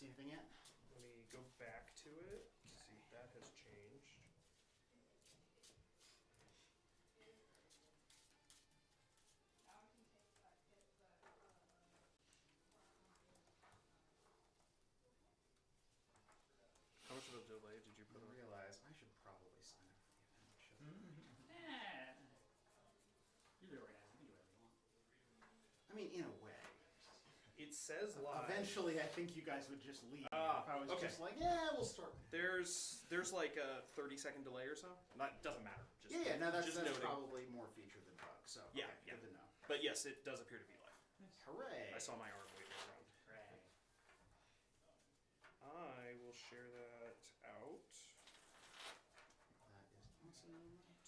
see anything yet? Let me go back to it. See if that has changed. How much of a delay did you put on? I realize I should probably sign up for the event. You're the organizer. You can do whatever you want. I mean, in a way. It says live. Eventually, I think you guys would just leave. If I was okay. just like, yeah, we'll start. There's like a 30-second delay or so. Not doesn't matter. Just Yeah, no, that's noting. probably more feature than bug. So Yeah, okay, yeah. good to know. But yes, it does appear to be live. Hooray! I saw my arm waving around. Hooray. I will share that out That is awesome.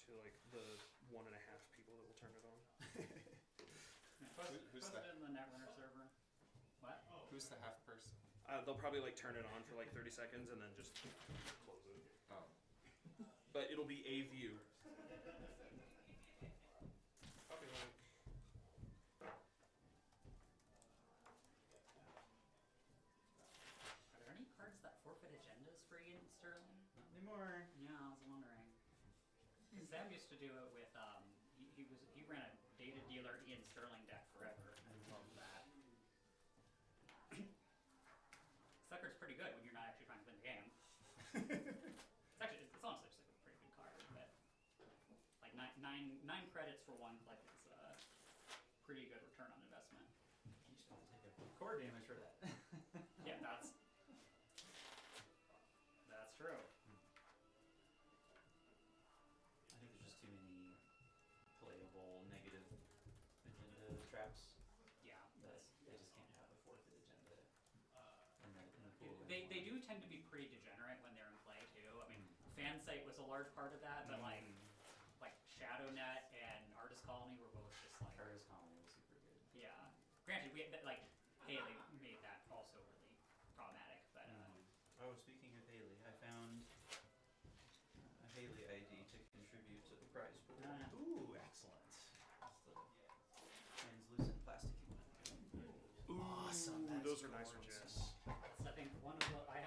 to like the 1.5 people that will turn it on. Who's that? It in the Netrunner server. What? Who's the half person? They'll probably like turn it on for like 30 seconds and then just close it. Oh. But it'll be a view. Probably like. Are there any cards that forfeit agendas free in Sterling? Not anymore. Yeah, I was wondering. Because Sam used to do it with he ran a data dealer in Sterling deck forever. I love that. Sucker's pretty good when you're not actually trying to win the game. It's honestly just like a pretty good card, but like nine credits for one click is a pretty good return on investment. You just have to take a core damage for that. Yeah, that's true. I think there's just too many playable negative agenda traps. Yeah, That they just can't have a forfeit agenda in the pool. they do tend to be pretty degenerate when they're in play too. I mean, Fansite was a large part of that, but like ShadowNet and Artist Colony were both just like. Artist Colony was super good. Yeah. Granted, like Haley made that also really problematic, but Oh, speaking of Haley, I found a Haley ID to contribute to the prize pool. Ooh, excellent. It's the translucent plasticky one. Ooh, Awesome. those are nice gorgeous. ones. I think one of the I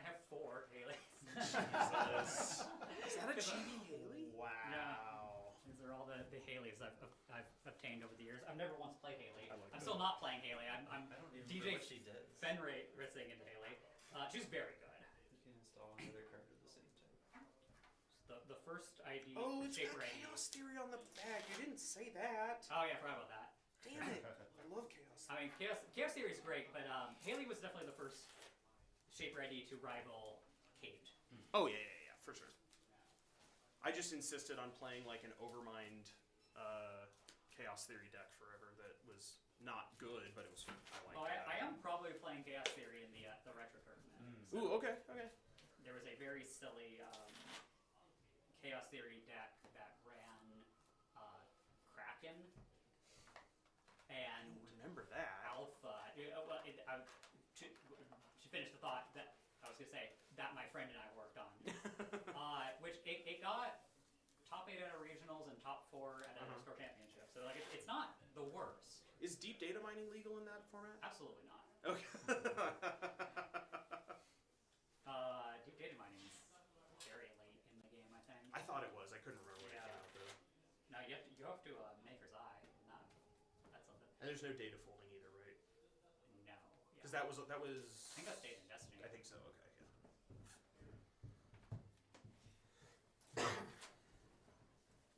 have 4 Haleys. Is that a cheating Haley? Wow. These are all the Haleys I've obtained over the years. I've never once played Haley. I'm still not playing Haley. I'm I don't even DJ know what she does. Fenray rinsing into Haley. She's very good. You can install another card at the same time. The first ID. Oh, it's Shaper got ID. Chaos Theory on the back. You didn't say that. Oh yeah, I forgot about that. Damn it. I love Chaos. I mean, Chaos Theory is great, but Haley was definitely the first Shaper ID to rival Caved. Oh, yeah, for sure. I just insisted on playing like an Overmind Chaos Theory deck forever that was not good, but it was fun. I Oh, like that. I am probably playing Chaos Theory in the retro tournament. Ooh, okay. There was a very silly Chaos Theory deck that ran Kraken and Remember that. Alpha. To finish the thought, that I was going to say that my friend and I worked on, which it got top 8 at a regionals and top 4 at a score championship. So like it's not the worst. Is deep data mining legal in that format? Absolutely not. Okay. Deep data mining is very late in the game, I think. I thought it was. I couldn't remember when it came out though. No, you have to Maker's Eye. That's something. And there's no data folding either, right? No. Because that was. I think that stayed in Destiny. I think so. Okay.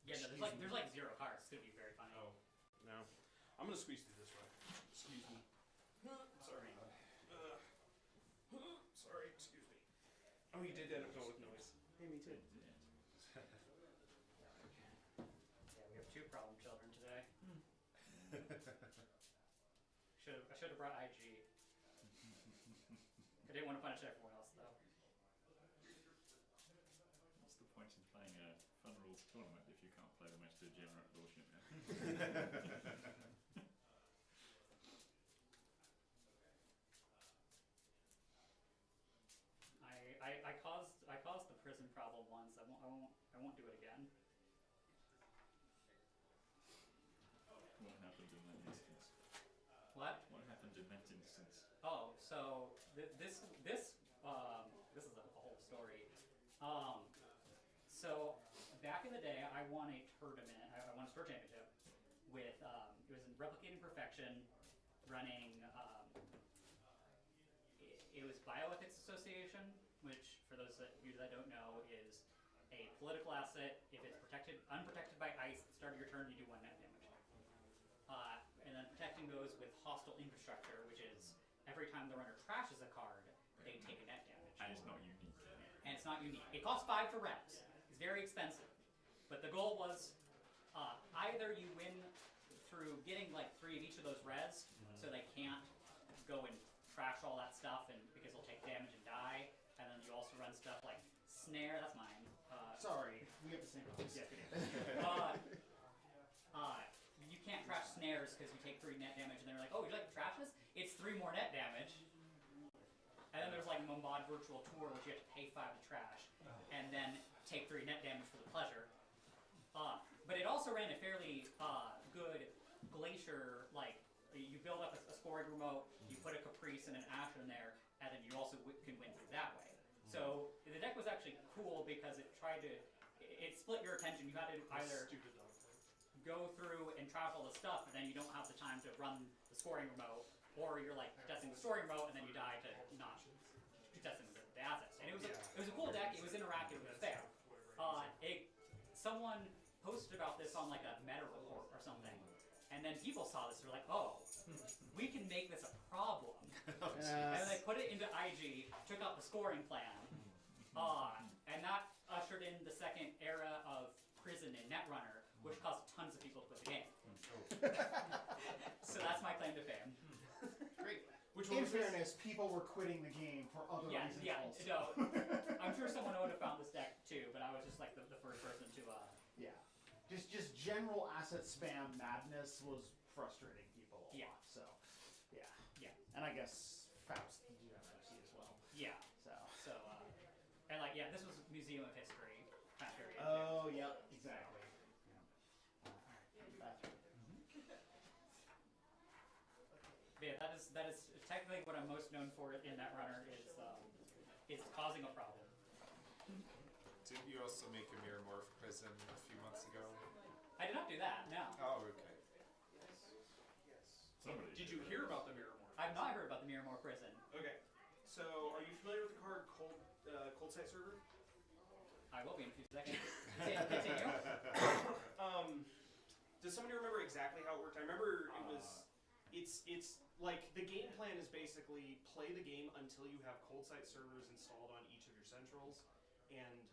Yeah, no, there's like 0 cards. It's gonna be very funny. Oh, no. I'm gonna squeeze through this way. Excuse me. Sorry. Sorry. Excuse me. Oh, you did end up going with noise. Hey, me too. Yeah, we have 2 problem children today. I should have brought IG. I didn't want to punish everyone else though. What's the point in playing a fun rules tournament if you can't play the most degenerate bullshit? I caused the prison problem once. I won't do it again. What happened in that instance? What? What happened in that instance? Oh, so this is a whole story. So back in the day, I won a tournament. I won a store championship with it was in Replicating Perfection, running. It was Bioethics Association, which for those of you that don't know is a political asset. If it's unprotected by ice, at the start of your turn, you do 1 net damage. And then protecting goes with hostile infrastructure, which is every time the runner trashes a card, they take a net damage. And it's not unique. And it's not unique. It costs 5 to reps. It's very expensive. But the goal was either you win through getting like 3 of each of those res, so they can't go and trash all that stuff, and because they'll take damage and die. And then you also run stuff like snare. That's mine. Sorry, we have the same rules. Yeah, good. You can't trash snares because you take 3 net damage, and they're like, "Oh, would you like to trash this? It's 3 more net damage." And then there's like Mombad Virtual Tour, which you have to pay 5 to trash, and then take 3 net damage for the pleasure. But it also ran a fairly good Glacier, like, you build up a scoring remote, you put a Caprice and an Ash in there, and then you also can win through that way. So the deck was actually cool because it split your attention. You had to either go through and trash all the stuff, and then you don't have the time to run the scoring remote, or you're like testing the scoring remote, and then you die to not testing the assets. And it was a cool deck. It was interactive. It was fair. Someone posted about this on like a meta report or something, and then people saw this. They're like, "Oh, we can make this a problem." And they put it into IG, took out the scoring plan, and that ushered in the second era of prison in Netrunner, which caused tons of people to quit the game. So that's my claim to fame. Great. In fairness, people were quitting the game for other reasons also. No, I'm sure someone would have found this deck too, but I was just like the first person to. Yeah. Just general asset spam madness was frustrating people a lot. So, yeah. Yeah. And I guess Faust did you have mercy as well. Yeah. So. And like, this was Museum of History time period. Oh, yep, exactly. Yeah, that is technically what I'm most known for in Netrunner is causing a problem. Didn't you also make a Miramorph prison a few months ago? I did not do that. No. Oh, okay. Somebody Did you hear about the Mirror Morph? I've not heard about the Miramore prison. Okay. So, are you familiar with the card Cold Site Server? I will be in a few seconds. Continue. Does somebody remember exactly how it worked? I remember it was. It's like the game plan is basically play the game until you have cold site servers installed on each of your centrals and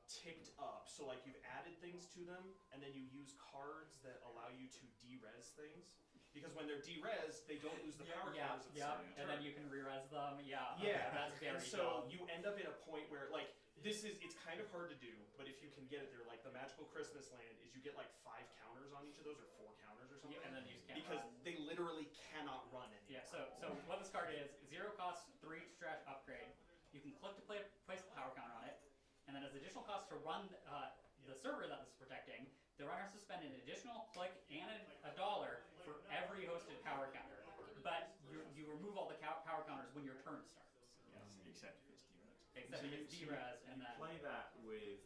ticked up. So like you've added things to them, and then you use cards that allow you to de-res things. Because when they're de-res, they don't lose the power counters at the same and then you can re-res them. Yeah. Yeah, Okay, that's very and so dumb. you end up in a point where like it's kind of hard to do, but if you can get it there, like the Magical Christmas Land is you get like 5 counters on each of those or 4 counters or something. Yeah, and then you just can't because run. they literally cannot run anymore. Yeah. So what this card is 0 cost 3 to trash upgrade. You can click to place the power counter on it, and then as additional cost to run the server that this is protecting, the runner has to spend an additional click and $1 for every hosted power counter. But you remove all the power counters when your turn starts. Yes, except if it's de-res. Except if it's de-res, and then play that with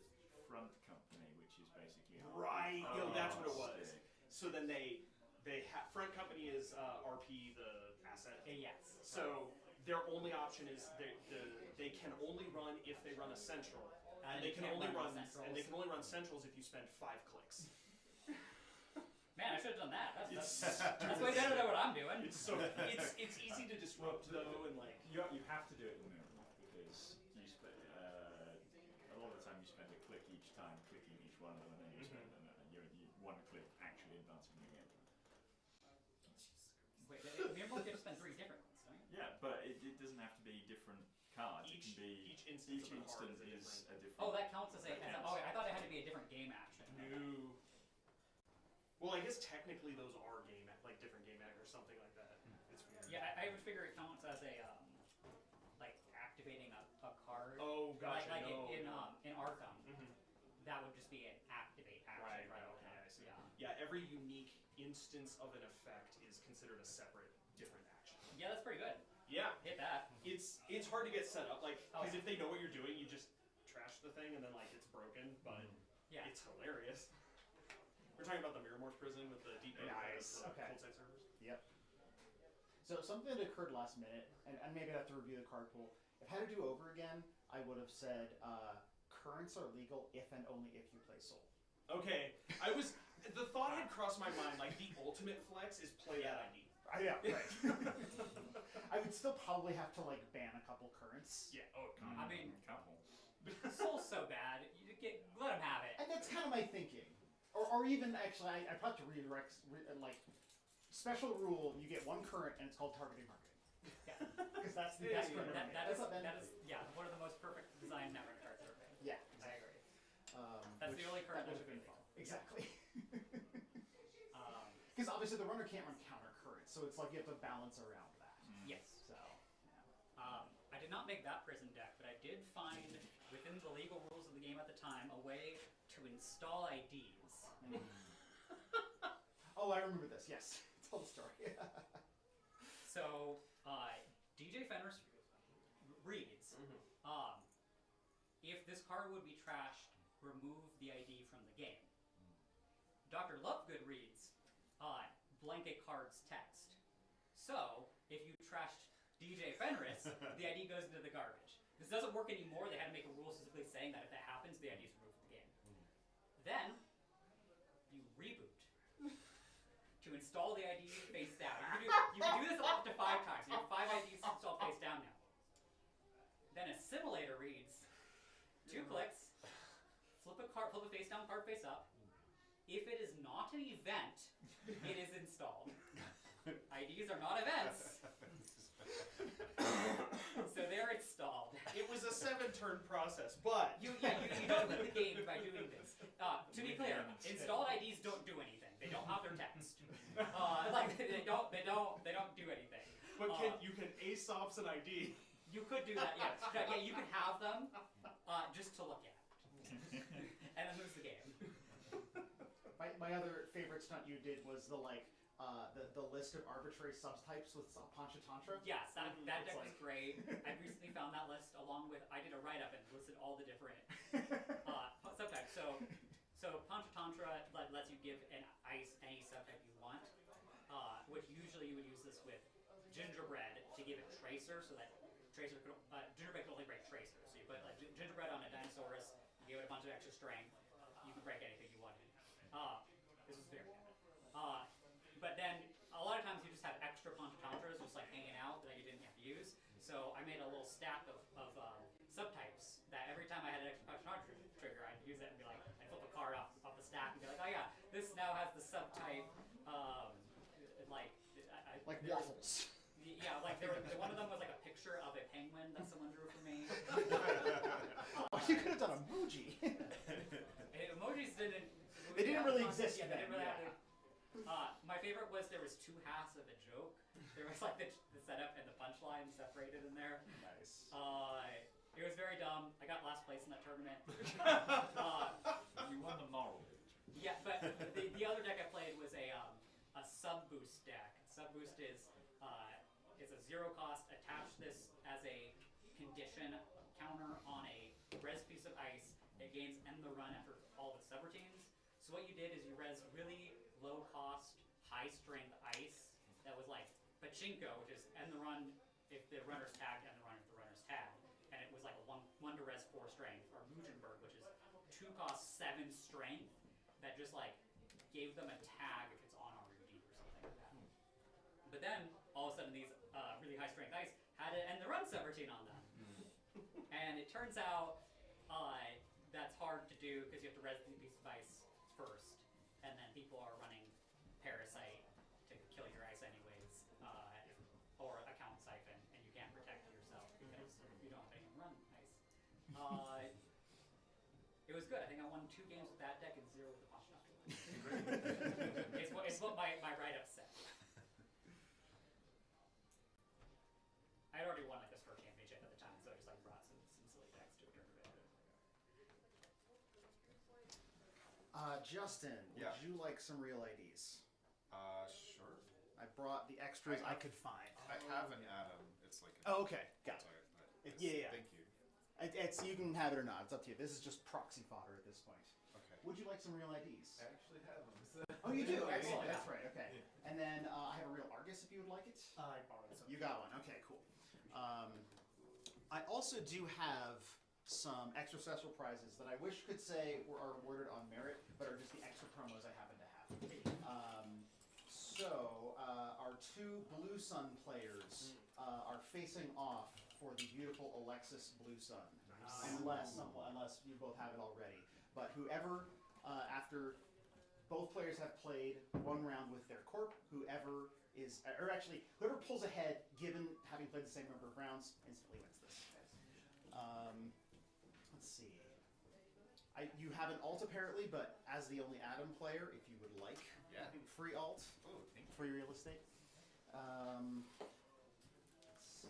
Front Company, which is basically Right. Yo, that's what it was. stick. So then Front Company is RP the asset. yes. So their only option is they can only run if they run a central. And they can can't only run centrals. centrals if you spend 5 clicks. Man, I should have done that. That's way better than what I'm doing. It's easy to disrupt though, and like You have to do it in Mirror because you spend a lot of the time you spend a click each time clicking each one of them, and then you spend you 1 click actually advancing the game. Wait, you're both going to spend 3 different ones, don't you? Yeah, but it doesn't have to be different cards. Each it can be instance each of the card instant is is a different. Oh, that counts as a. That Oh, counts. I thought it had to be a different game action. no. Well, I guess technically those are different game act or something like that. It's weird. Yeah, I would figure it counts as a like activating a card. Oh, gotcha. Like no, in Arkham, Mhm. that would just be an activate action. Right. Okay. I see. Yeah. Yeah. Every unique instance of an effect is considered a separate different action. Yeah, that's pretty good. Yeah, Hit that. it's hard to get set up, like, Oh, because yeah. if they know what you're doing, you just trash the thing and then like it's broken, but Yeah. it's hilarious. We're talking about the Mirrormorph prison with the deep Nice, okay. cold site servers. Yep. So something that occurred last minute, and maybe I have to review the card pool. If I had to do over again, I would have said currents are legal if and only if you play Soul. Okay, the thought had crossed my mind, like the ultimate flex is play that ID. Yeah, right. I would still probably have to like ban a couple currents. Yeah. Oh god. I mean, couple. Soul's so bad. Let him have it. And that's kind of my thinking. Or even actually, I probably have to redirect like special rule. You get one current, and it's called targeting marketing. Yeah. Because that's the Yeah, best yeah, current. That That's is not benefit. one of the most perfect design network cards ever made. Yeah. I agree. That's That's the only current that should be legal. legal. Exactly. Um, Because obviously the runner can't run counter current, so it's like you have to balance around that. yes. So, I did not make that prison deck, but I did find within the legal rules of the game at the time a way to install IDs. oh, I remember this. Yes, tell the story. So DJ Fenris reads, if this card would be trashed, remove the ID from the game. Dr. Lovegood reads, blanket card's text. So, if you trashed DJ Fenris, the ID goes into the garbage. This doesn't work anymore. They had to make a rule specifically saying that if that happens, the ID is removed from the game. Then, you reboot. To install the ID face down. You can do this up to 5 times. You have 5 IDs installed face down now. Then a simulator reads, 2 clicks, flip a face down card face up. If it is not an event, it is installed. IDs are not events. So they're installed. It was a 7-turn process, but You don't win the game by doing this. To be clear, installed IDs don't do anything. They don't have their text. Like they don't do anything. But you can ASOPs an ID. You could do that, yes. Yeah, you could have them just to look at, and then lose the game. My other favorite stunt you did was the list of arbitrary subtypes with Panchatantra. Yes, that deck It's was like- great. I recently found that list along with I did a write up and listed all the different subtypes. So Panchatantra lets you give an ice any subtype you want, which usually you would use this with gingerbread to give it tracer, so that tracer could gingerbread could only break tracer. So you put like gingerbread on a dinosaurus, you give it a bunch of extra strength, you can break anything you wanted. This was very good. But then a lot of times you just have extra Panchatantras just like hanging out that you didn't have to use. So I made a little stack of subtypes that every time I had an extra Panchatantra trigger, I'd use it and be like, I'd flip a card off the stack and be like, oh yeah, this now has the subtype, Like waffles. Yeah, like one of them was like a picture of a penguin that someone drew for me. You could have done emoji. Emojis didn't. They didn't really exist Yeah, they then, didn't really yeah. have my favorite was there was 2 halves of a joke. There was like the setup and the punchline separated in there. Nice. It was very dumb. I got last place in that tournament. You won the moral. Yeah, but the other deck I played was a sub boost deck. Sub boost is it's a 0 cost. Attach this as a condition counter on a res piece of ice. It gains end the run after all the subroutines. So what you did is you res really low cost, high strength ice that was like pachinko, which is end the run if the runner's tagged, end the run if the runner's tagged. And it was like a 1 to res 4 strength, or Mugenberg, which is 2 cost 7 strength that just like gave them a tag if it's on RUD or something like that. But then all of a sudden these really high strength ice had an end the run subroutine on them. And it turns out that's hard to do because you have to res the piece of ice first, and then people are running Parasite to kill your ice anyways, or Account Siphon, and you can't protect yourself because you don't have anyone run ice. It was good. I think I won 2 games with that deck and 0 with the Panchatantra. It's what my write-up said. I had already won like this first championship at the time, so I just like brought some silly decks to a tournament. Justin, Yeah. would you like some real IDs? Sure. I I brought the extras I could find. I have an atom. It's like a Oh, okay, got it. type, but It- yes, yeah. Thank you. It's you can have it or not. It's up to you. This is just proxy fodder at this point. Okay. Would you like some real IDs? I actually have them. So. Oh, you do. Yeah, Excellent. yeah. That's right. Okay. And then I have a real Argus if you would like it. I borrowed some. You got one. Okay, cool. I also do have some extra special prizes that I wish could say are awarded on merit, but are just the extra promos I happen to have. So our two Blue Sun players are facing off for the beautiful Alexis Blue Sun, unless you both have it already. But whoever, after both players have played one round with their corp, whoever pulls ahead, given having played the same number of rounds, instantly wins this. Let's see. You have an alt apparently, but as the only Adam player, if you would like, Yeah. free alt Oh, thank you. for your real estate. Let's see.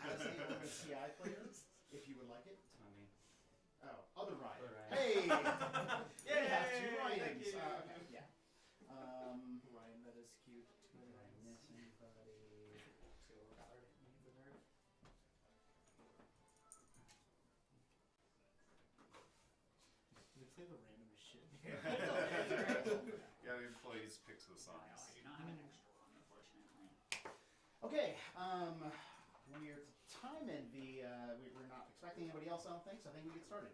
As the only CI player, if you would like it. It's not me. Oh, other Ryan. Other Ryan. Hey! We have two Yay! Ryans. Thank you. Okay, yeah. Ryan, that is cute. Did I miss anybody? They play the randomest shit. Yeah, the employees pick the No, songs. I do not have an extra one, unfortunately. Okay, we're at time envy. We're not expecting anybody else, I don't think, so I think we get started.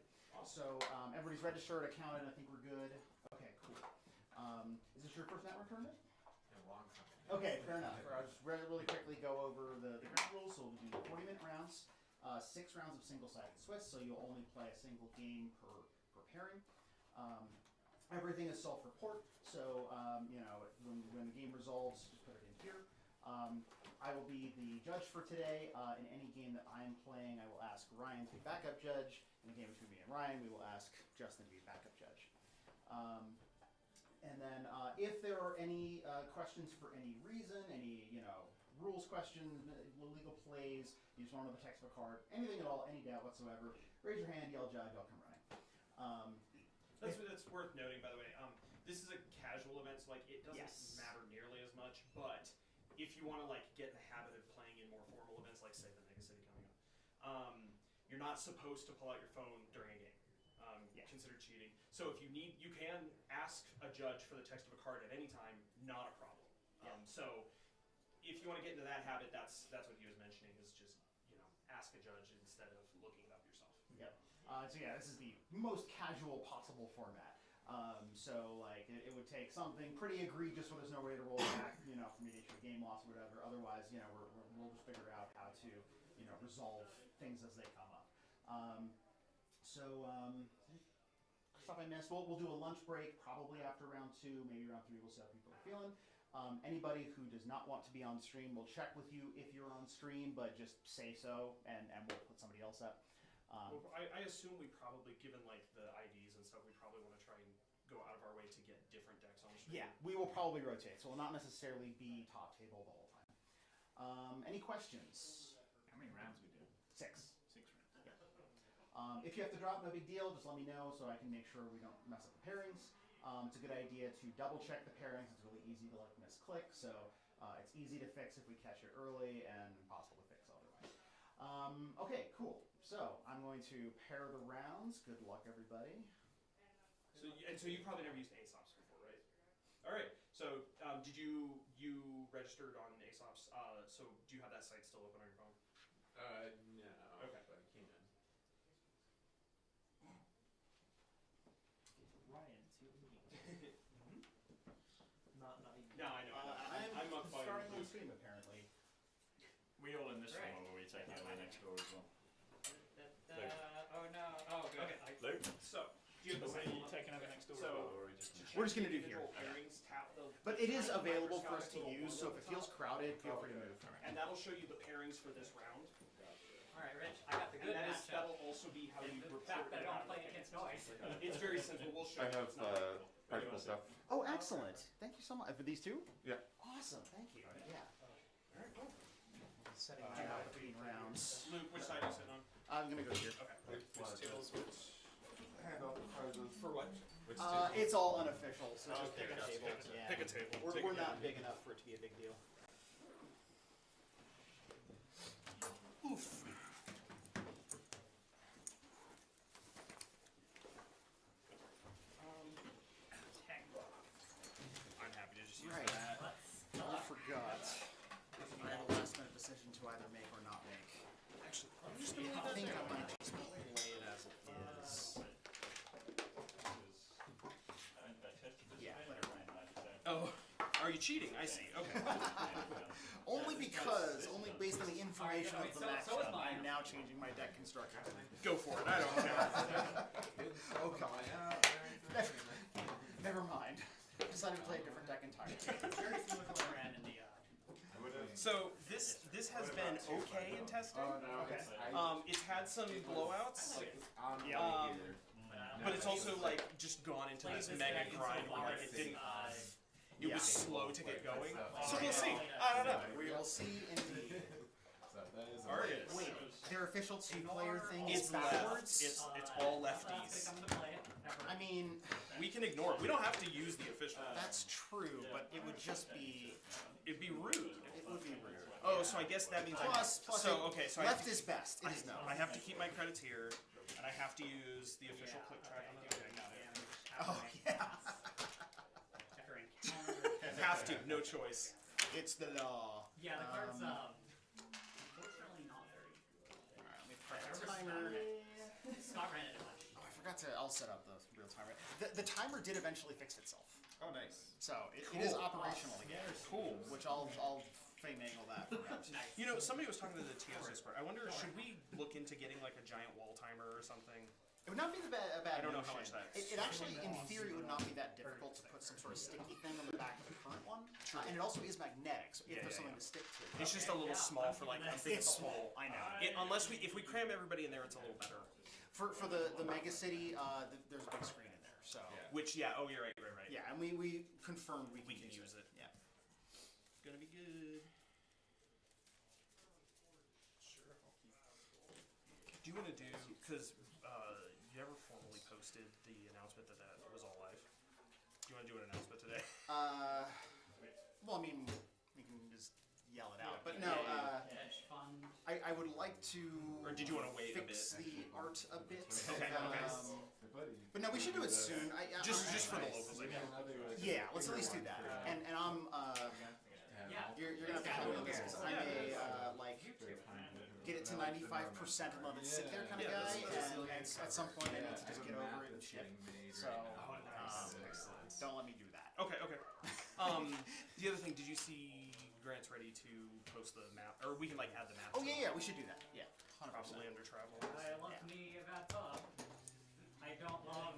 So, everybody's registered, accounted, I think we're good. Okay, cool. Is this your first network tournament? In a long time. Okay, fair enough. I'll just really quickly go over the ground rules. So we'll do 40-minute rounds, 6 rounds of single-sided Swiss, so you'll only play a single game per pairing. Everything is self-report, so when the game resolves, just put it in here. I will be the judge for today. In any game that I am playing, I will ask Ryan to be backup judge. In the game between me and Ryan, we will ask Justin to be backup judge. And then if there are any questions for any reason, any rules questions, legal plays, you just want to know the text of a card, anything at all, any doubt whatsoever, raise your hand, yell judge, I'll come running. That's worth noting, by the way. This is a casual event, so like it doesn't Yes. matter nearly as much. But if you want to like get in the habit of playing in more formal events, like say the Mega City coming up, you're not supposed to pull out your phone during a game. Considered cheating. So if you need, you can ask a judge for the text of a card at any time, not a problem. So if you want to get into that habit, that's what he was mentioning is just ask a judge instead of looking it up yourself. Yep. So yeah, this is the most casual possible format. So like it would take something pretty egregious where there's no way to roll back, for me to issue a game loss or whatever. Otherwise, we'll just figure out how to, resolve things as they come up. Stuff I missed. We'll do a lunch break probably after round 2, maybe round 3. We'll see how people are feeling. Anybody who does not want to be on stream, we'll check with you if you're on stream, but just say so, and we'll put somebody else up. Well, I assume we probably, given like the IDs and stuff, we probably want to try and go out of our way to get different decks on stream. Yeah, we will probably rotate, so we'll not necessarily be top table the whole time. Any questions? How many rounds we do? 6. 6 rounds. If you have to drop, no big deal. Just let me know so I can make sure we don't mess up the pairings. It's a good idea to double check the pairings. It's really easy to misclick, so it's easy to fix if we catch it early and impossible to fix otherwise. Okay, cool. So I'm going to pair the rounds. Good luck, everybody. So you probably never used ASOPs before, right? All right. So did you registered on ASOPs? So do you have that site still open on your phone? No. Okay. But I can. Ryan, it's your meeting. Not you. No, I know. I'm up by starting on Luke. stream apparently. We all in this Right. one, or were we taking it next door as well? Oh no. Oh, good. Okay. Luke? So do you have the Are same? you taking over next door So- as well, or are we just... We're just gonna do here. Individual pairings, tap the. But it is tap the available for us to microscopic use, so little if it one feels at the crowded, feel free to move. top, and that'll show you the pairings for this round. All right, Rich. I got the And good that is, matchup. that'll also be how you The report fact that I it don't out play of the against games. noise. very simple. We'll show I you. have It's not difficult. practical stuff. Oh, excellent. Thank you so much. For these two? Yeah. Awesome. Thank you. Yeah. Alright, cool. Setting you up between rounds. Luke, which side are you sitting on? I'm gonna go here. Okay. Which tables, which hand out the prizes. For what? Which tables? It's all unofficial, so Oh, just pick a table. Yeah. Pick a table. We're not big enough for it to be a big deal. Oof. I'm happy to just use Right. that. I forgot. I had a last minute decision to either make or not make. Actually, I'm just I gonna leave that think there. I might just play it as it is. Yeah, let it run. Oh, are you cheating? I see. Okay. Only based on the information of the so is matchup, mine. I'm now changing my deck construction. Go for it. I don't care. Oh god. Never mind. Decided to play a different deck entirely. Very similar to what I ran in the. So this has been okay in testing. Oh no, Okay. It's had some blowouts, Yeah. but it's also like just gone into this mega grind where like it didn't. It was slow to get going. So we'll see. I don't know. We will see indeed. Alright. Wait, their official two-player thing It's is left. backwards? It's all lefties. I mean, We can ignore it. We don't have to use the official. that's true, but it would just be... It'd be rude. It would be rude. Oh, so I guess that means Plus, so I have left to, is best. It is known. I have to keep my credits here, and I have to use the official click track on the. Okay, got it. Oh, yeah. Have to, no choice. It's the law. Yeah, the card's Um, unfortunately not very good. Alright, let me press the timer. Scott ran it a bunch. Oh, I forgot to... I'll set up the real timer. The timer did eventually fix itself. Oh, nice. So, it is Cool. operational again. Cool. Which I'll finagle that for round two. Nice. You know, somebody was talking to the TOS Discord. I wonder, should we look into getting like a giant wall timer or something? It would not be a bad I don't know how notion. much that's- It actually, in theory, would not be that difficult to put some sort of sticky thing on the back of the current one. And it also is magnetic, so if Yeah, there's yeah, something yeah. to stick to. It's just a little small for like a big It's hole. small, I know. If we cram everybody in there, it's a little better. For the Mega City, there's a big screen in there, so. Which, yeah, oh, you're right. Yeah, and we confirmed we We can can use it. Yeah. It's gonna be good. Do you want to do, because you ever formally posted the announcement that was all live? Do you want to do an announcement today? Well, I mean, we can just yell it out, but no, Hedge fund. I would like to Or did you want to wait a bit? fix the art a bit. Okay, okay. But no, we should do it soon. Just I'm- for the locals, I mean. Yeah, let's at least do that. And I'm Yeah. you're gonna have to help me on this because I'm a like get it to 95% and let it sit there kind of Yeah, guy. that's- And at some point I need to just get over it and ship. So don't let me do that. Okay. The other thing, did you see Grant's ready to post the map, or we can like add the map? Oh to yeah, it, we should do that. Yeah, 100%. Probably under travel. I love me a bad pub. I don't love.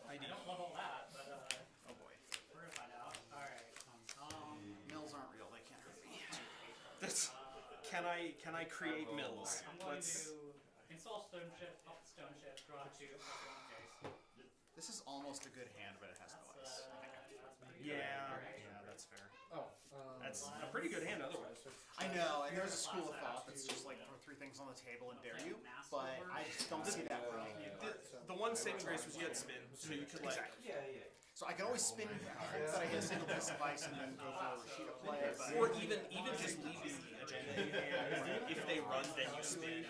I don't love all that, but Oh boy, we're gonna find out. All right. mills aren't real. They can't hurt me. That's, can I create mills? I'm going Let's. to install stone shift, pop the stone shift, draw 2, plus 1 case. This is almost a good hand, but it has no ice. Yeah, that's fair. That's a pretty good hand otherwise. I know, and there's a school of thought that's just like throw 3 things on the table and dare you, but I just don't see that working. The one saving grace was you had spin, so you could like. Yeah. So I can always spin hope that I hit a single piece of ice and then go for a sheet of play. But Or even just leaving the agenda in hand. If they run, then you spin.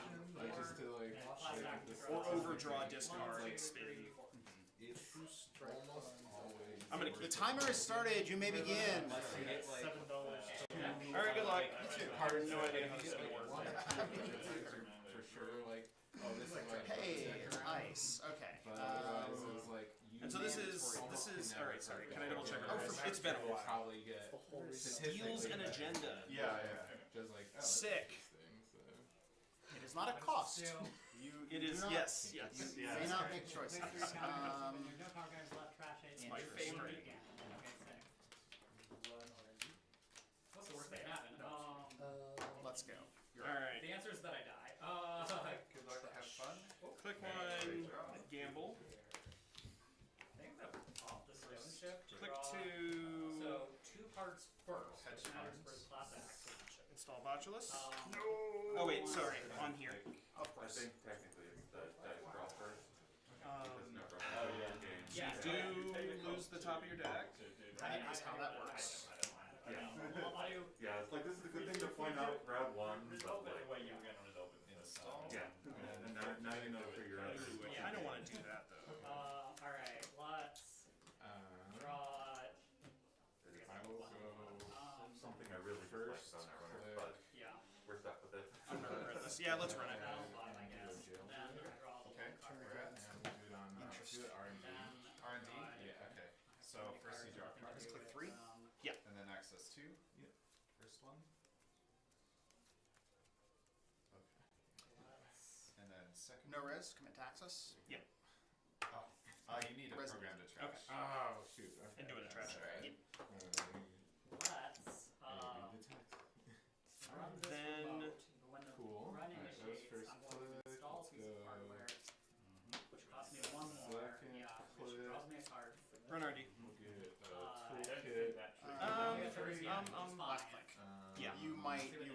Or overdraw, discard, and spin. I'm gonna the keep. timer has started. You may begin. All right, good luck. No idea how this is gonna work. For sure, like, oh, this is like. Hey, it's ice. Okay. And so this is all right. Sorry, can I double check? for It's been a while. Probably get Steals an agenda. Yeah. Just like Sick. It is not a cost. It is. Do not- Yes. May not make choices. There's no cards left, trash it. my and favorite. again. Okay, sick. What's the worst that can happen? Let's go. All right. The answer is that I die. Good luck. Have fun. Click one. Gamble. Botulus. No. Oh wait, sorry, on here. Of I course. think technically it's the dice draw first. Because no draw Oh, yeah. game. Yeah. You do lose the top of your deck. That is how that works. Yeah, it's like this is a good thing to point out round one, but Resolve it like, the way you were going to resolve it in a Install. yeah, and now you know for your other. I don't want to do that though. Alright, let's draw. I will go Something I really first. liked on Netrunner, Click. but Yeah. we're stuck with it. I'm gonna run this. Yeah, let's run it. That'll fine, I guess. Jail. Then draw the Okay, one turn card. red, and we'll do it on Interesting. do it R&D. Then R&D? draw Yeah, okay. So first you draw a card. Just click 3. And then access 2. Yep. First one. Okay. And then second. No res, commit to access. You need a Resident. program to trash. Okay. Oh, shoot. Okay. And do it in trash. Alright. Let's run this Then- remote. When the Cool. run Alright, that was initiates, first I'm going to click. install a Let's piece of go. hardware, which costs me one more. Second Yeah, which click. draws me a card. Run RD. We'll get a I don't think toolkit. that should Left click. Yeah. You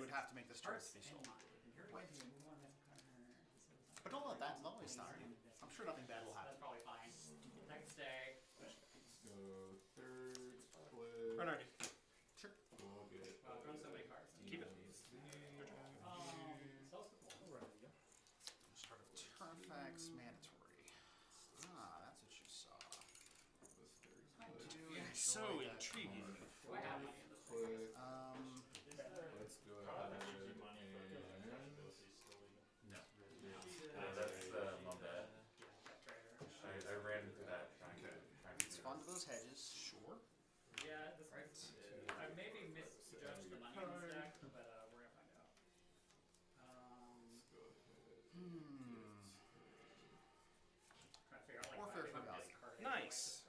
would have to make this choice to be sold. But don't let that always stop you. I'm sure nothing bad will That's happen. probably fine. Next day. Go third click. Run RD. Sure. We'll get Wow, I've drawn so many cards. Keep it. So Start of turn effects, mandatory. That's what you saw. I do So enjoy that. intriguing. do I have money in this Click. Let's Let's go I'll ahead use your money for and That's my bad. I ran into that trying to It's fun to those hedges. Sure. Yeah, this I maybe misjudged the money in this deck, but we're gonna find out. let's go ahead. Trying to figure out like Warfare if I for can value. discard it. Nice.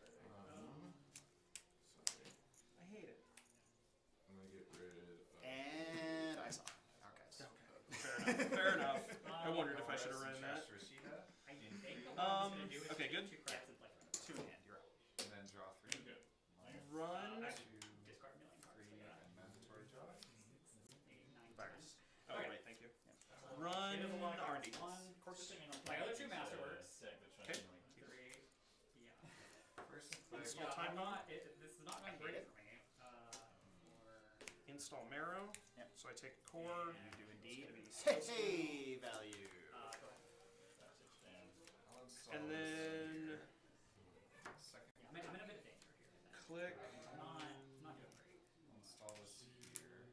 Sorry. I hate it. I'm gonna get rid of. And I saw it. Archives. Fair enough. Fair enough. I wondered if I should have Res ran and that. trash Rashida, I think what I'm gonna do is okay, good. 2 cards and play for it. 2 in hand, you're up. and then draw 3. Run. Actually, discard a million cards. 3 Look at and mandatory draw. 8, 9, 10. Virus. Oh wait, thank you. Run It is a lot of cards. RD. My other 2 masterworks. Okay. 3. Yeah. First click. Install Yeah, time I'm bomb. not. This is not going great for me. Install Marrow. Yep. So I take a core. You do indeed. It's gonna be Hey, value. Go ahead. I'll install And this then here. Second Yeah, I'm in a bit of danger here. I think. click I'm not doing great. install this here.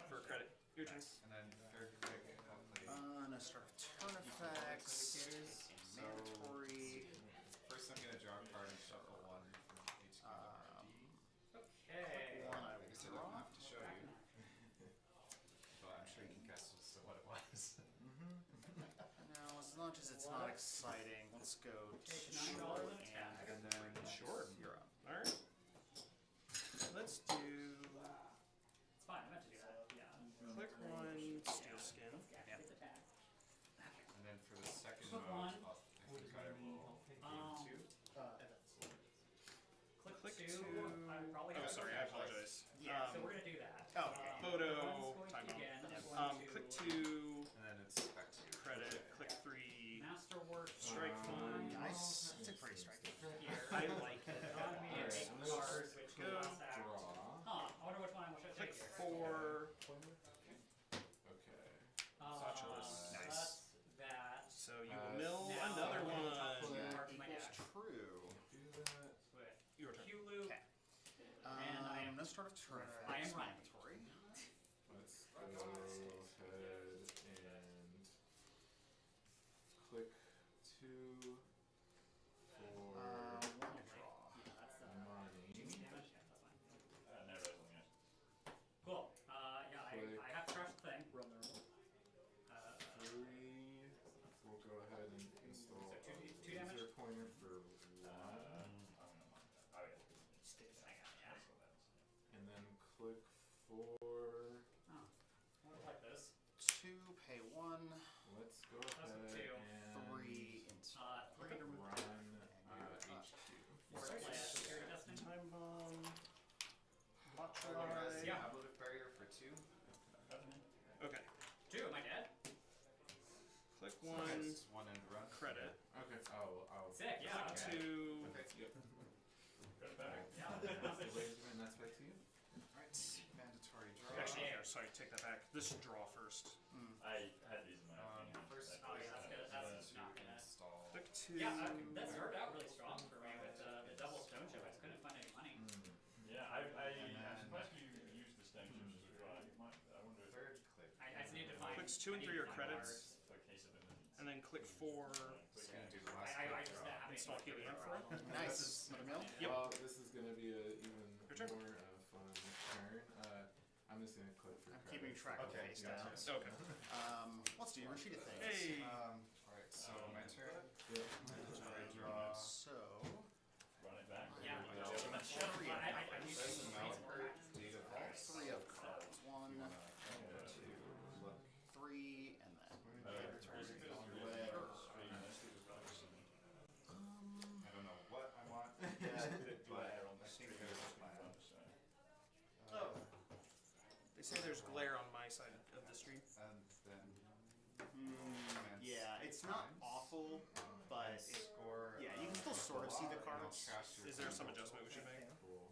for credit. Your turn. And then third click, I'll play. No start of turn effects. Mandatory. First I'm gonna draw a card and shuffle 1 from each R&D. Okay. One I I will guess I don't draw. have to show you. But I'm sure you can guess what it was. Now, as much as it's not exciting, let's go Take to $9 short and attack. and then Short. You're up. All right. Let's do It's fine. I meant to do that. Yeah. click 1 steel skin. Yeah. It's attack. And then for the second Click mode, one. I think I will Um, game 2. Click Click 2. two. I probably Oh, have sorry, I apologize. Yeah, So we're gonna do that. Oh, okay. Photo, One's going time to bomb. begin. It's going to Click 2 And then it's back to you. credit. Click 3 Masterwork. strike fund. Nice. It's a pretty striking. Here. I like it. Draw me a Alright, big card, which go. last act. Draw. Huh. I wonder which one I should Click take here. 4. Okay. Botulus. Nice. That's that. So you will mill Now another I'm gonna one. top load That part of my equals deck true. Do that. with Your turn. Q-loop. Okay. And I am- no start of turn effects. I am running. Mandatory. Let's go ahead and click 2 for One to draw. Yeah, that's money. damage. Yeah, that's fine. No resolution, yes. Cool. Yeah, Click. I have to trash the thing. Run their own. 3. We'll go ahead and install So two a damage? laser pointer for 1. Oh, yeah. Hang on, yeah. And then click 4. Oh. I don't like this. 2, pay 1. Let's go That's a ahead 2. and 3 into. Three. run HQ. Or play a Security Destiny. Time bomb. Botulus. Yeah. Ablative barrier for 2. credit. Okay. I'll Sick, yeah. Click Okay. 2. Okay. Yep. Got it back. Yeah. And that's back to you. Alright, mandatory draw. Actually, sorry, take that back. This should draw first. I had these in my opinion. First, Oh yeah, that's good. That's not gonna. install. Click 2. Yeah, that started out really strong for me with the double stone chip. I just couldn't find any money. Yeah, I'm surprised you used the stone chips as well. I wonder if Third click. I just need to find. Clicks 2 and I 3 need are to find credits. cards. for case of emergency. And then click 4. Just gonna do the I last just click. have Install helium for it. Nice. Another mill? Yep. Well, this is gonna be a even Your turn. more fun turn. I'm just gonna click for I'm credit. keeping track of Okay, face gotcha. down. Okay. Let's do your sheet of things. Hey. Alright, so my turn. Yep. Mandatory draw. So. Run it back. Yeah. Three of I cards. need to Press the read mouse some more per patterns. data All vaults. 3 of cards. 1, Two. Look. 3, and then mandatory Basically, draw. it's really Whatever. straight unless it was obviously I don't know what I want. a bit but glare on I the think screen. there's a It's plan. fun to say. They say there's glare on my side of the stream. And then Yeah, it's not awful, but it, score. yeah, you can still sort of see the and I'll cards. trash your Is there some table. adjustment we should make? Cool.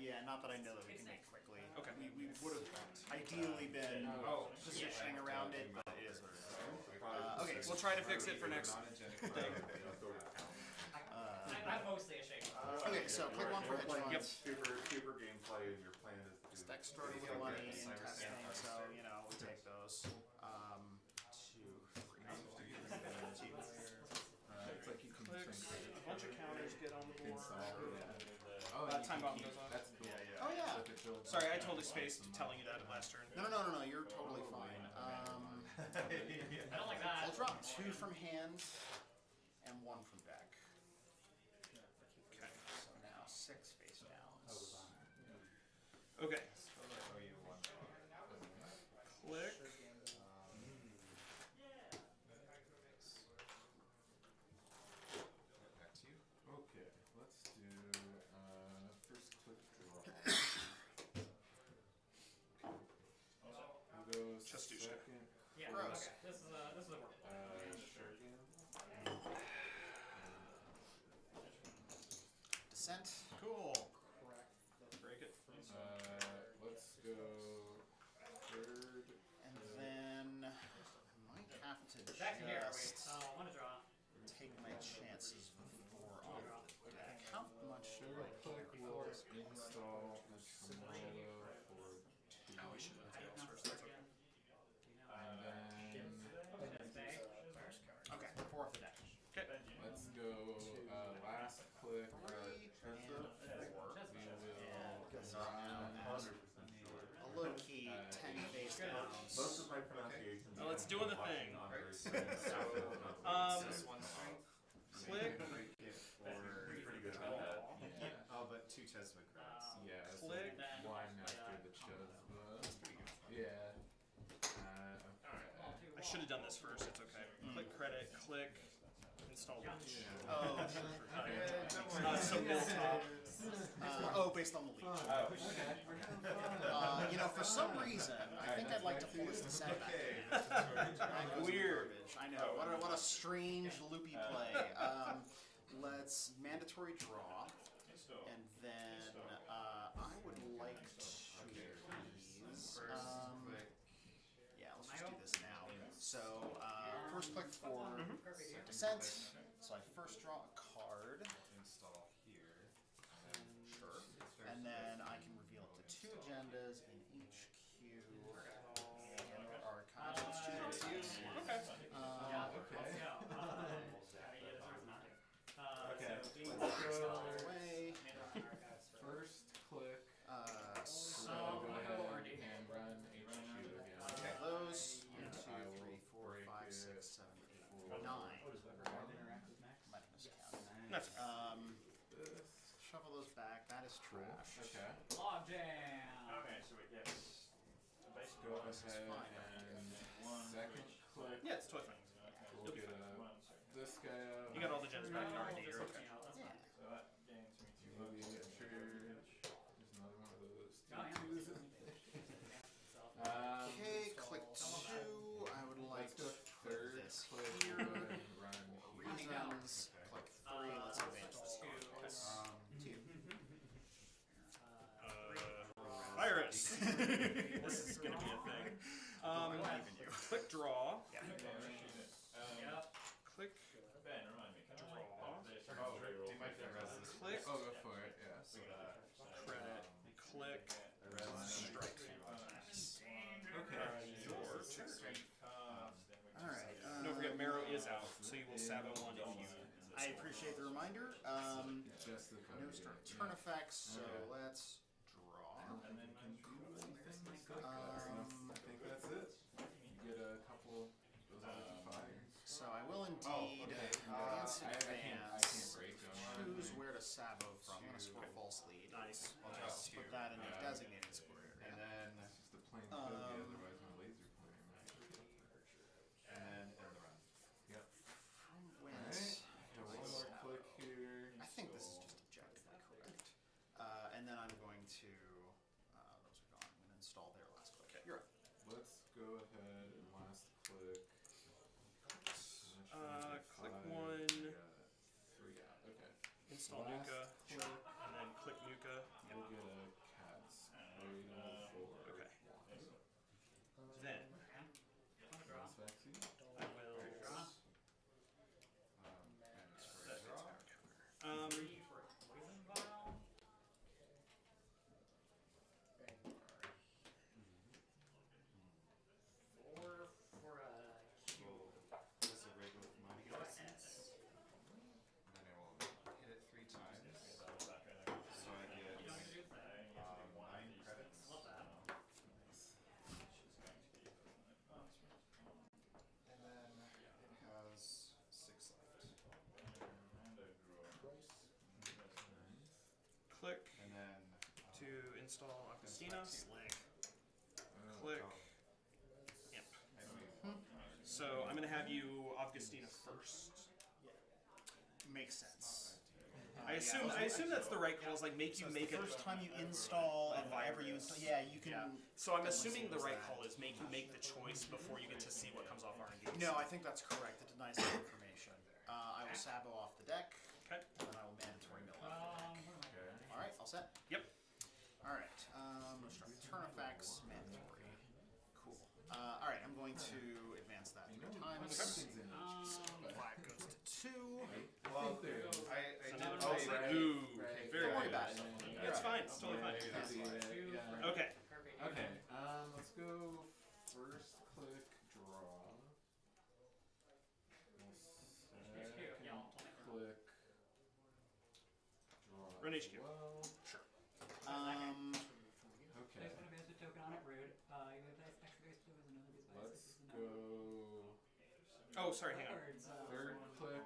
yeah, not that I know that we can make quickly. Okay. We would have ideally been Oh, positioning around it, but it is what it is. Okay, so We'll try to fix it for next Non-hygienic thing. I'm mostly a shaker. Okay, so click 1 for hedge Yep. funds. Paper gameplay, and your plan is to. Stack started with Okay, money okay. in testing, so you know we take those. 2, 3. It's like you can Clicks. shrink A bunch of counters get on the board. install. Oh, That you time can bomb keep- goes on. That's cool. Oh yeah. So if it builds Sorry, up, I totally that's spaced awesome. telling you that last turn. No, you're totally fine. I don't like that. I'll drop 2 from hand and 1 from deck. Okay. So now 6 face downs. Okay. Oh, you won. Click. Back to you. Okay, let's do first click draw. Who goes Just do shit. second? Yeah. Gross. Okay. This is a work. Shergan. Descent. Cool. Break it. Let's go third. And then I might have to Back to here. Wait. just I want to draw. take my chances with 4 off the deck. How much do I Click will install a Tremolo for 2. Oh, we should have done this first. That's okay. And then Okay, 4 off the deck. Okay. let's go last click. 3 and 4. We will So run a low key 10 face downs. Most of my pronunciation. Well, it's doing the thing. This one strength. Click. Pretty good about that. Oh, but 2 Cheswick cards. yeah, it's Click. like 1 after the Chesba. Yeah. Okay. I should have done this first. It's okay. Click credit. Click. Install leech. Oh, So mill top. based on the leech. Oh. For some reason, I think I'd like to pull this descent back. Weird. I know. What a strange loopy play. Let's mandatory draw, and then I would like to please. Yeah, let's just do this now. So first click for descent. So I first draw a card. Install here. Sure. And then I can reveal up to 2 agendas in each queue. And archive. Let's choose one. Okay. Okay. Let's go Away. first click. So Go ahead and run HQ again. okay, those 1, 2, I will 3, 4, break 5, it 6, 7, 8, for 9. Interact with Max. Might have miscounted. That's This. Shuffle those back. That is trash. Okay. Log jam. Okay, so it gets. So basically, Go This is ahead fine. and second click. Yeah, it's totally fine. We'll get this guy out. You got all the gens back in R&D. You're okay. Yeah. So that gains me 2 Maybe bucks. a charge. There's another one of those. Oh, yeah. Okay, click 2. I would like Let's go to put third this course. This is gonna be a thing. Click draw. Yep. Click Ben, remind me. draw. Do you mind if I res this? Click Oh, go for it. Yeah. credit. Click strike. Okay. Your turn. Alright. Don't forget Marrow is out, so you will sabo one if you. I appreciate the reminder. Just the No start turn effects, so let's draw. And then I think that's it. You get a couple. Those other fires. So I will indeed advance in I can't advance. break them. Choose where to sabo from. I'm gonna score false lead. Nice. I'll just put that in a designated square. And then it's just a plain bogey, otherwise my laser flame. And then end the round. Yep. Wins. Alright. Got one more click here. I think this is just objectively correct. And then I'm going to. Those are gone. I'm going to install their last click. Okay. You're up. Let's go ahead and last click. Click one. Three out. Okay. Install Last Nuka. click. And then click Nuka. We'll get a cat's cradle for Okay. one. Then Draw. That's vaccine. I will. And draw. Three for poison vial. Four for a cube. This is a regular for mine. S. And then I will hit it 3 times. So I get You don't have to do that. 9 credits. Love that. And then it has 6 left. Click And then to install Augustina. Oh, Click oh. Imp. I wait. So I'm gonna have you Augustina first. Makes sense. I assume that's the right call. Is like make you make it. First time you install and whenever you install, yeah, you can. Yeah. So I'm assuming the right call is make you make the choice before you get to see what comes off R&D. No, I think that's correct. It denies that information. I will sabo off the deck, Okay. and then I will mandatory mill off the deck. Okay. All right, all set. Yep. All right. Let's start with turn effects, mandatory. Cool. All right, I'm going to advance that You 3 know, times. something's in it. 5 goes to 2. Well, there. I did now oh, it's like, right. ooh, Right. very Don't worry good. about it. It's fine. It's totally fine. That's fine. Okay. Perfect. Okay. Let's go first click draw. HQ, yeah, I'll make it. Click draw. Run as HQ. Well. Sure. Okay. Place one advanced token on it, rude. You have this activate to as another device. Let's This is go Oh, sorry. Hang on. Words, third click.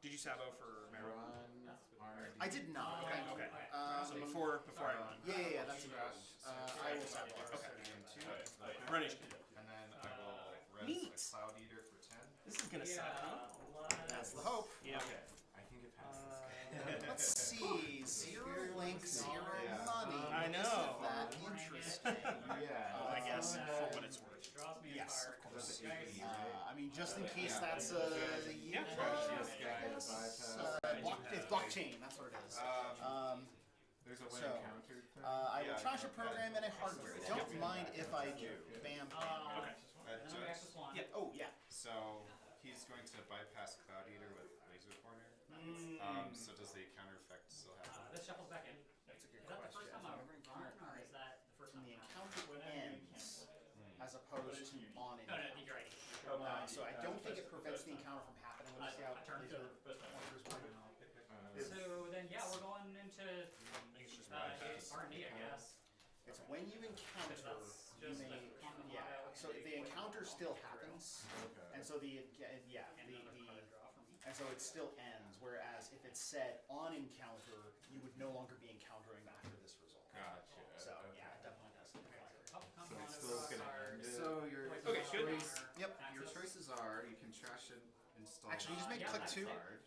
Did you sabo for Marrow? Run R&D. I did not. Okay. Okay. So Um, before I run. yeah, that's important. I will sabo off. Okay. And 2. Run HQ. And then I will res Neat. a Cloud Eater for 10. This is gonna suck, huh? That's the hope. Yeah. Okay. I can get past this. Let's see. 0 link, 0 Yeah. money. I know. Isn't that interesting? Yeah. I guess for what it's worth. Draws me Yes, a of card. course. That's an I mean, just in case Yeah. that's Yeah. This guy is it's blockchain. That's what it is. There's a when So, encountered thing. I will Yeah, trash a okay. program and a hardware. Don't mind if I do. Bam. Okay. And then we access one. Yep. Oh yeah. So he's going to bypass Cloud Eater with Laser Corner. So does the counter effect still happen? This shuffles back in. That's a good Is that the first question. time I've run, or is that the first time? The encounter ends as opposed to on No, no, encounter. you're right. So I don't think it prevents the encounter from happening. Let me see how I turned laser to- pointers work. So then, yeah, we're going into I think it's just R&D, I guess. It's when you encounter, That's you just may, a common yeah. motto. So the encounter still happens, Okay. and so the and so it still ends. Whereas if it's said on encounter, you would no longer be encountering after this result. Gotcha. So Okay. yeah, it definitely does. So it's still gonna end it. So your Okay, good. Yep. Your choices are you can trash and install. Actually, you just make Yeah, click that's 2. fair.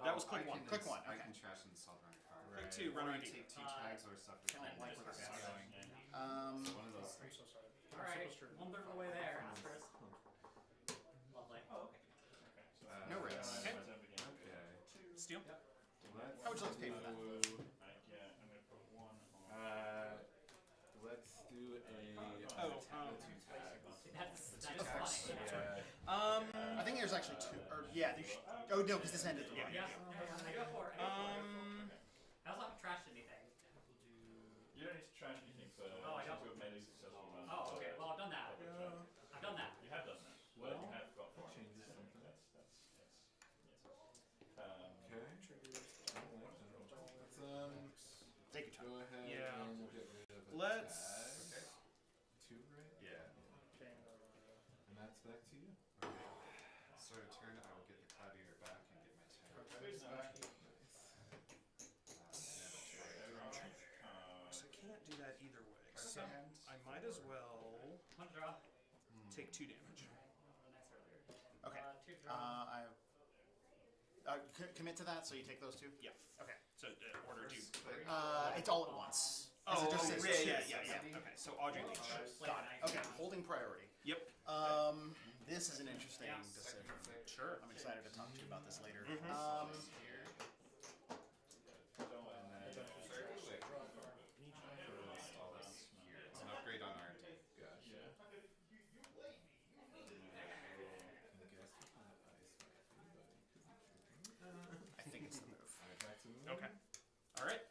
That was Oh, click I one. can Click one, I okay. can trash and install run a card. Click 2, run Or ID. you take 2 tags or suffer. I don't like where this is So going. one of those. I'm so sorry. Alright, 1/3 of the way there, Asterisk. Lovely. Oh, okay. No risks. Okay. Okay. Steal. Let's How would you like to pay for that? go, I'm gonna put 1 on. Let's do a Oh, two tags. That is funny. Yeah. I think there's actually two. Or yeah, there should, oh no, because this ended the run. Yeah, I do have 4. I also haven't trashed anything. You don't need to trash anything for Oh, I don't. to have made a successful run. Oh, okay. Well, I've done that. I've done that. You have done that. Well, you have got 4. changes something. That's yes. Okay. Let's Take your time. go ahead Yeah. and get rid of a Let's- tag. 2, right? Yeah. And that's back to you. Start a turn, I will get the Cloud Eater back and get my 10. Nice. So I can't do that either way. So I might as well One draw. take 2 damage. Nice earlier. Okay. 2 draw. Commit to that, so you take those two? Yeah. Okay. So order 2. It's all at once. As it just says yeah. Okay, so Audrey Leech. Got it. Okay, holding priority. Yep. This is an interesting Yeah. decision. Sure. I'm excited to talk to you about this later. Here. Don't Install this here. It's an upgrade on our team. Gotcha. I think it's the move. Alright, back to me. Okay. All right.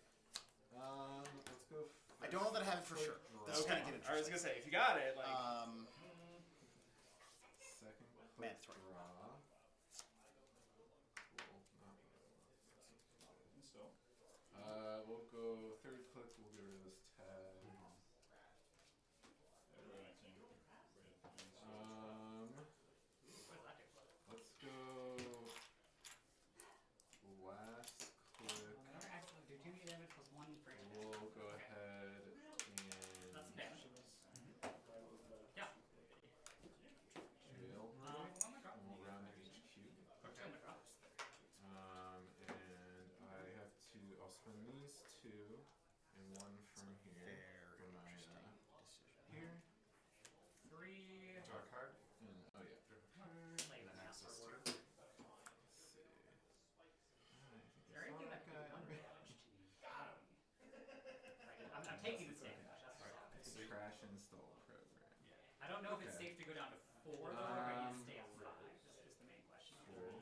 Let's go. I don't know that I have it for sure. This is Okay. gonna get I was interesting. gonna say if you got it, like. Second Man, click throw. draw. Cool. Install. We'll go third click. We'll get rid of this tag. Reacting with What does that do? Let's go. Last click. Actually, do 2 damage plus 1 for each. We'll go ahead That's and damage. Yeah. jail. Oh my god. And we'll round to HQ. Okay. Oh my god. And I have to. I'll spend these 2 and 1 from here. Very for my, interesting decision. here. 3. Draw a card. And oh yeah. Like And the master access to. word. Let's see. Very good at doing 1 damage to me. I'm taking the damage. That's what's happening. It's a trash install program. I don't know if it's Okay. safe to go down to 4 though, or do you stay at 5? Is the main question. Sure.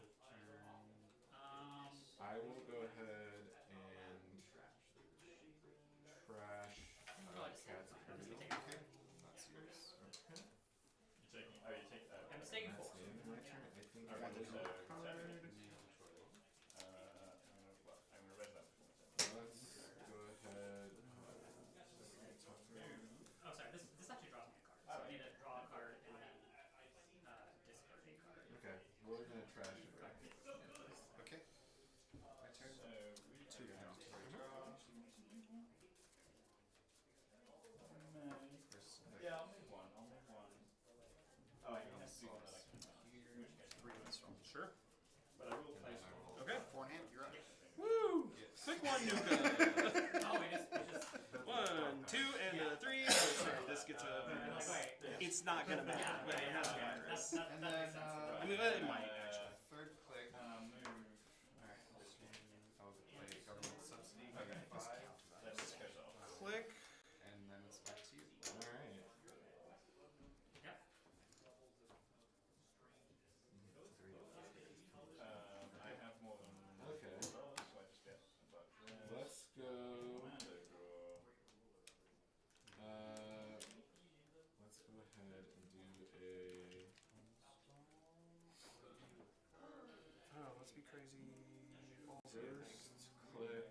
I will go ahead and trash Cat's I'm just Cradle. gonna take it. That's yours. Okay. you taking. Oh, you take that. I'm taking That's 4. the end of my turn. I think Okay, I will so draw a tap card. I'm gonna raise that before we Let's go ahead. Oh, sorry. This actually draws me a card. So I need to draw a card and then discard a card. Okay, we're gonna trash it right. Okay. My turn. So we 2 down. Yeah, I'll move 1. I'll move 1. Oh, I can have 2 that I can Here, in which case. 3 install. Sure. But I will place one. Okay. Forehand, you're up. Woo! Yes. Pick one, Nuka. Oh, we just 1, 2, and 3. Sorry, this gets a. like, wait. It's not gonna matter. Yeah, but it has to that matter. makes sense. I mean, it might actually. Third click. Move. Alright. I will play government subsidy. Okay. 5. Then this goes off. Click. And then it's back to you. Alright. Yep. I have more than Okay. 12, so I just get above this. Let's go. Commando draw. Let's go ahead and do a. Oh, let's be crazy. First click.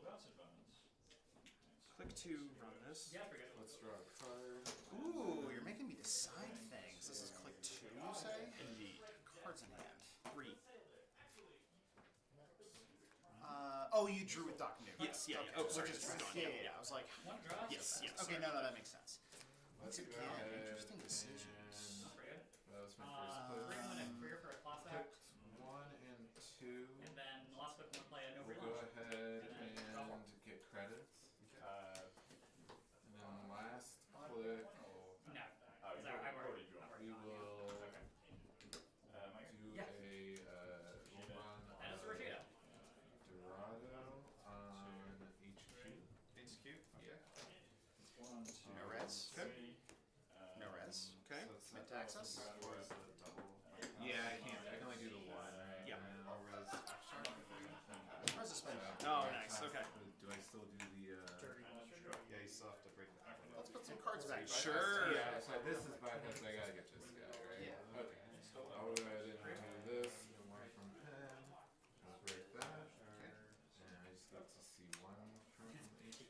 That's advance. Click to run this. Yeah, pretty good. Let's draw a card. Ooh, you're making me decide things. This is click 2, you say? Indeed. Cards in hand. 3. Oh, you drew with Doc New. Yes, yeah, yeah. Oh, We're sorry, just this is trying. gone. Yeah. I was like, One draw. Yes, yes. okay, no, that makes sense. Let's Once go again, ahead interesting decisions. That's pretty good. That was my first click. 3 1 and career for a class act. Picked 1 and 2. And then the last click, I'm gonna play a no free We'll go lunch. ahead And then draw one. and get credits. And then last click, No. Oh, Is you've that- I've already already drawn. I've we already will drawn, yeah. do Yeah. a run And it's a Rashida. Dorado on HQ. HQ. Okay. 1, 2, No res. 3. No res. Okay. So it's Commit to access. Or is it double? Yeah, I can't. I can only do the one. Yeah. Or res. Press a spin. Oh, nice. Okay. Do I still do the? Dirty laundry. Yeah, you still have to break that. Let's put some cards back. Sure. Yeah. So this is bypass. I gotta get this guy right. Yeah. Okay. I'll go ahead and do this. One from pen. Just break that. Okay. And I just get to see one from each.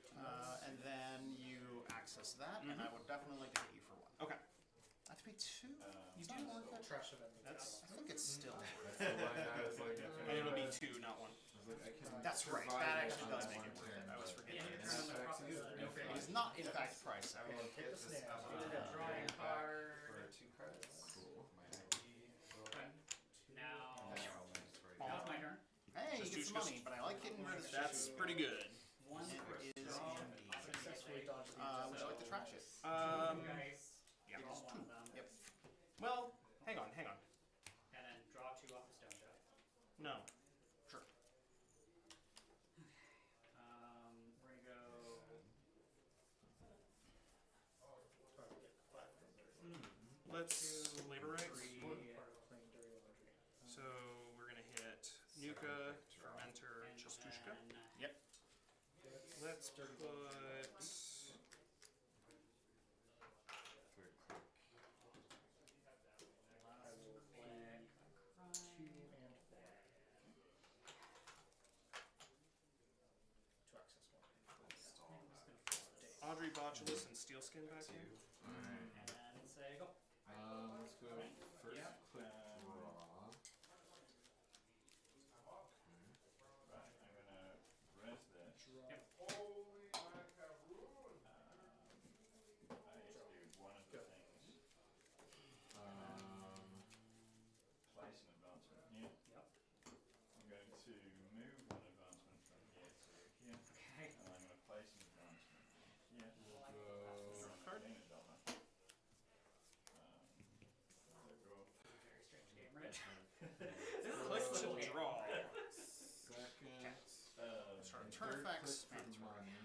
And then you access that, and I would definitely like to hit you for 1. Okay. I have to pay 2? You Is that do? worth it? Trash event. That's- I think it's still. That's the line I was like. And it'll be 2, not 1. I was like, I can That's right. survive That it actually on does one make it worth turn, it. I was but- forgetting. Yeah, It's- turn on the back to you. process. It is not, in fact, price. I will Hit the snare. Drawing For card. 2 cards. Cool. My ID. Okay. Now, And then I'll just write now it it's my turn. Hey, you Just get two some money, but I like getting rid of the That's pretty good. One It is draw. indeed. Successfully dodged the Would you like to trash it? Dice. Yeah. Draw one of them. Yep. Well, hang on. And then draw 2 off the stone shot. No. Sure. We're gonna go. Let's labor rights. Three. Playing dirty laundry. So we're gonna hit Nuka, Fermenter, And Chastushka. then Let's put. third click. I will click. 2 and 4. To access 1. Audrey Botulus and Steelskin back here. Alright. And then say go. Let's go first Yeah. click draw. Right, I'm gonna res this. Draw. Yep. I just do one of the things. Place an advancement here. Yep. I'm going to move one advancement from here to here. Okay. And I'm going to place an advancement here. We'll go. Card. Gain a dollar. There we go. Very strange game, right? Click to Little game. draw. Second. Sorry, and turn third effects. click for money.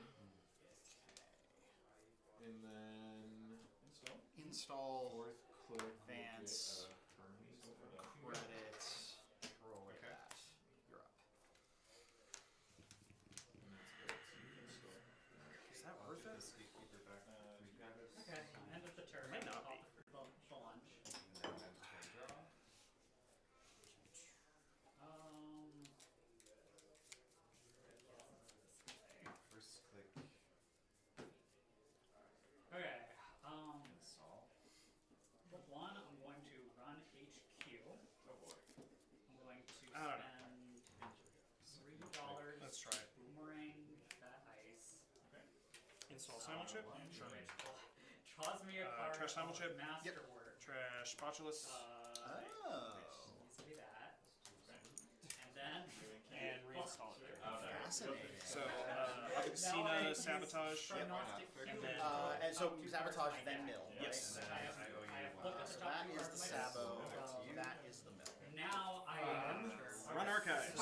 And then Install fourth click will Advance. get a permanent. credit. Roll with that. You're up. And let's go to install. Is that worth it? This gatekeeper back. Okay. End of the turn. Might not be. The lunch. And then mandatory draw. First click. Okay. Install. One, I'm going to run HQ. Oh boy. I'm going to I don't know. spend $3. Let's try it. Boomerang that ice. Install Simul Chip. Sure. Draws me a card. trash Simul Chip. Masterwork. Trash Botulus. Oh. Needs to be that. And then. And reinstall it. Fascinating. So, Avicenna, Sabotage. Prognostic. And then. And so sabotage then mill. Yes. I have, I owe you I have one. looked at So the top that two is cards the of my sabo. deck. That is the mill. Now I Run Archives.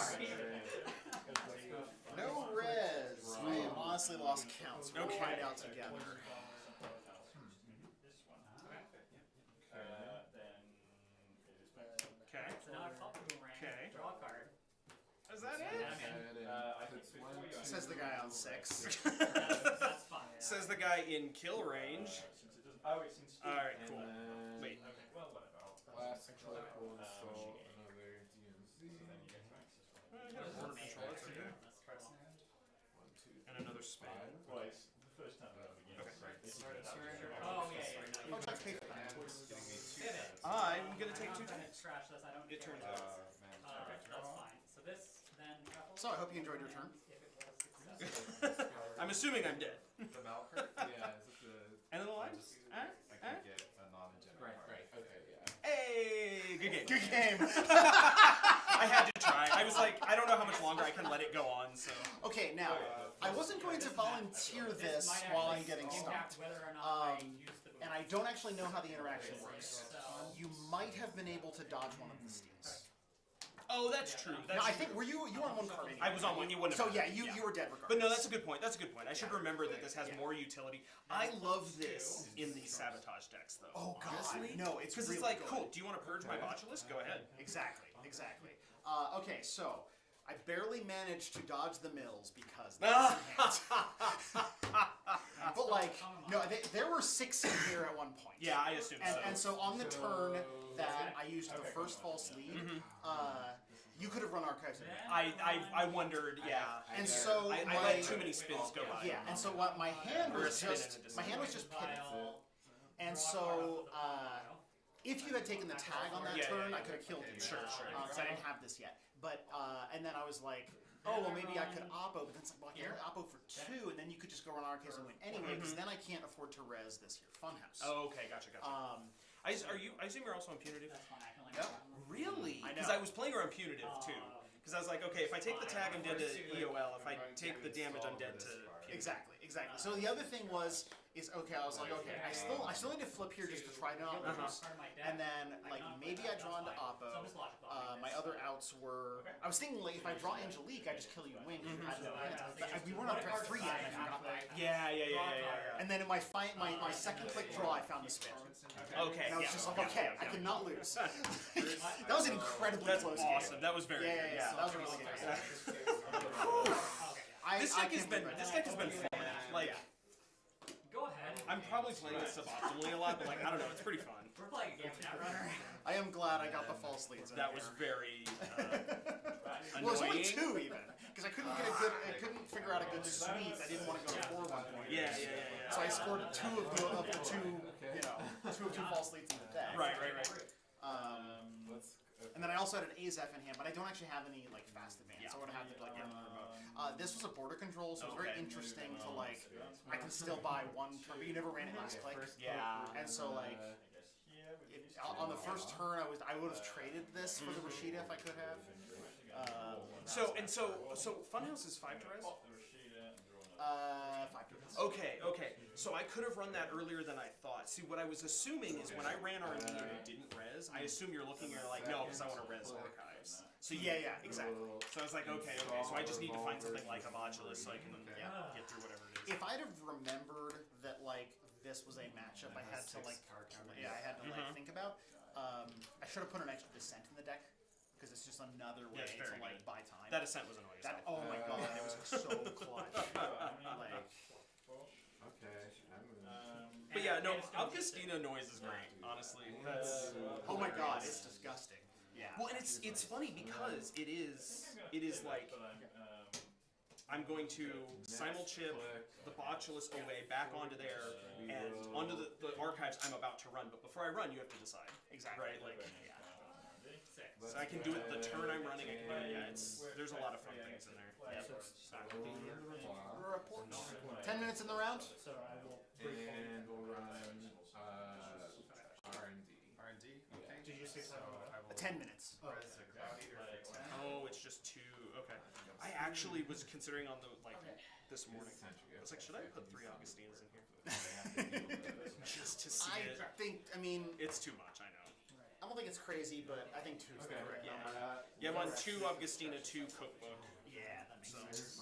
No res. I have honestly lost count. So we'll Okay. find out together. This one. Okay. Then it is back. Okay. So now I pop the boomerang. Okay. Draw a card. Is that And it? I'm in. And then I think puts before one, you two, Says the guy on 6. That's fine. Says the guy in kill range. Since it doesn't. Oh, it's installed. Alright, and cool. then Wait. Okay, well, whatever. last click will install another DMZ. So then you get to access one. I got a border control. That's okay. Let's try this. 1, 2, And another spin. Well, it's the first time that begins. Okay. Right. This is Sorry, the- sorry. Oh, yeah, yeah. Oh, No, just pay for that. Giving me 2 Hit it. cards. I'm gonna take I'm 2 not gonna turns. trash this. I don't It care. turns Okay, out. that's fine. So this then shuffles. So I hope you enjoyed your turn. If it was successful. I'm assuming I'm dead. The Malkurt. Yeah, is it the. And then the I line? just I can get a non-degenerate Right, card. right, okay, yeah. Hey! Good game. Good game. I had to try. I was like, I don't know how much longer I can let it go on, so. Okay, now I wasn't going to volunteer this might while I'm actually getting impact stopped, whether or not I Um, use the and I don't actually know how the interaction works. So, You might have been able to dodge one of the steals. Oh, that's true. No, I think were you on one card? I was on one. You wouldn't So have. yeah, you were dead regardless. But no, that's a good point. That's a good point. I should remember that this has more utility. I love this in these sabotage decks, though. Oh god, honestly. no, it's Because really it's like, good. cool. Do you want to purge my botulus? Go ahead. Exactly. Okay, so I barely managed to dodge the mills because that's but like, no, there were 6 in here at one point. Yeah, I assume And so on the turn that I used the first false lead, you could have run archives. I wondered. Yeah. And so I let too many spins go by. Yeah, and so what my hand Or a was spin just and a my hand was just pitted. And so if you had taken the tag on that Yeah, turn, yeah, I could have killed you. Sure. Because I didn't have this yet. But and then I was like, oh well, maybe I could oppo, but then it's like, well, I can't oppo for 2, and then you could just go run archives and win anyway. Because then I can't afford to res this here Funhouse. Oh, okay, gotcha. I assume you're also on punitive. Yep. Really? I know. Because I was playing around punitive too. Because I was like, okay, if I take the tag, I'm dead to EOL. If I take the damage, I'm dead to punitive. Exactly. So the other thing was okay. I was like, okay, I still need to flip here just to try to not lose. And then like maybe I draw into Oppo. My other outs were I was thinking like if I draw Angelique, I just kill you and win. We weren't on threat 3 yet, and I forgot that. Yeah. And then in my second click draw, I found the spin. Okay. And I was just like, okay, I cannot lose. That was an incredibly That's close awesome. game. That was very good. Yeah. That was really good. This deck has been fun. Like, Go ahead. I'm probably playing it suboptimally a lot, but like I don't know, it's pretty fun. We're playing a game of Netrunner. I am glad I got the false leads. That was very Well, it was only annoying. 2 even, because I couldn't figure out a good sweep. I didn't want to go to 4 at one point. Yeah. So I scored 2 of the 2, two of 2 false leads in the deck. Right. And then I also had an Azef in hand, but I don't actually have any like fast advance, so I would have to like get another remote. This was a border control, so it was very interesting to like. I can still buy 1 turn, but you never ran it last click. Yeah. And so like. On the first turn, I would have traded this for the Rashida if I could have. So Funhouse is 5 to res? 5 turns. Okay. So I could have run that earlier than I thought. See, what I was assuming is when I ran R&D and it didn't res, I assume you're looking at like, no, because I want to res archives. So Yeah, exactly. So I was like, okay. So I just need to find something like a Botulus so I can get through whatever it is. If I'd have remembered that like this was a matchup I had to like think about, I should have put an extra descent in the deck because it's just another way to like buy time. That ascent was annoying. Oh my god, it was so clutch. Like, but yeah, no, Augustina noise is great. Honestly, oh my god, it's disgusting. Yeah. Well, and it's funny because it is like I'm going to simul-chip the Botulus away back onto there and onto the archives I'm about to run. But before I run, you have to decide. Exactly. Right? Like, so I can do it the turn I'm running. I can do it. There's a lot of fun things in there. Reports. 10 minutes in the round. So I will And we'll run R&D. Okay. Did you say so? 10 minutes. Oh, it's just 2. Okay. I actually was considering on the this morning. I was like, should I put 3 Augustinas in here? Just to see it. I mean, It's too much. I know. I don't think it's crazy, but I think 2 is the correct number. Yeah, I'm on 2 Augustina, 2 Cookbook. Yeah, that makes sense.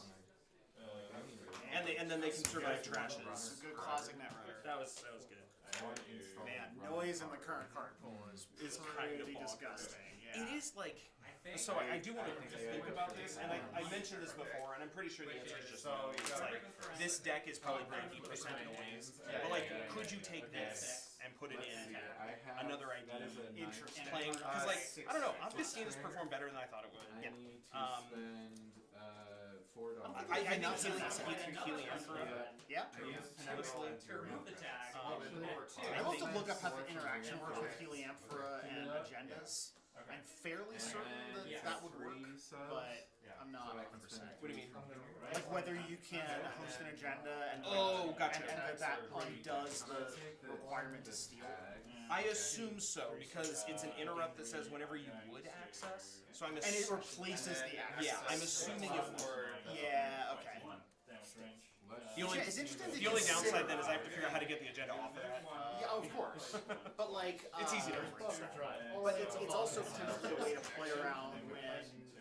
And then they can survive trashes. Some good classic Netrunner. That was good. Man, noise in the current card pool is kind of pretty bonkers. disgusting. Yeah. It is like. So I do want to think about this, and I mentioned this before, and I'm pretty sure the answer is just no. It's like this deck is probably 90% noise, but like, could you take this and put it in another idea? Interesting. Playing because like I don't know, Augustina's performed better than I thought it would. I need to spend $4. I think Helium for Yeah. honestly. Remove the tag. I will have to look up how the interaction works with Heliamphora and agendas. I'm fairly certain that would work, but I'm not 100%. What do you mean? Like whether you can host an agenda and Gotcha. and that undoes the requirement to steal. I assume so because it's an interrupt that says whenever you would access. So I'm And it replaces the access. yeah. I'm assuming it would. Yeah. Okay. The only It's interesting that the you only consider- downside then is I have to figure out how to get the agenda off of that. Yeah, of course. But like It's easy to but it's also potentially a way to play around when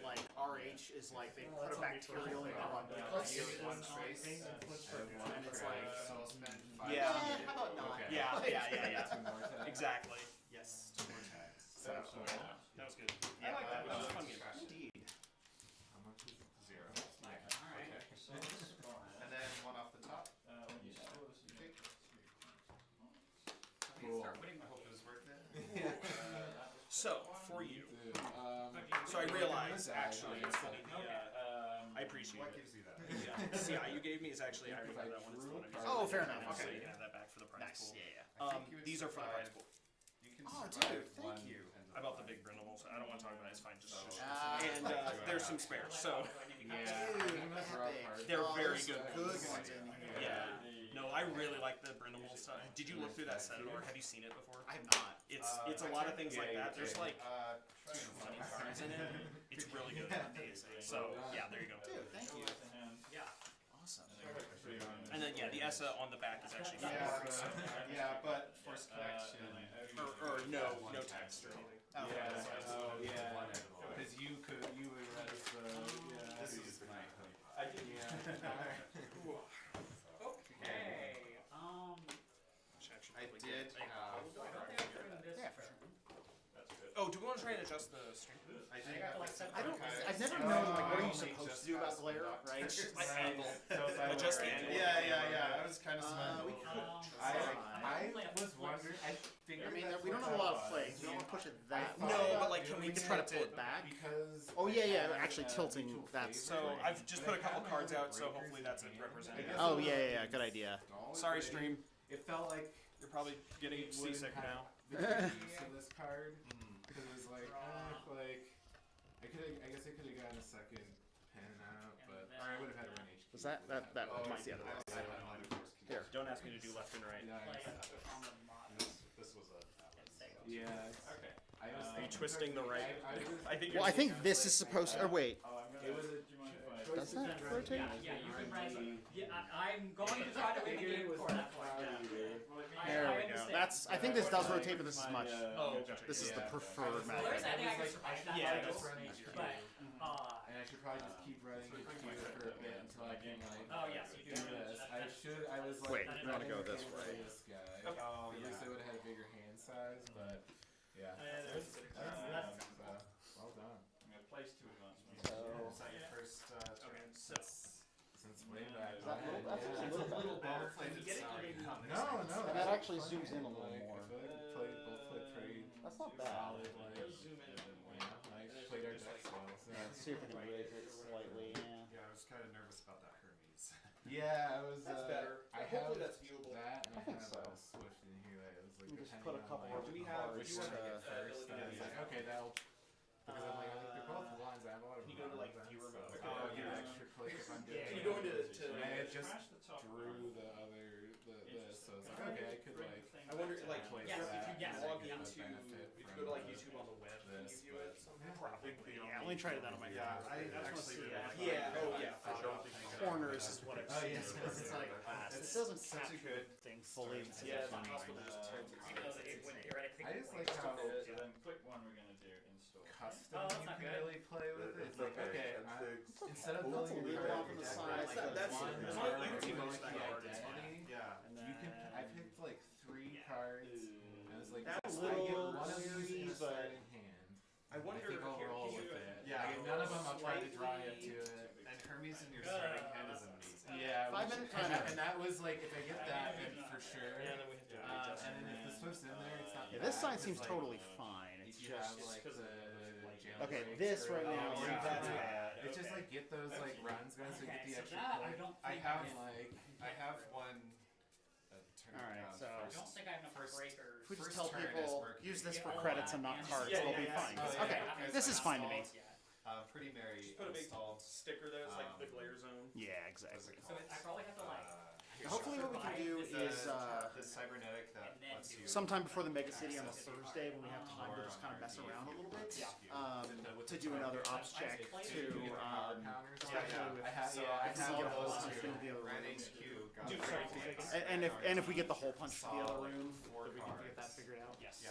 like RH is like they put a bacterial in one place. One space. And it's like, so I'll spend 5. Yeah. how about not? Okay. Yeah. 2 more tags. Exactly. Yes. 2 more tags. So, That was good. I like that. That was a fun game. Indeed. how much is it? 0. Alright. And then 1 off the top. Cool. Start putting I hope it was worth it. So for you, Dude, so I realized Yeah, actually it's funny. I appreciate What it. gives you that? The CI you gave me is actually I already have that one. It's the one I used. Oh, fair enough. So Okay. you can have that back for the prize Nice. pool. Yeah. I think you would These are for the prize survive. pool. You can Oh, survive dude, thank 1 you. I bought the big brindles. I don't want to talk about it. It's fine. Just And there's some spares. So epic. They're Oh, very there's good Good ones. ones in here. yeah. No, I really like the brindles. Did you look through that set or have you seen it before? I have not. It's a lot of things like that. There's like Try 20 cards in it. It's really good. So yeah, there you go. Dude, thank you. Yeah. Awesome. And then yeah, the ESSA on the back is actually yeah, but forced connection. or no text or anything. Oh, Because you would rather, This is my hope. Okay. I did have. Yeah, for sure. Oh, do we want to try and adjust the stream? I did have. I don't. I've never known like what are you supposed to do about glare, right? Angle. I Adjust the angle. Yeah. I was kind of smart. We could I try. was wondering. I figured. I mean, that's we don't what have a lot of that plays. was. We don't want to push it that I much. No, thought but about like, can we We could try to tilt pull it? it back. Because. Oh yeah, I yeah. had, Actually, tilting. mutual That's. So favor, I've just put a couple I had cards my out, so breakers hopefully in that's a hand. representative. Oh yeah. Good idea. Sorry, stream. It felt like You're probably getting it wouldn't seasick have now. the use of this card because it was like I guess I could have gotten a second pen out, but or I would have had to run HP. Was that might be the other one. I had another forced Here. Don't ask me to do left and right. Yeah, Play I- on the models This was a. and Sega. yeah. Okay. I was Are you thinking twisting the right? I think. Well, I think this is supposed. Or wait. it was a Do you mind if I? Does that rotate? Yeah, you can run. Yeah, I'm going to try to win the game before that point. There we go. That's. I think this does rotate, but this is much. Oh, gotcha. This is the Yeah. preferred Well, there's method. I think I can survive that. Yeah, one, that's easier. But And I should probably just keep running it here for a bit until I can like oh yes, you do do. this. I was like, Wait, you wanna go I this think way. This guy. Okay. At least I would have had a bigger hand size, but yeah. Well done. I'm gonna place 2 advancements. Is that your first Okay, turn? so Since way back. Is that when, that's yeah. a little better. Overplayed it, sorry. No. And that actually zooms in a little Like, more. I feel like we played both played pretty That's not bad. solid. Like, like played our decks well. So. Let's see if we can raise it slightly. Yeah. Yeah, I was kind of nervous about that Hermes. Yeah, I was. That's better. I Hopefully have that's viewable. that, and I think have so. a Swift in here. That was like You just depending put a on, couple like, of Do we have? cards Do you want to to- get first. And I was like, okay, that'll. Because I'm like, I think they're both lines. I have a lot of. Can you go to like lines, viewer so mode? I'll get an extra click if I'm doing. Can you go into And I had just Smash the top drew the other this, so it's like okay, I could like. I wonder, like, Place Yes, that, if you and I log get the into, benefit if you from go to like YouTube on the web, can you this, view it somehow? Probably. Yeah. Let me try that on my Yeah, phone. I actually really like Yeah. that. Oh yeah. For sure. Corners is what I've Oh, seen. yes, It's it's like like- it doesn't such a capture good things fully. Yeah. It's funny. Even though it would theoretically. I just like how So then click 1 we're gonna do install. custom Oh, that's you not can good. really play with it. It's like okay, instead of Well, that's building a your little card off on the deck side. with, like That's- one as long as card you or can like use that the card, it's fine. identity, Yeah. And you can. I then picked like 3 cards. And I was like, That's I get little one of these in a weird, but- starting hand. I wonder I think I'll here, roll can with you- it. Yeah, I get none of them. I'll try to draw slightly- into it. And Hermes in your starting hand is amazing. Yeah, 5-minute and timer. and that was like if I get that, then for sure. Yeah, then we have to adjust. And then if the Swift's in there, it's not. yeah, this bad, side 'cause, seems like, totally fine. It's If you have just like the Okay, jailbreaks this or right now whatever, is yeah. bad. Yeah. It's just like get those like runs going, so you get Okay, the so extra that I point. don't I think have And like I have one turn All right, down so- I first. don't think I have enough First- breakers. If we just First tell turn is people Mercury. use this Yeah, for all credits that and not and- cards, Yeah, they'll yeah, be yeah. fine. Oh, yeah. Okay, Okay, this so is fine to me. installed. Pretty Mary Just put a big installed. sticker there. It's like the glare zone. Yeah, exactly. So I probably have to like. Hopefully, what we can do is The cybernetic that And then lets you sometime before the Mega City on the Thursday when we have time to just kind of mess around a little bit, to do another ops check to especially with I have if we get a whole those punch too. into the other Ran room. HQ got Dude, the sorry, points. And if we get the whole punch to the other room, Four then we can get that cards. figured out. Yes. Yeah,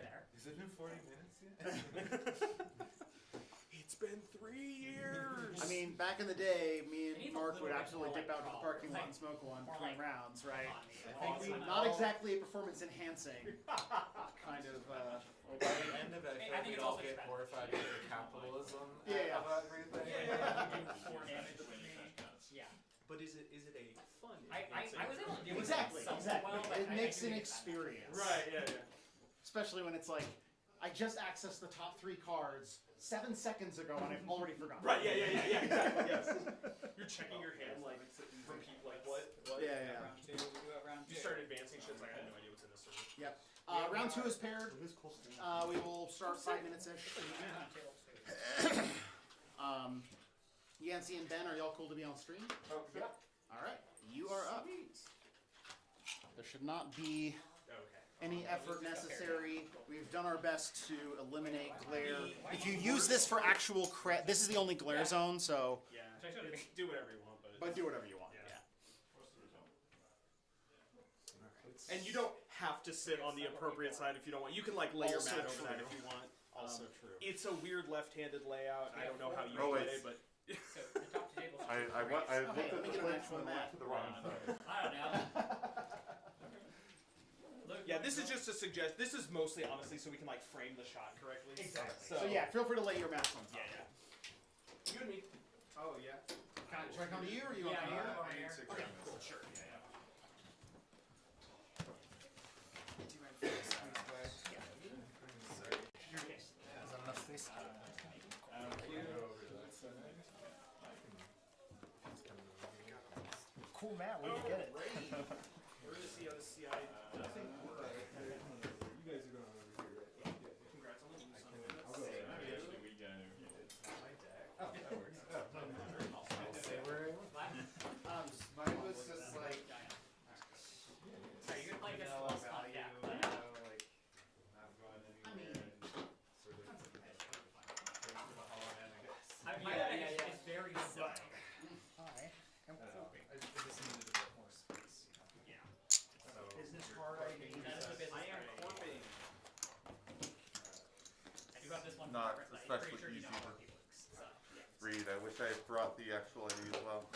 there. Is it been 40 minutes yet? It's been 3 years. I mean, back in the day, me and It needs a Mark little would bit absolutely more dip like out to the crawl, parking lot like- and smoke one more between like rounds, right? economy. I think we Not exactly a performance enhancing kind of. Well, by the end of it, I I think think we'd it's all also get expensive. horrified with the capitalism Yeah. of everything. Yeah. But is it a fun? I was able to do Exactly, it somewhat exactly. well. It's an experience. Right, yeah. Especially when it's like, I just accessed the top 3 cards 7 seconds ago and I've already forgotten. Right, yeah, exactly, yes. You're checking your hand, like, repeat, like, what? Yeah. Round 2, we do it round 2. You start advancing shit, it's like, I have no idea what's in this server. Yep. Round 2 is paired. We will start 5 minutes-ish. Yancey and Ben, are y'all cool to be on stream? Oh, yeah. Alright, you are up. There should not be any effort necessary. We've done our best to eliminate glare. If you use this for actual this is the only glare zone, so... Yeah, do whatever you want, But do whatever you want, yeah. And you don't have to sit on the appropriate side if you don't want. You can, like, lay your Also mat over true. that if you want. Also true. It's a weird left-handed layout. I don't know how you Oh, play, wait. but... So the top 2 tables. I Okay, looked at let me the get an place actual and went map. to the wrong side. I don't know. Look, Yeah, this is just a suggest. This is mostly, honestly, so we can, like, frame the shot correctly. Exactly. So yeah, feel free to lay your mats on top. Yeah. You and me. Oh, yeah. Should I come to you or you want Yeah, to you're come over here. Okay, cool, sure. Is that enough space? Cool mat, where'd you get it? We're gonna see how the CI. Congrats on the new son. Actually, we go. Mine was just like, Sorry, you could play this no less fun value, deck, you but know, like, not going anywhere. Sort of, it's very silly. I am cool. I just needed a bit more space. Yeah. So, Business card ID. That is a business I am card. corping. I do have this one. Not for reference. I'm especially pretty sure you easy know how to it works. So, yeah. Read. I wish I had brought the actual ID as well.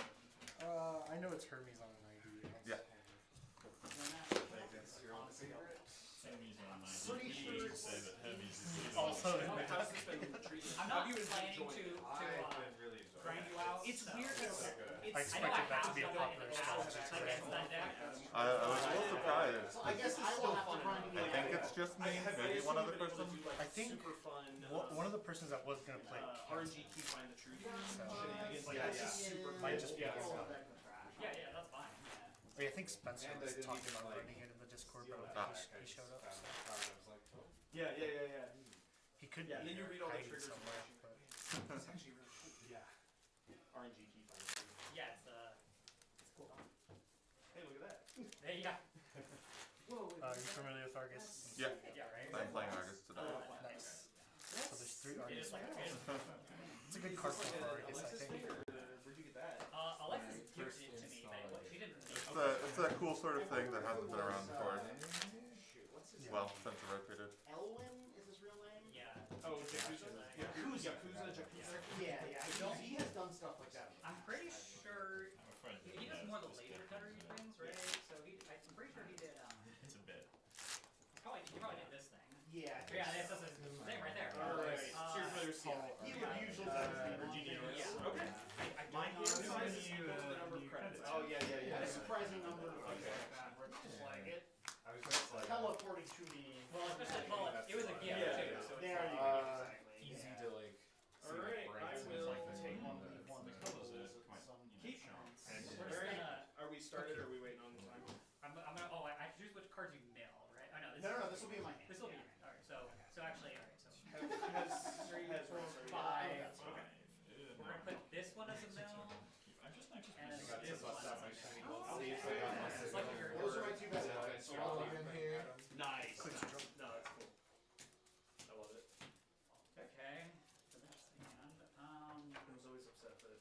I know it's Hermes on an ID. Yeah. I guess your own secret. Hermes on my Pretty DP sure to say that Hermes is Also, How's this been treated? I'm not Have you planning enjoyed to it? I've been really enjoying grind it. you out. It's so. weird. I I know expected I that to have be a done that in popular the past strategy. against that deck. I was a little surprised. So I guess I will have to grind you I think it's just me, maybe one other person. I think super fun. One of the persons that was gonna play RNG key find the truth. So, Like, that's just super might just be yeah. his. Yeah, that's fine. I think Spencer And I was didn't talking even, about like, running it in the Discord, but Ah. he showed up. So Yeah. he could Yeah, and be then you read all the hiding triggers and somewhere. shit. But It's actually really cool. Yeah. RNG key find the truth. Yeah, it's cool. Hey, look at that. Hey, yeah. you familiar with Argus? Yeah, Yeah, right. I'm playing August today. Nice. So there's 3 It Argus. is like It's a good card for Argus, I think. Where'd you get that? Alexis gifted it to me, but she didn't. It's a cool sort of thing that hasn't been around before. Well, since it rotated. Elwin is his real name? Yeah. Oh, Yakuza? Yakuza. Yeah. He has done stuff like that. I'm pretty sure I'm a friend. he does more of the later cutter things, right? So I'm pretty sure he did. It's a bit. He probably did this thing. Yeah. Yeah, that's his thing right there. Alright. So you're familiar with CI? He would usually do his name on GDRs. Yeah. Okay. My hand size is equal to the number of credits. Oh, a surprising number of things like that where it's just like it I was just like, teleported to me. Well, especially it was a gift Yeah. too. So There it's you like, go. easy to like, see Alright, the I breaks and will like the Take one, the- leave one, the couple colours are of quite, some Keep counts. we're just gonna. Are we started or are we waiting on time? I'm gonna. Oh, I choose which cards you mill, right? Oh no, No, this will be in my hand. This will be all right. So actually, all right. So Has 3 has 5. Okay. We're gonna put this one as a mill, I just noticed and then myself. this one as a mill. It's like your. Those are my 2 best cards. So I'll leave in here. Nice. No, that's cool. I love it. Okay. The next hand. I was always upset that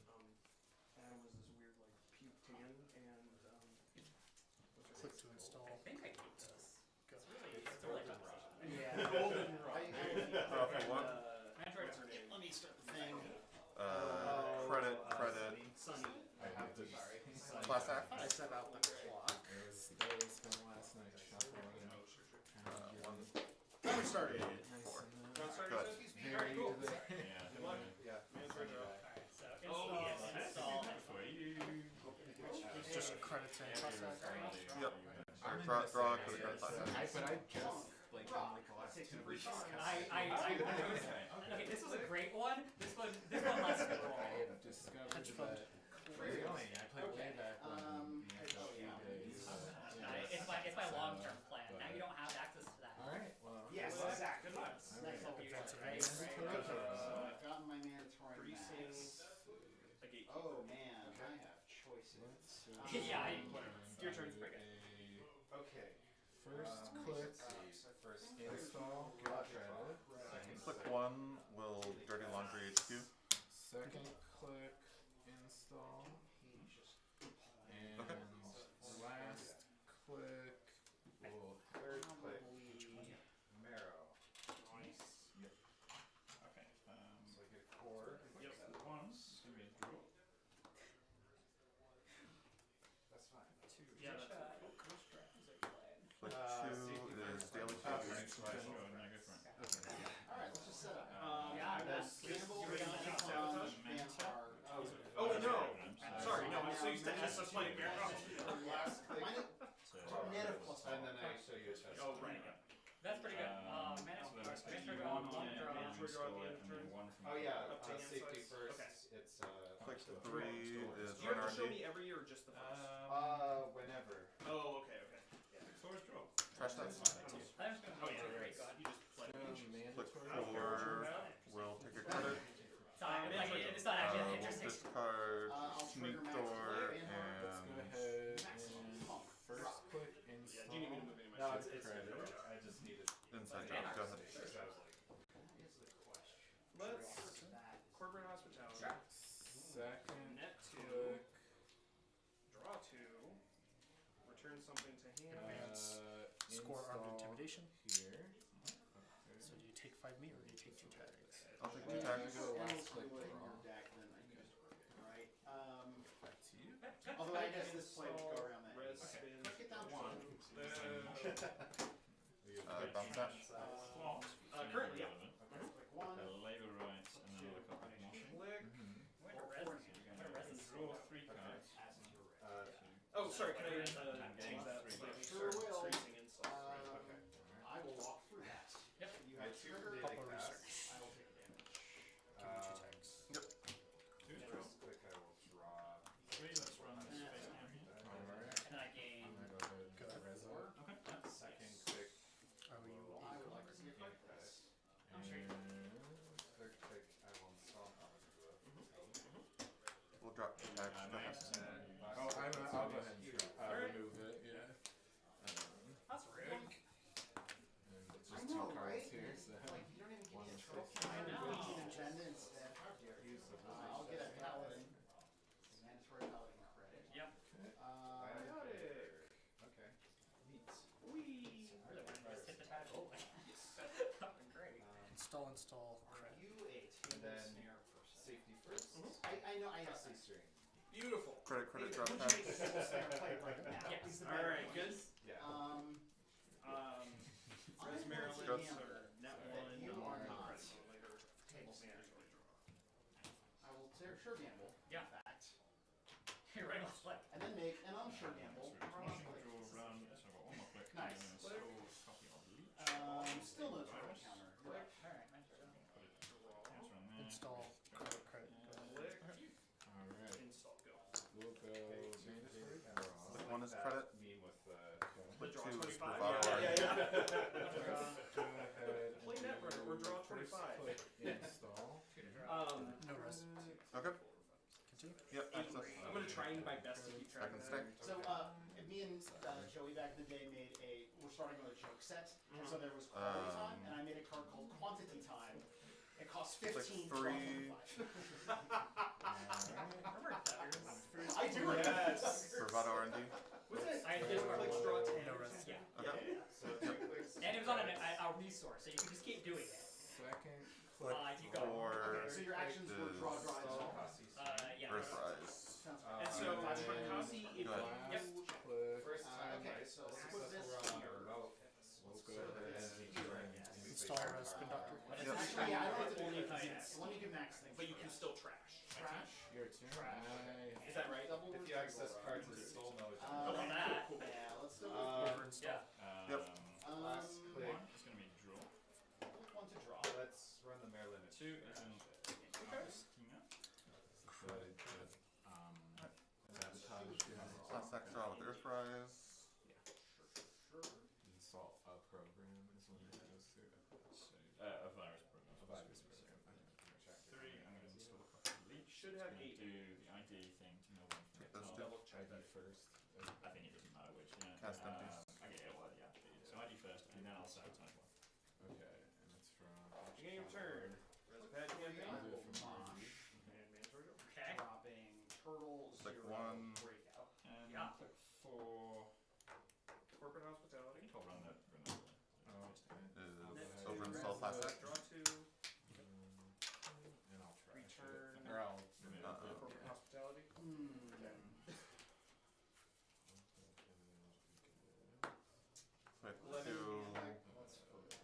Adam was this weird like puke tan and what's her Click name? to install. I think I keep this. Go. It's a really tough decision. Yeah. Golden Rock. Okay, one. Android. What's her name? Let me start the thing. Credit. Sunny. I have to Class act. I set out the clock. I spent last night shuffling and One. Now we started. Four. Round starter Good. says? very Alright, cool. to the Yeah. Good luck. yeah. Man's right up. Alright, so Oh, yes. install. For you. Just credits in. Everyone's Yep. I or draw credit card class. But I just like in like the last 2 weeks. Okay, this was a great one. This one lets me roll. I have discovered that really, I played way back when the FLP days. It's my long-term plan. Now you don't have access to that. Alright, well. Yes, well, exactly. alright. Next level Defensive right? ace. Right. So I've gotten my mandatory Greasing max. a gatekeeper. Oh man, I have choices. Yeah, It's your turn to pick it. Okay. First click, First install, get credit. Click 1 will dirty laundry HQ. Second click, install. And last click will third click. Marrow. Nice. Yep. Okay. So I get core. Yep. Once. Give me a draw. That's fine. Yeah, Which that's strategies are you playing? Click Safety 2 is first. daily Top case. right slash Sure, open. no, go for it. Alright, let's just set up. Yeah, I will that's- gamble you ready to down do on sabotage? Mantar. Oh no! I'm Sorry, no. So you said just playing Marrow. Last click. Net of plus And 1. then I show you a test. Oh right. That's pretty good. So then I Manage stick on one and draw. then install draw at it, the and then end of one from Oh yeah, Up to hand safety size? first. Okay. It's Click up to 3 the is Do you have run to show RD. me every or just the first? whenever. Oh, okay. Force draw. Trash that. I'm just gonna Oh yeah, great god. You just play. Click mandatory. 4 will take a credit. It's not actually that interesting. Discard I'll sneak trigger max door play and Let's go and ahead maximum and pump. first click Yeah. install. Do you need me to move any of my No, shit? it's credit. I just needed. inside job. Go ahead. That is the question. Let's That is corporate hospitality. Second Net 2. click, Draw 2. Return something to hand. Score armed install intimidation. here. So do you take 5 me or do you take 2 tags? I'll take Well, 2 I'm tags. gonna go last endlessly click put it in draw. your deck, then I use it. Alright. Back to you. Although I guess this play would go around that. Res Okay. spin. Click it down to 1. 1. Bounce that. Currently, yeah. Click 1. Labor rights and another couple of motion. Click. What a resin. Draw 3 cards. Oh, sorry. Can I I'm getting change that? 3. Sure will. Tracing install. I will walk through that. Yep. You I have have 2 trigger. daily Couple cast. research. I will take damage. Give me 2 tags. First click I will draw. 3, let's run this face down here. Alright. And then I gain. I'm gonna go ahead and Good. reso. Second click. Are you I would like to see a card for this. I'm sure you Third click I will install Algebra. We'll drop 2 tags. Go ahead. Oh, I'll go ahead and remove it, yeah. That's rude. And it's I just know, 2 right? cards here, so. Like, you don't even One get is to trophy. face I know. An agenda instead. How dare you? I'll get a paladin. Mandatory paladin credit. Yep. Okay. Neat. Wee. I really wanted to just hit the tag. Oh, that would be great. install Are credit? you a And table then snare person? safety first. I know, I know. C string. Beautiful. Credit, Hey, drop would you tags. make a table snare play right now? Yes. Is the All better right. point. Good. Yeah. I'm Res going Maryland to Go. gamble or Net that 1. you are not Later. table snare. Mandatory draw. I will sure gamble. Yeah. In fact, You're right on the flip. and then make an unsure gamble. So draw, run. So I've got one more click. Nice. And then install copy of leech. Still no turtle counter. Alright, my turn. Put it counter on there. Install credit. Credit. Go ahead. Click. Alright, Install. Go. we'll go mandatory draw. Click 1 is credit. Mean with The draw 2 is 25. bravado. Yeah. Go ahead Play and Netrunner or draw do first 25. click install. No rest. Okay. Continue. Yep, access. I'm gonna try my best to keep track Second of stick. that. So, me and Joey back in the day we're starting with a joke set, and so there was quality time, and I made a card called Quantity Time. It costs 15, 12, 3. 25. Remember that? I do Yes. Bravado R&D. Was it? I did Clicks draw 10. No rest. Yeah. Okay. So 2 clicks. And it was on a resource, so you can just keep doing it. Second Click You go. 4 Okay, so your actions were draw, draw, install. Yeah. Earthrise. Sounds good. And so, Kasi, if Go ahead. Yep. click. First time, okay, right? so let's Successful put this run on here. remote. We'll go ahead and Install spin doctor. But Yep. Actually, yeah, I don't have to do Only it. because- Let me give max things. but you can still trash. trash. your turn. Trash. Is that right? Double If you access cards with soul mode. Look at that. Yeah, let's do Uh, enterprise. Install a program is what it goes through. A virus program. A virus program. Three. I'm going to install leak. Should have It's 8. gonna do the ID thing to know when from the Those top. two. Double check ID that. first. I think it doesn't matter which. Yeah. Cast empties. Okay, yeah, well, yeah. So ID first, and then I'll sabotage one. Okay, and it's from. Beginning of turn. Resurpad campaign. I do it will from mosh, And mandatory go. Okay. dropping turtle Click 0 one. breakout. And Yeah. click 4. Corporate hospitality. I'll run that. Oh, Is over install plastic. Draw 2. and I'll trash Return. it. Or I'll Corporate hospitality. Click Let me- two. Let's forget.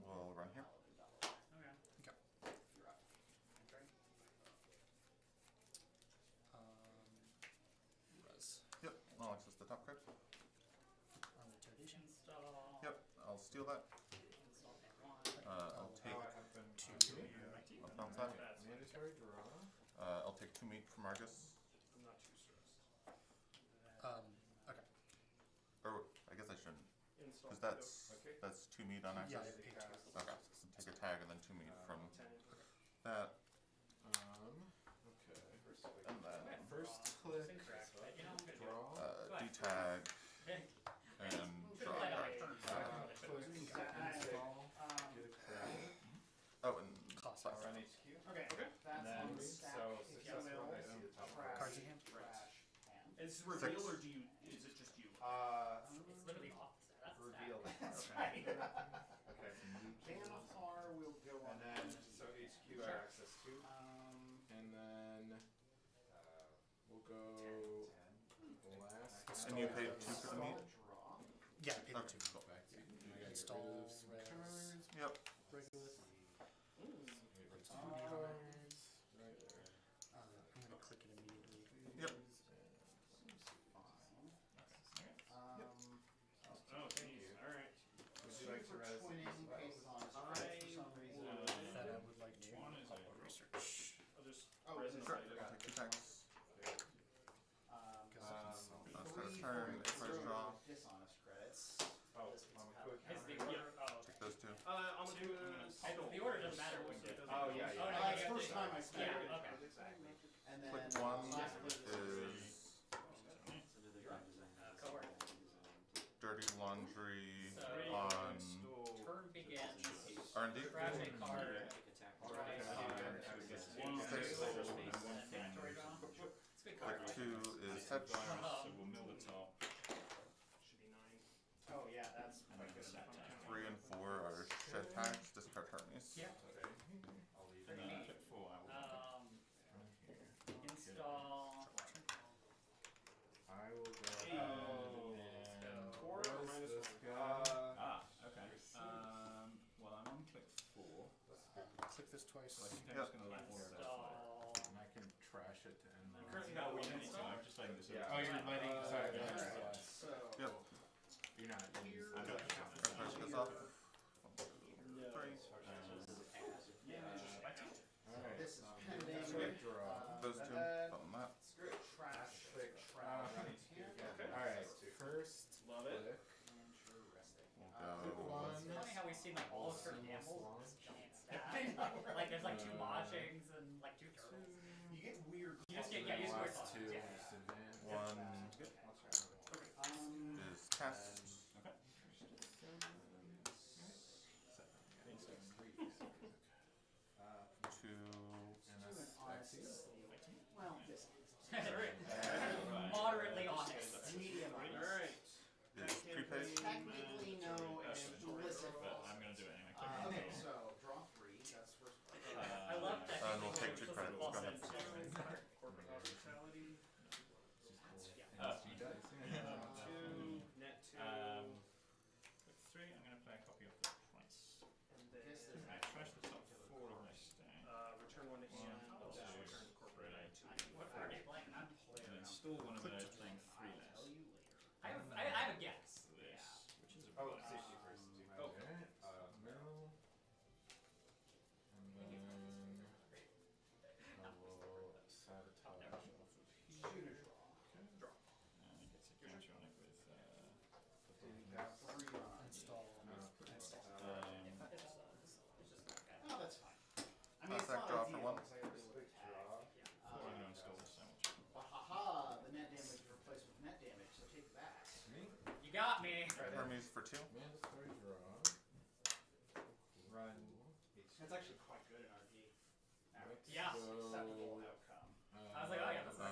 We'll run here. Okay. You're up. Okay. Res. Yep, I'll access the top card. On the Toadation. Install. Yep, I'll steal that. Install N1. I'll take I have them Two. I'll bounce that. That's fine. mandatory draw. I'll take 2 meat from Argus. I'm not too stressed. Okay. Or I guess I shouldn't, Install. because Okay. that's 2 meat on Yeah, access. I picked two. Okay, so take a tag and then 2 meat from 10. that, Okay. and then First It's click. incorrect, but you know, I'm gonna do Draw. D-tag it. and Should draw have a played card. on my turn. Click install. Get a credit. Oh, and Cost. plastic. Run HQ. Okay, Okay. that's And then, on the stack. so If you successful will, item, top trash, Cards in hand? trash, hand. Is this reveal 6. or do you? Is it just you? It's literally opposite. That's Reveal. stacked. That's Okay. right. Okay. Banafar will go on. And then, so HQ I access 2. And then we'll go last. And you paid 2 for the meat? Draw. Yeah, I paid the Okay, 2. cool. Back to you. I gotta get Install rid of some res. cards. Yep, Regular. Get rid of some cards. Right there. I'm gonna click it immediately. Yep. Fine. Oh, geez. All right. Would you like to res? Twinning pays on his I credits for some reason. That I would like to One is a research. I'll just Oh, resonate sure, it. I'll take 2 tags. That's Three his for turn, zero first draw. dishonest credits. Oh, His counter. the order. Oh. Take those 2. I'm gonna do this. The order doesn't matter when you do it. Oh, yeah, yeah. Oh, no, It's you have first to- time I spent Yeah, it. okay. And then Click 1 last click is Cohort. dirty laundry So- on Turn begins. R&D. Crash a card. One Six. And mandatory draw. It's a good card. Click 2 is hedge. So we'll mill the top. Should be 9. Oh yeah, that's And then go that down. 3 and 4 are shed tags, discard Hermes. Yeah. And then click 4 I will. Install. I will go Hey. ahead So, and Four or res minus this one? guy. Okay. Well, I'm on click 4. Click this twice. So I think I'm Yep. just going to let one of those play. Install. And I can trash it to end the Currently No, got we one don't need to. install. I'm just letting this Yeah. over. Oh, you're letting. Sorry. Alright, Yeah. so Yep. You're not. here I got it. First goes off. 3. Alright. this is pending. Quick draw. Those 2. Button that. Trash. Click. Trash. Alright. First Love it. click. Interesting. We'll go. One. It's funny how we see like all of her gambles in Launch. this giant stack. Like there's like 2 moshings and like 2 turtles. You get weird. You just get used to it. Last 2 Yeah. is advanced. 1 Um, is cast. Okay. 2 And do that's an honest Xyz. steal. Well, this Moderately honest. medium All honest. right. is prepaid. Technically no and illicit. But I'm going to do it anyway. Click Okay, control. so draw 3. That's first part. I love that. And we'll take 2 credits. Go ahead. Corporate hospitality. She does. 2. Net 2. Click 3. I'm going to play a copy of the price. And then This is I trash the top 4 of my stack. return 1 to hand. One, two, Return corporate. three. What card are you playing? And then install one of those playing 3 less. Tell you later. I have a guess. This, which is a Oh, blast. safety first. Oh. Mill. And then I will sabotage off of here. Shoot a draw. And it gets got me. Hermes for 2. Mandatory draw. Run. That's actually quite good in RP. Let's Yeah. Acceptable go, outcome. I was like, oh yeah, this is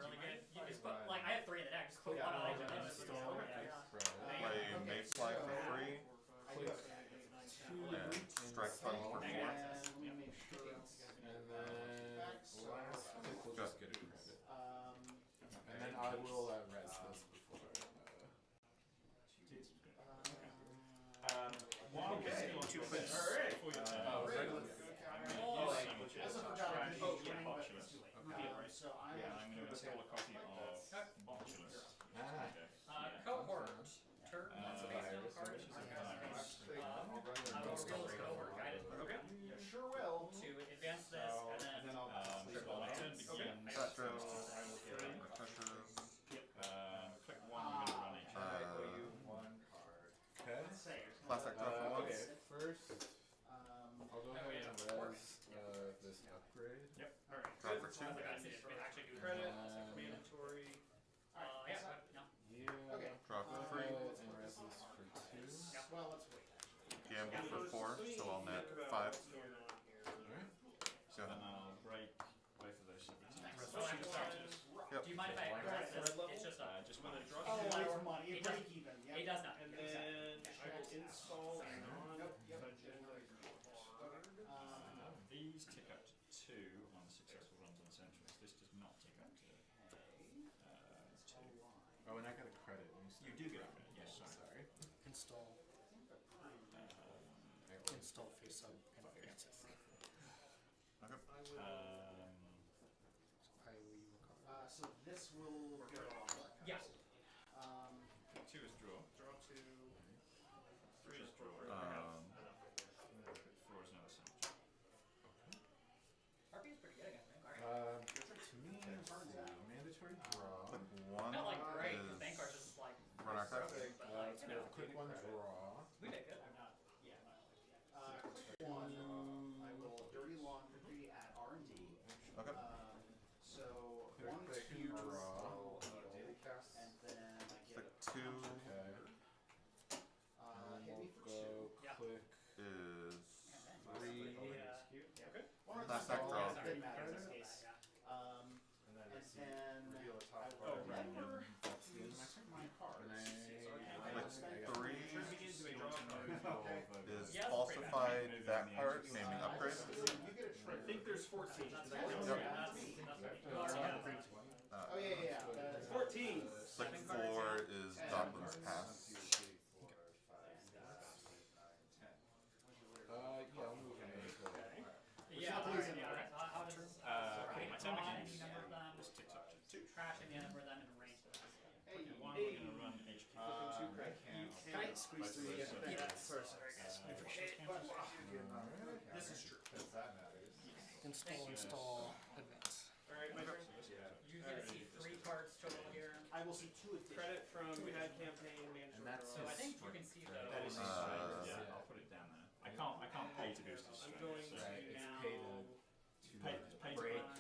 really good. You just put, like, I have 3 in the deck. Just put one on each of those. install Yeah. credit. Play Mayfly for 3. I do have And strike fund for 4. and let me make sure. And then last click will just get a credit. Um, And then I will res this before. Okay. 2 clicks. Alright. Before you regular. Oh, I'm going to use I also so much forgot trash. to do Yeah, but Botulus. it's too late. Okay. So I Yeah, will I'm going to install a copy of Botulus. Ah. Okay. Cohort. Turn. That's a base Virus. card. Which is a virus. I will roll this cohort guided Okay. You sure will. to advance this, and then So my turn begins. That draws. I will Pressures. click 1, I'm going to run each. Okay. Classic draw for 1. Okay, first I'll go ahead and res this upgrade. Yep. Alright. Draw for 2. actually do Credit. Um, Mandatory. yeah, no. Yeah. Okay. Draw for 3. And res this for 2. Well, let's wait. Actually. Gamble for 4, so I'll net 5. Alright. So Then I'll break both of those separate times. Yep. Do you mind if I res this? It's just a. Just I'm one. gonna draw Oh, 2. it's money. It Break even. It does not. And then I will install a These tick up to 2 on successful runs on centuries. This does not tick up to 2. Oh, and I got a credit. You do get a credit, yes, sorry. Install install face up and advance it. Okay. I will record. So this will go on. Yeah. 2 is draw. Draw 2. 3 is draw. 4 is another century. RP is pretty good against bank card. To me, let's see. Mandatory draw. Click 1 Not like great, because bank is card's just like. run archive. But like, you know, Click 1 draw. we did good. One, I will dirty laundry at R&D. Okay. So Click 1, click 2, draw. and then I get Click 2 Okay. hit me for 2. Go Yeah. click is 3. One Last attack act draw. didn't matter in this case. And then I will remember That's the end of my turn. my cards. And Click I 3 Begins with a draw card. is Yeah, falsified that card, naming upgrade. You get a I trigger. think there's 14. That's Did I cool. count Yep. it? That's what you got. Oh yeah. That's 14. Click 4 is Dotlin's Pass. Yeah, I'll move it. Yeah, not losing alright, it. how does Okay, my turn draw begins. any number of them, This ticks up to 2. trash any number of them, and range them? Hey, 1, we're going to run HQ. can I squeeze through Both of those the separate. This is true. Install advance. Alright, my turn. You get to see 3 cards total here. I will see 2 additional. Credit from Bad Campaign, And that's So I Mandatory Draw. think you can see those. That is yeah, I'll put it down there. I can't pay to boost this. I'm going so Right, to it's now pay to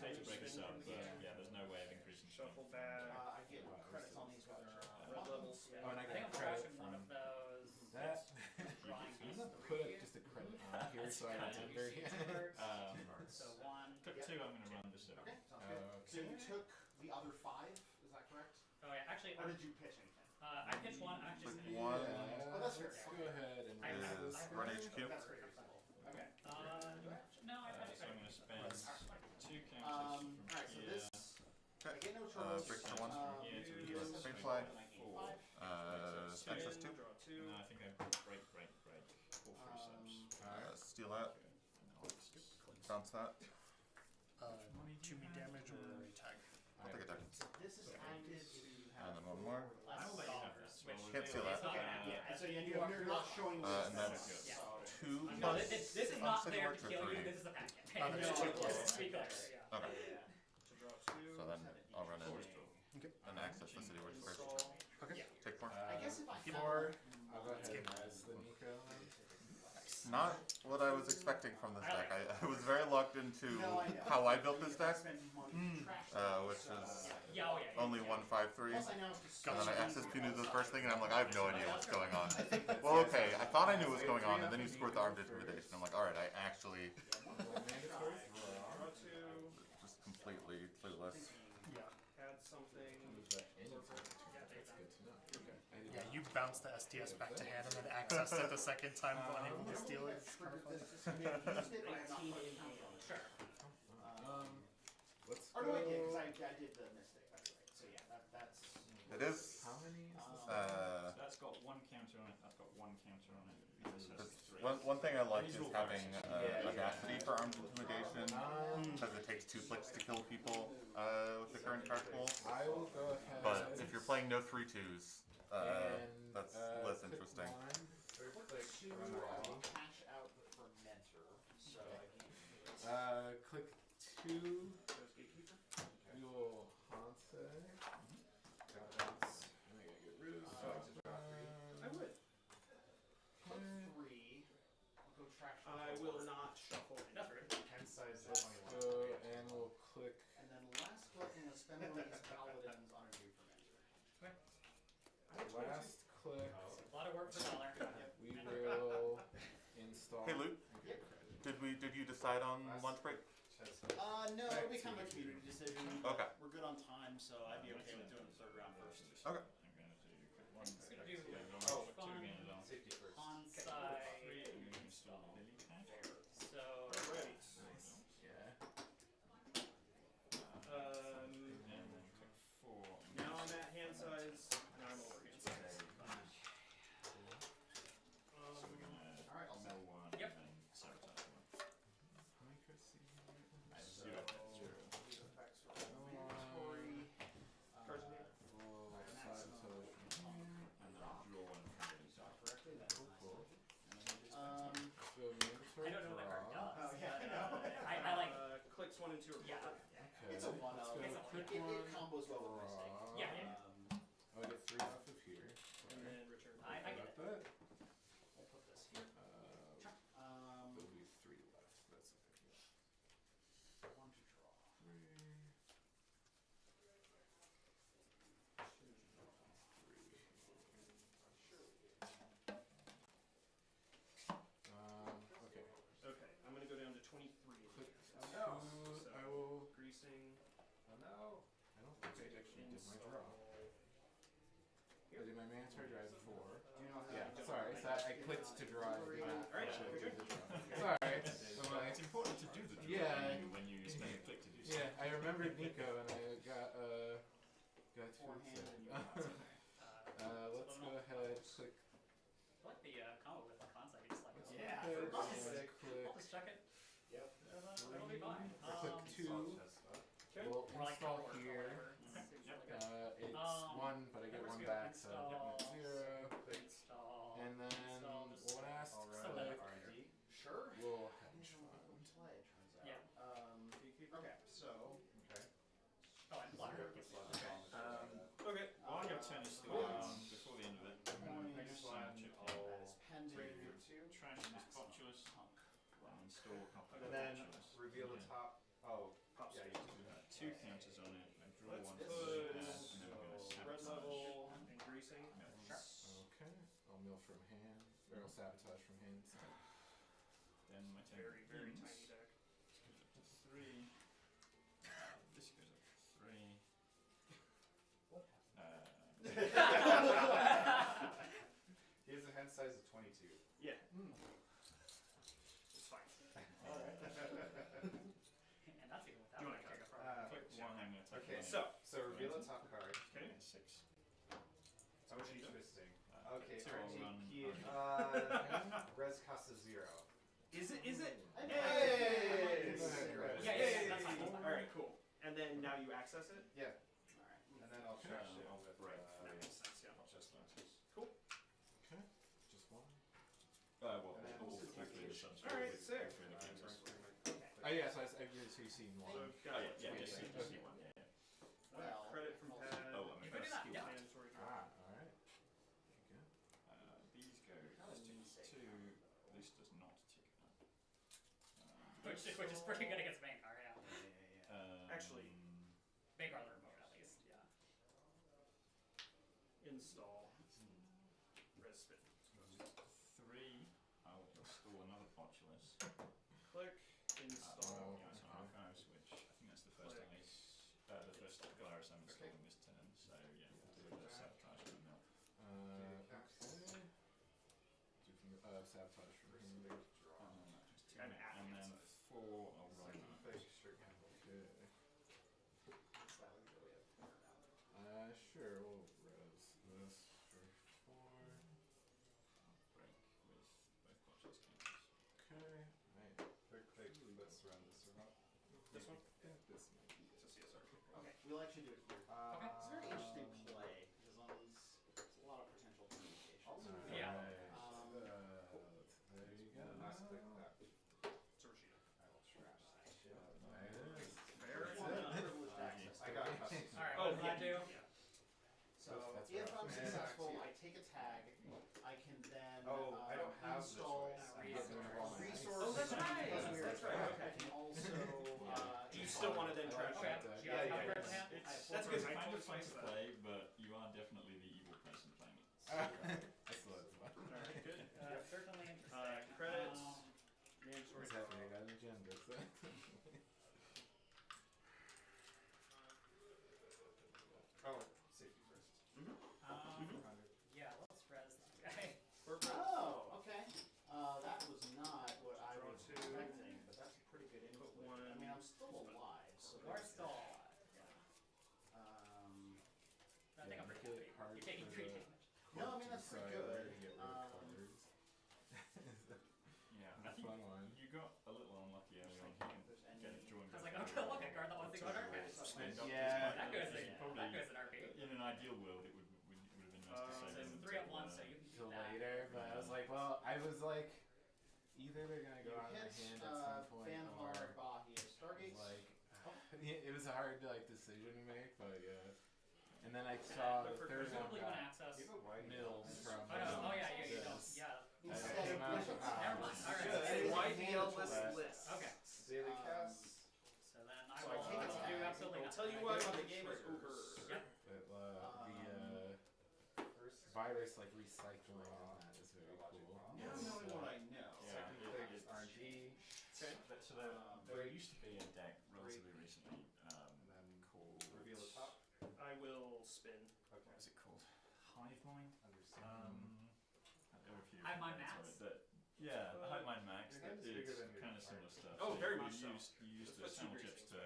pay to break this up, but yeah, there's no way of increasing shuffle back. I get credits on these whether Red level. Oh, and I I think got I'm credit trashing one from of those. that. Drawing I'm these gonna put 3. just a credit on here so I remember. So 1. Click 2, I'm going to run this up. Okay, sounds good. So you took the other 5, is that correct? Oh yeah, actually, Or did you pitch anything? I pitched 1. I just. Click 1 Oh, that's fair. Let's go ahead and I- is run HQ. That's very reasonable. Okay. No, I So I'm going to spend 2 counters Alright, from so here. this, I get no charge. break for 1. Here to you this. Green flag. 4. Access 2. Draw 2. No, I think I break. 4 free subs. Steal that. Bounce that. 2 me damage or attack. I'll take a deck. This is active, so you have And then 1 more. I will let you have this. Can't steal that. Okay, yeah, and so you're not showing this. And that's Yeah. 2 No, plus this is not City there Works to or kill you. 3. This is a pack campaign. Oh, there's 2 plus. Let's be clear, yeah. Okay. To draw 2. So then I'll run in Okay. and access the City Works first. Install. Okay. Take 4. I guess if I I'll go ahead and res the Nico. not what I was expecting from this deck. I was very locked into No, I know. how I built this deck, Spend money trashing which so, is Yeah, oh yeah. only 153. Plus, I know it's just And then I so access easy Punu the to first thing, and I'm like, I have no idea what's going on. I think that's Well, okay, I thought I knew what was going on, and then you scored the armed intimidation. I'm like, alright, I actually Mandatory Draw two. just completely clueless. Yeah. Add something. That's good to know. Okay. I didn't Yeah, know. you bounce the STS back to hand and then access it the second time, unable to steal it. It's kind of fun. Sure. Let's Or go. no, I did, because I did the Mystic, that's right. So yeah, that's... It is, How many is this? So that's got one counter on it. That's got one counter on it. This has three. one thing I like is These are all having Yeah, audacity for armed intimidation, because it takes 2 clicks to kill people with the current card pool. I will go ahead. But if you're playing no 3/2s, and, that's less click interesting. one, or click Two, draw. cash out the Fermenter, so I Click 2. There's Gatekeeper. We will Hanse. Got bounce. And I gotta get rid of stuff. I would. put 3, I'll go trash the I will not shuffle. That's right. Hand size Let's is go and we'll click. And then last click, I'm going to spend one of these Paladins on a new Fermenter. Last click. A lot of work for a dollar. We will install. Hey Luke, did you decide on lunch break? No, it'll be kind of a community decision. but Okay. We're good on time, so I'd be okay with doing the third round first. Okay. I'm going to do quick one. Let's do Oh, fun. 2 again as well. Safety first. On Three. side. I'm going to install Lily Pad. So. Nice. Yeah. And then click 4. Now I'm at hand size. Now I'm over hand size. So we're going to Alright, I'll mill one Yep. and then sabotage one. Accuracy. Zero. Effects for inventory. Cards in hand. We'll Maximum. sabotage. And then draw one from Lily Pad. Correctly, then. Cool. Um, So mandatory I don't know what that card draw. does. Oh, yeah, I but, know. I like. Clicks 1 and 2 are Yeah. perfect. Okay. it's a one Let's of. go It's a click It one. combos well with Mystic. Draw. Yeah, yeah. Oh, I get 3 off of here. And then return. I get it. Got that. I'll put this here. There'll be 3 left. That's okay. 1 to draw. 3. 3. Okay. Okay, I'm going to go down to 23. Click 2. no. I will. Greasing. Oh no. I don't think I actually did my draw. I did my mandatory drive 4. Do you know how Yeah, to- sorry. So I clicked to draw. I did not Alright, actually you're do good. the draw. Sorry. Well, it's important to do the draw Yeah. when you spend a click to do so. Yeah, I remembered Nico and I got two Forehand upset. and you got something. Let's go ahead, click. I like the combo with the concept. You just like. Let's Yeah, go ahead, for us. click. I'll just check it. Yep. It'll be fine. Click 2. We'll Or like install color or here. whatever. It's really good. It's Um, 1, but I get where's 1 your back, so install? 0. Install. And then Install this. last Alright. click, R&D. Sure. we'll I hedge don't know what we fund. play, it turns out. Yeah. Okay, so Okay. Oh, and flutter. Okay. While your turn is still on, before the end of it, Coins. chip in. that is pending. Trash this populous and install copy And then populous. reveal the top. Oh, Pops. yeah, you do that. 2 counters on it, and draw Let's 1 put and then we're going to red sabotage. level and greasing. Okay, I'll mill from hand, or I'll sabotage from hand. So. Then my turn Very, very begins. tiny deck. This goes up to 3. This goes up to 3. He has a hand size of 22. Yeah. It's fine. Alright. And that's even without You wanna the cut? Kega program. Click 1, I'm going to take Okay, one. so reveal the top card. Okay. 6. Oh, interesting. Okay, 2 I'll run. RGP. Res cost of 0. Is it? Is it? Hey! Yeah, that's fine. All right, cool. And then now you access it. Yeah, Alright. and then I'll trash it I'll with break. That makes sense. Yeah. Just like this. Cool. Okay, just 1. Well, And then all also 3 the subs. All right, sick. Oh yeah, so I did so you seen 1. So Oh, got yeah, it. just see Okay. one. Yeah, yeah. Well, Credit from also- pad. Oh, I'm You going could do to that, skill. yeah. Mandatory draw. Alright. There you go. These go That was too to safe. 2. This does not which is pretty good against Vankar, yeah. Actually- Vankar the remote, at least, yeah. Install. Res spin. 3. I'll install another Populous. Click. Install. Yeah, it's an archive switch. I think that's the first Click. the first virus I'm installing this turn. So yeah, we'll do the sabotage and milk. Okay. Sabotage from him. And And then 4, I'll run that. Okay. Sure, we'll res this for 4. Break with both Populous counters. Okay. Right. Let's run this or not. This one? I think this might be It's a CSR. Okay, we'll actually do it here. Okay. It's a very interesting play because on these, there's a lot of potential permutations. Yeah. There you go. Last click that. It's a Rashida. I will trash that shit. There it is. Very Privileged access. I got customers. Alright, Oh, what does that do? yeah. So That's if rough. I'm successful, I take a tag. I can then Oh, I don't have this install choice. I get rid of all my resource. Oh, that's right. That's weird. That's right. I can also. Do you still want to then trash Okay. that? Do you guys have cards in hand? That's It's good. I kind totally of fun spice to that. play, but you are definitely the evil person playing it. I still have fun. Alright, good. Certainly interesting. Credits. Um, Mandatory. What's happening? I got an agenda. Oh, safety first. yeah, let's res this guy. Perfect. Oh, okay. That was not what I Draw was 2. expecting, but that's a pretty good input. Put 1. I mean, I'm still alive, so We're there's still that. alive, yeah. I think I'm pretty kill happy. hard You're taking for 3 the- damage. No, I mean, that's pretty Sorry, good. to get rid of cards. Yeah, A I think fun one. you got a little unlucky early on. You There's can any- get it drawn. I was like, okay, look, a card that wants to go to RP. Yeah. That goes in, Probably- that goes in RP. In an ideal world, it would have been nice to So save it's them 3 at until, 1, so you can do Till that. later, but I was like, well, I was like, either they're gonna go You out of my hit hand at some point, or Banhar, Bahia, Stargates. like, it was a hard like decision to make, but yeah. And then I saw the third one Presumably you want got access. You have a wide Mills from. Oh, no, oh yeah, you don't. this. Yeah. Instead came out, of Never mind. Alright. A YDL List. list. Okay. Daily cast. So then I So I will take a do tag. absolutely I'll nothing. tell you what when the game is over. Yep. But, the virus like recycling and that is very cool. Now knowing what I know. Yeah, Second it- click is it's- RNG. So there used to be a deck relatively recently. And then Called reveal the top. I will spin. Okay. What is it called? Hive Mind. Understand. There were a few Hive Mind variants of Max? it that- yeah, the Hive Mind Max. Your That hand's bigger did than your kind of card. similar stuff. Oh, So very you much so. used the Let's put sample two chips to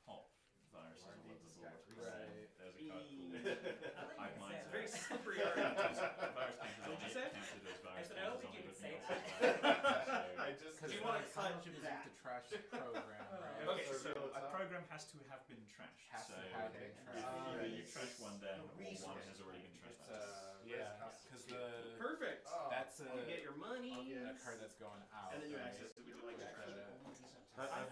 pop viruses all over the board. Right. There's a card called I Hive don't Mind. think Very you can say slippery Virus area. pages What'd you only say? counted as virus I said, I don't pages think you only, can but say you that. also- I just. Do you Because wanna like, cut Simon is that? to trash the program, right? Okay, so a program has to have been trashed. Has so to have been if trashed. either you trash one down or one resource has already been trashed. It's Yeah, cast because the perfect. that's You get your money. a card that's going out. And then you right? access it. Would you like to trash it?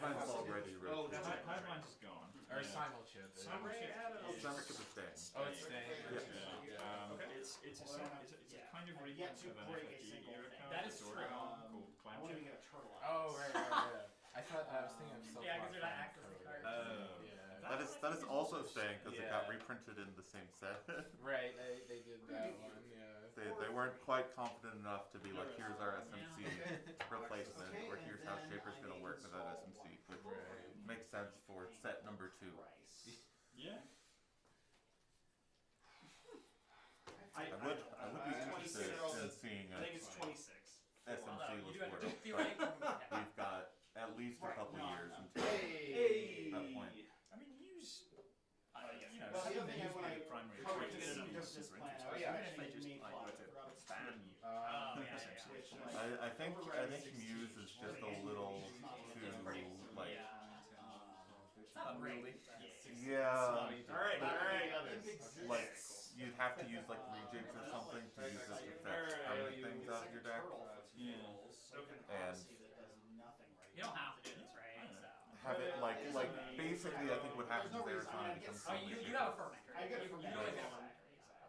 Mine's already Oh, written. Hive Mind is gone. Or Yeah. simul chip. Simul chip is- Summer could be staying. Oh, it's staying. Yeah. Okay. It's a kind of I've reprint yet to of an break a FFG single era thing. card That is that's already true. gone, I called Clown won't Chip. even get a turtle out. Oh right, yeah. I thought I was thinking of self. Yeah, 'cause they're not accessing cards. Yeah. That is also staying because it got Yeah. reprinted in the same set. Right, they did that one. Yeah. They weren't quite confident enough to be like, here's our SMC replacement, or here's how Shaper's gonna work with that SMC, which Right. makes sense for set number 2. Price. Yeah. I would be interested in seeing I think it's 26. SMC You list do have world. to theoretically. Yeah. We've got at least a couple years until Hey. that point. I mean, use. Yes. You know, Well, the some other thing I use wanna the primary cover traits is and because use this super plan, interesting. I was Yeah, gonna if they make just me like fly, were I to forgot it's ban ban. you. Oh, yeah, essentially. Which, yeah. like, I think Muse is just a little It's not too even- like Yeah. It's not Unruly. great. yeah. Alright, alright. Like you'd have to use like rejigs or something to use it to fetch permanent things out of your deck. Yeah. And You don't have to do this, right? So. have it like basically I think what happens is Arizona becomes Oh, you have a ferment. I get it from You that. always get one.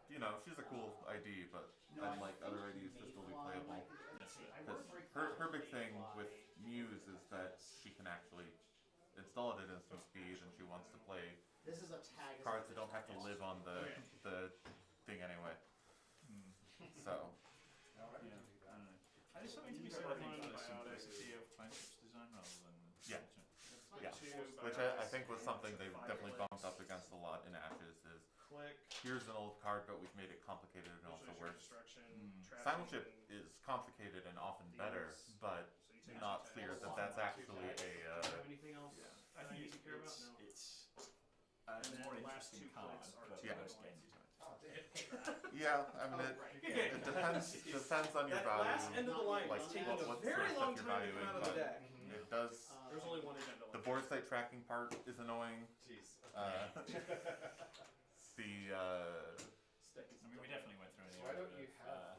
you know, she's a cool ID, but unlike other IDs, this will be playable. Because her big thing with Muse is that still at an instant speed, and she wants to play This is a tag. cards that don't have to live on the thing anyway. So, Yeah, I don't know. There's something to be said, I think, for the simplicity of Timeship's design rather than Yeah. yeah, Two, which I think was something they definitely bumped up against a lot in Ashes. Is click. here's an old card, but we've made it complicated and also visualization, works. destruction, Mm. traffic, Simulship and- is complicated and often better, These. but so you take not two clear tags. that that's actually Do you a. have anything else? Yeah, that I think need to care about? No. it's And a then more the last interesting two card, clicks are but two most points. games don't. Yeah, I mean it depends on your That value. last end of the line like was taking what a sort of very stuff long you're time to come valuing, out of the but deck. it does. There was only one agenda The left. board state tracking part is annoying. Jeez. The I mean, we definitely went through Why don't you have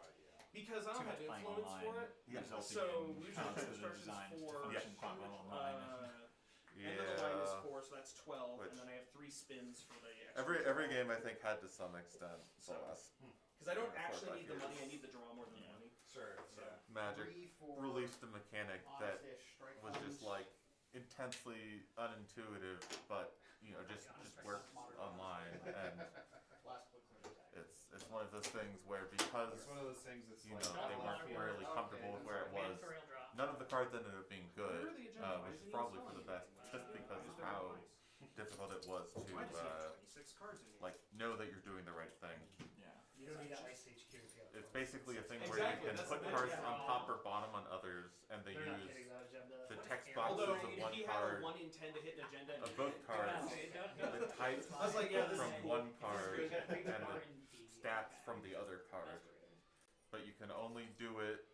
Because I too don't have much playing influence online, for it. Yeah. resulting So in usually cards the that are instructions designed to for function quite well online. End of the line is yeah. 4, so that's 12, Which- and then I have 3 spins for the extra. Every game I think had to some extent the last Because I don't 4 or 5 actually need the years. money, I need the draw more than the Yeah. money. Sure. So Magic 3 for released a mechanic that honest-ish strike was just funds. like intensely unintuitive, but just worked online, and Last click clear the tag. it's one of those things where because It's one of those things that's you like know they weren't really comfortable with where it was. Editorial draw. None of the cards ended up being Where good, are the agenda? Why which isn't is he probably for installing the it? best, just because of how difficult it was to Why does he have 26 cards in here? like know that you're doing the right thing. Yeah. You don't need that Ice HQ to get It's basically a thing where Exactly, you can that's put the thing, cards yeah. on top or bottom on others, and they They're not use getting that agenda. the What text is boxes Although of if one he had a card 1 in 10 to hit an agenda and of he both did, cards, the type I was like, yeah, this from is cool. one card This is good. and the R&D. stats from the other card, but you can only do it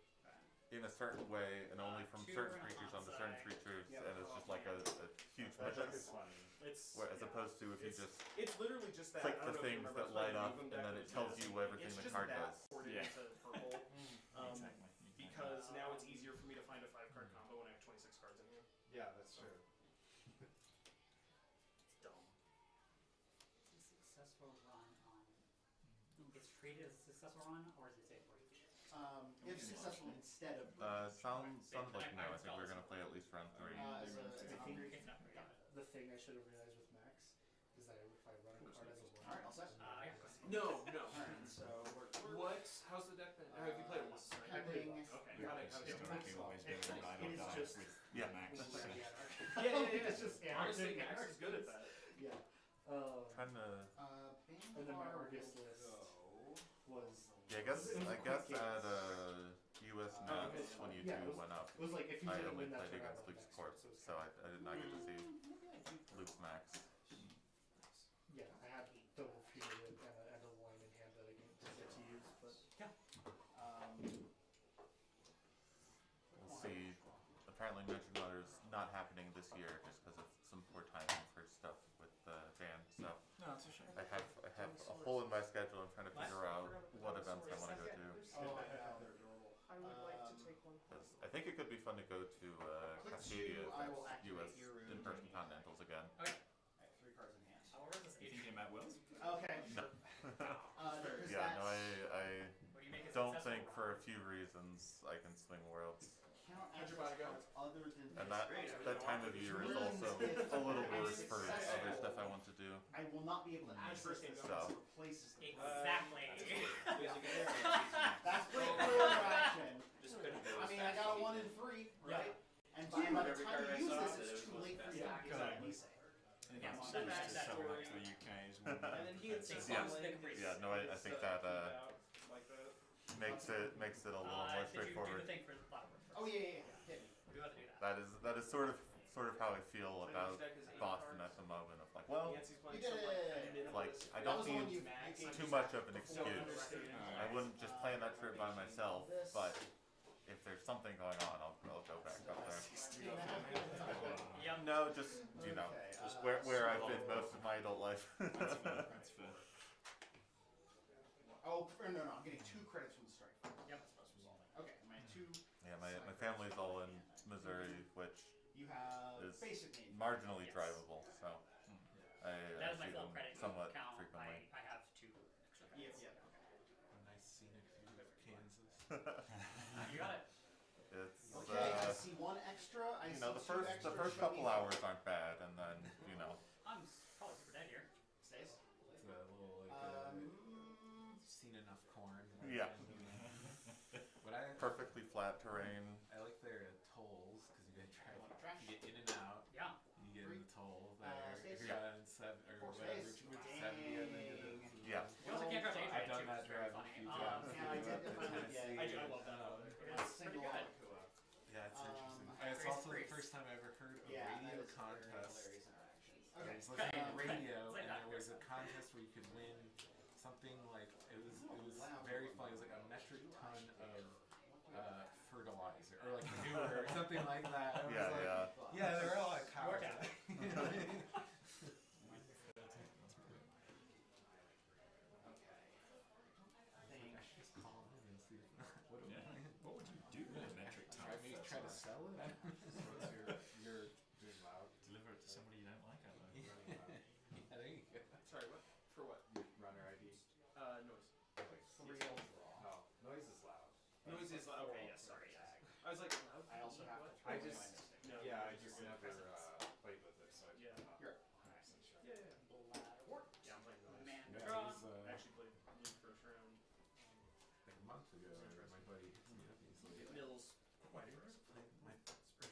in a certain way and only from Two certain rounds creatures on onto certain side. creatures, Yep. and it's just like a huge That deck mess. is funny. It's Where, as opposed to if you It's- just it's literally just that. click I don't the know if you things remember, that it's like light a up, Movem and deck then with it tells Genesis. you everything It's the just card that does. ported Yeah. into purple. Exactly. Because now it's easier for me to find a 5-card combo when I have 26 cards in here. Yeah, that's true. It's dumb. Successful run on. It's treated as a successful run, or does it say breach? If successful instead of Sounds like no. I think we're gonna play at least round 3. as a It's not breach. The thing I should have realized with Max is that if I run a card as a one, Alright, I'll set. Yeah. No. Alright, so What? How's the deck been? Have you played it once? Right? pending. Okay. Yeah. How did it go? Historically always been a ride or It is die just- with Yeah. Max. Yeah, yeah, yeah. It's just Honestly, anarchic Max is good at that. Yeah. Trying to. And then my Argus list was. Yeah, I guess It was a quick game. at US Nats when you Yeah, two it was- went up, It was like if you I didn't only win that played turn, I against won Luke's next court, turn, so I did not get to see Luke's Max. Yeah, I had double fury and a line in hand that I can get to use, but We'll see. Apparently, Netrunners not happening this year just because of some poor timing for stuff with the band. So No, it's a shame. I have a hole in my schedule. I'm trying to figure out what events I want to go to. I would like to take one. 'Cause I think it could be fun to go to Click Cascadia two, I if will it's activate US your room. in-person continentals again. I have 3 cards in hand. I'll resist You it. thinking about Wills? Okay. No. Because Yeah, no, that's I What do you make a don't successful think run? for a few reasons I can swing worlds. count How'd your access body go? cards other than And this. that time of year is also a little worse for other stuff I want to do. I will not be able to access First game this go. unless it replaces the Exactly. That's pretty cool interaction. Just couldn't I mean, I got a 1 in 3, right? And by the Every time card I you use saw this, said it it's was too the late for best. you to Yeah, activate exactly. Nisei. I think Yeah, it's well, supposed to that sell story- out to the UK's And then he had Six some months, fun they land can Yeah, no, I think that like that. makes it a little more Did you do straightforward. the thing for the platform first? Oh yeah. Hit me. We do have to do that. That is sort of how I feel about Boston at the moment. Of like, well, Yancey's playing you did some, it. like minimalist I That don't was the one need you Max. too much of an Don't excuse. understand. I wouldn't just plan that trip by myself, but if there's something going on, I'll go back up there. Yep. No, just where I've been most of my adult life. That's fair. Oh, no, I'm getting 2 credits from the strike. Yep. That's resolving. Okay, my 2. Yeah, my family's all in Missouri, which You have is basically marginally Yes. drivable, so I That is my see full them credit somewhat count. frequently. I have 2 extra credits. Yeah. A nice scenic view of Kansas. You got it. It's Okay, I see 1 extra. I you see know 2 the first extra. couple hours aren't bad, and Yeah. But I Perfectly flat terrain. I like their tolls because you can try to get in and out. Yeah. You get in the toll there. Space. If you're on 7 or Four whatever, space. 70 I think it is. Yeah. You also can't trust I've Adrian done too, that it's very drive a funny. few times. Yeah, I did to definitely Tennessee. I love that. It's single. good. Yeah, it's interesting. Um, It's Grace also the Priest. first time I ever heard a Yeah, that radio is very contest. hilarious interactions. I Okay. was listening to Cut. radio, It's like and that. there was a contest where you could win something like it was very funny. It was like a metric ton of fertilizer or like manure or something like that. I was Yeah, like, yeah. yeah, they're all like cows. Work out. I should just call in and see if, what do Yeah. I What would you do with a metric ton? try, of maybe try to fertilizer? sell it? I don't know. What's You're loud? Deliver it to somebody you don't like. I don't know. yeah, there you go. Sorry, what? For what? Runner ID. Noise. Real. No, noise is loud. Noise is loud. Okay, yes, sorry. I was like, loud? I also have to. I just, No, yeah, I you're just good. never played with it, so I'm Yeah. not You're- 100% sure. Yeah, yeah. Yeah, I'm playing noise. Man, Yeah, draw. it was, I actually played League first round. like a month ago, my buddy hits me up. He's like, Mills. "Why do you guys play my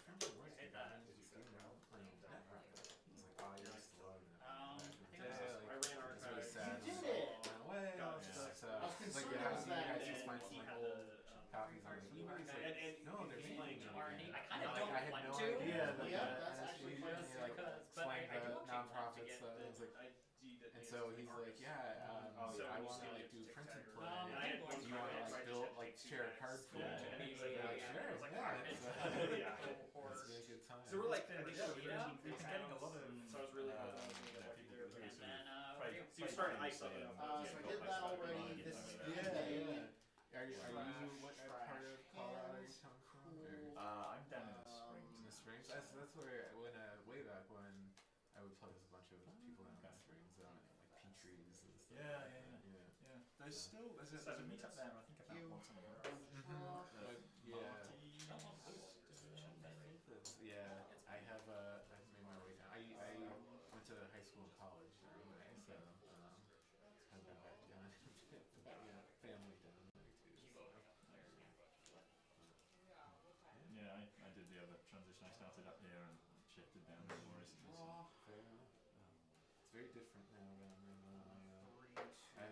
friend of yours? hate that. Did you game now playing Netrunner?" He's like, "Oh, you used to love it." I think Yeah, that's like, I ran it's really archives. sad. You He's did it! went away, all Yeah. that stuff. So I was it's like, concerned yeah, it was you that, guys and just find he some had old the, copies on the eBay. He's like, and no, they're he's playing making R&D. it. I kind of Like, don't I had want no to. idea that Yeah, the that's NSG actually and quite they like because, but I explained do the actually want to nonprofit get stuff. the And it's like, ID that and is so the he's like, artist. yeah, So I you want still to get like do to print and tic-tac-toe. play. I had one Do you want to try like to build just like take share a two card guys. pool? Yeah. And And he's he's like, like, sure, it was like yeah, garbage. it's Yeah. it's been a good time. So we're like Yeah, pretty yeah, shit we're up. getting a lot of So I was really Uh, hoping I was gonna get lucky there. And then, play- So you started play ice up. games, So I did that already. This is Are you what part of Colorado you come from? Or? I'm down in the Springs. In the Springs? That's where when way back when I would play with a bunch of people down in the Springs, like Petrie's and stuff. Yeah, like yeah, that. Yeah. There's still there's a meetup there. I think about You- once a month. But, yeah. Marty. Yeah, I have I've made my way down. I went to high school and college down there, so have been back down. Yeah, family down there too. Yeah, I did the other transition. I started up here and shifted down to more recently. So. Fair enough. It's very different now down there than I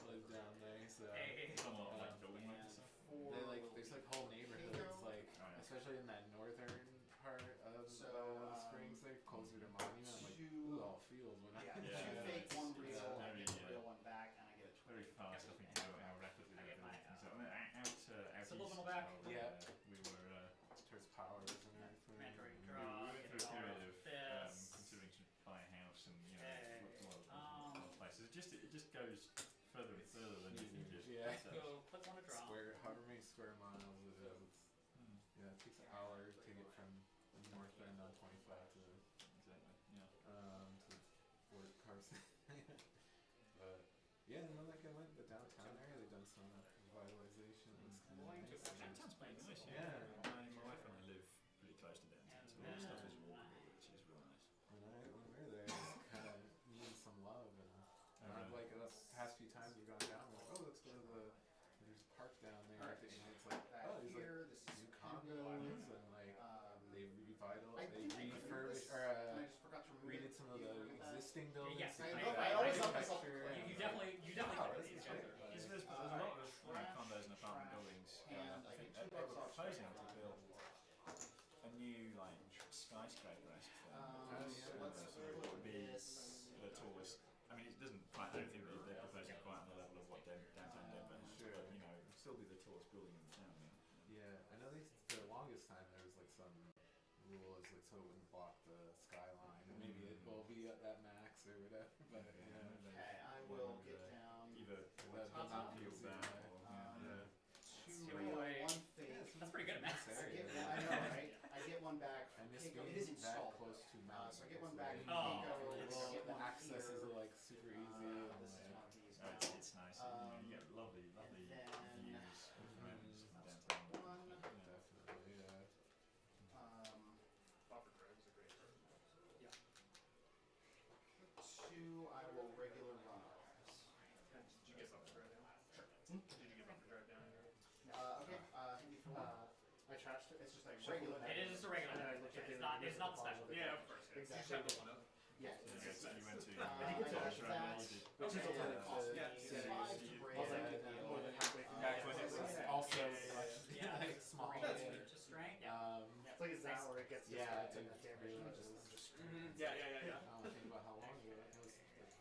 live down there, so Hey. It's on a lot of like building work and stuff. they like there's like whole neighborhoods like Oh, yeah. especially in that northern part of So, the Springs there, closer to Monument. I'm like, ooh, all fields when I Yeah, Yeah. two fake, one real, Yeah. I get the Very, real one back, and I get a Very twin. fast. I think how rapidly I they're get my, building things up. I mean, out Subliminal east back. as well, Yeah. we were towards powers and everything. Mandatory we draw, went get through a all period of of this. considering to buy a house and Okay. looked a lot of places. It just goes further and further than you think it. Yeah. So, Go click on a draw. Square, however many square miles it is. hmm, Yeah, it takes an hour to get from the north end on 25 exactly. Yeah. to Fort Carson. But yeah, and then like I went to the downtown area, they've done some revitalization. It's kind of nice. Downtown's pretty nice. Yeah. My wife and I live pretty close to downtown, so all the stuff is walkable, which is really nice. When we were there, it kind of needed some love, and like the past few times we've gone down, we're like, oh, let's go to there's a park down there, Alright. and it's like, Back oh, these like here, this is new gonna be, condos, and like they I they think I could do refurbished this, or and I just forgot to remove redid it. some of You the look at that. existing buildings. Yes, to I make know, that I always let myself architecture play. and- You definitely Oh, do this these is guys. great. There's a lot of condos and apartment buildings. and I I think get they $2 were off proposing straight to build a new like skyscraper-esque thing. So let's So it put would be this. the tallest. I mean, it doesn't quite. I don't think they're proposing quite on the level of what downtown Denver has, Sure. but it would still be the tallest building in the town. Yeah, I know for the longest time there was like some rule is like so it wouldn't block the skyline. Maybe it will be at that max or whatever, but yeah. Okay, I will get down Either top top or that, or Yeah. two Give real, away. one fake. That's pretty good at math. I get one, I know, right? I get one back. And this Pico. being It is that installed. close to mountains, So I get one back. like, Oh, Pico, it's- I get the one access here. is like super easy. and, This is like, one of these. it's nice. You get lovely and views then- of the mountains from downtown. One. Definitely, yeah. Buffer Grove is a great. Two, I will rig attached to it? It's just a Shuffle regular it. It is just a regular And then I deck. looked at It's the not reviews the of special. the Yeah, of course. Yeah. Exactly. You just have one up. Yeah. You went to I your get cash right that. now, you did. Which is Okay. a little Cost me Yeah. $5 to Yeah. bring. I was like, Yeah. more than halfway through. Yeah, the but game. it's It's Yeah. also Yeah. much Yeah. like small. That's yeah. weird. Just strength. Yeah. It's like, is that where it gets Yeah, discounted it that damage? really I'm just is. Yeah. I don't think about how long ago it was, like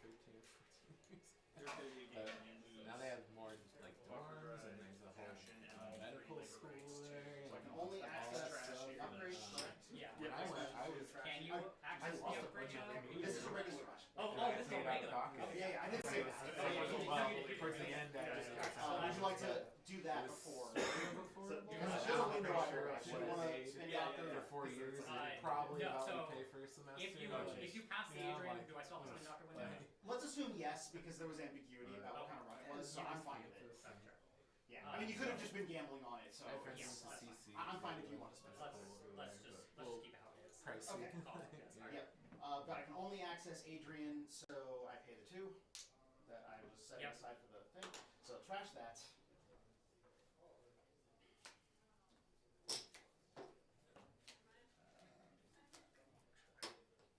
13 or 14 years. There's gonna be a game But and you lose. now they have more like dorms and there's a whole medical school there. So I can and only all access that the stuff. upgrade. Yeah. When I went, I was Can you I access the lost a upgrade bunch of now? community. This is a regular rush. Oh, I this is a paid out of regular. pocket. Okay. Yeah, I didn't say that. Oh, yeah, you did- Well, you did- towards the end, I Yeah, just yeah. got Would you like to do that It was before? before? So- Because Yeah. it's just a window I'm out sure there. I Do you would want say- to spend Yeah, out there yeah, for 4 years, Uh, and probably no, about so would pay for a semester. If you pass the Yeah, age range, like- do I still have to spin doctor window? like- Let's assume yes, because there was ambiguity about what Okay. kind of run it was, so I'm fine with it. Yeah, I Uh, mean, you could have just been gambling on it, so I have friends yes, in that's CC. fine. I'm fine if you want to spend it. Let's just keep it how it is. Pricey. Okay. Oh, okay, sorry. Yep. But I can only access Adrian, so I pay the 2 that I was setting Yep. aside for the thing. So trash that.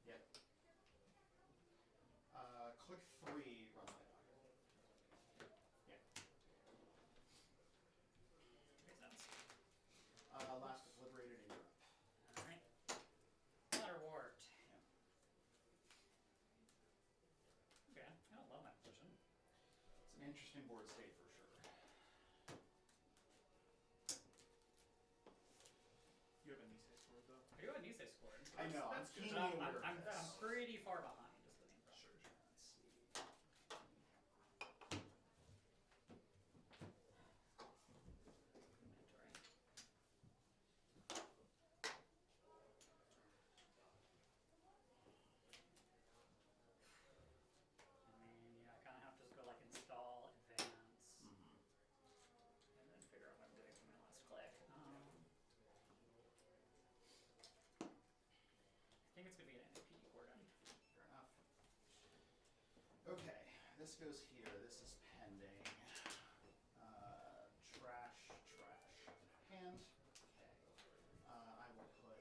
Yep. Click 3 runs my doctor. Yeah. Makes sense. Last liberated in Europe. Alright. Letter warped. Okay, I don't love my position. It's an interesting board state for sure. You have a Nisei sword though. Are you a Nisei scored? I know, I'm That's good. keenly aware of I'm this. pretty far behind, is the main problem. Sure. Let's see. Inventory. I mean, yeah, I kind of have to just go like install, advance, and then figure out what I'm doing for my last click. I think it's gonna be an NAPD Gordon. Fair enough. Okay, this goes here. This is pending. Trash, hand. Okay. I will put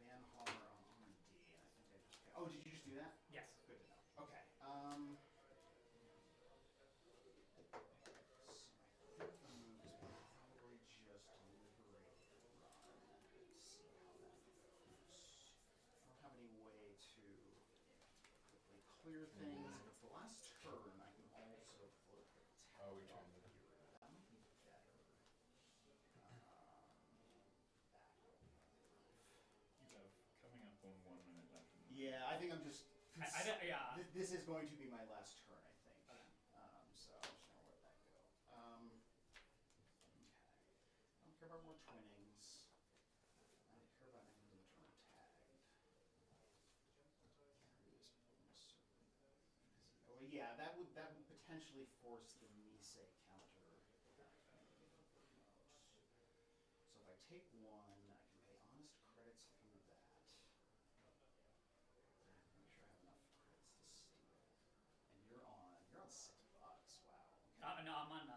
Van Holler on R&D. I think I just. Oh, did you just do that? Yes. Good to know. Okay. So I think the move is probably just liberate run. See how that goes. I don't have any way to quickly clear things. If it's the last turn, I can also flip the tap. Oh, we turned it. That might be better. You have coming up on 1 minute left. Yeah, I think I'm just. I don't, yeah. This is going to be my last turn, I think. Okay. So I'm just gonna let that go. Okay. I don't care about more twinnings. I don't care about any of the turn tagged. Oh yeah, that would potentially force the Nisei counter. So if I take 1, I can pay honest credits through that. Make sure I have enough credits to steal. And you're on $6. Wow. Okay. No, I'm on $11.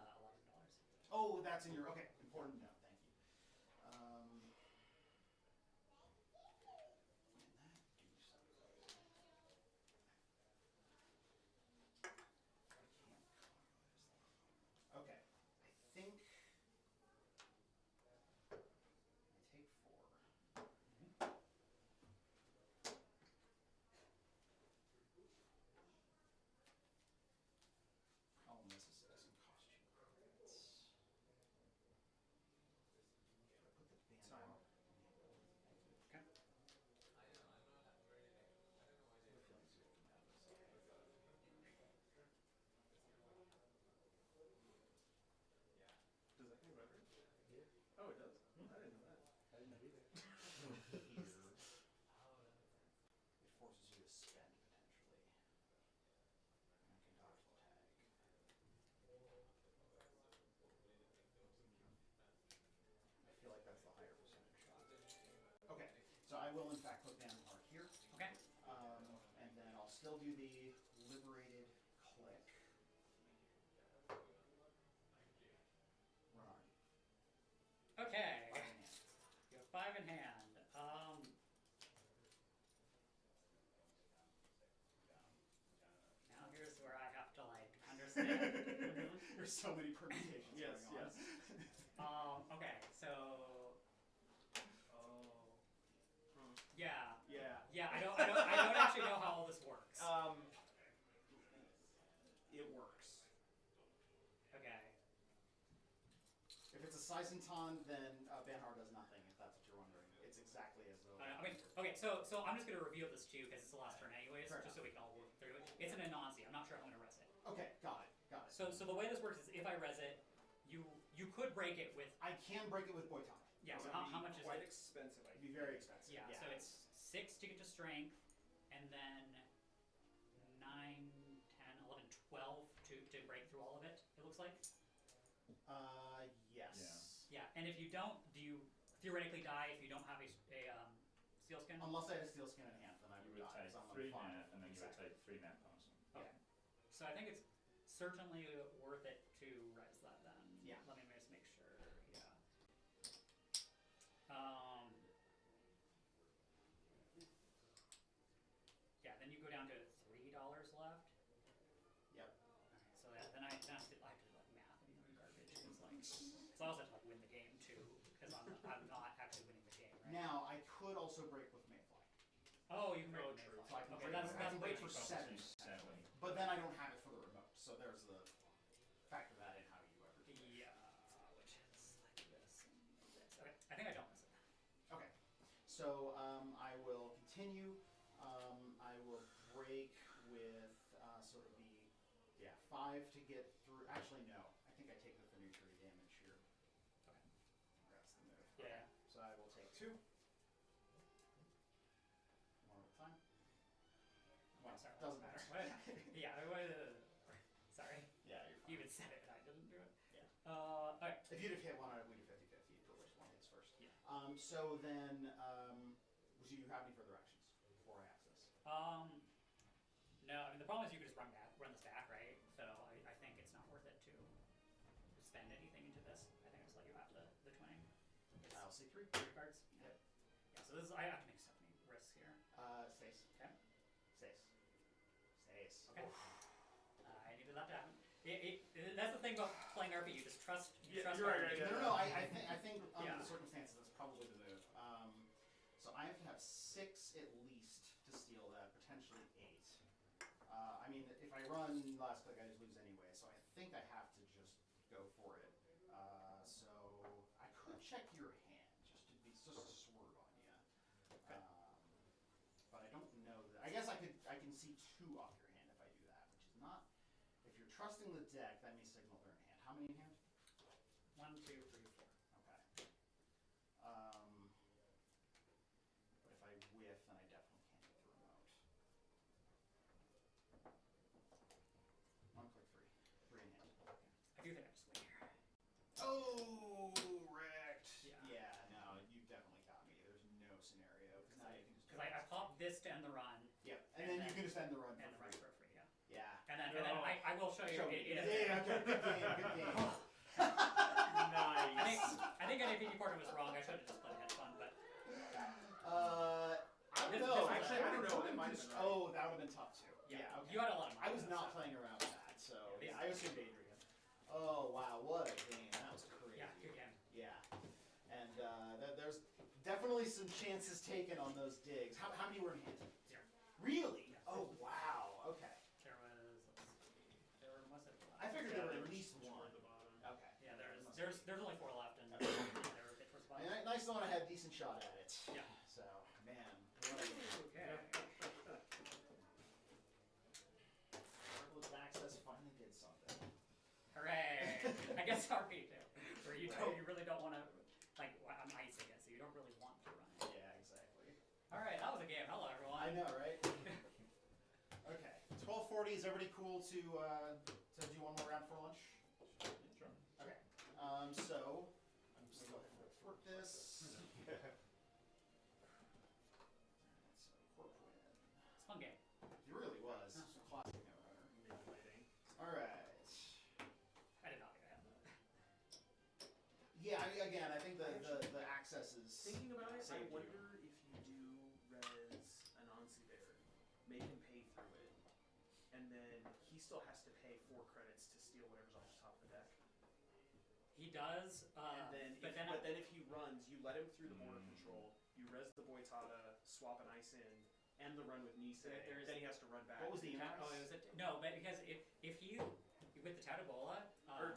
Oh, that's in your okay. Important note. Thank you. Can that do something? I can't okay. I think I take 4. Problem is, it doesn't cost you credits. Should I put the band Time. out? Okay. I have a feeling it's gonna come out of this. Does that get better? Yeah. Oh, it does. I didn't know that. I didn't know either. It forces you to spend potentially. And I can dodge the tag. I feel like that's the higher percentage shot. Okay, so I will in fact put Van Hart here. Okay. And then I'll still do the liberated click. Run on. Okay. Right hand. There's so many permutations Yes, going on. yes. Okay, so. Oh. Yeah. Yeah. Yeah, I don't actually know how all this works. It works. Okay. If it's a Seisenton, then Banhar does nothing, if that's what you're wondering. It's exactly as though... I mean, okay, so I'm just going to reveal this to you because it's the last turn anyways, Fair just so we can all work through it. It's an Anansi. I'm not sure how I'm going to res it. Okay, got it. So the way this works is if I res it, you could break it with... I can break it with Boiton. Yeah, so It would how be much is quite it? expensive, I It'd be think. very expensive. Yeah, so it's 6 to get to strength, and then 9, 10, 11, 12 to break through all of it, it looks like. Yes. Yeah, and if you don't, do you theoretically die if you don't have a steel skin? Unless I had a steel skin in hand, then I You would would die. take 'Cause I'm 3 on mana, and then you would Exactly. take 3 mana poison. Okay. So I think it's certainly worth it to res that then. Yeah. Let me just make sure. Yeah. Yeah. Then you go down to $3 left. Yep. So yeah, then I have to do like math and garbage. It's like, so I also have to like win the game too because I'm not actually winning the game, right? Now, I could also break with Mayfly. Oh, you can break Oh, the true. Mayfly. So I can Okay, break, that's I can way break too for complicated. 7. But then I don't have it for the remote. So there's the... Factor that in how you ever do it. Yeah, which is like this and this. Okay, I think I don't miss it. Okay. So I will continue. I will break with sort of the 5 to get through. Actually, no. I think I take the fiduciary damage here. Okay. That's the move. Yeah. So I will take 2. One at a time. Well, Sorry, doesn't matter. What? Yeah. Sorry. Yeah, you're You fine. even said it, and I didn't do it. Yeah. Alright. If you'd have hit one, we do 50-50 for which one hits first. Yeah. So then, do you have any further actions before I access? No. I mean, the problem is you could just run this back, right? So I think it's not worth it to spend anything into this. I think I just let you have the twinning. It's I'll see 3. 3 cards. Yep. Yeah. So this is I have to make so many risks here. Stays. Okay. Stays. Stays. Okay. I needed that to happen. That's the thing about playing RP. You just trust. Yeah, Trust you're right, RP. right, No, I think under Yeah. the circumstances, that's probably the move. So I have to have 6 at least to steal that, potentially 8. I mean, if I run last click, I just lose anyway. So I think I have to just go for it. So I could check your hand just to swerve on you. Okay. But I don't know that. I guess I can see 2 off your hand if I do that, which is not. If you're trusting the deck, that means signal they're in hand. How many in hand? 1, 2, 3, 4. Okay. But if I whiff, then I definitely can't get the remote. 1 click 3. 3 in hand. I do think I just win here. Oh, wrecked. Yeah. Yeah, no, you definitely got me. There's no scenario. Because I popped this to end the run, Yeah, and then you can just end the run and the for run free. for free, yeah. Yeah. And then I will show you. Show me. it- Yeah, good game, good game. Nice. I think NAPD Porter was wrong. I should have just played hedge fund, but I don't This- know. this- Actually, I don't know. It might have been right. Oh, that would have been tough too. yeah, Okay. you had a lot of money. I was so- not playing around with that, so Yeah, yeah, I assumed Adrian. Oh wow, what a game! That was crazy. Yeah, good game. Yeah, and there's definitely some chances taken on those digs. How many were in hand? 0. Really? Yeah. Oh wow. Okay. There was. Let's see. There was it. I figured there were they at were least just one. toward the bottom. Okay. Yeah, Must there's only 4 left, and Okay. they were a bit towards the be. bottom. And nice one. I had a decent shot at it. Yeah. So man, what a game. Okay. Privileged access finally did something. Hooray! I guess RP too, where you really don't want to, like, I'm ice again, so you don't really want to run it. Yeah, exactly. All right, that was a game. Hello, everyone. I know, right? Okay. 12:40. Is everybody cool to do one more round for lunch? Sure. Okay. So I'm just gonna go ahead and report this. Corp win. It's a fun game. It really was. Classic Netrunner. Manipulating. All right. I did not think I had that. Yeah. Again, I think the access is. Thinking about it, I saved you. wonder if you do res Anansi there, make him pay through it, and then he still has to pay 4 credits to steal whatever's off the top of the deck. He does, but then if he runs, you let him through the border control. You res the Boitada, swap an ice in, end the run with Nisei. Then he has to run back. What was the Oh, it was no, but because if he with the Tatabola, Tajabola.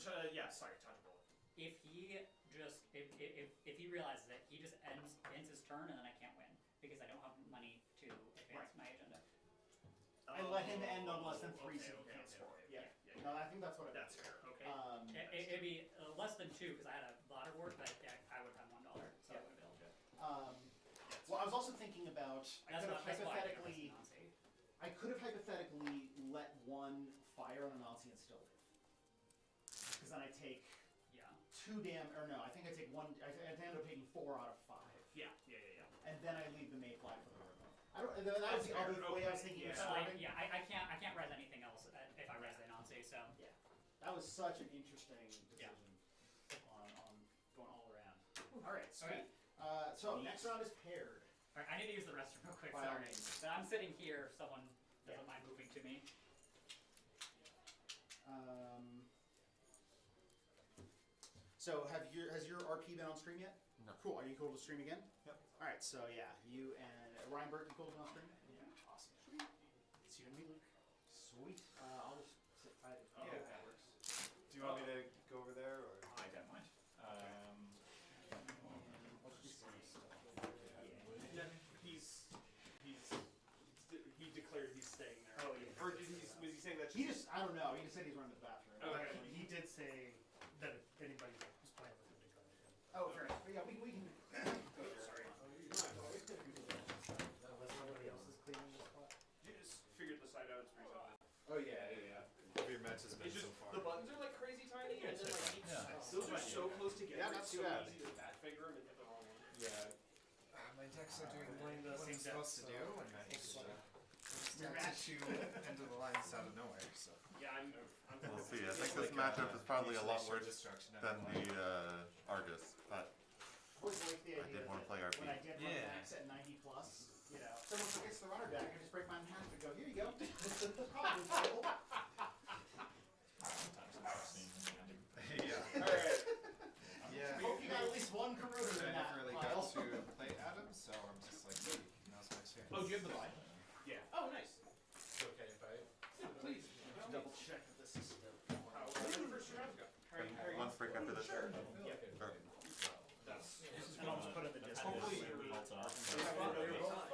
if he just if he realizes it, he just ends his turn and then I can't win because I don't have money to advance my agenda. I let him end on less than 3, so he can't score. Yeah. No, I think that's what it That's is. fair. Okay. It'd be less than 2 because I had a ladder board, but I would have $1, so I would have been able to. Well, I was also thinking about I could have that's why I hypothetically let one fire on a Nazi and still live. Because then I take 2 I think I take 1. I end up taking 4 out of 5. Yeah. And then I leave the mayfly for the room. I don't. That was the other way I was thinking of starting. I can't res anything else if I res the Nazi. So yeah, that was such an interesting decision on going all around. All right, sweet. So next round is paired. All right, I need to use the restroom real quick. By all Sorry, means. but I'm sitting here. If someone doesn't mind moving to me. So has your RP been on stream yet? No. Cool. Are you cool to stream again? Yep. All right. So yeah, you and Ryan Burke, you cool to be on stream? Yeah. Awesome. Sweet. It's you and me, Luke. Sweet. I'll just sit tight. Yeah. If that works. Do you want me to go over there or? I don't mind. He declared he's staying there. Oh yeah. Or was he saying that? I don't know. He just said he's running to the bathroom. Okay. He did say that if anybody was playing with him to go to him. Oh, fair enough. Yeah, we can. Sorry. Unless somebody else is cleaning the spot. You just figured the side out. It's pretty simple. Oh yeah. Your match has been It's just so far. the buttons are like crazy tiny, and then like each, Yeah. those are so close together. Yeah, not it's too so bad. easy to fat finger them and hit the wrong one. Yeah. My decks are doing what I'm supposed to do, and I just started to end of the lines out of nowhere. So. Yeah, I'm We'll see. I think this matchup is probably a lot worse destruction than the Argus, but Always like the I idea did want to that play RP. when I get my max at 90 plus, someone forgets the runner deck, I just break mine in half and go, here you go. Problem solved. Yeah. Alright. Yeah. Hope you got at least one Karuta I in that never really pile. got to play Adam, so I'm just like, hey, now's my chance. Oh, do you have the vibe? Yeah. Oh, nice. It's okay if I. Yeah, please. Double check that this is the How did the first 2 rounds go? How are you? Once break after this. Sure. Sure. That's. And I'll just put it in the Discord. Hopefully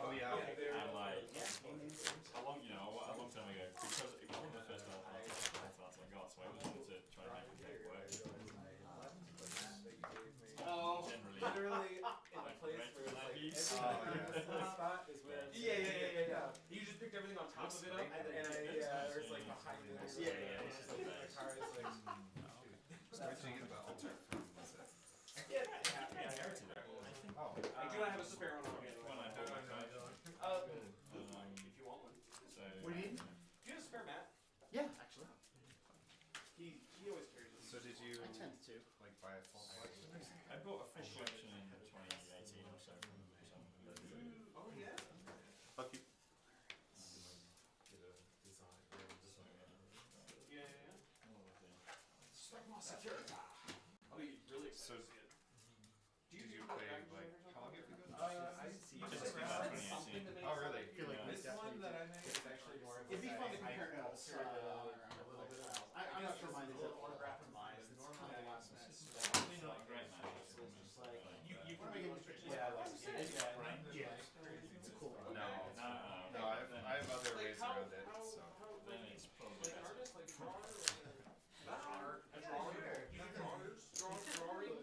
Oh yeah. And like, a long time ago, because it was one of the first Halifax I got, so I always wanted to try and make it work. Oh, Generally, Literally in the place where it's like every spot is where I'm yeah. You just picked everything on top of it up, and or it's like behind it. Yeah. It's just like the car is like. Where'd you get the altar from? Was it? Yeah. I inherited it. Oh. I do not have a spare one on me. When I bought my car. If you want one. So, What do you need? Do you have a spare mat? Yeah, actually. He always carries it. So did you I tend to. like buy a full collection? I bought a full collection in 2018 or so from some. Oh yeah. Lucky. Yeah. Security. I'll be really So, excited to see it. did you play like how long have you been? I You just did that 2018. Oh really? I feel like This one that I made is actually more of It'd be fun to compare I notes. altered A a little bit. bit. I'm not sure mine is an autograph of mine. It's kind of the last match. It's not a great match. So it's just like, You what am I can getting pictures Yeah, of? Yeah. It's a cool one. No, I have other ways around it. So. Then it's probably better.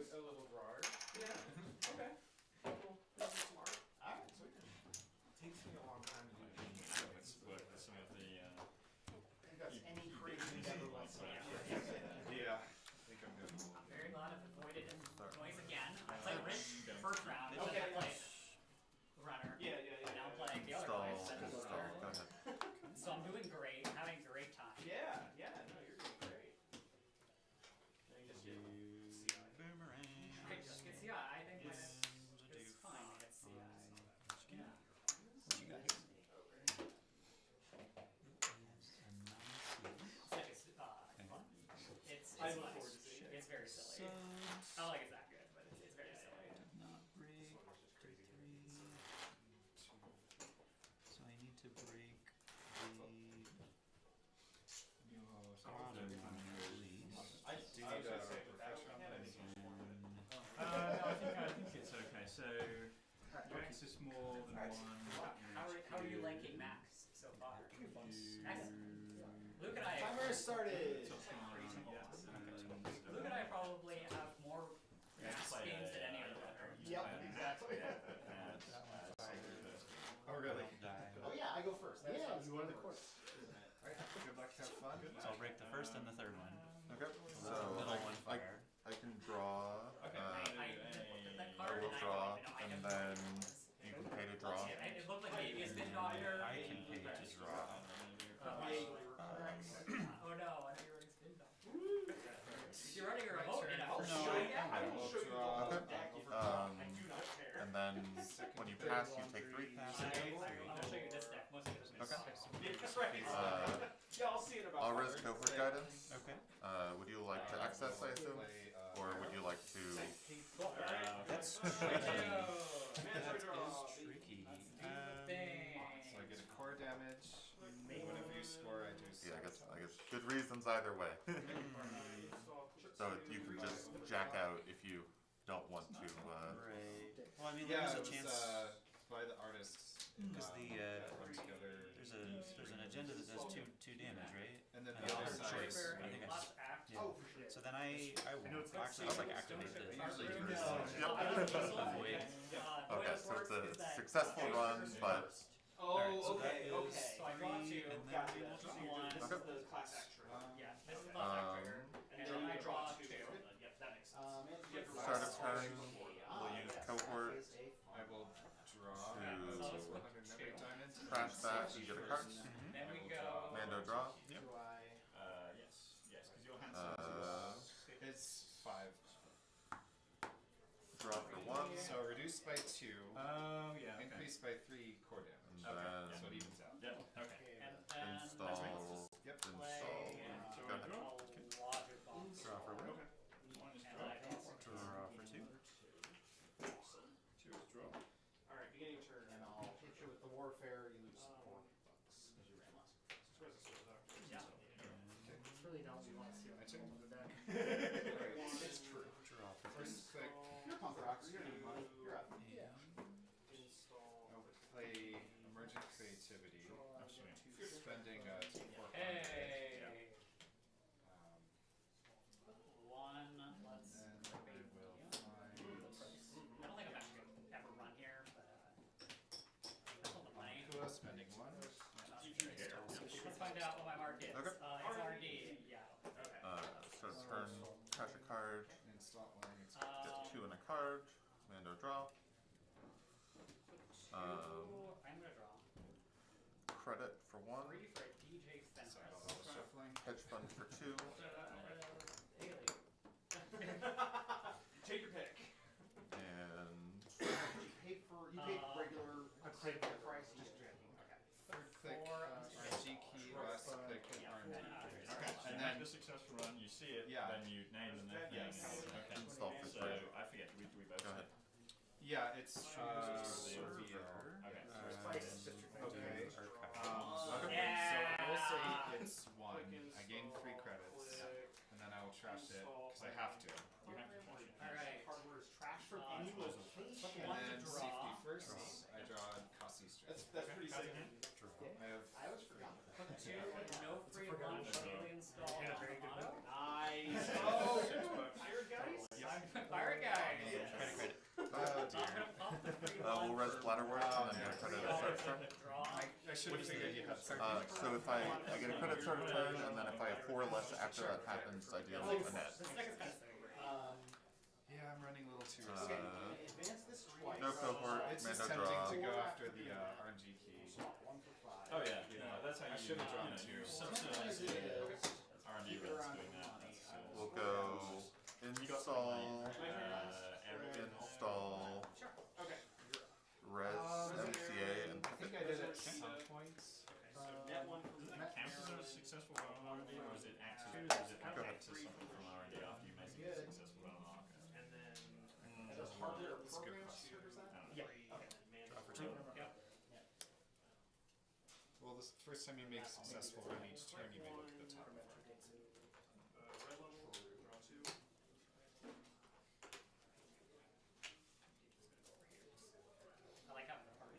A little drawer. Yeah. Okay. Smart. Alright, sweet. How are you liking Max so far? Excellent. Luke and I. Timer started. Luke and I probably have more Max games than any other player. Yep, exactly. Oh, really? Oh yeah, I go first. Yeah, you won the course. Alright, good luck, have fun. So I'll break the first and the third one. Okay. So Middle one I fire. can draw. I looked at that I card will and draw, I and don't know. then you can pay to draw. It looked like maybe a spin doctor. I can pay to draw. Oh no, I know you're running spin doctor. You're running your remote in I'll a show you. yeah. I will draw. And then when you pass, you take 3. I'll show you this deck. Most of it is Okay. Yeah, I'll see it about. I'll risk cohort guidance. Okay. Would you like to access, I assume? Or would you like to... That's tricky. That is tricky. So I get a core damage. Whatever you score, I do. Yeah, I guess good reasons either way. So you can just jack out if you don't want to. Right. Well, I mean, Yeah, there's it a was chance by the artists. because put together. there's an agenda that does two damage, right? And then And the the other other side. choice. I think I just yeah. Oh, for shit. So then I won't. Actually, I'll like activate the. Usually do Yep. Avoid. Okay, so it's a successful run, but... Alright, so that is So I draw 2, and then gotcha. we will draw One. This is the class action. Yeah, this is the class act trigger. And And then then I you draw draw 2. Yep, that makes sense. Start of turn, we'll use cohort, I will draw. To- So 100 memory diamonds. crash back, you get a card. Then we go. Mando draw. Do I... Yes, because your hand It's 5. Draw for 1, So reduced by 2. Oh, yeah. Okay. Increased by 3 core damage. and Okay, then So it evens out. Yeah, okay. And then install... Yep. Install... Go ahead. a logic bomb. Draw for 1. Okay. One is And draw. I don't Draw for 2. Two is draw. Alright, beginning of turn. And I'll hit you with the warfare, you lose 4 bucks, because you ran last. Where's the sword doctor? Yeah. Really don't want to see what's on the deck. It's true. Draw for 3. First click. You're punk rocks, you're need money, you're up. Yeah. Install. I'll play Emergent Creativity. Spending 2 4 Hey. Um, One. Let's. and I will find. I don't think I'm actually gonna ever run here, but that's all the money. Kua spending 1. Let's find out what my mark is. Okay. It's RD. Yeah. Start of turn, crash a card, Install one. It's get 2 and a card, Mando draw. I'm gonna draw Credit for 1, 3 for a DJ Fenris. sorry about all the shuffling. hedge fund for 2, Alien. Take your pick. and You paid for, you paid regular, I played full price, just checking. Okay. Third click, Four, RNG key, last click, RNG. Okay, so And you then- make the successful run, you see it, Yeah. then you name the next Yes. Okay. install for So 3. I forget, we both Go said. ahead. Yeah, it's server. server. Okay. Okay. Yeah. So I will say it's 1. I gain 3 credits, and then I will trash it because I have to. You have to trash it. Alright. Hardware is trash from any location. One And to then draw. safety first, I draw Kasi Street. That's pretty sick. I have I always forgot that. 2, no free lunch, daily install. And a very good auto. Nice. Oh, pirate guys? Pirate guys. Credit, credit. Oh Not dear. gonna pump the free We'll lunch. res Bladderworth and then get a credit at start of turn. Draw. I should have figured you had So if I get a credit start of turn, and then if I have 4 less after that happens, I deal a net. This deck is kind of sick. Yeah, I'm running a little too Uh, risky. Advance this twice. No cohort, It's just Mando tempting draw. to go after the RNG key. 1 for 5. Oh yeah, that's how you. I should have drawn you 2. subsidize the R&D runs doing that. That's, We'll go install, install, Okay. res MCA, and I think I did it at some points. Net one from Does it count as a successful run on R&D, or is it access? Two, Does it go ahead. access something from R&D after you make a successful run on R&D? and then Does hardware That's a good programs question. triggers that? yeah. Yeah. Okay. Draw for 2. Yep. Well, this first time you make a successful run each turn, you may look at the top of it. Red level, draw 2. I like having the party.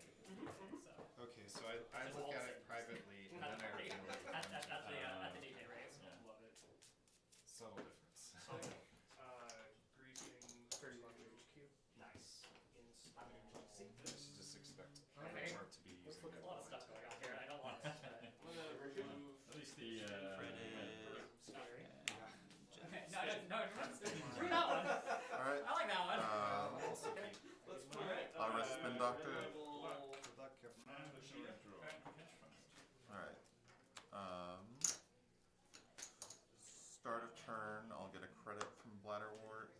see. I should just expect Okay. more to be using There's a lot of stuff going on here. I don't want to. I'm gonna remove At least the Scary. No, screw that one. Alright. I like that one. let's put it. Ira Spin Doctor. Good luck, have fun. Alright. Start of turn, I'll get a credit from Bladderwort.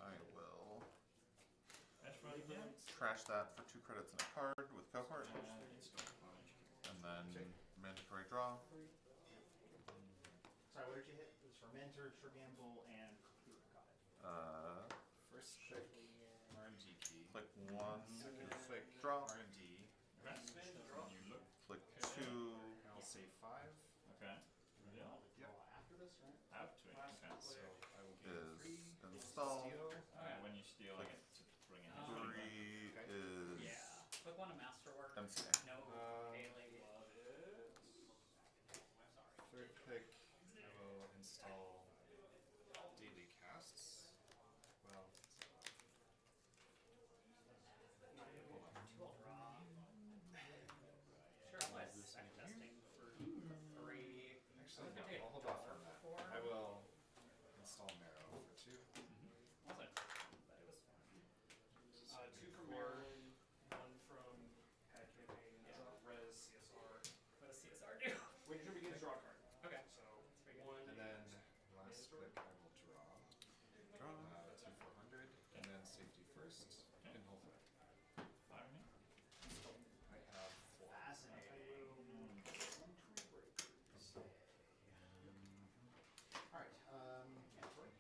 I will trash that for 2 credits and a card with Cohort. And then mandatory draw. Sorry, what did you hit? It was for Mentor, Trigamble, and Computer Cod. First click RMD key. Click 1, Second click draw. RMD. You look. Click 2. I'll say 5. Okay. Yeah. Draw after this, right? Out to it. Okay. So I will get Is 3. install. Alright, when you steal, I get to bring in 3 is Yeah. Click one to masterwork. MCA. No, Haley. Third click, I will install daily casts. Well, hold on. Two-all draw. Sure, I'll play second testing for 3. Actually, no, I'll hold off on that. I will install Marrow for 2. Also, but it was fun. 2 from Maryland, 1 from Pad Campaign, Res, CSR. What does CSR do? When your turn begins, draw a card. Okay. So, pretty good. 1. And then last click, I will draw. 2 400, and then safety first, and hold it. Fire me. I have 4. Fascinating. Century Breakers. Alright, mandatory.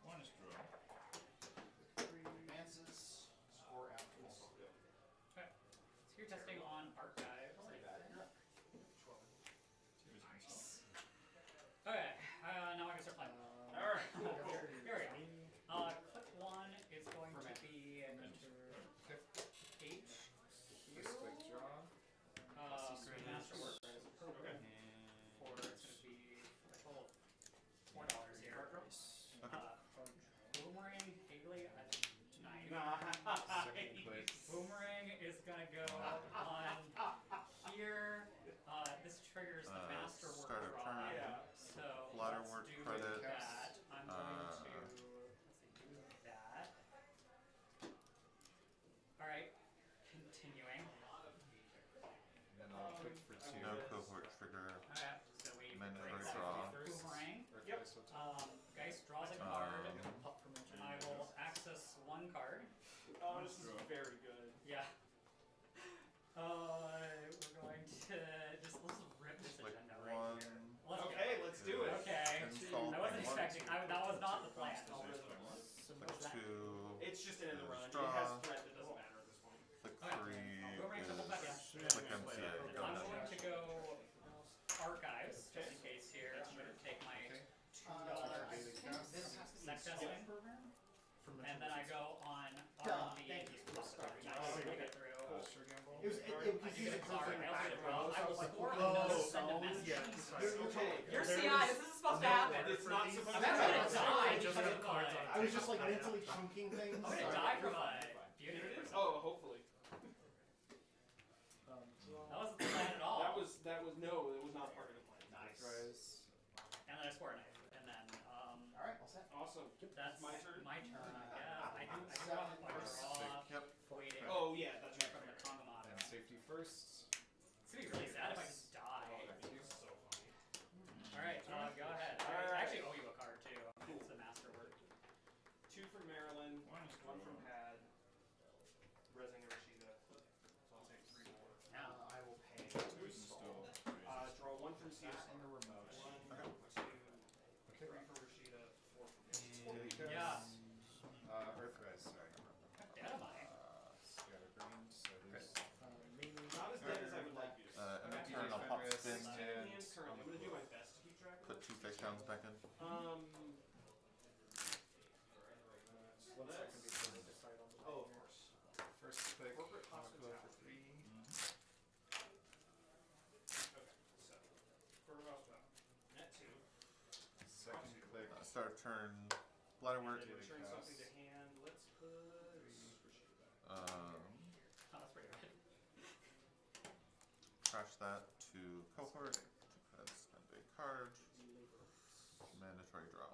One is draw. 3 advances, score after this. Okay. So you're testing on archives. Pretty bad. You're up. 2 is install. Okay. Now I can start playing. Alright. Here we go. Click 1 is going to be enter H. First click draw. Masterwork. Okay. For it's going to be a total of $4 here. Boomerang, Haley, Second click. Boomerang is gonna go on here. This triggers the masterwork start of draw. turn. Yeah. So Bladderwort let's do credit. that. I'm going to do that. All right. Continuing. And then I'll click for 2. No Cohort trigger. Okay. So we Mandatory break draw. Boomerang. Or Yep. Dice will Geist draws a card. Um, I will access 1 card. Oh, this is very good. Yeah. We're going to let's rip this Click agenda right 1. here. Let's Okay, let's do it. Okay. Install I wasn't one. expecting. That was not the plan. Click 2. It's just an end run. It Draw. has threat that doesn't matter at this point. Click Okay. 3 Boomerang to hold back in. is click MCA. Go. I'm going to go archives just in case here. I'm going to take my Okay. $2 sec testing, and then I go on Duh, R&D. thank you. Plus the dice to get through. Sure gamble. It was I confusing do the for card. the I also background. I will Like, score oh, another send a so- message. You're okay. You're There CI. was- This is supposed to happen. It's not supposed I'm to actually happen. gonna die Just because have of cards my- on I was just like mentally chunking things. I'm gonna so- die from a beauty. Oh, hopefully. That wasn't the plan at all. That was no, it was not part of the plan. Nice. Rise. And then I score a knife. And then Alright, all set. Awesome. that's My turn? My turn, I guess. I draw Yep. waiting Oh yeah, that's right. from the Congamon. And safety first. It's gonna be really sad if I just die. So funny. Alright, go ahead. Alright. I actually owe you a card too. It's the masterwork. 2 from Maryland, One is 1 from draw. Pad, Resing and Rashida. So I'll take 3 more. Now, I will pay. 2 is install. Draw 1 from That CSR. and the remote. 1, 2, 3 from Rashida, 4 from yeah. Earthrise, sorry. How dead am I? Scatterbrain, so there's Not as dead as I would like you to see. In Okay. turn, I'll pop Fenris, spin. Hand currently. I'm gonna do my best to keep track of Put it. 2 face downs back in. Oh, of course. first click. Corporate I'll go for hospitality. 3. Okay, so quarter hospitality. Net 2. Second click. Start of turn. And Bladderwort. then return Daily something to cast. hand. Let's put Oh, that's pretty good. Trash that to cohort. And spend a card. Mandatory draw.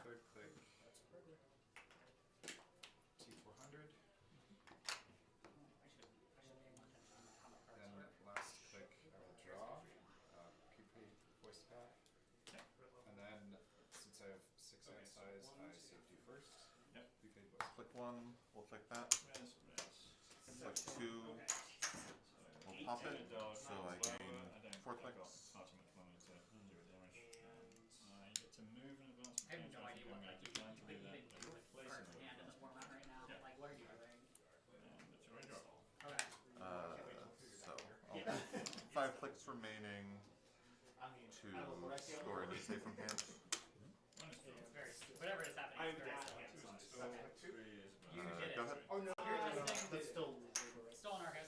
Third click. T400. I should pay more attention to how my cards Then work. last click, I will draw. Prepaid voice pack. And then, since I have 6 hand size, I safety first. Yep. Prepaid voice. Click 1, we'll click that. Res. Click 2, we'll pop it. So I gain 4 clicks. Far too much money to do a damage. And I get to move in advance. I have no idea what like you plan to even do that. do with cards in hand in this format right now. Yeah. Like, what are you doing? And that's your draw. Okay. So, 5 clicks remaining to score any safe from hand. It's very whatever is happening. It's very slow. You did it. Go ahead. Oh no, You're listening. that's still. Still an Arcus.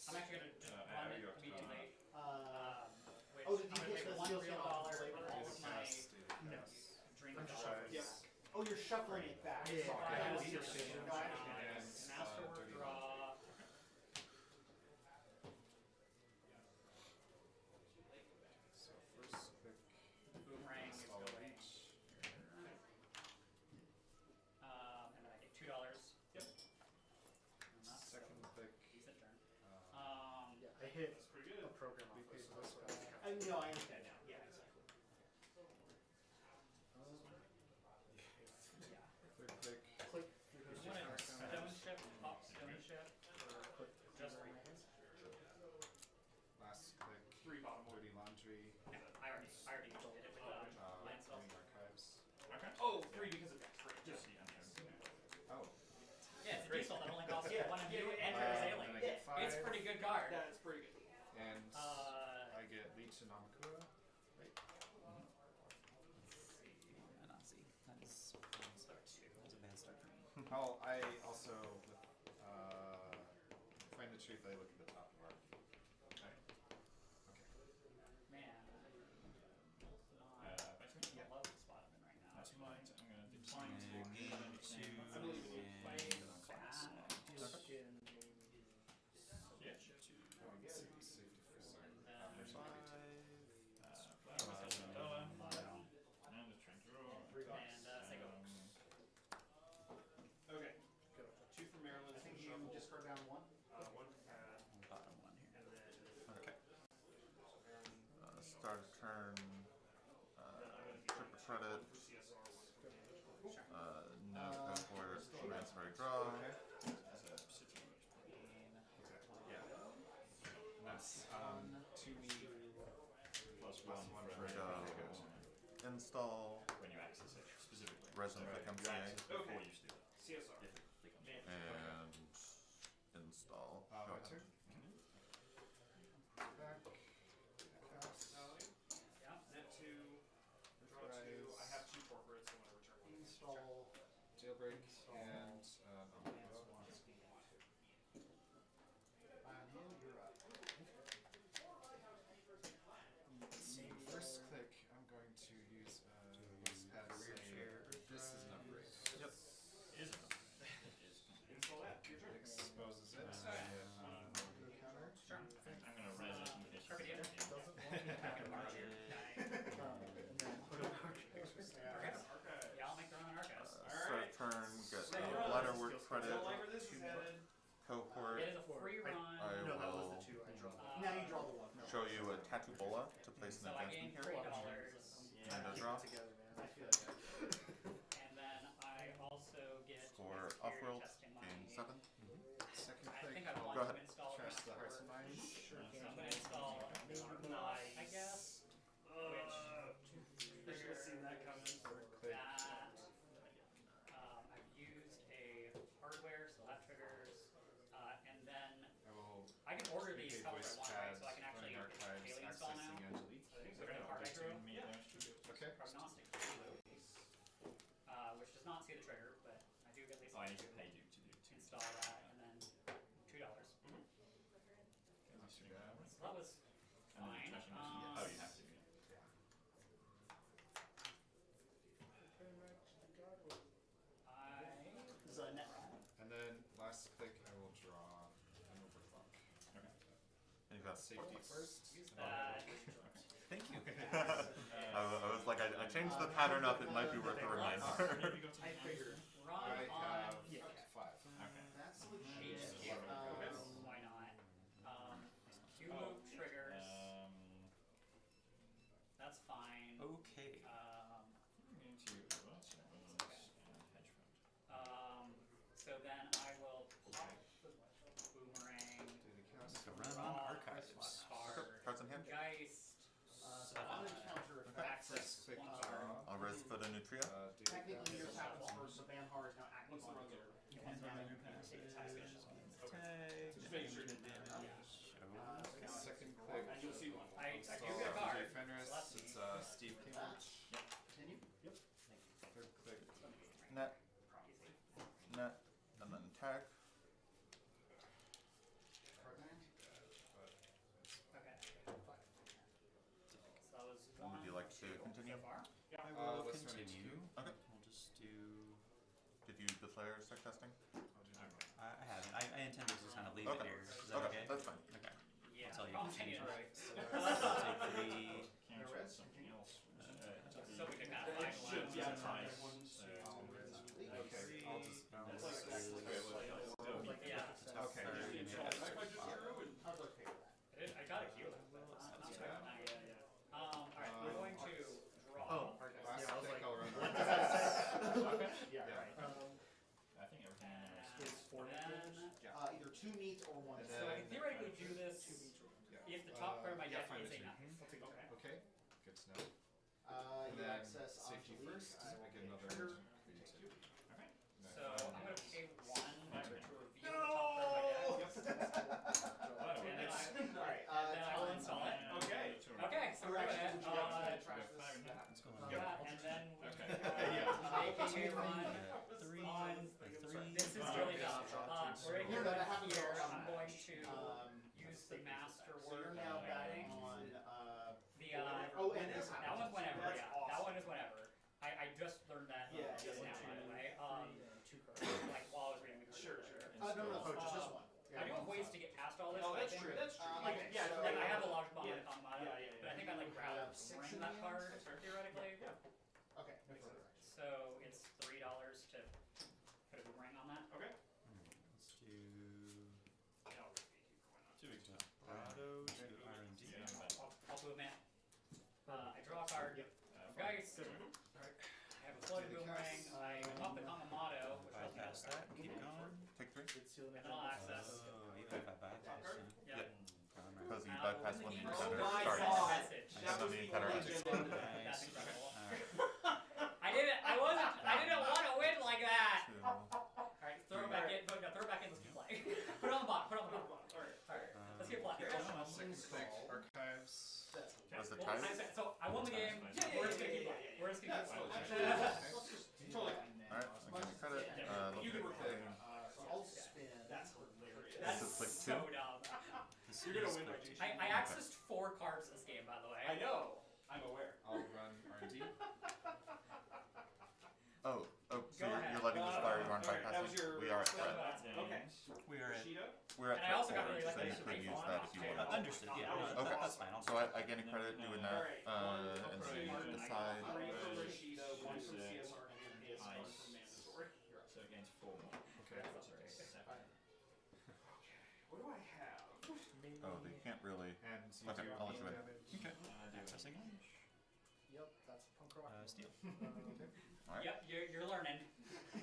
I'm actually gonna just run it immediately. Which Oh, did I'm you gonna get take the one seal real off dollar the for label? all of my No. drink I'm just dollars. shuffling. Oh, you're shuffling it back. So I Sorry. have I see your a vision. system No, I now. understand. Masterwork Dirty draw. So first click. Boomerang is install going. reach. And then I get $2. Yep. And that's Second click. decent turn. Yeah, I hit that's pretty good. a program off Prepaid this. voice pack. No, I understand now. Yeah, exactly. Yeah. Third click. Click. You want a stone ship, pop stone ship, or just Right. Last click. 3 bottom one. Dirty laundry. yeah, I already did it with line spells. Cleaning archives. Okay. Oh, 3 because of that. Great. Just the unknown. Oh. Yeah, it's a diesel that only costs Yeah. one of you and Uh, your then sailing. I get 5. It's a pretty good card. That's pretty good. And I get Leech and Namakura. Nazi. That is start two. That was a bad start for me. Oh, I also find the truth. I look at the top of our. Okay. Man, Back to me. I love the spot I'm in right now. That's mine. I'm going to decline to And game two. I believe in you. Play class. that. Yeah. Safety first. And then $5. And a trade draw. and say go. Okay. 2 for Maryland. I think you shuffle. discard down 1. 1 for Pat. Bottom one here. And then Okay. Maryland. Start a turn. Then I'm going to be Triple credit. 1 for CSR, 1 for damage. No cohort. Mandatory draw. Yeah. And that's to me. Plus Plus 1 1 for for Go. Install. when you access it specifically. Resin So click you MCA. access before Okay. you steal it. CSR. If it click on it. Damage. And install. Go My ahead. turn. Back. Cast. Yeah. Net 2. Draw 2. I have 2 corporates. I want to return 1. Install. Jailbreak and Namakura. You're up. First click, I'm going to use as Rear chair. this is numbering. Yep. Is it? Install that. Your turn. Exposes it. Counter. Sure. I'm going to res it in case Perfect. you Yeah. Doesn't want me to have an archer. And then put an archer. Yeah, I'll make their own Arcus. Start a turn. Get Stay a run. bladder work credit. Don't like where this is headed. Cohort. It is a free run. I No, that was will the 2 I draw. Now you draw the 1. show you a tattoo bola to place So an I advancement gain here. $3. And a draw. Together, man. I feel like And then I also get For security off-world, testing my. gain 7. Second I click, think I I'll want Go to ahead. install trash the Arcus hearts for- and minds. So I'm gonna install Nice, I guess. I should have seen that coming. Click. That I've used a hardware, so that triggers. And then I will I can order these prepaid however I voice want, pad, right? So I can actually running archives, daily install now. accessing Angelique. I think So we're gonna card Just micro. doing me damage. Okay. Prognostic which does not see the trigger, but I do get at least Oh, I need to pay you to do 2. install that, and then $2. So that was And then fine. you're trashing machine. Oh, you have to. Yeah. I This is a net. And then last Okay. Safety first. Use that. Thank you. I was like, I changed the pattern up. It might be worth a reminder. I figured. Run I on have Yeah. 5. That's H. legit. Why not? Q move triggers. That's fine. Okay. So then I will pop the boomerang. Daily cast. So run Draw, archives. Okay, Card. cards in hand. Geist. So on encounter effects, Access. Quick One. draw. I'll res for the Nutria. Daily technically yours cast. happens first, so Banhar is now active on your. And then you can take attack finishes. Tag. Just making sure. Show. Second click. And you'll see one. I do Install get a card. DJ Fenris. So that's It's Steve King. Continue. Yep. Third click. Net, Easy. net, and then tag. Card nine. Okay. So that was one. Would you like to continue? So far? I will let's run it continue. Okay. We'll just do. Did you declare start testing? I haven't. I intend to just kind of leave Okay. it here. Is that okay? That's fine. Okay. Yeah. I'll tell you. Continue. Right. So I'll take 3. Cancel something else. So we can kind of find one. Yeah, It's fine. Okay, I'll just bounce. Yeah. Okay. How do I pay for that? I got a Q. Alright, we're going to draw. Oh, okay. Last Yeah, I was click, like, I'll run. yeah, Yeah. right. I think everything else. It's 4 Then, Either 2 meat or 1 And so I then- can theoretically do this if the top card of my yeah, deck fine is with a me. 9. Okay. Okay, good to know. And You then access safety obsolete. first. I I will get pay another trigger. creative. So I'm going to pay 1 to reveal the top card of my deck. And then Alright, then I will install it. Okay. Okay, so we're doing it. Would you like to trash this? What's going on? And then Okay. make a new run. 3. On The 3. this is really dumb. We're Here, going that happens here. all the I'm time. going to use the master So you're word now back thing. on, The oh, and this that one's whenever, That's yeah. awesome. That one is whenever. I just learned that Yeah, just yeah, now, by yeah. the way. Like while I was reading the card. Sure. no, just this one. I do have ways to get past all this. Oh, but I that's think- true. That's true. Like, Okay, yeah, so- like I have a large bomb Yeah. in the Kamada, Yeah. but I think I'd like rather have 6 bring in that the card end? theoretically. Okay, makes sense. So it's $3 to put a boomerang on that. Okay. Let's do. 2 weeks. Prado to R&D. I'll movement. I draw a card. Guys, I have a floating boomerang. I pump the Kamamoto, which will Bypass that. Keep going. Take 3. and then I'll access. Oh, even if I bypass him. Yeah. Because you And I'll bypass open one the of game. your center Oh my starts. God. Message. And then the encounter ends. That's Nice. incredible. Alright. I didn't want to win like that. 2. Alright, throw it back in. No, throw it back in. Let's keep playing. Put it on the bottom. Put it on the bottom. Alright. Let's keep playing. Second click, archives. What's the Well, time? so I won the game. We're just gonna keep playing. We're just gonna keep playing. Totally. Alright, so give me credit. They'll You can take record. 3. So I'll spin. That's hilarious. That's This is click so 2. dumb. This You're gonna is win by click 2. I accessed 4 cards this game, by the way. I know. I'm aware. I'll run R&D. Oh, so Go ahead. you're letting this fire you aren't Alright, that was bypassing? your- We are at That's what threat. I- Okay. We are at. Rashida? We're at And I threat also got 4, really so lucky you to could make use one. that if you wanted. Understood. Yeah. Okay. That's fine. I'll So I gain a credit doing that, Alright. and so you decide. 3 from Rashida, 1 from Ice. CSR, and an ASR from Mandatory. So against 4 more. Okay. What do I have? Oh, they can't really. And you Okay, do I'll let you in. damage. Okay. Do it. Pressing. Yep, that's punk rock. Steal. Alright. Yep, you're learning.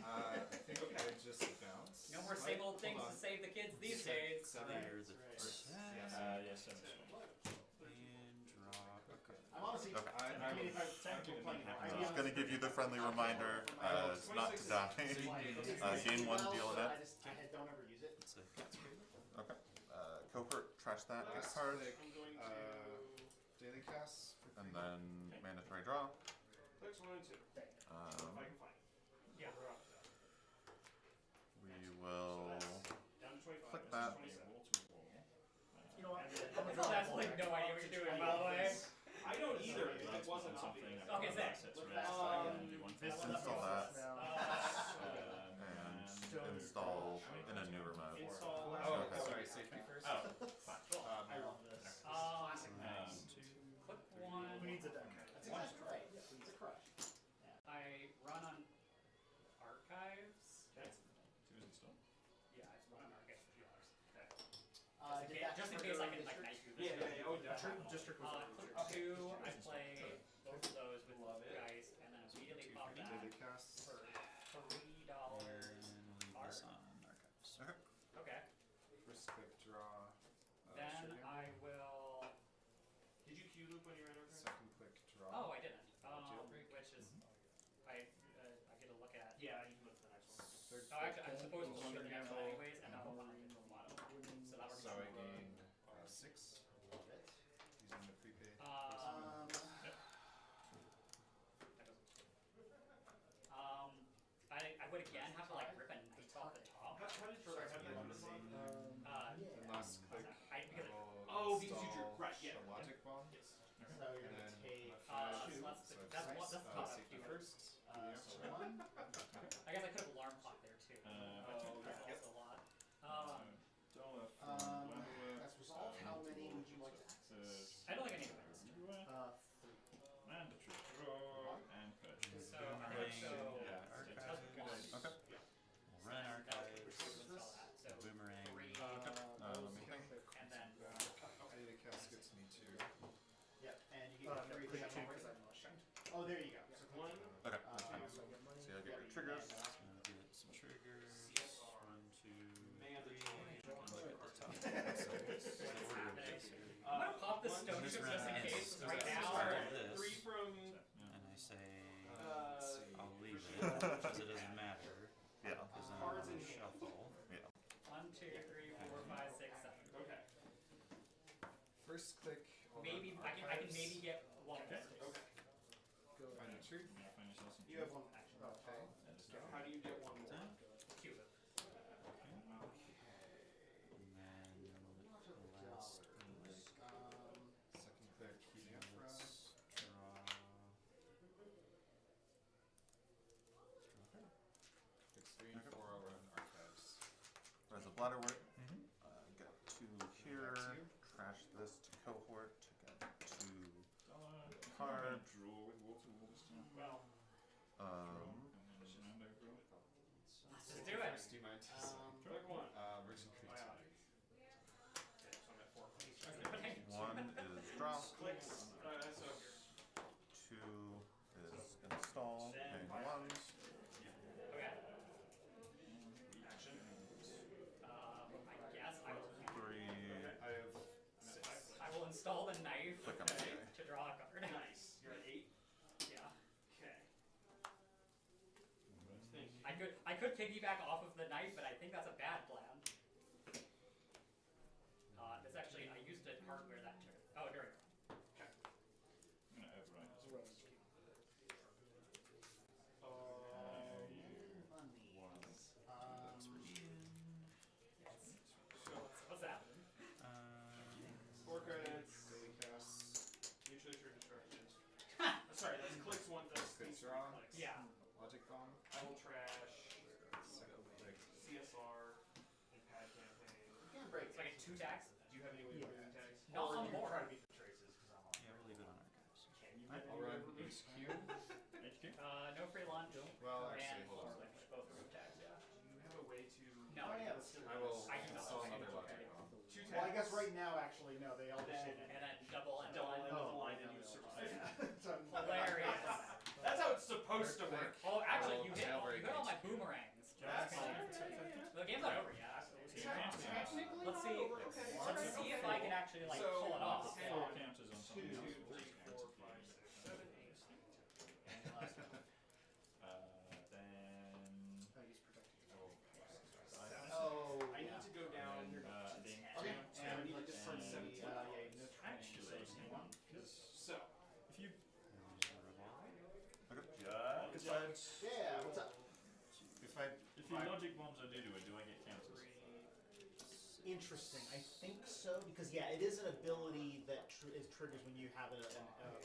I think I just bounce. No more same old things to save the kids these days. Clear the First, attack. Yes, so And draw. Okay. I'm honestly. Okay. I mean, if I'm playing now, I'm just gonna give you the friendly reminder, not to die. Gain 1, deal a net. I don't ever use it. It's a cat's cradle. Okay. Covert, trash that, get Last card, click, I'm going to... daily cast. For and 3. then mandatory draw. Clicks 1 and 2. If I can find it. Yeah. We will Down to 25. click That's that. 27. You know what? That's like no idea what you're doing, by the way. I don't either, if it wasn't something. obvious. Okay, Zach. This install that, Now, and install in a newer mode. Install. Oh, Okay. sorry, safety first. Oh, fine. I love this. I don't know, I guess $2. Did that Just in trigger case I can like district? knife you. Yeah, yeah, yeah. Oh, definitely. District was Click 2, I play both of those with dice, and then immediately pop that Daily cast. for $3. And leave this on archives. Okay. First click draw. Then trigger. I will. Did you queue loop when you ran over? Second click draw. Oh, I didn't. Jailbreak. Which is I get to look at. Yeah, you can look at the next one. Third Oh, click. actually, I'm supposed to look at the next one Gamble. anyways, and I'll find it from the bottom. So that works. So I gain 6 Love it. using the prepaid. I would again have to like rip a knife off the top. How did you run this on? Then last click. Because Oh, because you drew- install right, yeah. a logic bomb. Yes. So you're And gonna then take my two. that's so that's six, the top safety two. first. So one. I guess I could have alarm clock there too. That's also a lot. Dollar from That's resolved. How many would you like to access? I don't think I need to win this. 3. mandatory draw and purchase. So I think so. Yeah, It archive. does one. Okay. We'll run archives. Install that. So Boomerang. 3, Let me think. and then Daily cast gets me 2. Yep, and you get your 3 click if you 2 have because one. I'm motioned. Oh, there you go. So One. Okay. So I get money. So you get your triggers. Get some triggers. 1, 2, 3. Mandatory. Look at the top. what's happening? I'm gonna pop the stone This just round in ends. case So right that's now. part of this. 3 from. And I say Let's see. I'll leave it because it doesn't matter. Yeah. Because then Cards I'll in hand. shuffle. 1, 2, 3, 4, 5, 6, 7. Okay. First click. all Maybe the I can archives. maybe get one Okay. more. Okay. Go Find the truth. Yeah, find yourself some You have one action. Okay. How do you get one more? Done. Cube. And then last click. Second click. Heating up round. Let's draw. Clicks 3 and 4 over in archives. There's a bladderwort. Mm-hmm. Get 2 here. Trash this to cohort to get 2 Card. cards. Draw with water this time. Well, And then Mando draw. Let's just do it. First, do you mind? click 1. Virgin Creek. Okay, so I'm at 4. 1 is draw. Clicks. So 2 is install. Paying 1. Okay. action. I guess I will. 3. I have 6. I will install the knife Click on the guy. to draw a card. Nice. You're at 8. Yeah. Okay. I could piggyback off of the knife, but I think that's a bad plan. This actually I used it hardware that turn. Oh, during. Okay. I'm gonna override this. Rose. What's happening? 4 credits. Daily cast. Mutually assured destructions. Sorry, that's clicks 1. That's Click these 3 draw. clicks. Yeah. Logic bomb. I will trash Second click. CSR and pad campaign. Can't break So I get 2 tags. Do you have any way of moving tags? Not Or on you board. try to beat the traces because I'm on. Yeah, we'll leave it on archives. Can you I- move I'll run HQ. HQ? No free lunch. Well, and actually, hold on. Forward, both remove tags. Yeah. Do you have a way to? No. Oh yeah, let's do it. I will I do not. install another logic Okay. bomb. 2 tags. Well, I guess right now, actually, no. They all just say And then double and Double line. end of the Oh, line I and know you that. survive. Hilarious. That's how it's supposed to work. Oh, actually, you I'll hit all jailbreak my HQ. boomerangs. That's The game's not over yet. Technically, Let's not see. over. Okay. Let's see if I can actually like pull it off. 4 counters on 2, something 3, else. 4, 5, 6, 7, 8. And the last one. Then I use protected. Oh, I need to go down to 10. Okay, and we need to turn see, 17. actually, So, if you Yeah, what's up? if your logic bombs are due to it, do I get counters? Interesting. I think so because yeah, it is an ability that triggers when you have a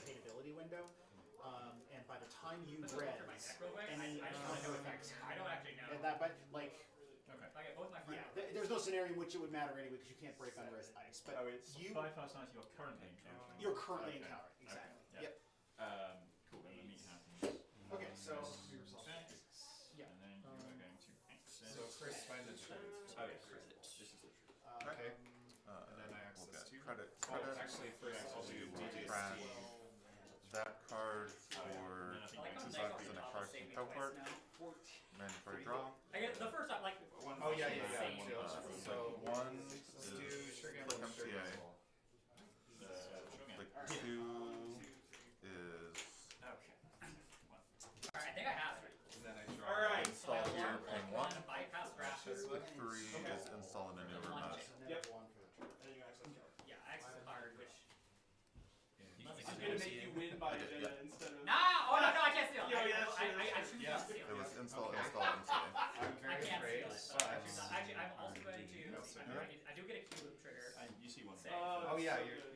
paid ability window, and by the time you Let's go read through my deck real quick. any I just want to know effects. I don't actually know. and that, but like Okay. I get both my friends. yeah, there's no scenario in which it would matter anyway because you can't break under as ice. But Oh, it's you bypass ice you're currently encountering. you're currently Okay. encountering exactly. Okay, Yep. Cool, then the meet happens. Okay, so Okay. yeah. And then you are going to access. So first find the truth. get credit. This is the truth. Okay. Uh, And then I we'll access get two. credit. Oh, actually, first I'll do trash DDST. that card for I like how $2 Nick and a on card top from saved me teleport. twice now. Mandatory draw. I get the first time, like, Oh yeah, yeah, Insane. yeah. So One let's is do Sugar click and Sugar MCA. as well. Click 2 is Okay. alright, I think I have it. And then I draw. Alright. install here, Click paying one, 1. bypass draft. Click 3 is install a new map. Yep. One for the turn. And then you access card. Yeah, access the card, which. You Let's can I'm do gonna see make it. you win by I get- agenda instead of. Nah! Oh no, I can't steal it. Yeah, yeah, that's true, I that's choose true. not to steal It it. was install, Okay. install, MCA. I'm I very can't afraid, steal it, so but I choose not. Actually, I'm also going to. Okay. I do get a Q loop trigger. You see one. Save. oh yeah, so you're. good.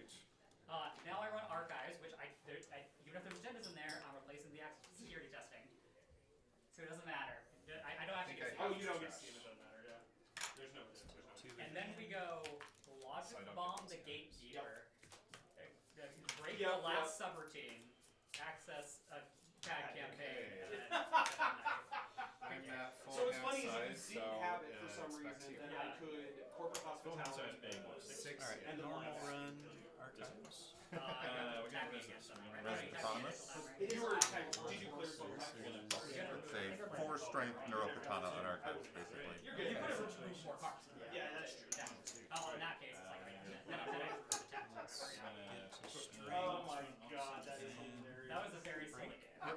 Now I run archives, which even if there's agendas in there, I'm replacing the security testing. So it doesn't matter. I don't actually get to see Oh, it. you don't get to see him, it doesn't matter, yeah. There's no. And then we go logic So I don't bomb get the to see gatekeeper, break Yep, the last yep. subroutine, access a tag campaign, Okay. and then I'm at full So what's hand funny is size, if you so didn't have it for some expects reason, you. then Yeah. I could corporate hospitality. size being what, Six. Alright, And the normal lines. run archives. we're gonna tag do me this. against them, We're right? gonna Res Tag me Autonomous. against them, right? If you were kind of, did you clear some It's a 4 strength neurokatana on archives, basically. You're good. You could have removed more cards. Yeah, that's true. Oh, in that case, it's like, then I protect. Oh my god, that is hilarious. That was a very silly game.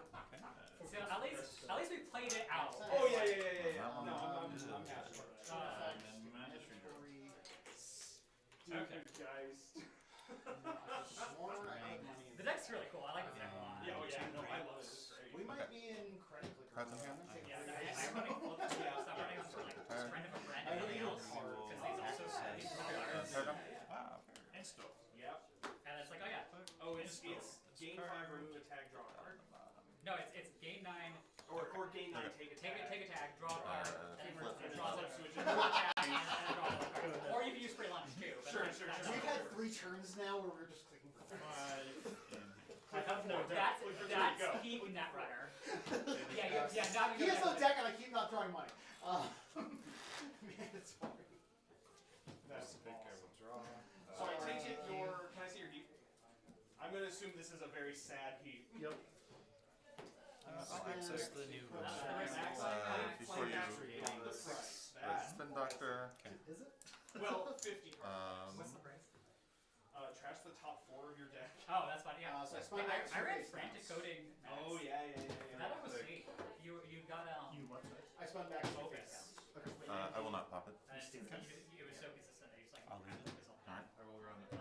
So at least we played it out. Oh yeah, yeah, yeah, yeah, yeah. No, I'm happy for that. Okay. Stupid guys. The deck's really cool. I like the deck a lot. Yeah, oh yeah, no, I love it. It's great. We might be in credit clicker. Present mode. hand? I'm gonna take Yeah, three. I'm running flip. Yeah, I'm running for like just friend of a friend. I really Anything don't else? card. Because these also these cards. Wow, And stuff. Yep. And it's like, oh yeah. Oh, it's gain 5, remove a tag, draw a card. No, it's gain 9. Or gain 9, take a tag. Take a tag, draw a card, and then And draw flip a switch. draw a tag, and then draw a card. Or you can use free lunch too. But Sure, like, sure, that's sure. We've not- had 3 turns now where we're just clicking for cards. I have no That's go. peak Netrunner. Yeah, now we He go has no Netrunner. deck and I keep not throwing money. Mandatory. That's I think I will draw. So I take it your. Can I see your heap? I'm gonna assume this is a very sad heap. Yep. I'll access the new run. Before you spin doctor, Is it? Well, 50 cards. What's the price? Trash the top 4 of your deck. Oh, that's fine. Yeah. So I spun I back ran two face frantic downs. coding. Oh yeah, yeah, yeah, yeah. That was sweet. You got You what? I spun back 2 Okay. face downs. I will not pop it. And it was so consistent. It was like I'll leave it. I will run it. And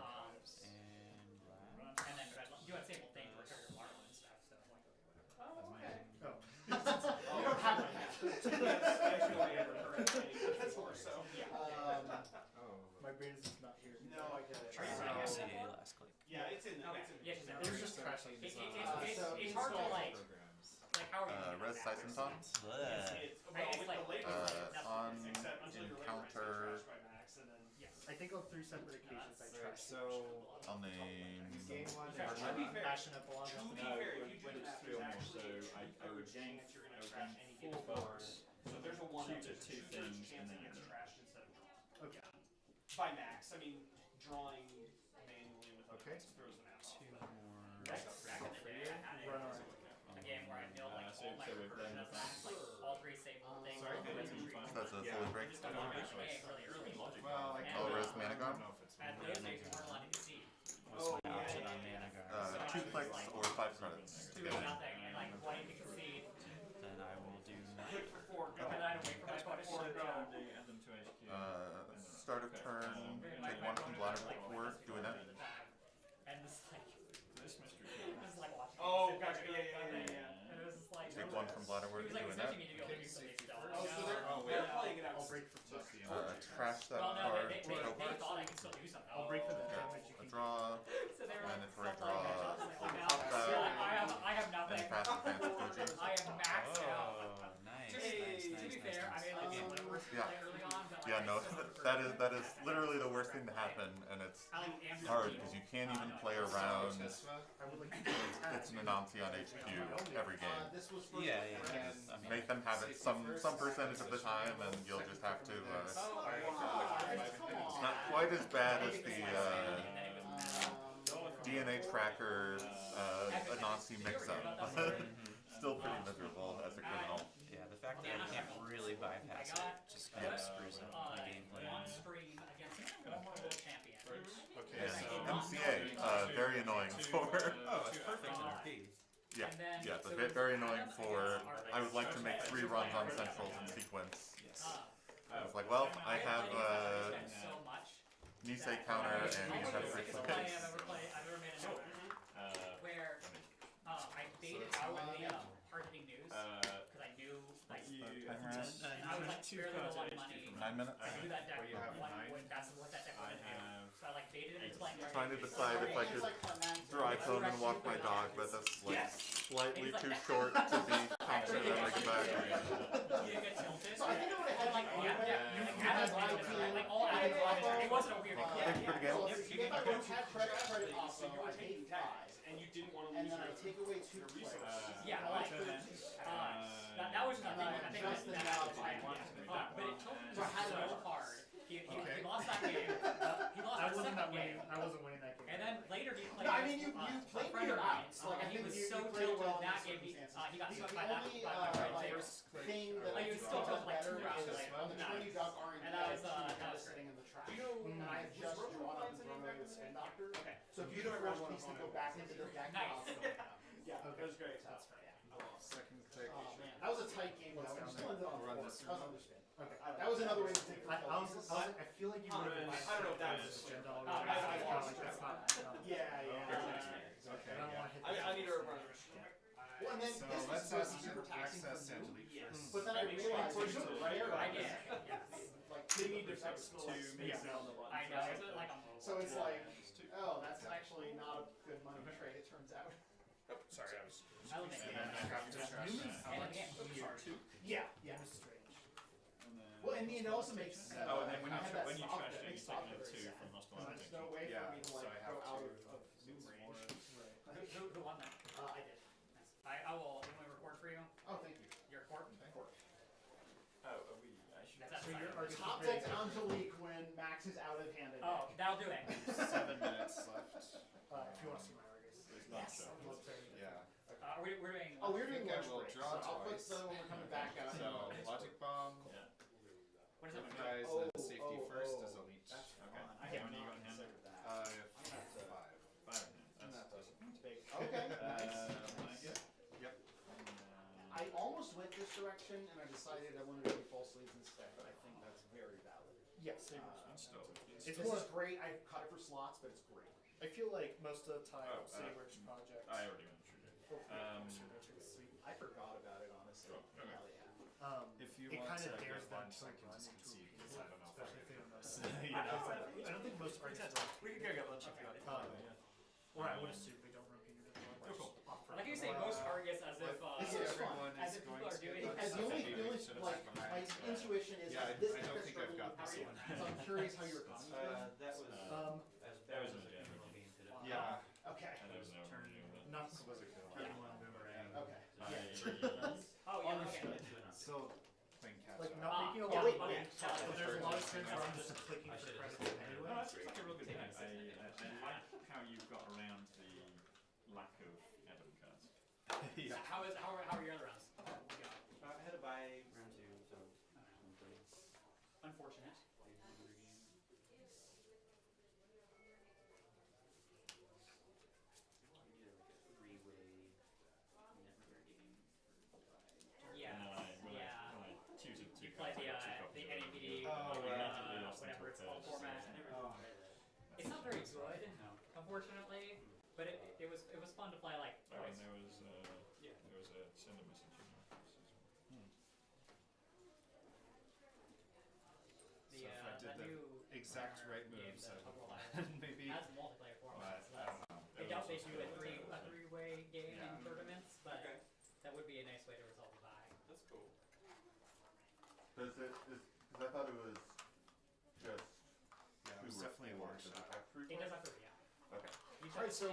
then you had same thing to return your Marlin and stuff. So I'm like, oh, okay. You don't have my hand. That's actually only ever heard before, so. Yeah. Oh. My brain is just not here. No, I get it. Are you running CA last click. Yeah, it's in there. Okay. It's in Yeah, there. There's just trashing it's hard to like how are you doing Res that? Sysonton. Well, with the later On except until your later encounter, by Max, and then Yes. I think on 3 separate occasions I Alright, trashed. so I'll name game 1 To be fair, Mashing up a lot to of be stuff. fair, if you do when the it's math, 3 or there's more, so actually I a would gain chance you're gonna I would trash gain any 4 given cards. So there's a 1 Two out to of two 2 things, chance and it then gets you- trashed instead of drawn. Okay. By Max, I mean drawing manually with other Okay. cards throws the math off. Two but- more. Back in the day, I had Run a game where I built like so- all my so we've recursion done designs, like all 3 save things. Sorry, all the good. retreat. so that's a Yeah. fully break. Just a long range game really early. well, I Oh, Res I Managon? don't know if it's At those days, you weren't allowed to concede. What's my option on mana guard? 2 clicks or 5 credits. Doing nothing and like wanting to concede. Then I will do Click nothing. for 4, go. And then I'd wait for my opponent Four, to go. go. Add them to HQ. Start of turn, take 1 from Bladder, doing that. And just like, This mystery. just like watching. Oh, it. gotcha, yeah. And it was just like. Take 1 from Bladder, He was like doing that. expecting me to be able to do something still. Oh, so they're playing it out. I'll break for just the Trash that Well, no, card, they teleport, thought I could still do something. I'll break for the Okay. damage you a can draw, So they were like, Mandatory stuff like that. draw, I was like, oh, now pop that, I have and nothing. pass the Fancy Fuji. I am maxed out. Oh, nice, To nice, be nice, fair, I nice. mean, like, when it was Yeah. played early on, but like, Yeah, Yeah, no, that is literally the worst thing to happen, and it's I like Amsterdam hard people. because you can't even play around. Tisma. I would like It's an Anansi on HQ every game. This was first Yeah, with yeah. friends. I mean, Make them have it some percentage of the time, and you'll just have to. It's not quite as bad as the DNA tracker Anansi mix-up. Still pretty miserable as a criminal. yeah, the fact that you can't really bypass it just kind of screws up the gameplay. One stream against a world champion. Okay, And so MCA, very annoying for. Oh, it's perfect in RP. Yeah, And then- yeah, it's so a bit very annoying against for. our- I would like to make 3 runs on centrals in sequence. Yes. I was like, well, I have spent so much. Nisei counter and you Almost have the free sickest play space. I've ever made a note where I baited out the hard-hitting news because I knew like I was like barely a lot of money. 9 minutes. I knew that deck What do you have, what, 9? that's what that deck was gonna do. So I like baited it into playing Trying to decide if I could drive home and walk my dog, but that's like slightly too short to be confident I make it back. You get tilted. So I think I would have had Like like yeah, like all it wasn't a weird Thank you for the game. So if I would have had credit also, So you were I taking take tags, 5. and you didn't want to And lose then I your take away 2 players. Yeah, like that was just I think Just that's enough. fine. But it took me So I had so to- hard. He Okay. lost that game. He lost I the wasn't second winning. game. I wasn't winning that game. And then later he played. No, I mean you a played friend your of mine, outs. Like I and he think was you so played tilted well in in that the game. circumstances. He got The swept by that only by my friend like too. thing that Like, I he was do still a lot tough, like, 2 better rounds is later. on the turn you got RNG, And that was, I have 2 that was guys sitting in the trash. Do you know? And I have just drawn up and thrown away the spin doctor. Okay. So if you don't force piece to go back into the deck, Nice. I'll throw it out. Yeah, That was great. that's fair. Yeah. second take. Oh man, that was a tight game. Though. What's Just down wanted to there? Run unforce. this That was one. underspin. Okay. That was another way to take I feel like you would have. I don't know if that was. Gen dog. I lost. That's not. Yeah, yeah. Okay. I don't want to hit. I need to run. Well, and then So this was let's supposed to ask be super taxing for access new. Angelique first. But then I realized there's no player I on did. this. Yes. Like They need to fix to to make it on the button. I know. It's like a So it's like, oh, that's actually not a good money trade. It turns out. Sorry, I was. I will make it. And I have to trash that. And again, Yeah, yeah. Strange. Well, and it also makes. Oh, and then when I you had that when you soft trash that it, makes you're taking soft it 2 very from sad. Lost 'Cause One. there's no way for Yeah, me to so like I go have out to- of zoom range. who won that? I did. Nice. I will. You want me to record for you? Oh, thank you. Your court. Oh, are we? I should. That's So you're outside. Top deck Angelique when Max is out of hand. Oh, that'll do it. 7 minutes left. If you want to see my Argus. It's not Yes. so. Yeah. We're doing. Oh, we're doing I lunch will break, draw so I'll put twice. the when we're coming back out. So logic bomb. Yeah. What is it? Guys, Oh, and safety oh, first oh. as a leech. That's Okay. fun. How many you got in hand? I have 5. 5 in hand. That's Okay. Nice. Yep. I almost went this direction and I decided I wanted to do false leads instead, but I think that's very valid. Yes. still. It's This more. is great. I've cut it for slots, but it's great. I feel like most of the time, Oh, Sandwich projects. I already went through it. Sweet. I forgot about it honestly. Oh, okay. Hell yeah. If you It want kind to of dares get them lunch, to I can run just into concede a because people, I don't know if especially if they don't know. you know. I don't think most artists run. We can go get lunch if you want. Or I would assume they don't run Peter to run. Cool. I like you say most targets as if. This is fun. Everyone As is if going people are to doing- get lunch. As the only Maybe we feeling, should have like, left my behind. intuition is Yeah, that this I don't think I've got this one. So I'm curious how you're coming with it. That was as That was bad as a a general. criminal game today. Yeah. Okay. And there was no revenue with it. Not This was a good one. everyone boomerang. Okay. Oh yeah. Okay. Still playing catch Like up. not making a yeah, lot of okay. money, but there's a lot of times where I'm just clicking for credits No, anyway. that's like a real good game. I like how you've got around the lack of Adam cards. So how are your other rounds? I had to buy round 2, so Unfortunate. Yeah. Yeah. When I tutored You 2 play cards, the I got 2 copies of it. NAPD, Oh, immediately lost whatever into it's called pairs, format. so- It's not very good, unfortunately, but it was fun to play like I mean, twice. there was a send a message in my office as well. The So if I did that the new exact Runner right game, moves, the I would World have Island, maybe. has multiplayer format, so I that's. don't know. I There doubt was they also do a a three-way game Yeah. in tournaments, but Okay. that would be a nice way to resolve a bye. that's cool. Because I thought it was Does it have three It does players? have 3, yeah. Okay. Each Alright, so,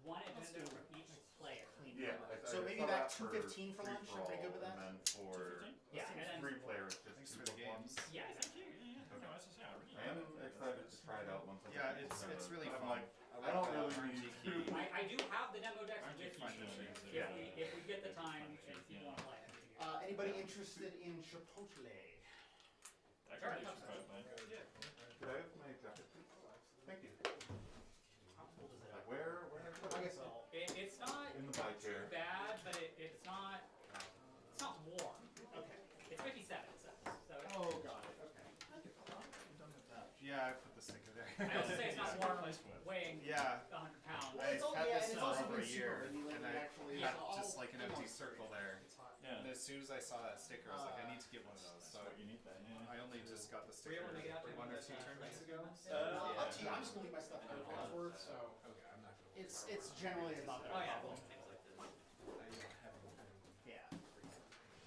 one let's agenda do- for each player. Yeah. So maybe saw back that for 215 for free lunch, all, everybody good with that? And then for 215? Yeah, and then 3 players, just Thanks 2 for the plus 1. games. yeah, Thank you. Yeah. Okay. No, as I say, I really I am excited to try it out once I Yeah, get it's together. really But I'm fun. like, I don't really RNG need key. to. I do have the demo decks Aren't you with fun me. machines? Yeah. If we get the time, if you want to play it. Anybody interested in Chipotle? I can do some code, man. Could I have my jacket, please? Thank you. How cold is it Like out? where did I put I it? guess I'll. It's not In the bike too chair. bad, but it's not warm. Okay. It's 57, it says. So Oh, got it. Okay. Yeah, I put the sticker there. I also say it's not warm, weighing Yeah. 100 pounds. Well, I it's all- had yeah, this and it's for also over a been year, super. I mean, like, and we I actually- had it's just all- like an empty circle there. Yeah. And as soon as I saw that sticker, I was like, I need to get one of those. That's So what you need then, yeah. I only just got the Were you sticker able to make it out to 1 or the, 2 tournaments ago. Up to you. I'm just gonna leave my stuff in Wadsworth, so Okay, I'm not gonna. it's generally not that Oh yeah, problem. things like this. I don't have Yeah.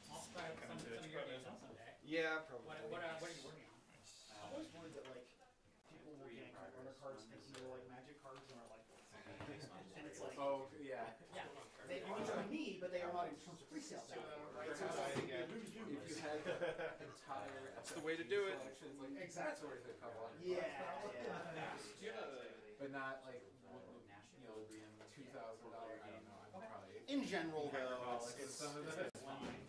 I'll try some of your games on someday. Yeah, probably. What are you working on? I'm always worried that like people will get runner cards thinking they're like magic cards and are like, and it's like Oh, yeah. Yeah. they are to me, but they are not in terms of pre-sale value. Right? So it's like, If you had entire. That's the way to do it. Selections, like, Exactly. that's worth a couple $100. yeah. But not like, you know, $2,000. I don't know. I'm probably. In general, though, Well, like it's, some of the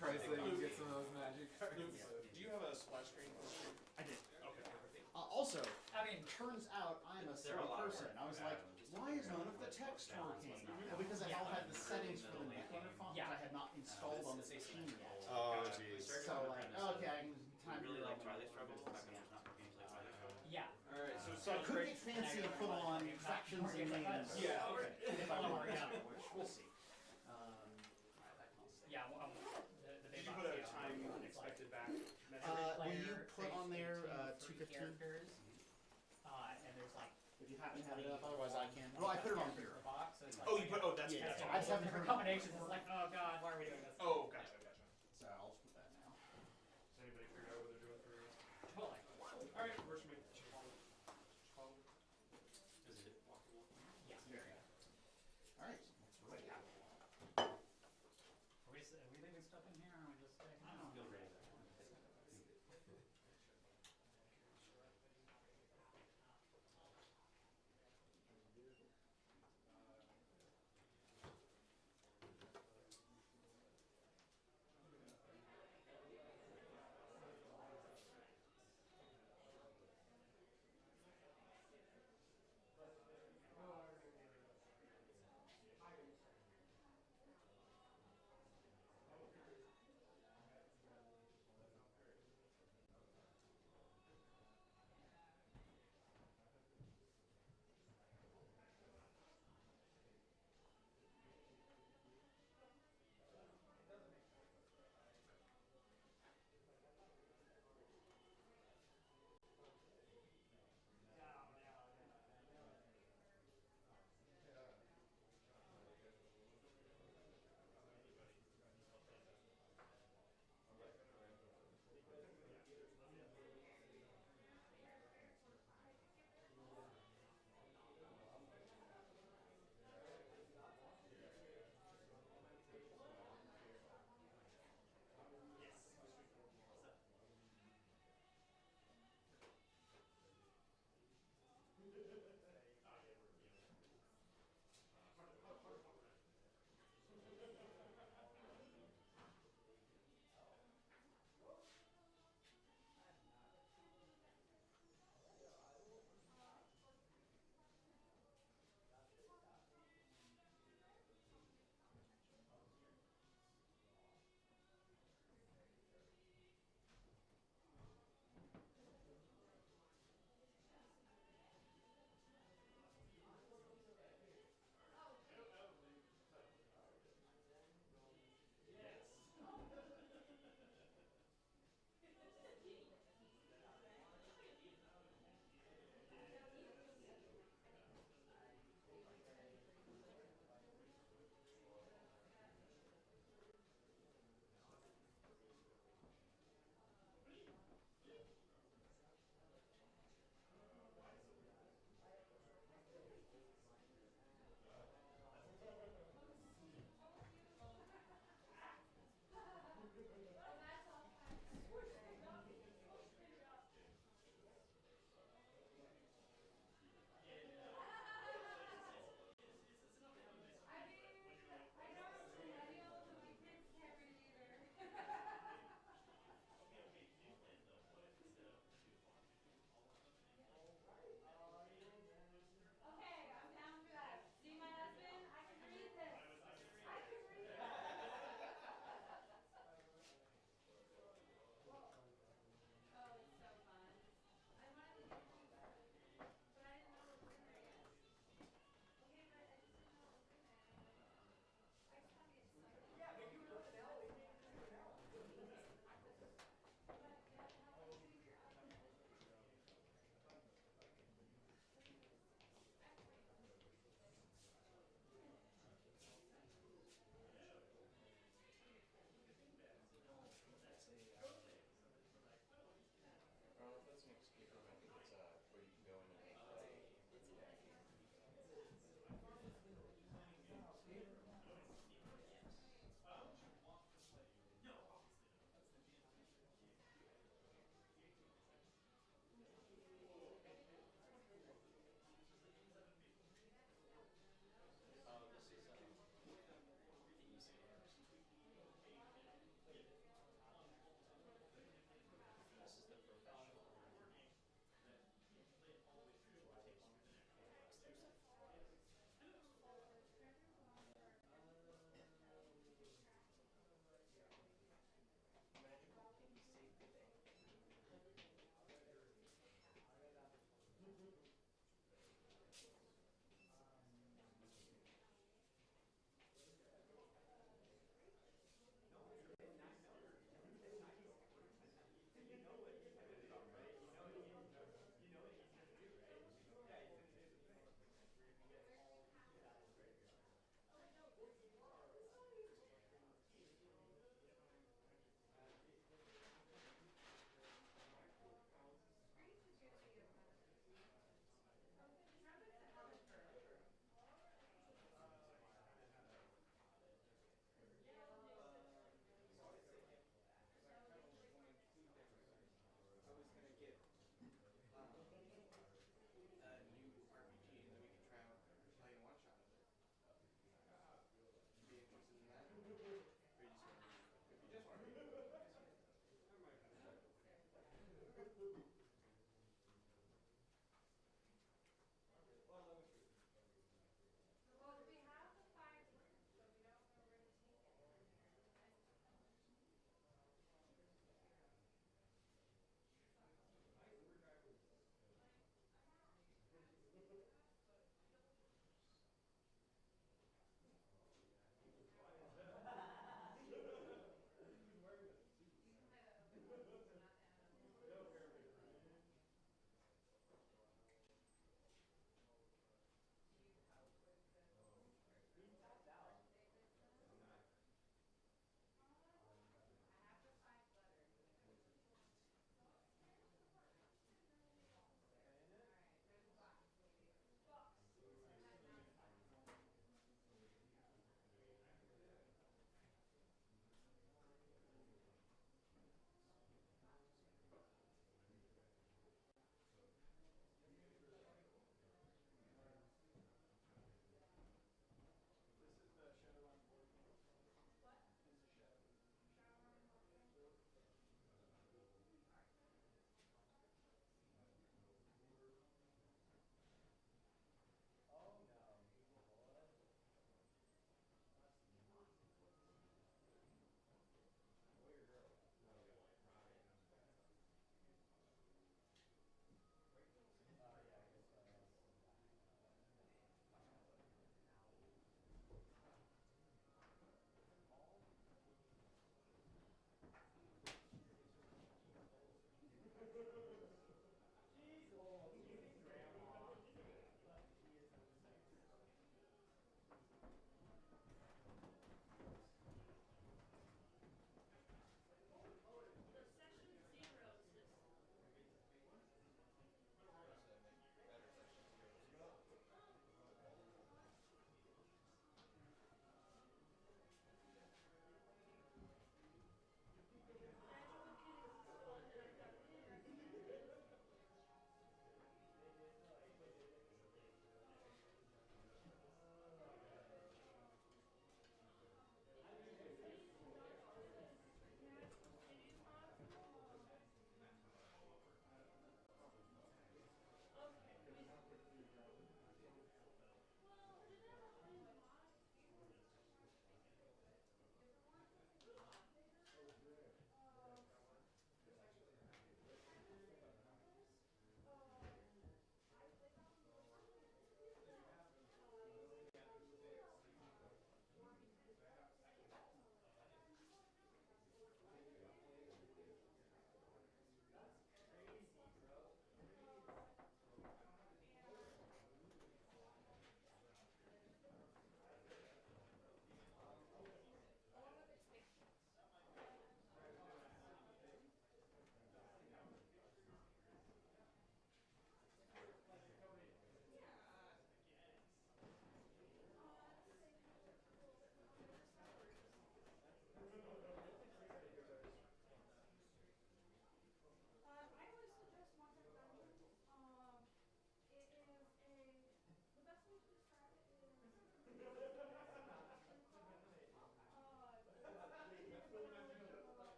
price that you get some of those magic cards. So. Do you have a splash screen on the screen? I did. Okay. Also, I mean, turns out I'm a silly person. I was like, why is none of the text working? Well, because I all had the settings for the Netrunner font that I had not installed on this machine yet. Oh, jeez. So like, okay, I can time to really like reload Twilight my Struggle. programs The again. fact that there's not more games like Twilight Struggle. Yeah. Alright, so So I could get fancy and put on factions and names. Yeah, okay. If I want, which we'll see. Yeah, the Did big you box, put a yeah, time expected back measure? Will you put on there 2:15? characters, and there's like If you happen to have it up, otherwise I can. Well, I put it on here. the box. So it's like, Oh, you put, that's, Yeah, that's I just haven't different heard. combinations. It's like, oh god, why are we doing this? Oh, gotcha. So I'll just put that now. Has anybody figured out what they're doing for Totally. Alright, works for me. Yeah. Very good. All right. Let's roll. Are we leaving stuff in here, or are we just staying? I don't feel ready.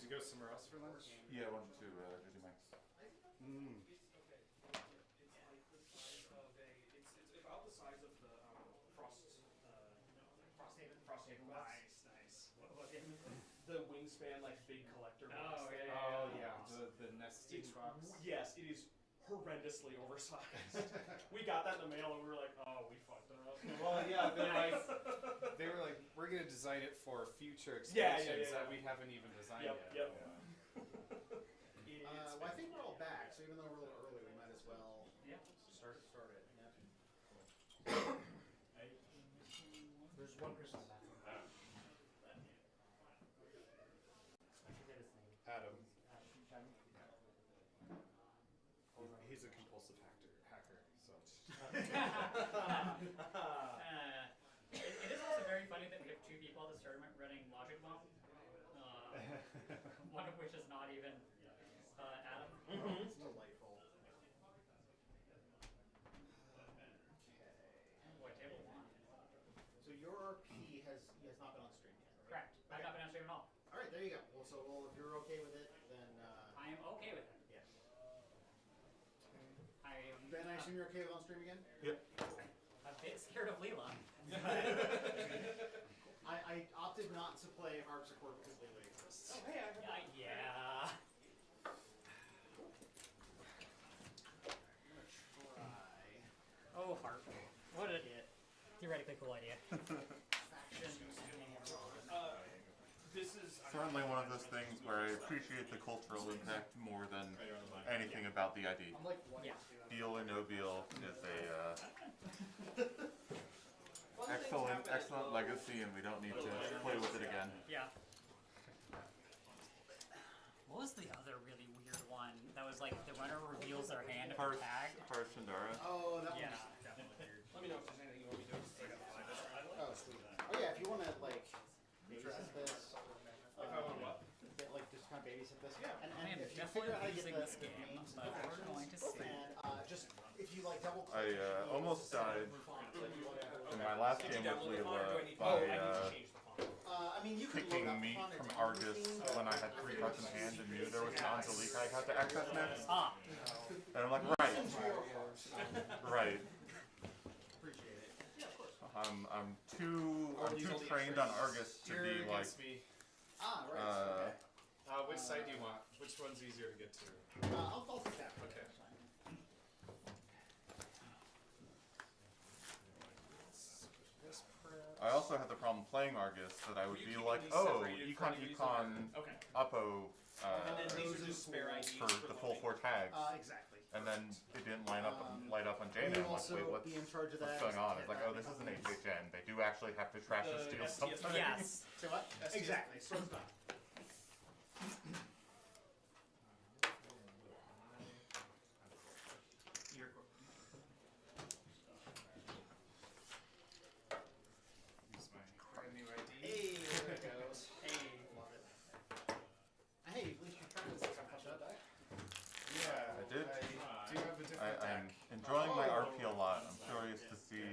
you go somewhere else for lunch? Yeah, I wanted to do my. It's about the size of the Frosthaven. Nice. What game is it? The wingspan, like big collector box. Oh, yeah, Oh yeah, the nesting It's box. yes, it is horrendously oversized. We got that in the mail and we were like, oh, we fucked up. Well, yeah, Nice. they were like, we're gonna design it for future Yeah, expansions yeah. that we haven't even designed Yep. yet. Well, I think we're all back, so even though we're a little early, we might as well Yeah. start it. Yep. There's one person in the bathroom. I forget his name. Adam, Adam. he's a compulsive hacker. So It is also very funny that we have two people at this tournament running Logic Bomb. One of which is not even Adam. It's delightful. Boy, table one. So your RP has not been on stream yet, right? Correct. I've not been on stream at all. All right, there you go. Well, if you're okay with it, then I am okay with it. yeah. Ben, I assume you're okay with on stream again? Yep. A bit scared of Leela. I opted not to play harpsichord because Leela exists. Oh, hey, Yeah. Try. Oh, Harp. What a theoretically cool idea. This is Certainly one of those things where I appreciate the cultural impact more than anything about the ID. I'm like one. Yeah. Deal or no deal is a excellent legacy, and we don't need to play with it again. Yeah. What was the other really weird one? That was like the runner reveals their hand if they're tagged. Harshandara. Oh, that Yeah. one's definitely weird. Let me know if there's anything you want me to do. I gotta find it. Oh, sweet. Oh yeah, if you want to like babysit this, If I want what? like just kind of babysit this. Yeah. And I am if you figure out how to get definitely the, using this the game, names but and we're going to see. and just if you like double I click. almost died in my last Did you game with download the font, or do I Leela need by I need to change the font. I mean, you could load picking up meat font from into Argus anything, when I had 3 cards in hand and knew there was an Angelique I had to access next. Ah. And I'm like, right. Right. Appreciate it. I'm too trained on Argus to You're be like against me. Ah, right. Which side do you want? Which one's easier to get to? I'll take that. Okay. I also had the problem playing Argus that I would Were you be keeping like, these oh, separated Econ from these, Econ Okay. Uppo And then these are just spare IDs for the full loading. 4 tags. Exactly. And then it didn't light up on Will JNet. you I'm like, also wait, be in charge of that? what's going on? It's like, oh, this is an HHN. They do actually have to trash and The steal STS something. Yes. So what? STS. Exactly. So it's done. You're Use my brand new ID. Hey, there it goes. Hey. Love it. Hey, at least you're trying to say something about that. Yeah, I did. I do have a different I'm deck. enjoying my RP a lot. I'm curious to see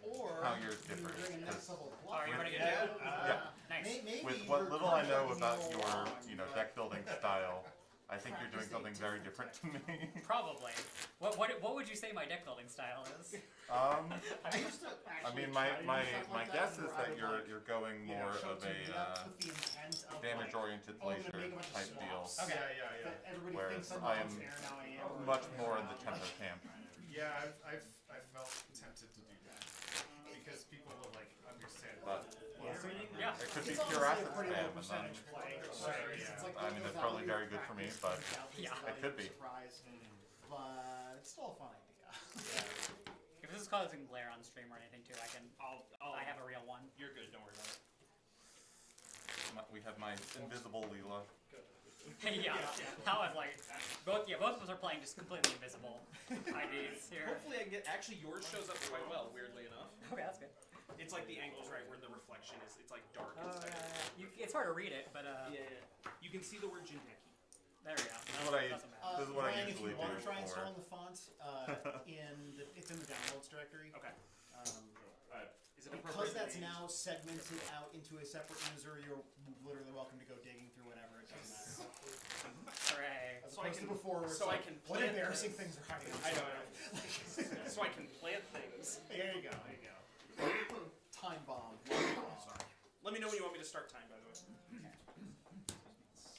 Or how yours you differs. bring a next 'cause level Oh, are you block. ready to Yeah. do? Yeah. Nice. Maybe with your what little I know contract about can your, go on. deck building style, I think you're doing something very different to me. Probably. What would you say my deck building style is? I used to I actually mean, try to do my stuff like guess that is where I that would, like, you're going you know, more show of to a depth with the intent of, damage-oriented like, oh, I'm gonna glacier make a bunch of type deal. swaps. Okay. Yeah. That everybody Whereas thinks I'm I am unfair, now I am. much more in the tempo camp. Yeah, I've felt tempted to do that because people will like understand. But Yeah. it could be It's pure honestly acid a pretty spam, low and then percentage play. yeah. It's like I mean, those that's probably value very good for me, practice but without yeah, value it could be. surprise. But it's still a fun idea. If this is causing glare on stream or anything too, I have a real one. You're good. Don't worry about it. We have my invisible Leela. Yeah. How I was like, both of us are playing just completely invisible IDs here. Hopefully, I can get. Actually, yours shows up quite well. Weirdly enough, Okay, that's good. it's like the angle's right where the reflection is. It's like dark Oh, instead. It's hard to read it, but Yeah. You can see the word Jinheki. there we go. This is what I Doesn't matter. This is what I Ryan, usually if you want do to try for- installing the font, it's in the downloads directory. Okay. Is it because that's now segmented out into a separate user, you're literally welcome to go digging through whatever. It doesn't matter. Hooray. As opposed to before, where it's so I like, can what plant embarrassing things. things are hiding. I know. So I can plant things. There you go. There you go. Time bomb. Sorry. Let me know when you want me to start time, by the way. Okay.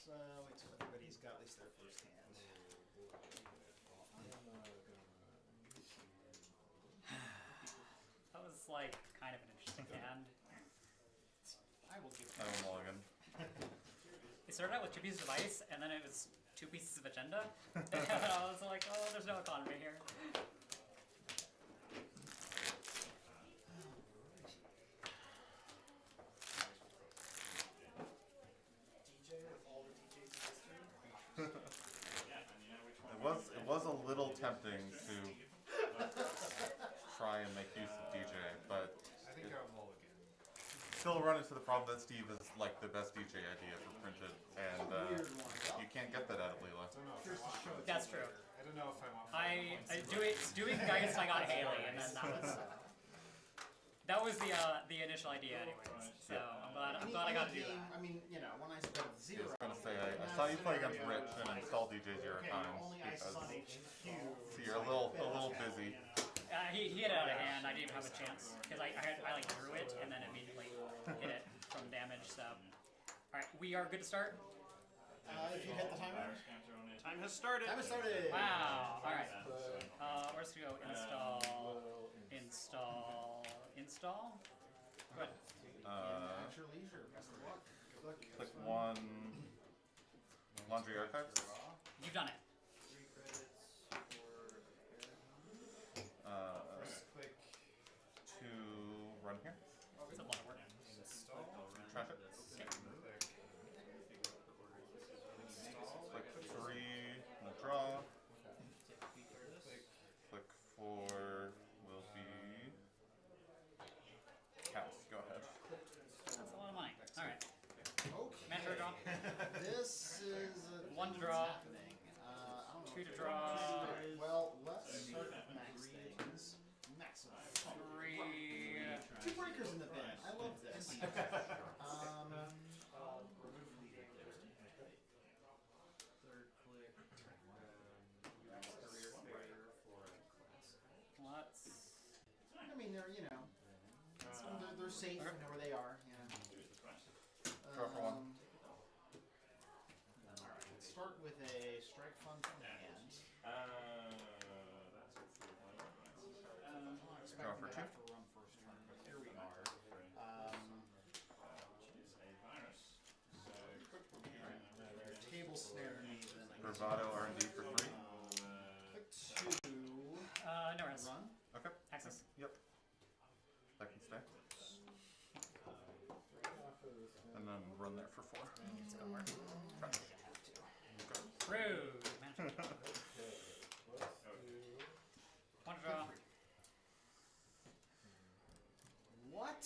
So wait till everybody's got at least their first hand. That was like kind of an interesting hand. I will give. I will mulligan. It started out with 2 pieces of ice, and then it was 2 pieces of agenda. And I was like, oh, there's no economy here. It was a little tempting to try and make use of DJ, but I think I'll mulligan. still run into the problem that Steve is like the best DJ idea for printed, and you can't get that out of Leela. That's true. I don't know if I want. Doing Geist, I got Haley, and then that was the initial idea, anyways. So I'm glad I got to do that. I mean, you know, when I spent I zero. was gonna say I saw you play against Rich and install DJ 0 times Only ice because on HQ. so you're a little busy. He hit it out of hand. I didn't even have a chance because I like drew it and then immediately hit it from damage. So, all right, we are good to start. If you hit the timer. Time has started. Time has started. Wow. All right. Where's to go? Install. Good. At your leisure. Best of luck. Click 1 laundry archives. You've done it. Click 2 run here. It's a lot of work. install. Trash it. Click Click 3 draw. Click 4 will be cast. Go ahead. That's a lot of money. All right. Okay. Mantra draw. This is One to draw. happening. I don't know 2 if to it draw. is. Well, let's start with max things. Maximum. 3. 2 breakers in the bin. I love this. Let's. I mean, they're, you know, they're safe. You know where they are. You know. Draw for 1. Alright, let's start with a strike fund from hand. Draw for 2. Have to run first turn, but here we are. Table snare me, then I guess. Bravado R&D for 3. Click 2. No rest. Run. Okay. Access. Yep. That can stay. And then run there for 4. It's gonna work. Trash. Rude. Mantra. 1 to draw. What?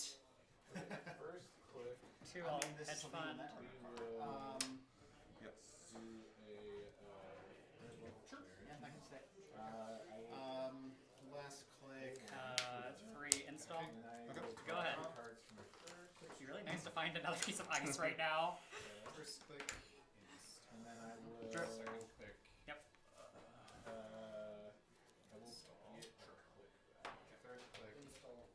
2 I all mean, this hedge is fund. Yes. Sure. Yeah, that can stay. Last click. 3 install. Okay. Go ahead. You're really nice to find another piece of ice right now. First click. And then I will. Sure. Second click. Yep. I will Install. Third click. install.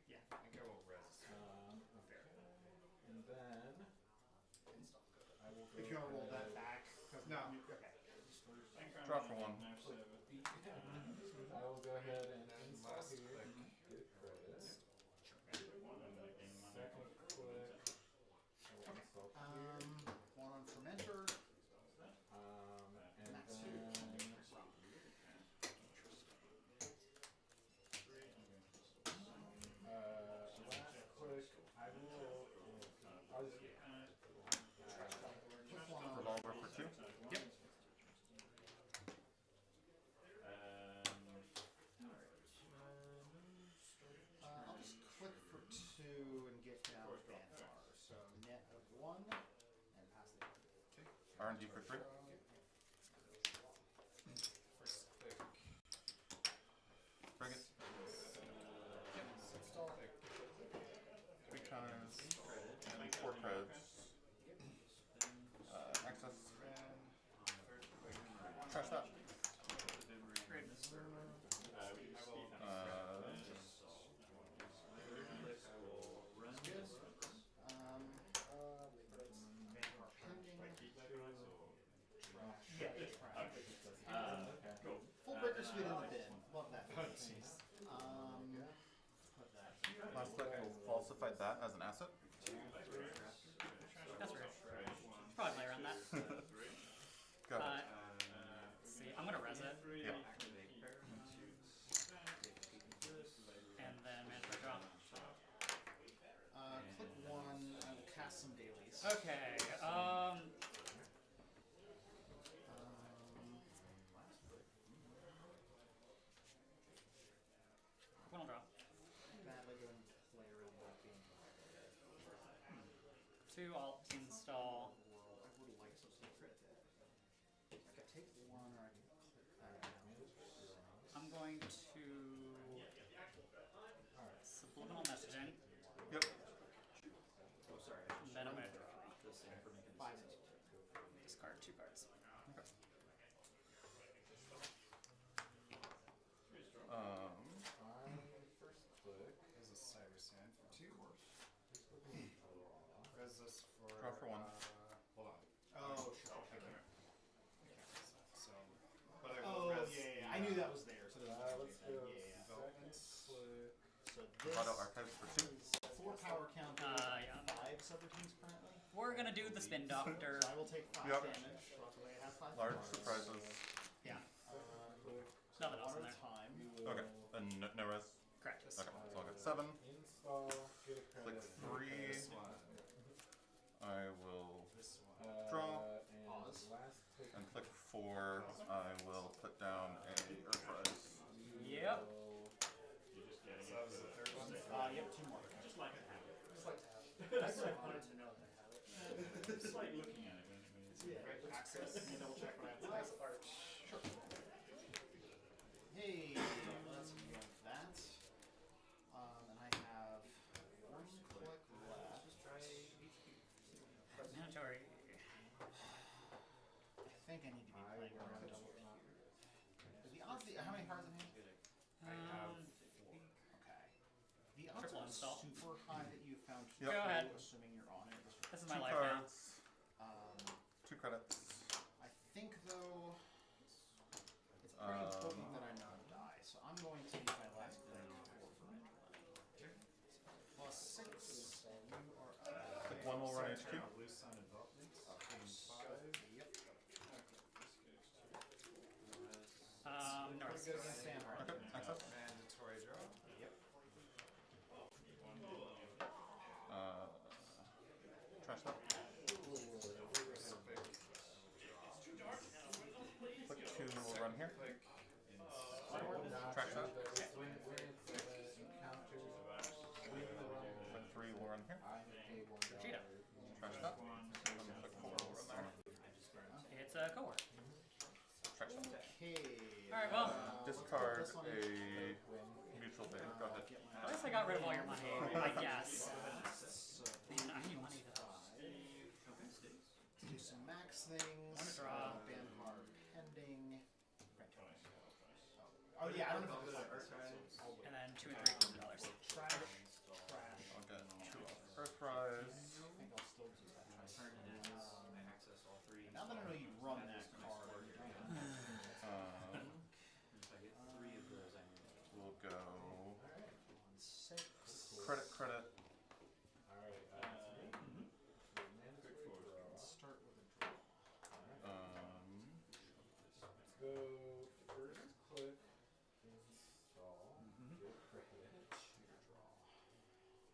Yeah. I think I will rest. Okay. And then I will go. If you want to roll that ahead- back. No. Okay. Draw for 1. I will go ahead and And install last here. click. Get credit. Second click. I will install here. One on fermenter. And Max then last click. I will. I'll just. Click one on. Revolver for 2. Yep. I'll just click for 2 and get down Banvar. So net of 1 and pass the other. R&D for 3. First click. Bittersweet in the bin. Love that. Oh, jeez. Put that. Last click will falsify that as an asset. That's rude. Probably play around that. Go ahead. Let's see. I'm gonna res it. Yep. And then mandatory draw. Click 1. I will cast some dailies. Okay. We don't draw. Badly going to play around that being. 2 alt install. I would like some secret. I could take 1 or I could click that down. I'm going to subliminal messaging. Yep. Then I'm gonna Five. discard 2 cards. First click is a Cyber Sand for 2. Res this for. Draw for 1. Hold on. Oh, sure. Okay. So, but I will Oh, res yeah. the, I knew that was there. So Let's go. Yeah. Development click. So this Auto archives for 2. is 4 power counter. Yeah. 5 subroutines currently. We're gonna do the spin doctor. So I will take 5 Yep. damage. Luckily, I have 5. Large cards. surprises. Yeah. Click. Nothing else in One at there. a time. Okay. And no res. Correct. Okay. So I'll get 7. Install. Get a Click credit. 3. This one. I will. This one. Draw. And Pause. last click. And click 4. I will put down a Earthrise. Yep. So that was the third one. Yep, 2 more. Just like to have it. Just like to have it. That's what I wanted to know that I have it. It's like looking at it when it's Yeah. Access. Let me double check what I have. Nice arch. Sure. Hey, let's go with that. And I have 1 click left. Mandatory. I think I need to be playing around double here. The odds, how many cards in hand? I have 4. Okay. The odds Triple are install. super high that you found Yep. Go ahead. assuming you're on it. This is 2 my life now. cards. 2 Um, credits. I think though, it's pretty important that I not die, so I'm going to use my last click for it. Plus 6, you are up. Click 1 will run HQ. Loose on development. Yep. North. Goes against Sandra. Okay. Access. Mandatory draw. Yep. Trash that. Click 2 will run here. Click. Trash that. When it's encounter. Win the round. Click 3 will run here. I pay $1. Cheetah. Trash that. And then click 4 will run there. It's a cohort. Trash that. Okay. Alright, well. let's Discard put this on a Win. mutual bait. Go ahead. get my At least I got rid of all your money, I guess. So, I need money though. do some max things. Wanna draw. Ban card pending. Oh yeah, I don't know if it's And then $2 and $3 trash. I'll get 2 off Earthrise. I think I'll still do that. access all 3. Now that I know you run that card, If I get 3 of those, I need We'll go 6. credit, credit. Alright, mandatory draw. Start with a draw. Let's go first click, install, get credit,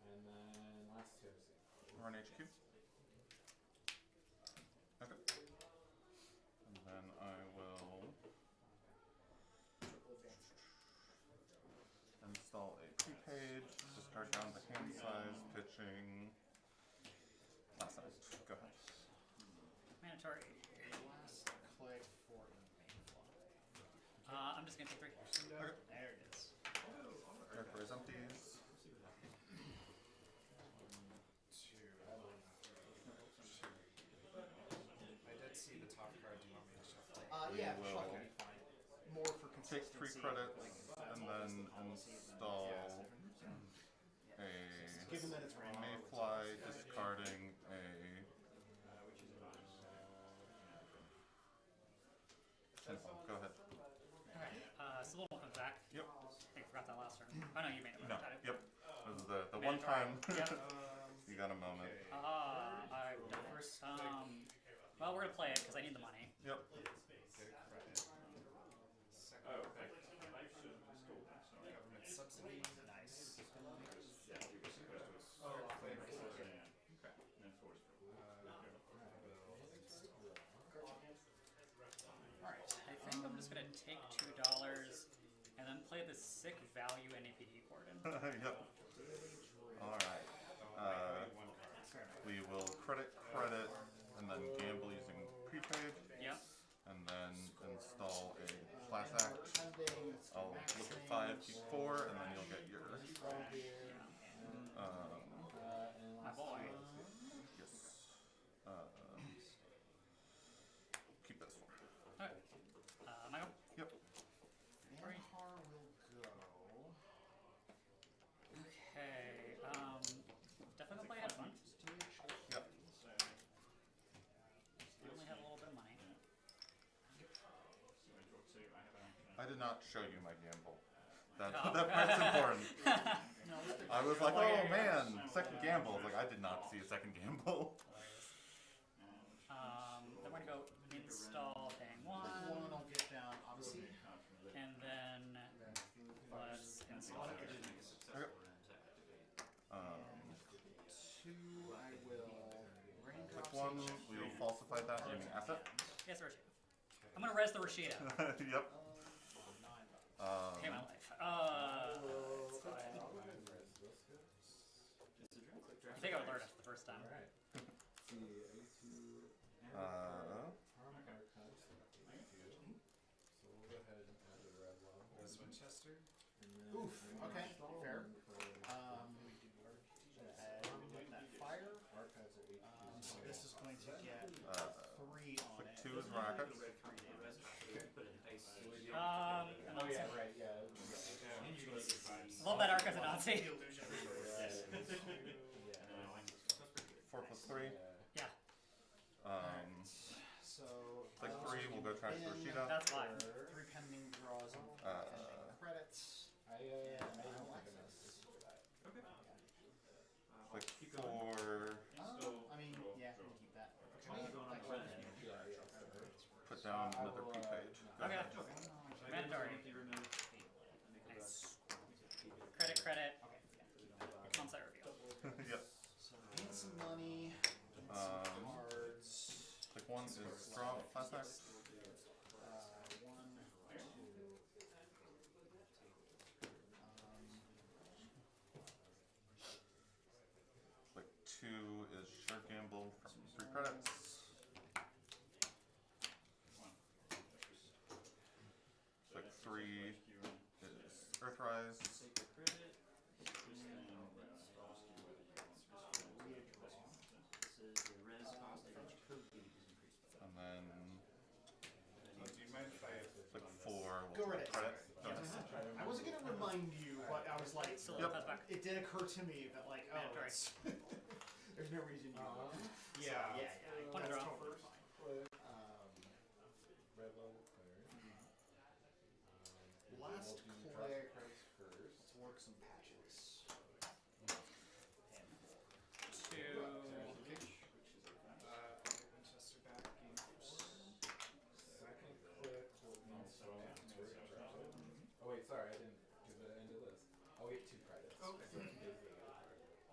and then last 2 Run HQ. Okay. And then I will install a page, discard down the hand size, pitching. Last night. Go ahead. Mandatory. Last click for Invade. I'm just gonna take 3. Okay. There it is. Earthrise empties. 2. I did see the top card. Do you want me to shuffle? Yeah, will shuffle will be fine. More for Take consistency. 3 credits like, and then install a Given that it's random. Mayfly, discarding a Go ahead. Alright, attack. Yep. I think I forgot that last turn. Oh no, you made it. No. Got it. Yep. This is the one time you got a moment. I've done it. Well, we're gonna play it because I need the money. Yep. Oh, like, life service, cool, sorry. Government subsidy. Nice. Yeah, you were supposed to. Okay. Okay. And then force field. Alright, I think I'm just gonna take $2 and then play the sick value NAPD Gordon. Yep. All right. We will credit, and then gamble using prepaid, Yep. and then install a class act. I'll look at 5, keep 4, and then you'll get yours. My boy. Yes. Keep this 4. Alright. Michael? Yep. Vanhar will go. Okay. Definitely play had fun. Yep. Only had a little bit of money. I did not show you my gamble. That Oh. that part's important. No, with the I was like, oh man, second gamble. Like I did not see a second gamble. Then we're gonna go install bang one one, I'll get down, obviously. and then let's install it. Two, I will raindrop Click 1. save. We will falsify that using asset. Yes, Rashida. I'm gonna res the Rashida. Yep. Pay my life. It's fine. I think I would learn it the first time. There's Winchester. Oof, okay, fair. With that fire, so this is going to get 3 on Click it. 2 is rocket. And Oh yeah, right, yeah. love that arc as a Nazi. 4 plus 3. Yeah, So Click 3. We'll go trash the Rashida. that's fine. 3 pending draws and pending credits. I don't think I'm gonna Click 4. I mean, yeah, we'll keep that. Put down another prepaid. Okay. Mandatory. Nice. Credit. Concept reveal. Yep. So gain some money, gain some cards. Click 1 is draw class act. 1, 2. Click 2 is share gamble from 3 credits. Click 3 is Earthrise. And then Do you mind if I click 4 Go will right click credit. I wasn't gonna remind you, but I was like, Still Yep. pass back. it did occur to me that like, oh, Mandatory. it's there's no reason you would. Yeah. Yeah, One that's draw. totally fine. red level clear. Last We'll do click. trust credits first. Let's work some patches. 2. Winchester back, game 4. Second click will install. Oh wait, sorry, I didn't do the end of this. I'll get 2 credits. Okay. So basically, so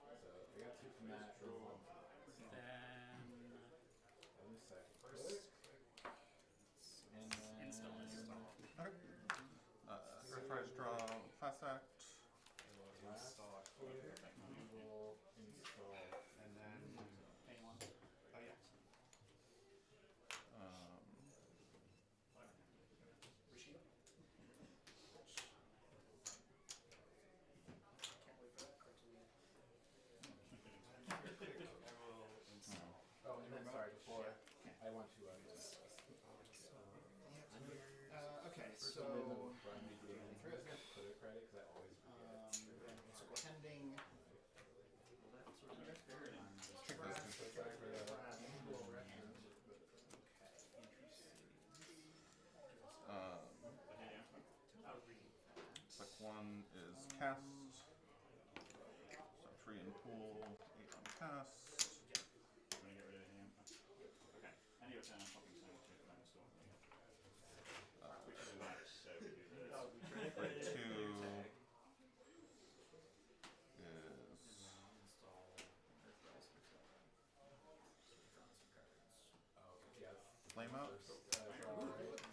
I got 2 from that. And 1 from that. Then On the second click. And then install it. Earthrise draw class act. last click, we will install. And then, Bang one. oh yeah. Rashida. Can't wait for that card to leave. I will install. Oh, and then sorry, before I want to Okay, so run the game interest, put a credit because I always forget. so pending. Check those 2. Sorry for that. cast. So tree and pool, 8 on cast. I'm gonna get rid of him. Okay. And your turn, I'm popping someone to the store. Which is nice, so we do this. Grade 2 is flame out.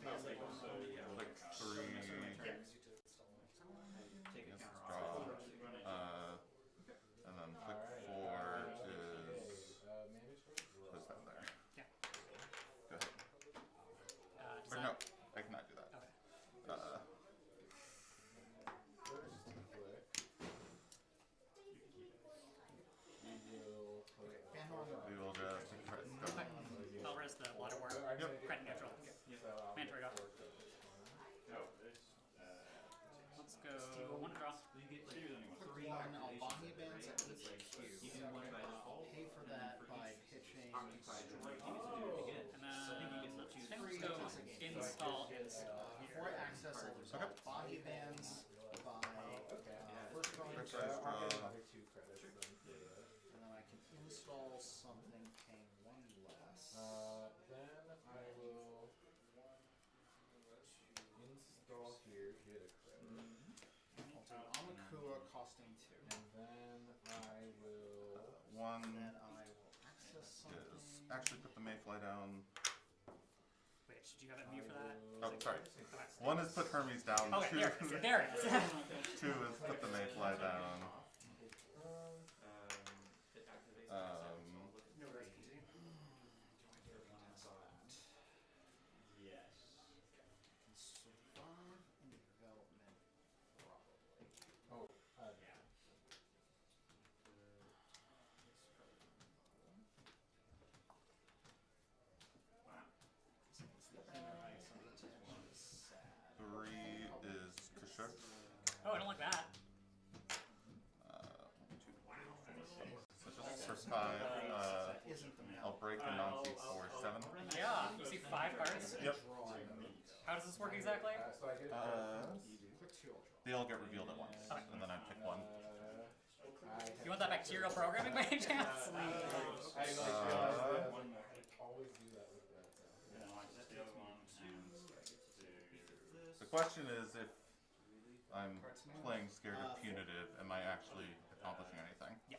Click 3. Take a Yes, counter draw. off. And then click 4 is what's that there? Yeah. Go ahead. Does Or that- no, I cannot do that. Okay. We will just take a credit. Go. I'll res the water war. Yep. Credit neutral. Mandatory go. No, this. Let's go. One draw. So you get like Steve only wants 3 One activations Albania at bands rate, at but it's like each you queue. do one by default. Pay for and then that for by each pitching occupied strike. you get to do it again. And So I think you get to choose I think three let's go times. install. Before I access it, there's Okay. Albania bands by first drawing First two, draw. and then I can install something paying 1 less. Then I will install here, get a credit. I'll do Amakua costing 2. And then I will. 1 Then I will access something. is actually put the mayfly down. Wait, did you have it mute for that? Oh, sorry. Okay. 1 is put Hermes down. Okay, 2, there it is. There it is. 2 is put the mayfly down. It activates No recipe. Yes. Survive in development, probably. Oh, Yeah. Wow. Sad. 3 is Kashuk. Oh, I don't like that. 2. So just for 5, That isn't the I'll break a non-key for 7. Yeah, you see 5 cards. Yep. How does this work exactly? so I get Click 2, I'll draw. They all get revealed at once, Okay. and then I pick 1. You want that bacterial programming by any chance? I always do that with that. Yeah, like the other one and The question is if I'm playing scared of punitive, am I actually accomplishing anything? Yeah.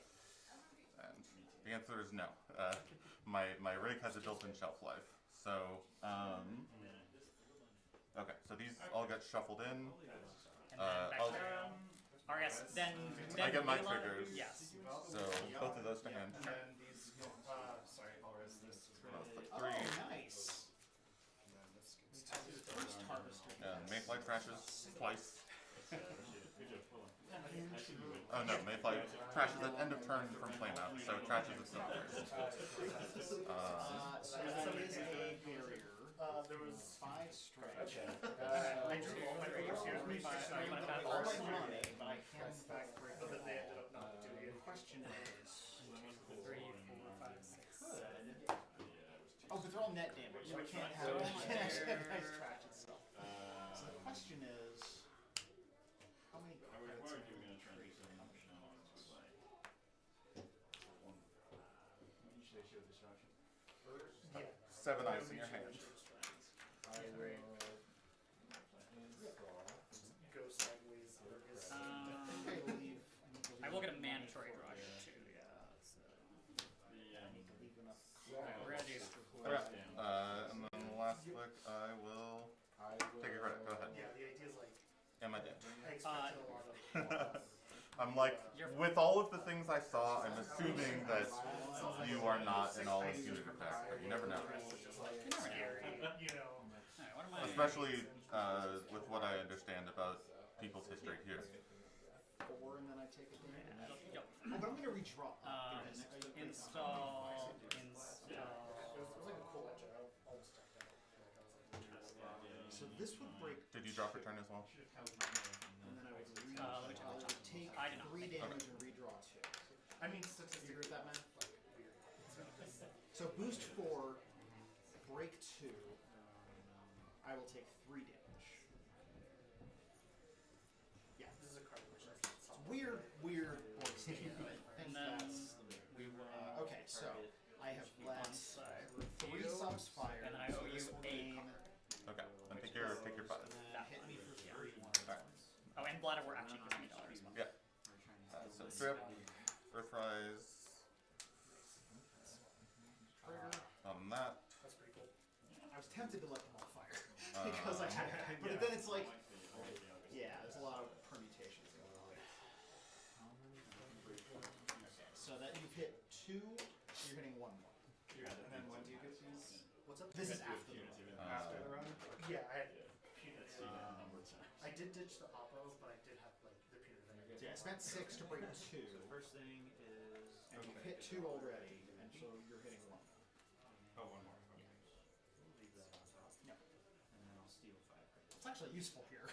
And the answer is no. My rig has a built-in shelf life. So, okay, so these all get shuffled in. And then I'll- bacterial. Or yes, then I get my Mila- triggers. Yes. So both of those to hand. And then these go, sorry, I'll res this. That's the Oh, 3. nice. And then this gets to First harvester. And Mayfly trashes twice. good job, well done. Oh no, Mayfly trashes at end of turn from flame out, so it trashes itself first. So that is a barrier. There was 5 strike. I drew all my fingers here. All All my money, but I can back break. But then they ended up not doing The it. question is, 3, 4, 5, 6. oh, but they're all net damage, so I can't have I can't actually have nice trash itself. So the question is, how many I was credits worried are you were going to try and do something nonchalant with like one. When you say show distraction. Yeah. 7 ice in your hand. I will install. Go sideways. Or is, I believe I will get a mandatory draw here too. Yeah. So. The I need to leave enough. We're gonna do. Okay, and then the last click, I will take a credit. Go ahead. yeah, the idea is like, Am I dead? I expected a lot of. I'm like, with all of the things I saw, I'm assuming that you are not in all of punitive attack, but you never know. Scary, you know. Alright, what am I? Especially with what I understand about people's history here. 4 and then I take a damage. Yep. Oh, but I'm gonna redraw. Install. It was like a cool edge. I almost checked out. So this would break. Did you draw for turn as well? And then I would Let me check. I would take I did not. 3 damage and redraw 2. I mean, You statistically, agree with that, man? like, weird. So boost 4, break 2. I will take 3 damage. Yeah. This is a card which I weird Bortino. I think And then that's we will. okay. So I have let Onside 3 you, subs fire. and then I so owe this you will a gain, Okay, then take your 5. and then hit me for 3 once. Alright. Oh, and Blood War actually gives me $1 as well. Yeah. So strip, Earthrise, Trigger. on that. That's pretty cool. I was tempted to let them all fire because I had, but then it's like, yeah, there's a lot of permutations going on. Okay, so that you've hit 2, you're hitting 1 more. And then when do you get these? What's up? This is after the run. After the run? Yeah, I I did ditch the operas, but I did have like the punitive energy. Yeah, I spent 6 to break 2, First thing is. and you've hit 2 already, and so you're hitting 1. Oh, one more. Okay. Leave that on top. Yep. And then I'll steal 5 credits. It's actually useful here.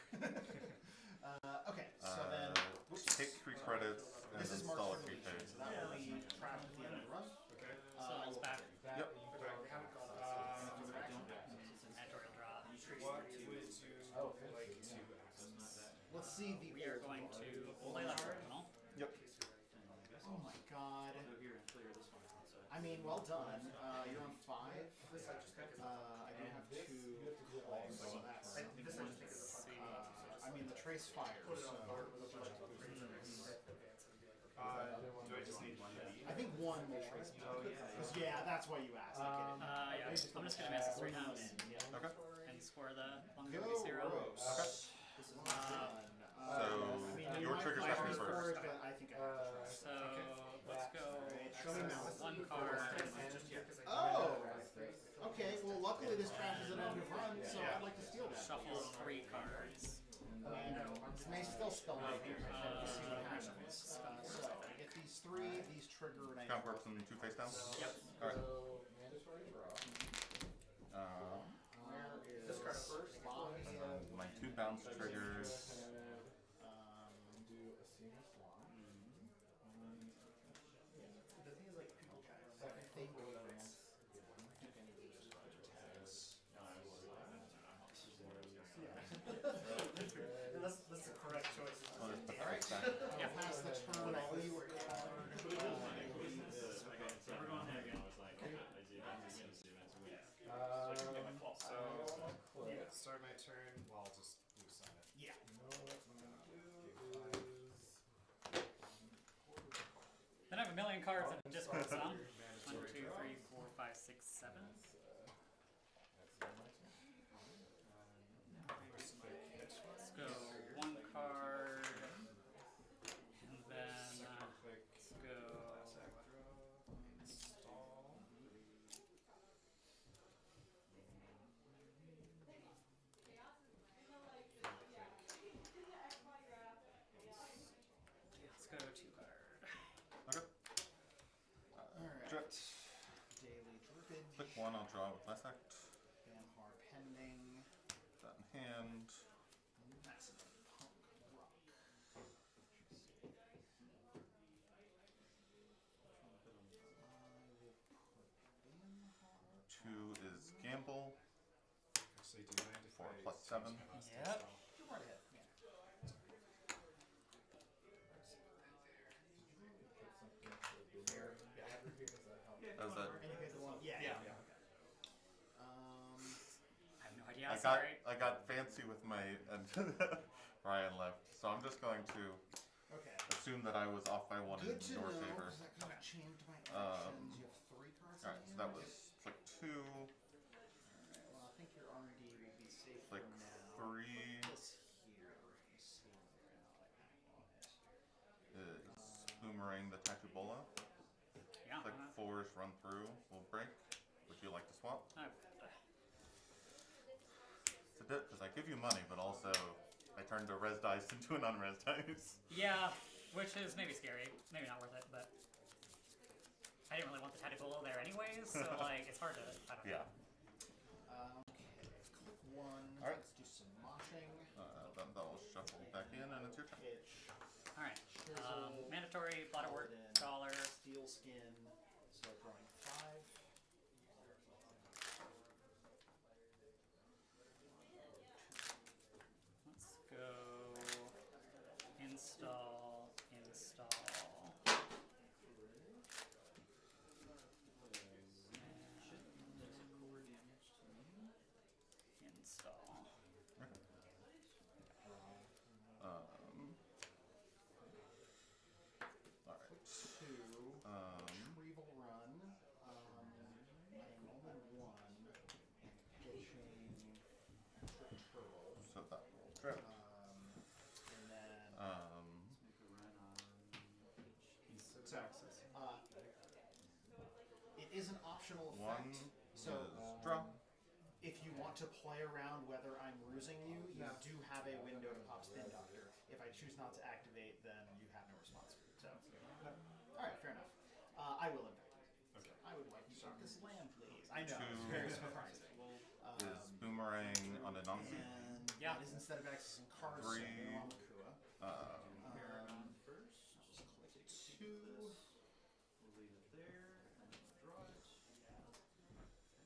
Okay, so then whoops. Take 3 credits and This is install a marked for prepaid. deletion, so that will be trapped at the end of the run. Okay. So it's back. Yep. Okay, we haven't gone Editorial draw. What would you like to Let's see the We are old going card. to play that original. Yep. Oh my god. Go here and clear this one outside. I mean, well done. You're on 5. I do have 2 claws, so that's. I mean, the trace fire. So do I just need one of these? I think 1 will trace. Oh, yeah. 'Cause, yeah, that's why you asked. Yeah. I'm just gonna miss this 3 times Okay. and score the Go, longevity 0. Rose. So, I mean, your you triggers might have to be fire first. for it, but I think I have to try. So let's go. Show me mouse. 1 card. Oh! Okay, well, luckily this crashes at end of run, so I'd like to steal that. Shuffle 3 cards. This may still spell out here. We'll see what happens. So, I get these 3, these trigger, and I Count works in 2 face down? Yep. Alright. Where is This card first. My 2 bounce triggers. The thing is, like, people try to remember, I think do any of these cards or tags. That's the correct choice. Oh, there's the Alright, back. I'll pass the turn, I'll leave a card. So we're going there again. I was like, I do events to win, so I can get my claw. So, start my turn. Well, I'll just sign it. Yeah. Then I have a million cards in a Discord sum. 1, 2, 3, 4, 5, 6, 7. Let's go 1 card, and then let's go. Let's go 2 card. Okay. Alright. Drip. Daily Drippage. Click 1, I'll draw with last act. Banhar Pending. That in hand. Maximum Punk Rock. Banhar. 2 is gamble. Actually, do you mind if 4 I plus change 7. my last Yep. text? Go right ahead. Yeah. Does that? And you hit the one. Yeah. Yeah. Okay. I have no idea. Sorry. I got fancy with my and Ryan left, so I'm just going to Okay. assume that I was off by 1 Good in to your know, favor. 'cause that kind of changed my Um, actions. You have 3 cards in Alright, so hand? that was click 2, Alright, well, I think your RD will be safe click for now. 3 This here. Let me see where I have on it. is Boomerang the Tattoo Bola. Yeah. Click 4 is run through, will break. Would you like to swap? It's a bit, because I give you money, but also I turned a res dice into an unres dice. Yeah, which is maybe scary. Maybe not worth it, but I didn't really want the Tadipolo there anyways, so like it's hard to. I don't know. Yeah. Okay, click 1. Alright. Let's do some moshing. Then that will shuffle back in, and it's your turn. Pitch. All right. Chisel. Mandatory bladder work Paladin, $1. Steel skin. So drawing 5. Let's go install Sure. And then Make a run on each. so it is an optional One effect. So is draw. if you want to play around whether I'm rusing you, you Yeah. do have a window to pop Spin Doctor. If I choose not to activate, then you have no response. So, all right, fair enough. I will infect you. Okay. I would like you to take this land, please. I know, Two it's very surprising. Is boomerang on a Nazi. And Yeah. it is instead of accessing cards, Three. so no Amakua. First. Just click Take two. this. We'll leave it there and draw it.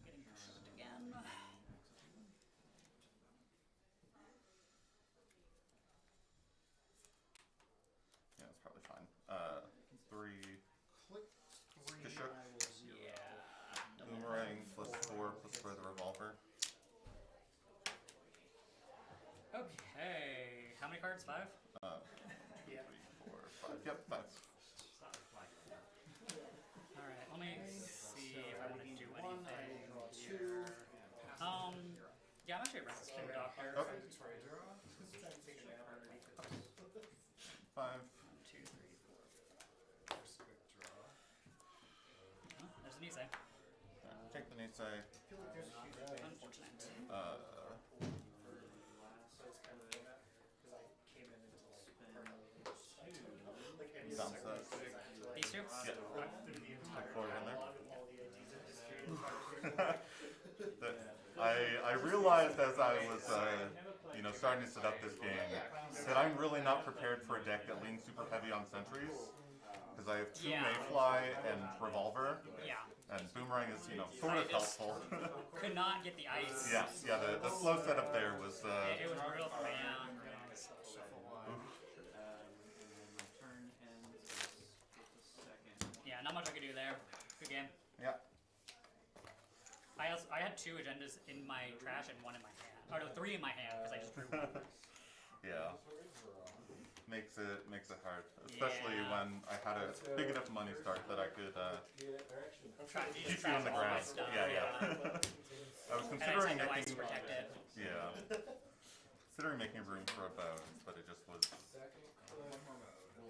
Getting pushed again. Yeah, that's probably fine. 3 Click three. Kashuk. I will zero. Yeah. boomerang +4 +4 the revolver. Okay. How many cards? 5? Yeah. 3, 4, 5. Yep, 5. Alright, let me see if I want to do One, I anything. will draw two. Yeah, I'm actually a Spin Doctor. Okay. Sorry, draw. 5. 1, 2, 3, 4. First quick draw. Oh, there's an Nisei. Take the Nisei. I feel like there's a huge advantage. Unfortunate. So it's kind of because I came in until like any Sounds second, set. These two? Yeah. through the entire Look forward in there. catalog of all the IDs I've just created. I realized as I was starting to set up this game that I'm really not prepared for a deck that leans super heavy on sentries because I have 2 Yeah. Mayfly and revolver, Yeah. and boomerang is sort of I just- helpful. Could not get the ice. yeah, the slow setup there was It was brutal for me. Yeah. And then my turn ends with the second. Yeah, not much I could do there. Good game. yeah. I had 2 agendas in my trash and 1 in my hand. Or no, 3 in my hand because I just drew 1. Yeah. Makes it hard, especially Yeah. when I had a big enough money start that I could Try to keep you trash on the all my ground. stuff. Yeah. I was And I just considering had no ice making to protect it. considering making room for a bones, but it just was One more mode.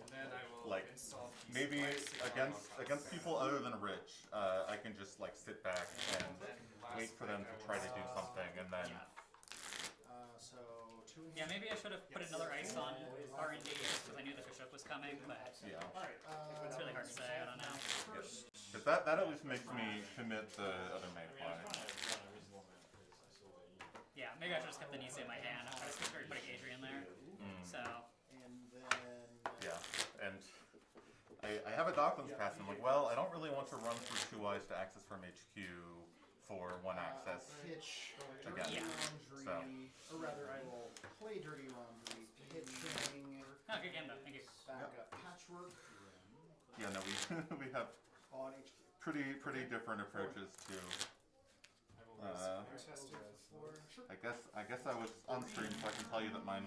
And then I will Like, install peace maybe twice in against one against box. people other than Rich, I can just like sit back and Then last wait for them quick, to I try will to do install something, and then Yeah. So 2 in Yeah, maybe I should have put another ice on R&D because I knew the Kashuk was coming, but yeah. Alright, it's really hard to say. I don't know. Because that at least makes me commit the other Mayfly. Yeah, maybe I should have just kept the Nisei in my hand. I was considering putting Adrian there. So, and then Yeah, and I have a Docklands pass, and I'm like, well, I don't really want to run through 2 eyes to access from HQ for 1 access. pitch Again. Dirty So. Laundry, or rather I will play Dirty Laundry, pitching, oh, good game though. Thank you. back up Patchwork Yeah, no, we have on HQ. pretty different approaches to. I will raise test it for I guess I was on stream, so I can tell you that mine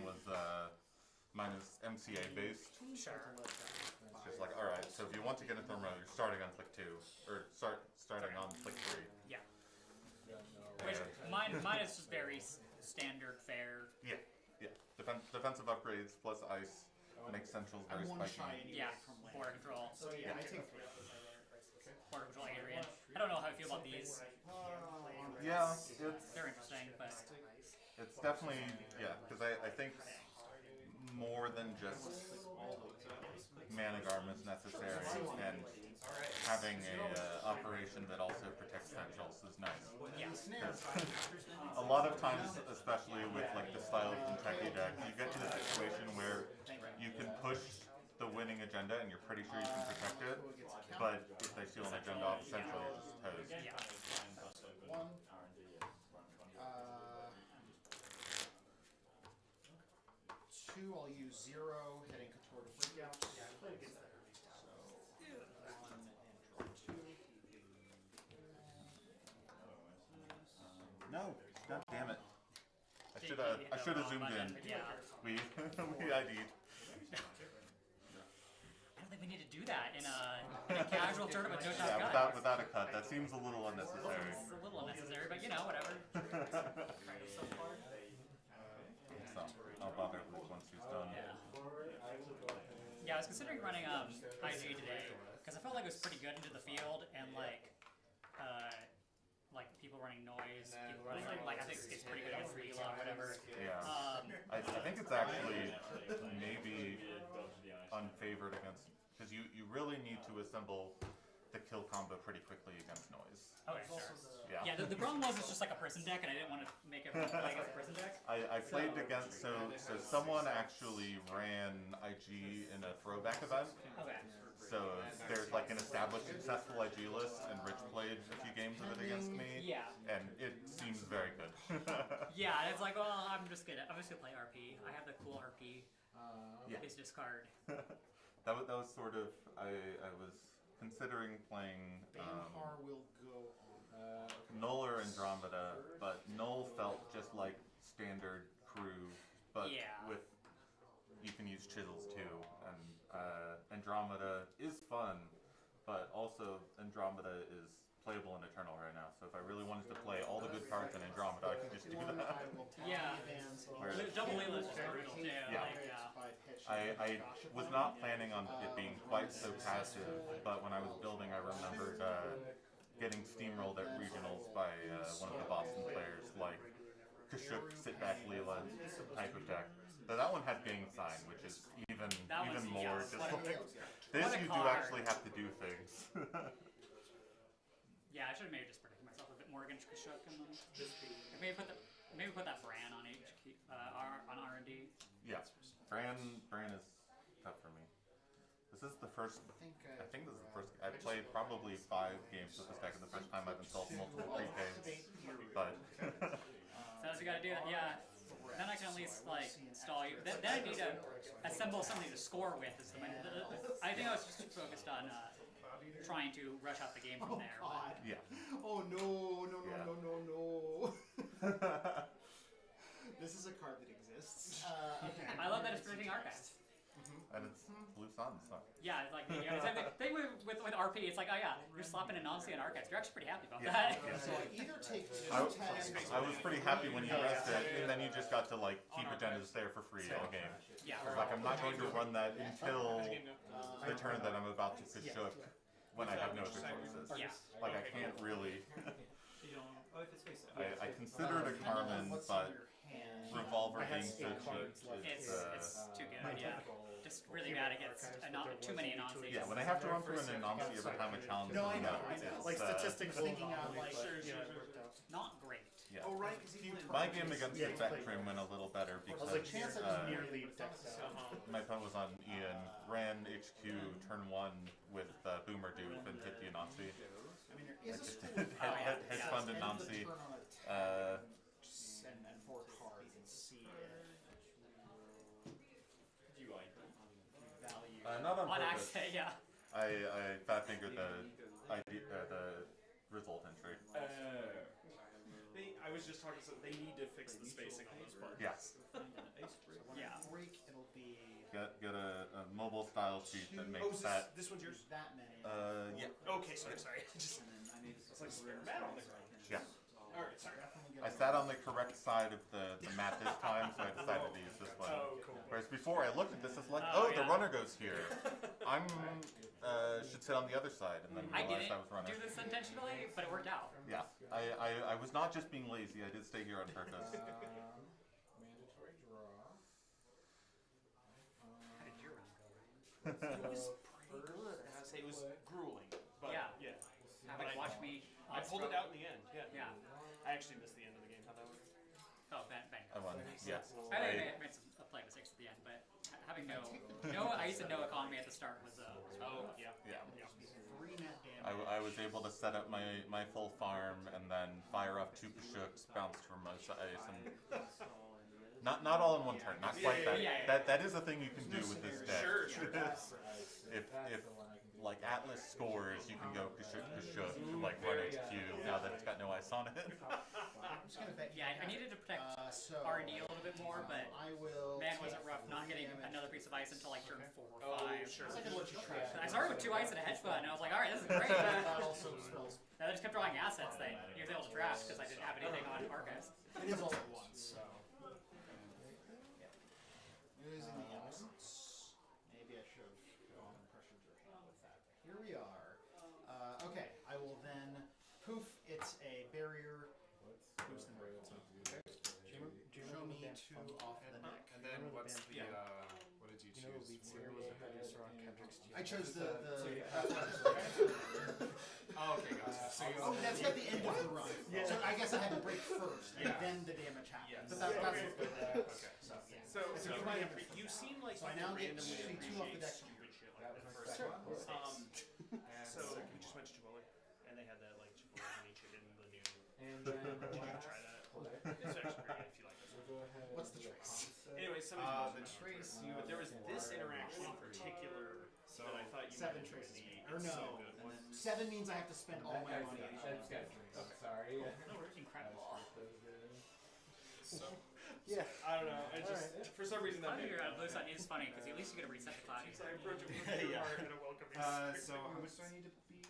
is MCA based. Sure. It's just like, all right, so if you want to get into the row, you're starting on click 2, or starting on click 3. Yeah. Which And- mine is just very standard fare. Yeah. Defensive upgrades plus ice makes centrals very I'm one spiky. shy anyway Yeah. from land. Border control. So yeah, I take 3. Border control Adrian. I don't know how I feel about these. Yeah, They're interesting, but it's definitely, because I think more than just mana garments necessary, and having a operation that also protects centrals is nice. yeah. A lot of times, especially with like the style of Kentucky deck, you get to the situation where you can push the winning agenda and you're pretty sure you can protect it, but if they steal an agenda off central, you're just toast. Yeah. 1. 2, I'll use 0, heading toward a breakout. So 1 and draw 2. No, god damn it. I should have zoomed in. Yeah. We ID'd. I don't think we need to do that in a casual tournament with no top Yeah, cut. without a cut. That seems a little unnecessary. It's a little unnecessary, but you know, whatever. So, I'll Yeah, I was considering running IG today because I felt like it was pretty good into the field and like people running noise, people running like I think it's pretty good against Leela or whatever. Yeah. I think it's actually maybe unfavored against because you really need to assemble the kill combo pretty quickly against noise. Okay, sure. Yeah. Yeah, the problem was it's just like a prison deck, and I didn't want to make everyone play against a prison deck. I played against so someone actually ran IG in a throwback event. Okay. So there's like an established successful IG list, and Rich played a few games of it against me. Yeah. And it seems very good. Yeah, and it's like, well, I'm just gonna play RP. I have the cool RP. Yeah. His discard. that was sort of I was considering playing Banhar will go on. Null or Andromeda, but Null felt just like standard crew, but with you can use chisels too, and Andromeda is fun, but also Andromeda is playable in Eternal right now. So if I really wanted to play all the good cards in Andromeda, I could just do that. Yeah. Double Leela is just brutal too. Yeah. Like, I was not planning on it being quite so passive, but when I was building, I remembered getting steamrolled at regionals by one of the Boston players, like Kashuk, sit back Leela type of deck. So that one had Gang Sign, which is even more just like this. You do actually have to do things. Yeah, I should have maybe just protected myself a bit more against Kashuk and then maybe put that Bran on HQ on R&D. Yeah, Bran is tough for me. This is the first. I think this is the first. I played probably 5 games with this deck, and the first time I've installed multiple pre-games. But so you gotta do that, yeah. Then I can at least like install you. Then I need to assemble something to score with. I think I was just too focused on trying to rush out the game from there. God. Yeah. Oh no. This is a card that exists. I love that it's predicting archives. And it's blue suns. So. Yeah, it's like the thing with RP, it's like, oh yeah, you're slapping an Nancy and archives. You're actually pretty happy about that. Yeah. So I either take 2 tags. I was pretty happy when you rested it, and then you just got to like keep agendas there for free all game. Yeah. Like I'm not going to run that until the turn that I'm about to Kashuk when I have no other choices. Yeah. Like I can't really. Oh, if it's face up. I considered a Carmen, but Revolver being so cheap it's too good. Yeah. Just really bad against too many Anansi. Yeah, when I have to run through an Anansi every time I challenge No, I know. Like statistics thinking out like not great. Yeah. Oh right, because My game against the Vectrim went a little better because chance I was nearly decked out. my opponent was on Ian, ran HQ turn 1 with Boomer Dupe and hit the Anansi. I mean, there I is a just school hedge fund Anansi. Send that 4 cards and see value. Not on On purpose. accident, yeah. I fat fingered the result entry. I was just talking. So they need to fix the spacing on those buttons. Yes. Yeah. Break, it'll be Get a mobile style sheet that makes that. This one's yours? that many. Yeah. Okay, sorry. Just, it's like spare mat on the ground. Yeah. Alright, sorry. I sat on the correct side of the mat this time, so I decided to use this one. Oh, cool. Whereas before I looked at this, it's like, Oh, the yeah. runner goes here. I'm should sit on the other side, and then I realized didn't I was runner. do this intentionally, but it worked out. Yeah, I was not just being lazy. I did stay here on purpose. Mandatory draw. How did your round go, Ryan? It was pretty good. I gotta say, it was grueling. But Yeah. Having watched me. I pulled it out in the end. Yeah. Yeah. I actually missed the end of the game. How'd that work? Oh, bang. I won. Yeah. I made some play mistakes at the end, but having I used to no economy at the start was Oh, yeah. Yeah. 3 net damage. I was able to set up my full farm and then fire off 2 Kashuks, bounce to Hermosa Ice, and not all in one turn. Not quite that. Yeah. That is a thing you can do with this deck. Sure. If like Atlas scores, you can go Kashuk and like run HQ now that it's got no ice on it. I'm just gonna bet. I needed to protect So R&D a little bit more, but I will. man, was it rough not getting another piece of ice until like turn 4 or 5. Sure. I can let you try. I started with 2 ice and a hedge fund, and I was like, all right, this is great. That also spells. Then I just kept drawing assets that he was able to draft because I didn't have anything on archives. It is all at once, so. Using the absence. Maybe I should have. it's a barrier. Boost and break. Do you remember the band Fun? Off the neck. And then what's the, Yeah. what did you Do you know the choose? lead singer was a producer on Kendrick's I chose the. Oh, okay, gotcha. So you Oh, that's at the end of the run. Yeah. So I guess I had to break first, and Yeah. then the damage happened. Yes. But that's Okay. what Okay. So, yeah. So It's a you, free might, damage. you seem like So I you now get randomly two off the appreciate deck. stupid shit like That the was first sure. time. And So we just went to Chipotle, and they had that like Chipotle honey chicken, the new. And You then gotta try that. It's actually great if you like this. we'll go ahead. What's the and do a trace? concept. Anyway, the somebody's trace, but there was this interaction in particular So that I thought you Seven might enjoy. traces. The, Or it's no. so good. And then 7 means I have to spend all my money. That's good. Sorry. No, we're incredible. So, Yeah. I don't know. I just for some reason that Cloud made Eater me out of Blue Sun is funny because at least you get to reset the Cloud So Eater. I approach it with a Yeah. heart and a welcoming so how much do I need to be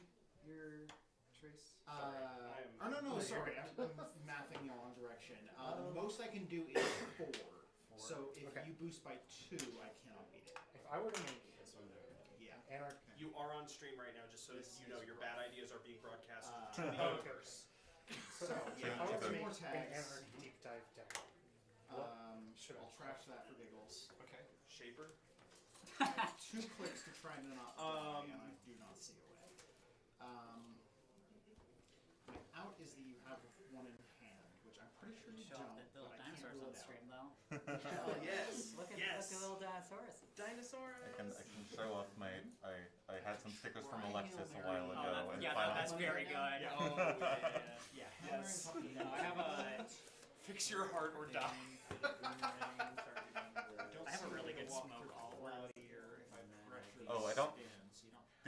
your trace? Oh no, sorry. I'm mathing the wrong direction. Most I can do is 4. So if Okay. you boost by 2, I cannot beat it. If I were to make Yeah. Anarch, You are on stream right now, just so This you know is your bad ideas are being broadcast to Uh, the oh, okay. universe. So if yeah, I were to two make more an tags. Anarch deep dive deck, should I I'll trash that for giggles. Okay. Shaper. 2 clicks to try and not die, and I do not see a way. My out is that you have 1 in hand, which I'm pretty sure you Show off don't. the little but I can't dinosaurs rule on it out. stream though. Oh yes. Look at yes. the little dinosaurs. Dinosaurs. I can show off my. I had some stickers from Alexis a while Oh, ago, and yeah, finally. that's very good. Yeah. Oh yeah. Yeah, hammer Yes. and puppy. No, I have a Fix your heart or die. I have a really good smoke all. Oh, I don't.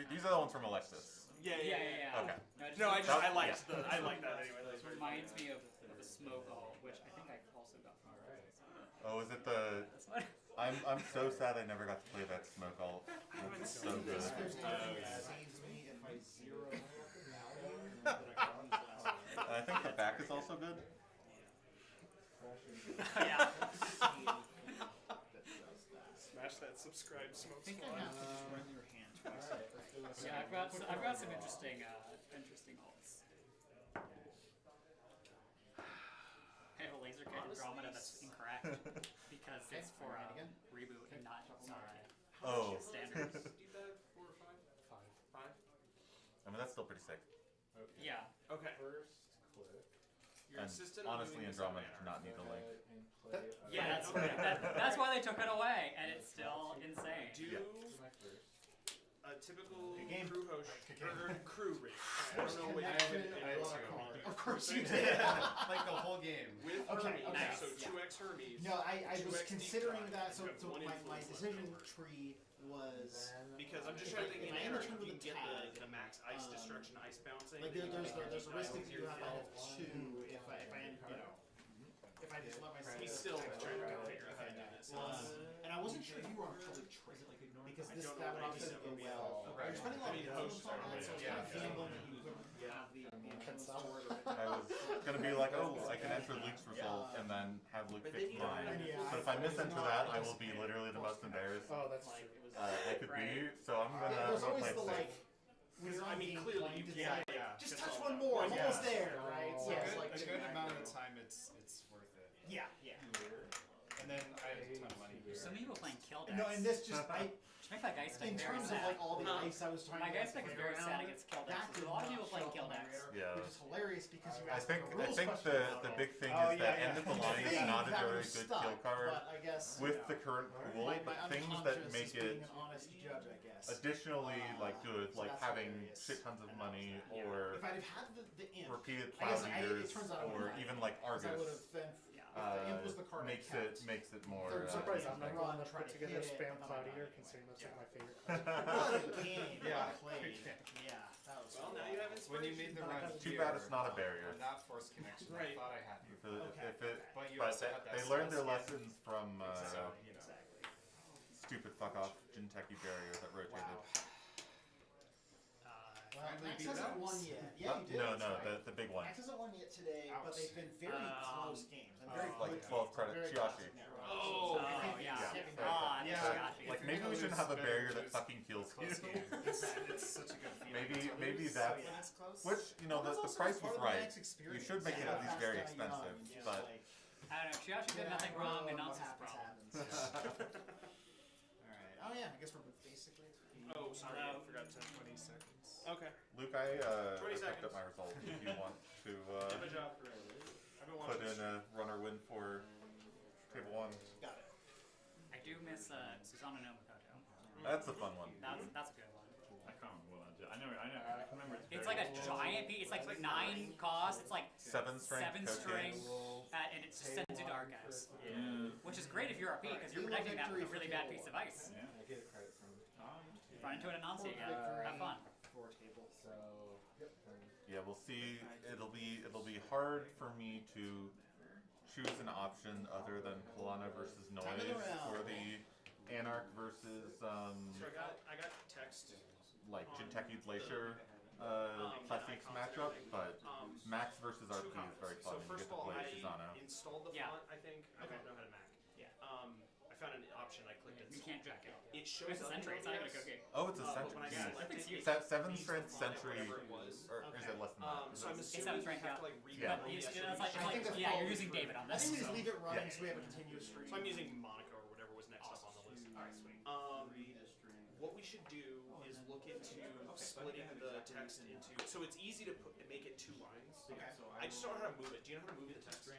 These are the ones from Alexis. Yeah. Okay. No, I That- I liked the I like that anyway. That was It very reminds me of a smoke all, which I think I also got from Oh, is it the? this one. I'm so sad I never got to play that smoke all. It's so good. If there's anything that saves me if I zero value, that I can use last And I think the back is also good. Yeah. Smash that subscribe smoke I think I squad. have to just run your hand twice. Yeah, I've got some interesting ults. I have a laser kit Andromeda that's incorrect because it's for Alright, again. reboot and not Oh, standard. Deep dive 4 or 5? 5. I mean that's still pretty sick. Yeah. Okay. First click. You're And insistent on honestly, doing this on Andromeda Anarch. does not need the link. And play Yeah, that's why they took it away, and it's still insane. Do Yeah. my first. a typical Good game. crew host or crew race. I don't know what I you had 2. Of course you did. Like the whole game. with Okay, Hermes. okay, So yeah. 2x Hermes. No, I was 2x considering deep that. dive. So, You have so one my influence decision left over. tree was Because I'm just If I- trying to think if in I end the Anarch turn you with can a get tag, the max ice um, destruction, ice bouncing. like and you there's can there's a deep risk dive that with you your have I have fields. 2 if I end if I just let myself. He's still trying to figure out how to do this. And I wasn't sure if you were on public trade because I this don't that know would what obviously I go do. well. Right. You're spending a lot I mean, of hosts influence on are that, so it's yeah. kind of gambling that you couldn't have the influence stored or I was gonna be like, oh, I can enter Luke's result and then have Luke But fix then you don't mine. have Yeah. But if I misenter that, I will be literally the most embarrassed Oh, that's Like, true. it was I could be. So I'm gonna there's go always play the it like safe. when you're I on mean, game clearly plan, you it's can. like, Yeah. just That's touch all one about- more, I'm Yeah. almost there, right? So A it's good, like a good amount of the time it's worth it. yeah. And then I have a ton of money here. some people playing kill decks. No, and this just Which makes that Geist deck in very terms of sad. like all the ice I was trying My to Geist deck is play very sad around, against kill decks. that There's did a lot of not people show playing up kill on my decks. radar, Yeah. which is hilarious because you I asked think the I rules think question the about it. big thing Oh, is yeah, that yeah. End of the The Line is thing not a that very was good stuck, kill card but I guess with you know, the current pool, my but things that unconscious make is being it an honest judge, I guess. additionally like good, so like that's having hilarious. shit tons of I know, money yeah. or If I'd have had the imp, repeated I guess cloud it eaters turns out I or would've even like because I would Argus have been. Yeah. If the imp was the card I makes kept, it more. Third I'm surprised I'm Run, not going to try put to together hit it, spam and then Cloud I'm Eater, not. considering that's Yeah. like my favorite. What a game! Yeah. Well played. Yeah, that was. Well, now you have When you made the run Too here, bad it's not a barrier. on that force connection, Right. I thought I had you. If it, Okay, if it, But you but also they, had that they learned their spell lessons from So, you know. Exactly. stupid fuck off Jinteki barrier that rotated. Finally Max beat hasn't Max. won yet. Yeah, you did. No, that's no, right. the big one. Max hasn't won yet today, but Ouch. they've been very close games. And very Oh, good like 12 games. credit Very Chiashi. classic net runs. Oh, Oh, yeah. Yeah. Ah, Yeah. Chiashi. Like If maybe we shouldn't have a barrier that fucking kills you. It's such a good feeling. Maybe When that's it's close. which Well, the that's also price part was of the right. Max You experience. should make it Yeah, at least fast very guy expensive, young, just but like, I don't know. Chiashi did nothing wrong, and nonsense what problem. happens. Alright. Oh yeah, I guess we're basically Oh, sorry, I forgot to. 20 seconds. Okay. Luke, I 20 checked seconds. up my result. If you want to Did my job. I've been put watching. in a runner win for table 1, got it. I do miss Susanna no Makoto. that's a fun one. That's a good one. I can't remember what I did. I know. I can remember It's like a giant piece. It's like 9 cost. It's like 7 strength 7 cocaine. string, and it just sends you dark eyes. Yeah. Which is great if you're RP because you're protecting that with a really bad piece of ice. Yeah. I get credit from Run into an Anansi again. Have fun. For table. so. Yep. Yeah, we'll see. It'll be hard for me to choose an option other than Polana versus Time of the Noise round. for the Anarch versus So I got text. like Jinteki Glacier that Classics icon matchup, there. but Max versus Two RP is very comments. fun. So You first get of to all, play I Susanna. installed the Yeah. font. I think I don't know how to Mac. Yeah. I found an option. I clicked You install. can't jack it. It shows It's a up in century. It's not even a OBS. cookie. Oh, it's a But century. when I Yeah. selected It's it, huge. 7 used the strength font at century, whatever it was. or is it less than that? So I'm It's assuming 7 you strength, have to yeah. like read Yeah. the It's OBS like, release. I think that's yeah, you're probably using true. David on I this. think we just so- leave it running Yeah. so we have a continuous stream. So I'm using Monaco or whatever was next up on the list. Alright, sweet. What we should do is look into splitting the text into. So it's easy to make it 2 lines. Okay. I just don't know how to move it. Do you know how to move the text?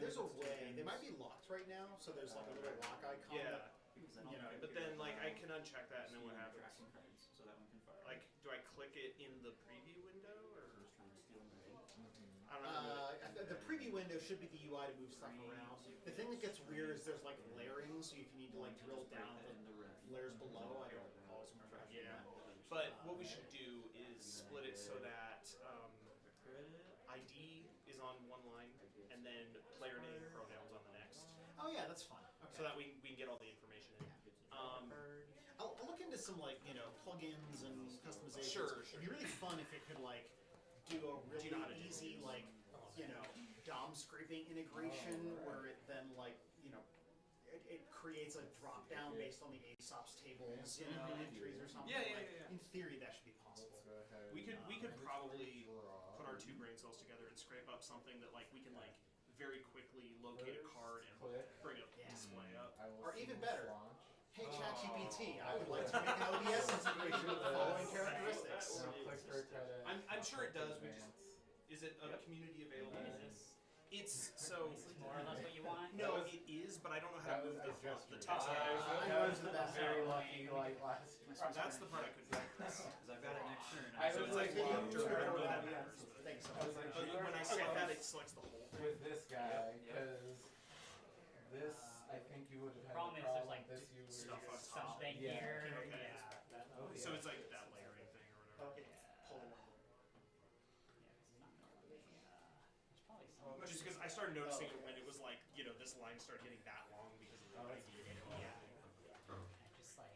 There's a way. They might be locked right now, so there's like a little lock icon. Yeah. You know, But then like I can uncheck that and then what happens? Like, do I click it in the preview window or? I don't know. the preview window should be the UI to move stuff around. The thing that gets weird is there's like layering, so if you need to like drill down the layers below, I don't always remember how to do Yeah. that. But what we should do is split it so that ID is on one line and then player name and pronouns on the next, Oh yeah, that's fun. Okay. so that we can get all the information in. I'll look into some like plugins and customizations. Sure. It'd be really fun if it could like do a really know how to do easy like DOM scraping integration where it then like it creates a drop down based on the ASOP's tables entries or something. Yeah, yeah, like, yeah, yeah. In theory, that should be possible. We could probably put our 2 brain cells together and scrape up something that like we can like very quickly locate a card and bring a display up. Or even better, hey ChatGPT, I would like to make an OBS integration with the following characteristics. I'm sure it does. Is it a community available? It's so. Is this more or less what you want? No, it is, but I don't know how to move the text. I was very lucky, like last. That's the part I couldn't do. Because I've got it next turn. I So was it's like like, after I know that Yeah. matters. Thanks so I was much. like, But when I set that, it selects the whole thing. with this guy, because this, I think you would have had Problem a is there's problem. like This you would stuff on top. something Yeah. here. Okay. Yeah. So it's like that layering thing or whatever. Okay. Pull one. There's probably some. Just because I started noticing it when it was like, this line started getting that long because of the ID. Just like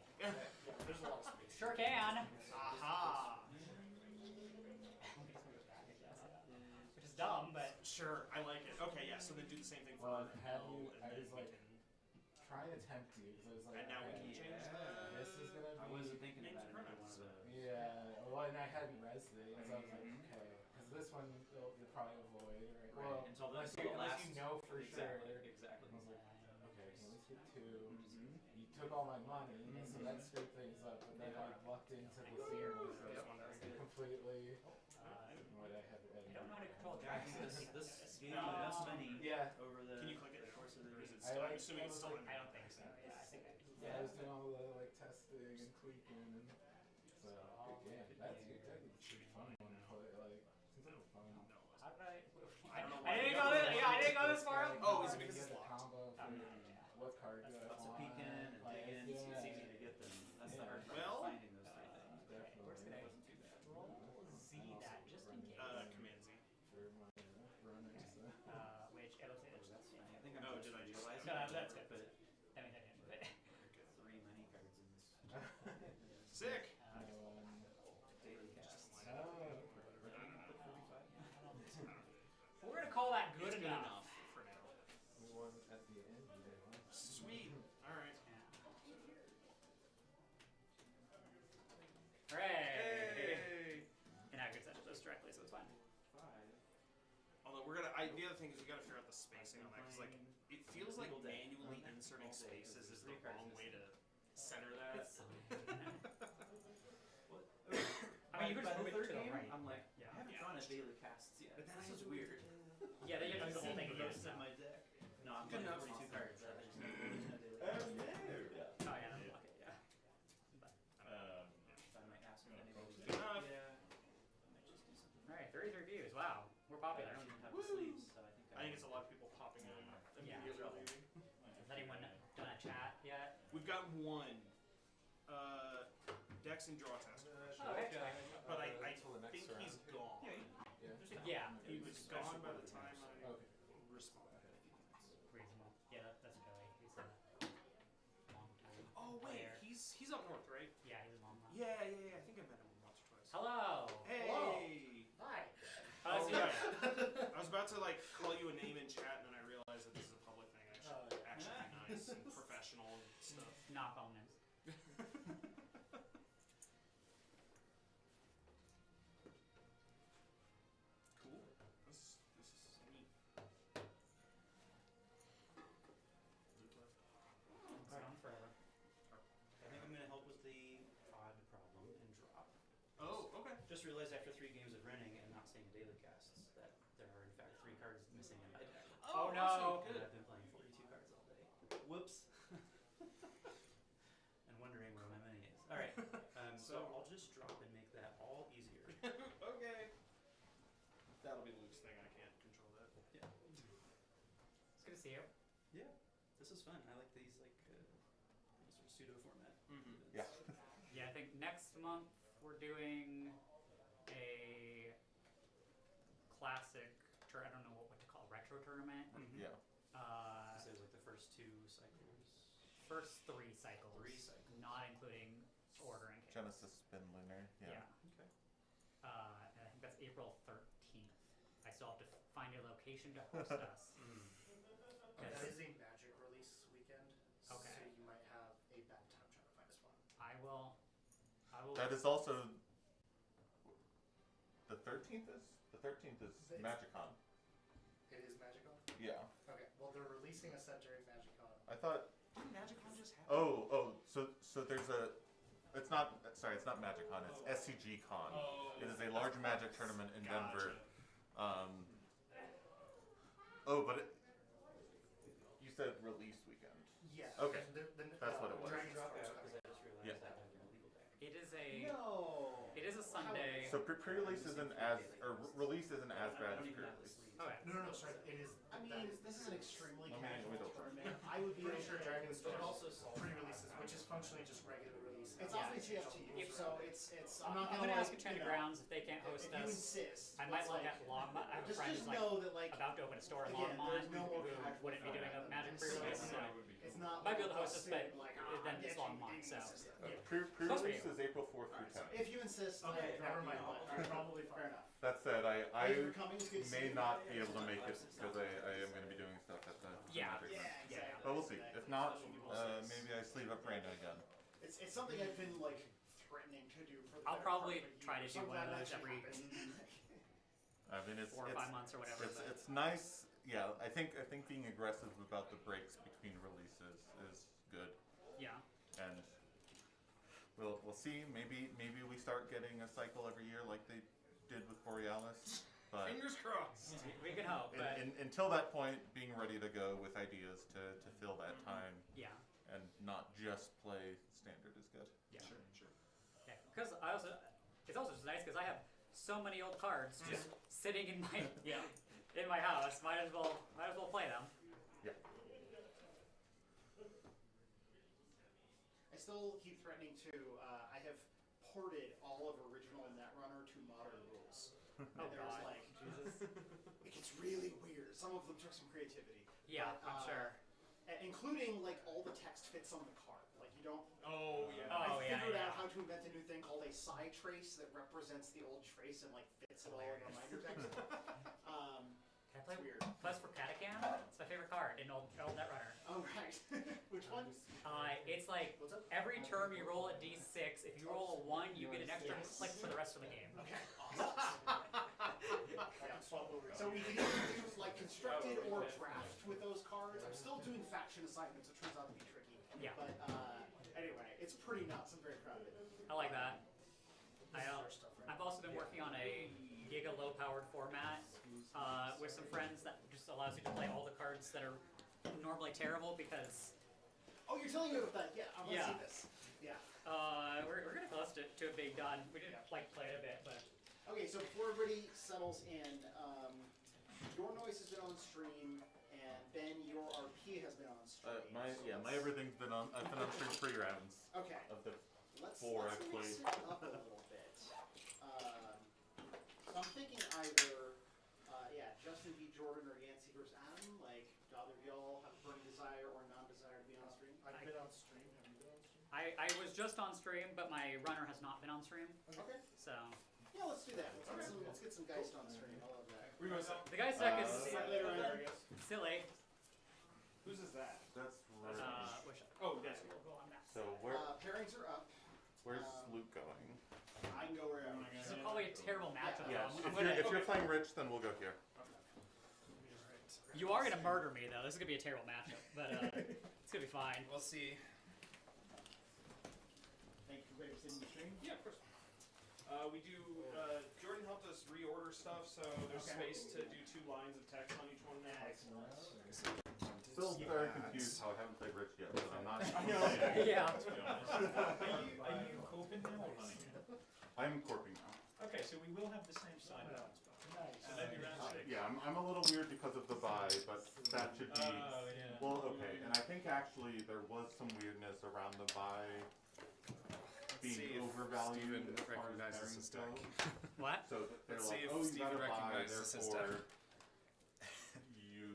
There's a lot of space. sure can. Aha! Which is dumb, but Sure, I like it. Okay, yeah, so then do the same thing for Well, have L, you- and I then was we like- can. trying to tempt you, because I was like, And now we okay, can change this is gonna be. I wasn't thinking Names about it. pronouns. Yeah, well, and I hadn't rezzed it, so I was like, okay, because this one you'll probably avoid, right? Well, Until unless the you last. know for Exactly. sure. Exactly. I was like, okay, I can at least get 2. Mm-hmm. You took all my money, so that screwed things up, and then I lucked into the seamless completely. What I had I don't know how to control Jackie, dragons. this gave you enough money Yeah, over the Can you click it? course of the Or is day. it still, I'm like- assuming it's still in I don't think so. Yeah, I think I yeah, I was doing all the like testing and tweaking, and so good game. That's good. That was a pretty fun one to play. Like, seems like a fun. How did I? I don't know I why didn't you go got this. it. Yeah, I didn't go this far. Oh, is it You because get it's a locked? combo for what card do I Lots of want? peeking and like, digging. It's yeah, easy to get them. That's the hard part. Well, finding those 3 things. definitely. It wasn't too bad. Roll Z that just in case. Command Z. For my runners. Which it looks like it's that's fine. I think I'm Oh, just did I just- realizing No, that, that's good. but That means I didn't move it. 3 money cards in this Sick! daily cast. We're gonna call that good It's enough. for now. We won at the end. We did one. Sweet. Alright. the other thing is we gotta figure out the spacing on that, because like it feels like manually inserting spaces is the wrong way to center that. I mean, you could just by move the it third to the game, right. I'm like, Yeah. I haven't drawn a daily casts yet. But then This I is do weird. Yeah, then you have to do the whole thing again. in my deck. No, I'm Good playing enough. 42 cards. There's no daily cast. Oh yeah, that's Yeah. okay, yeah. I might ask if anybody's Good enough. Yeah. I might just do something. Alright, 33 views, wow. We're I popular. don't even have the sleeves, so I think I think it's a lot of people popping in immediately. Has anyone done a chat yet? We've got one. Dex and draw tester. Oh, okay. But I Until the next think he's round. gone. Yeah, He was gone by the time I Okay. responded. reasonable. Yeah, that's Billy. He's a long time. Oh wait, player. he's up north, right? Yeah, he's a long time. Yeah. I think I met him once or twice. Hello! Hey. Hi. How's Oh, it right. going? I was about to like call you a name in chat, and then I realized that this is a public thing. I should actually be nice and professional and stuff. Knock on names. Cool. This is neat. Right on forever. I think I'm gonna help with the odd problem and drop. Oh, okay. Just realized after 3 games of renting and not seeing daily casts that there are in fact 3 cards missing in my deck. Oh, no. awesome. And Good. I've been playing 42 cards all day. Whoops. And wondering where my money is. Alright, so I'll just drop and make that all easier. Okay. That'll be Luke's thing. I can't control that. Yeah. It's good to see you. Yeah, this is fun. I like these like sort of pseudo format. Mm-hmm. Yeah. Yeah, I think next month we're doing a classic, I don't know what to call, retro tournament. Yeah. So like the first 2 cycles. First 3 cycles. 3 cycles. Not including Order and Chaos. Genesis Spin Lunar. Yeah. Okay. And I think that's April 13th. I still have to find a location to host us. That is a Magic release weekend. Okay. So you might have a bad time trying to find a spot. I will. That is also the 13th is? The 13th is It's- Magicon. It is Magicon? Yeah. Okay. Well, they're releasing a set during Magicon. I thought Didn't MagicCon just happen? so there's a it's not MagicCon, it's SCG Con. Oh, It is a large Magic tournament in Denver. Gotcha. But you said release weekend. Yeah. Okay. That's what it was. Dragon's Drop Force out coming. because I just realized Yeah. I have an illegal deck. It is a. No. It is a Sunday. So pre-release isn't as release isn't as bad as pre-release. Okay. No, sorry. It is. I mean, this is an extremely Let me casual double check. tournament. I would be Pretty sure Dragon's But it Force also solves pre-releases, which is functionally just regular release. It's Yeah. also TFT, so it's. I'm not I'm gonna gonna ask like, Enchanted you know, Grounds if they can't host if you us. insist. I might it's look like, at Longmont. I have a Just friend who's like know that like about to open a store in again, Longmont there's no more who casual wouldn't be doing a format Magic than this. pre-release. It's So It's not. Might be like able to host us, sit, but like, then I'm it's getting Longmont, games so. system. Pre-release is April 4th through 10th. If you insist, Okay, I'll drop never mind. you off. You're probably Fair fine. enough. That said, Thank you for I coming. It's good to see may you. not be able to make it because I am going to be doing stuff at the Yeah. Magic. Yeah, event. exactly. But we'll see. If not, maybe I sleeve up Raina again. It's something I've been like threatening to do for the I'll better probably part of a try to year. do So one glad of it those actually every- happened. I mean, it's 4 or 5 months or whatever. but- It's nice. Yeah, I think being aggressive about the breaks between releases is good, Yeah. and we'll see. Maybe we start getting a cycle every year like they did with Borealis. But Fingers crossed. We can hope, but until that point, being ready to go with ideas to fill that time yeah. and not just play standard is good. Yeah. Sure. Yeah. Because it's also just nice because I have so many old cards just sitting in my in my house. Might as well play them. Yeah. I still keep threatening to. I have ported all of original Netrunner to modern rules. Oh And there's God. like, it gets really weird. Some of them took some creativity. Yeah, But, I'm sure. Including like all the text fits on the card. Like you don't. Oh yeah. Oh, I yeah, figured yeah. out how to invent a new thing called a side trace that represents the old trace and like fits it all in reminder text. Can I play It's weird. Plus for Catacam? It's my favorite card in old Netrunner. Oh right. Which one? It's like What's up? every turn you roll a d6. If you roll a 1, you get an extra click for the rest of the game. Okay. Awesome. So we can either do like constructed or draft with those cards. I'm still doing faction assignments, which turns out to be tricky. Yeah. But anyway, it's pretty nuts. I'm very proud of it. I like that. I've also been working on a giga low-powered format with some friends that just allows you to play all the cards that are normally terrible because. Oh, you're telling me about that? Yeah, I want to Yeah. see this. Yeah. We're getting close to it being done. We didn't like play it a bit, but. Okay, so before everybody settles in, your noise has been on stream, and Ben, your RP has been on stream. My everything's been on. I've been on stream 3 rounds. Okay. Of the Let's 4 I've mix played. it up a little bit. So I'm thinking either, Justin v. Jordan or Yancey versus Adam. Like, do either of y'all have a burning desire or non-desire to be on stream? I've been on stream. Have you been on stream? I was just on stream, but my runner has not been on stream. Okay. So. Yeah, let's do that. Let's get some Geist on stream. I love that. The Geist deck is later on, I guess. silly. Whose is that? That's right. Oh, that's We'll go on that. So where? Pairings are up. Where's Luke going? I can go wherever. This is probably a terrible matchup. Yeah. though. If you're playing Rich, then we'll go here. You are gonna murder me though. This is gonna be a terrible matchup, but it's gonna be fine. We'll see. Thank you for sitting in the stream. Yeah, of course. We do. Jordan helped us reorder stuff, so there's space to do 2 lines of text on each one now. Still very confused how I haven't played Rich yet, but I'm not. Yeah. Are you coping now or running? I'm corping now. Okay, so we will have the same side rounds. So maybe round 6. Yeah, I'm a little weird because of the buy, but that should be. Yeah. Well, okay, and I think actually there was some weirdness around the buy being overvalued Steven as far as recognizes pairings his go. deck. What? So they're Let's see like, if oh, you Steven gotta buy, recognizes his therefore you.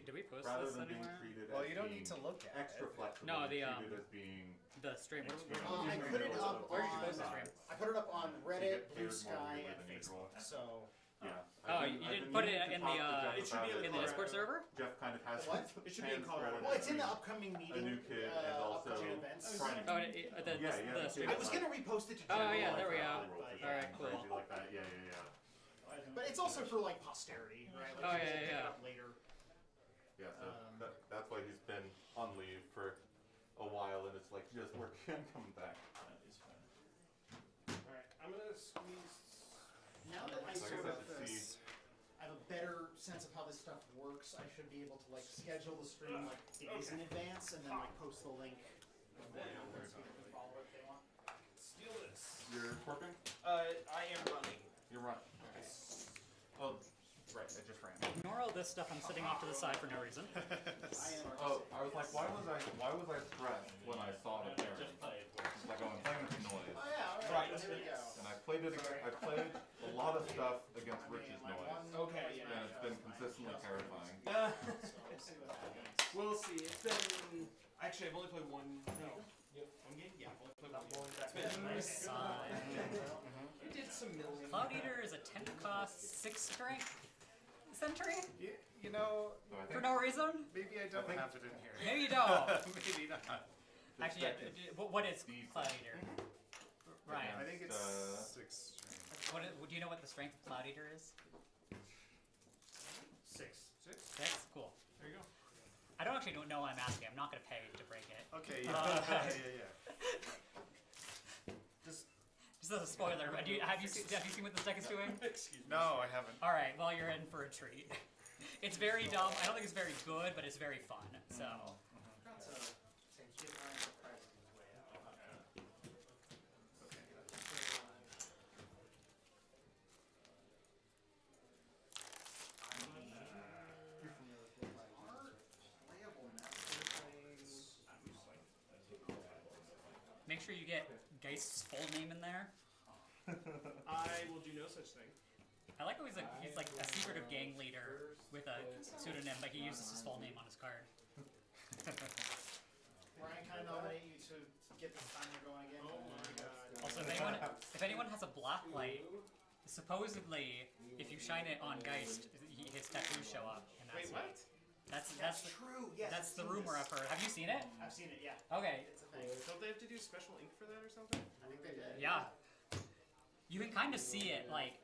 Do we post rather this than being anywhere? treated Well, as you don't being need to look at extra it. flexible, No, you're the, treated as being. The stream. What do we I put it up Where did you on. post the stream? I put it up on Reddit, So Blue you get cleared more Sky, weirdly and than usual. Facebook. So. Yeah. Oh, I've you been didn't put it meaning to in talk the to Jeff it should be about in in the Discord server? Jeff kind of has What? It should be in hands Colorado. spread Well, it's in the between upcoming meeting. a new kid and also upcoming events. trying to Oh, Yeah, the stream. I was gonna repost it to Oh, general. yeah, there we go. but, Alright, cool. Crazy like that. Yeah. But it's also for like posterity, right? Like, Oh, you can yeah, pick yeah. it up later. Yeah, so that's why he's been on leave for a while, and it's like just working on coming back. That is fun. Alright, I'm gonna squeeze. Now that I So I sort guess of I should see. I have a better sense of how this stuff works, I should be able to like schedule the stream like days in advance and then like post the link when that happens. People can follow it if they want. Steal this. You're corping? I am running. You're right. Okay. Oh, right. I just ran. Ignore all this stuff. I'm sitting off to the side for no reason. I am. Oh, I was like, why was I stressed when I saw the pair? Just play it. It's like, oh, I'm playing with noise. Oh yeah, all Right. right. There we go. And I played a lot of stuff against Rich's noise. Okay, And it's been consistently terrifying. We'll see. It's been. Actually, I've only played one. No. One game? Yeah, I've only played one game. It's been. It did some milling. Cloud Eater is a 10 cost 6 strength sentry You know, So I for think no reason. maybe I don't think- have it in here. Maybe you don't. Maybe not. this Actually, deck yeah. is What is decent. Cloud Eater? Ryan, I think it's Uh, 6 strength. do you know what the strength of Cloud Eater is? 6. 6? Cool. There you go. I don't actually know why I'm asking. I'm not going to pay to break it. Okay, yeah. yeah. Just as a spoiler, but have you seen what this deck is doing? Excuse me. No, I haven't. All right, well you're in for a treat. It's very dumb. I don't think it's very good, but it's very fun. So Got to get my surprises way out. You're familiar with what art, playable methods. make sure you get Geist's full name in there. I will do no such thing. I like how he's like a secretive gang leader with a pseudonym, but he uses his full name on his card. Ryan, can I nominate you to get this timer going again? Oh my god. Also, if anyone has a black light, supposedly if you shine it on Geist, his tattoos show up. And Wait, what? That's true. Yes. that's the rumor I've heard. Have you seen it? I've seen it. Yeah. Okay. It's a thing. Don't they have to do special ink for that or something? I think they did. Yeah. You can kind of see it like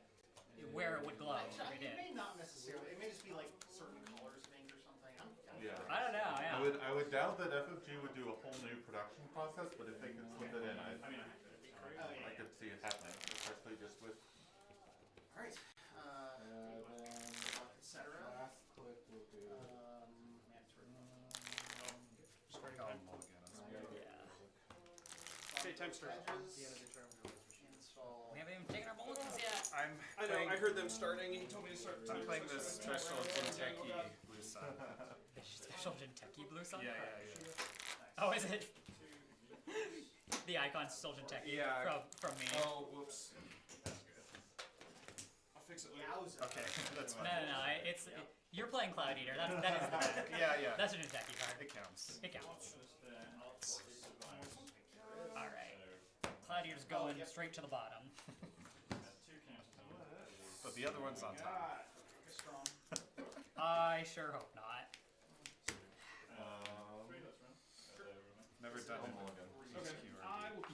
where it would glow. Actually, If it it may did. not necessarily. It may just be like certain colors of ink or something. Yeah. I don't know. Yeah. I would doubt that FFG would do a whole new production process, but if they could slip it in, I could see it happening, especially just with. All right. Etc. Last click will do. Okay, time start. We haven't even taken our bullets yet. I know. I heard them starting, and he told me to start. I'm playing this special Kentucky blue sun. Special Jinteki blue sun? Yeah. Oh, is it? The icon's still Jinteki Yeah. from me. Oh, whoops. I'll fix it later. Okay, that's fine. No. You're playing Cloud Eater. That is the Yeah. That's a Jinteki card. It counts. It counts. All right. Cloud Eater's going straight to the bottom. But the other one's on top. I sure hope not. Never done it.